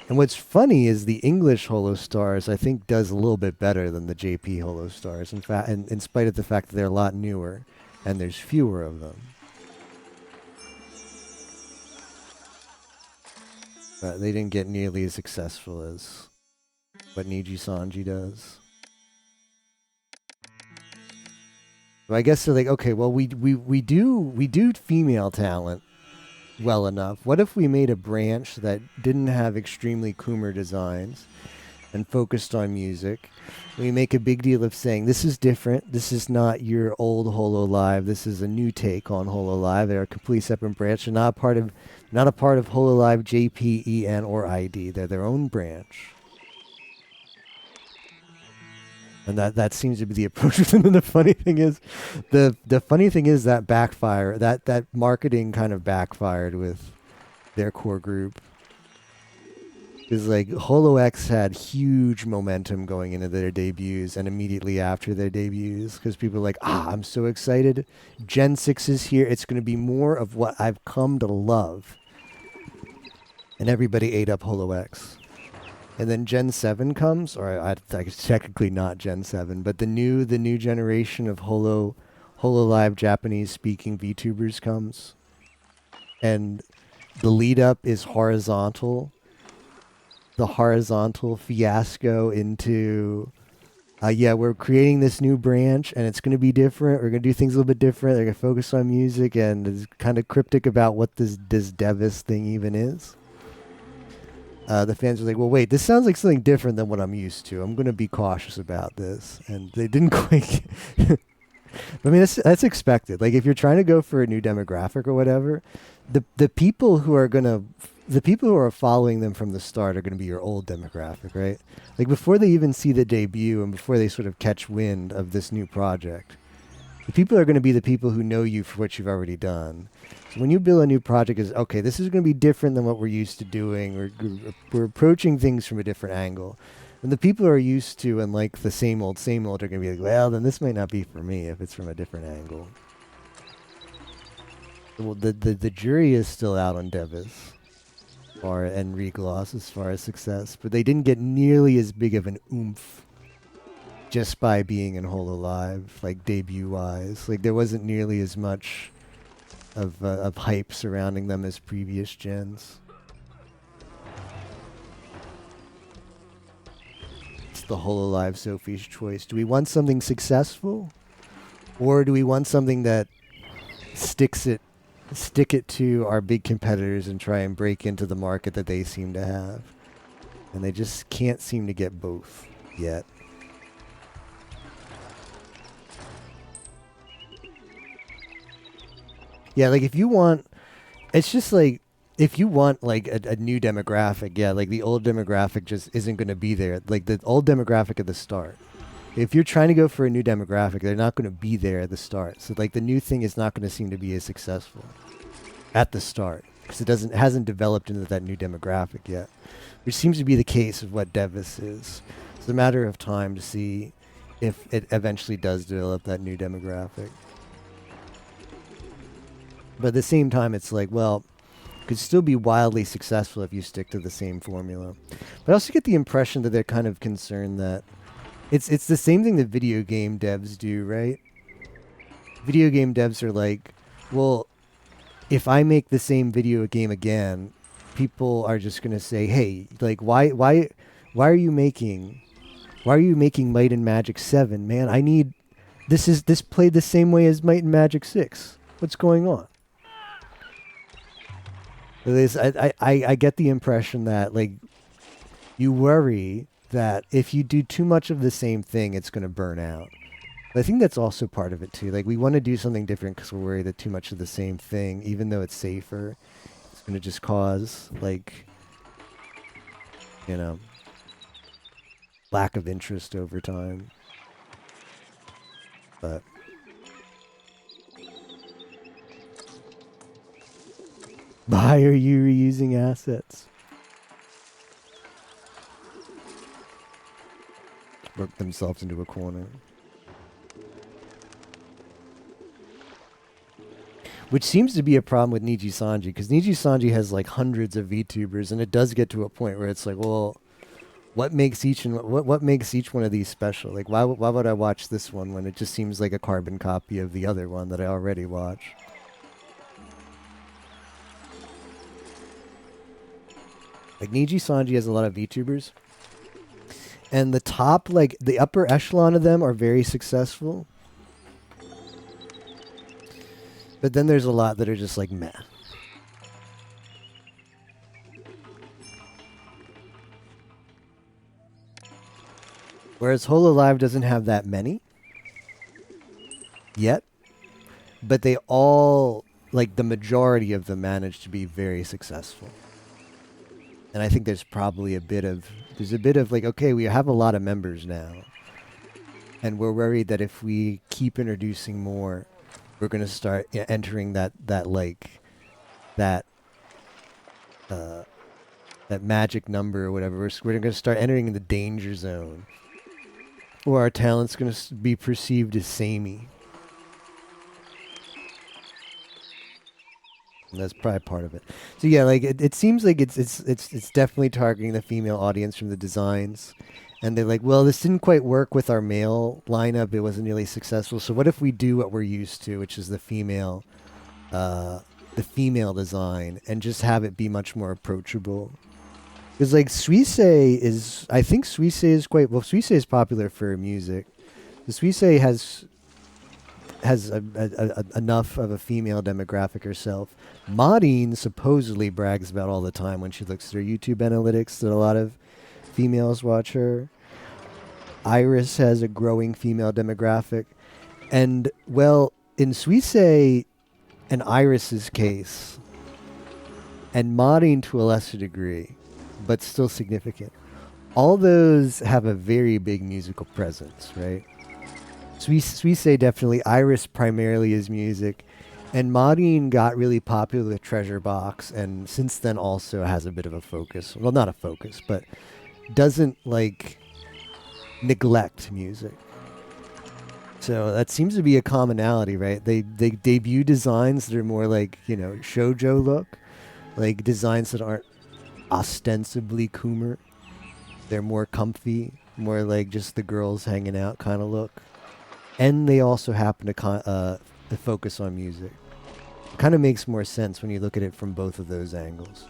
A: And what's funny is the English Holo Stars, I think, does a little bit better than the JP Holo Stars. In fact, and in spite of the fact that they're a lot newer, and there's fewer of them. But they didn't get nearly as successful as what Niji Sanji does. So I guess they're like, okay, well, we do female talent well enough. What if we made a branch that didn't have extremely Coomer designs and focused on music? We make a big deal of saying this is different. This is not your old Hololive. This is a new take on Hololive. They're a completely separate branch. They're not a part of Hololive JP, EN, or ID. They're their own branch. And that seems to be the approach. And then the funny thing is that backfire. That marketing kind of backfired with their core group. Because like Holo X had huge momentum going into their debuts and immediately after their debuts. Because people are like, I'm so excited. Gen 6 is here. It's going to be more of what I've come to love. And everybody ate up Holo X. And then Gen 7 comes, or I guess technically not Gen 7, but the new generation of Hololive Japanese-speaking VTubers comes. And the lead-up is horizontal. The horizontal fiasco into, we're creating this new branch, and it's going to be different. We're going to do things a little bit different. They're going to focus on music, and it's kind of cryptic about what this Devis thing even is. The fans were like, well, wait, this sounds like something different than what I'm used to. I'm going to be cautious about this. And they didn't quite. I mean, that's expected. Like, if you're trying to go for a new demographic or whatever, the people who are following them from the start are going to be your old demographic, right? Like, before they even see the debut and before they sort of catch wind of this new project, the people are going to be the people who know you for what you've already done. So when you build a new project, is okay, this is going to be different than what we're used to doing. We're approaching things from a different angle. And the people who are used to and like the same old are going to be like, well, then this might not be for me if it's from a different angle. Well, the jury is still out on Devis and Regloss as far as success, but they didn't get nearly as big of an oomph just by being in Hololive, like debut-wise. Like there wasn't nearly as much of hype surrounding them as previous gens. It's the Hololive Sophie's choice. Do we want something successful, or do we want something that stick it to our big competitors and try and break into the market that they seem to have? And they just can't seem to get both yet. Yeah, like if you want a new demographic, yeah, like the old demographic just isn't going to be there. Like the old demographic at the start. If you're trying to go for a new demographic, they're not going to be there at the start. So like the new thing is not going to seem to be as successful at the start because it hasn't developed into that new demographic yet, which seems to be the case of what Devis is. It's a matter of time to see if it eventually does develop that new demographic. But at the same time, it's like, well, it could still be wildly successful if you stick to the same formula. But I also get the impression that they're kind of concerned that it's the same thing that video game devs do, right? Video game devs are like, well, if I make the same video game again, people are just gonna say, "Hey, like, why are you making, Might and Magic 7, man? This played the same way as Might and Magic 6. What's going on?" I get the impression that like you worry that if you do too much of the same thing, it's going to burn out. But I think that's also part of it too. Like we want to do something different because we're worried that too much of the same thing, even though it's safer, it's going to just cause like, you know, lack of interest over time. But why are you reusing assets? Work themselves into a corner. Which seems to be a problem with Niji Sanji, because Niji Sanji has like hundreds of VTubers, and it does get to a point where it's like, well, what makes each one of these special? Like, why would I watch this one when it just seems like a carbon copy of the other one that I already watch? Like Niji Sanji has a lot of VTubers, and the top, like the upper echelon of them, are very successful. But then there's a lot that are just like meh. Whereas Hololive doesn't have that many yet, but they all, like the majority of them, manage to be very successful. And I think there's probably a bit of like, okay, we have a lot of members now, and we're worried that if we keep introducing more, we're going to start entering that magic number or whatever. We're going to start entering in the danger zone, or our talent's going to be perceived as samey. And that's probably part of it. So yeah, like it seems like it's definitely targeting the female audience from the designs. And they're like, well, this didn't quite work with our male lineup. It wasn't really successful. So what if we do what we're used to, which is the female design, and just have it be much more approachable? Because like Suisse is, I think Suisse is quite well. Suisse is popular for music. The Suisse has enough of a female demographic herself. Maudine supposedly brags about all the time when she looks at her YouTube analytics that a lot of females watch her. Iris has a growing female demographic. And, well, in Suisse and Iris's case, and Maudine to a lesser degree, but still significant, all those have a very big musical presence, right? Suisse definitely, Iris primarily is music, and Maudine got really popular with Treasure Box, and since then also has a bit of a focus. Well, not a focus, but doesn't like neglect music. So that seems to be a commonality, right? They debut designs that are more like, you know, shoujo look, like designs that aren't ostensibly Coomer. They're more comfy, more like just the girls hanging out kind of look. And they also happen to focus on music. It kind of makes more sense when you look at it from both of those angles.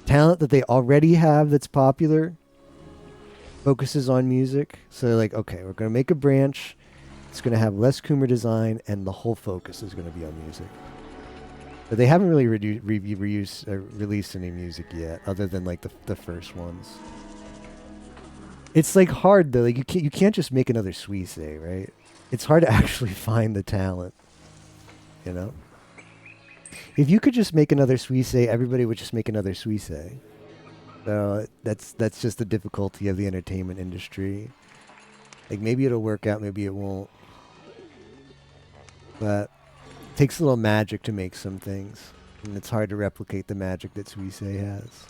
A: Talent that they already have that's popular focuses on music. So they're like, okay, we're going to make a branch. It's going to have less Coomer design, and the whole focus is going to be on music. But they haven't really released any music yet, other than like the first ones. It's like hard though. Like you can't just make another Suisse, right? It's hard to actually find the talent, you know? If you could just make another Suisse, everybody would just make another Suisse. So that's just the difficulty of the entertainment industry. Like maybe it'll work out, maybe it won't. But it takes a little magic to make some things. And it's hard to replicate the magic that Suisse has.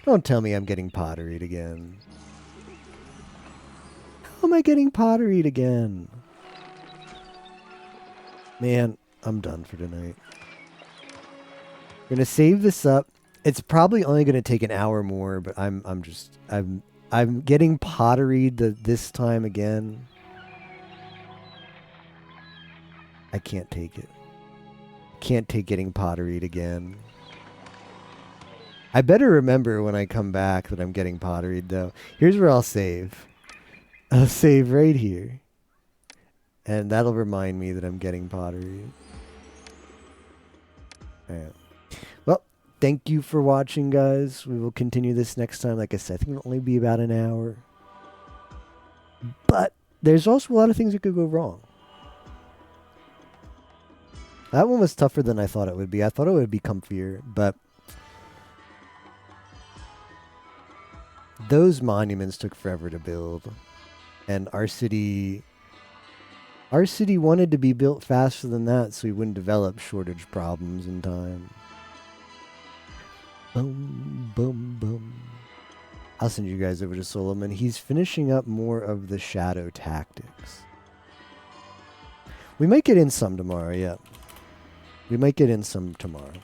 A: Don't tell me I'm getting potteried again. How am I getting potteried again? Man, I'm done for tonight. I'm gonna save this up. It's probably only gonna take an hour more, but I'm getting potteried this time again. I can't take it. Can't take getting potteried again. I better remember when I come back that I'm getting potteried, though. Here's where I'll save. I'll save right here. And that'll remind me that I'm getting pottery. Alright. Well, thank you for watching, guys. We will continue this next time. Like I said, I think it'll only be about an hour. But there's also a lot of things that could go wrong. That one was tougher than I thought it would be. I thought it would be comfier, but those monuments took forever to build. And our city wanted to be built faster than that so we wouldn't develop shortage problems in time. Boom, boom, boom. I'll send you guys over to Solomon. He's finishing up more of the shadow tactics. We might get in some tomorrow, yeah. We might get in some tomorrow.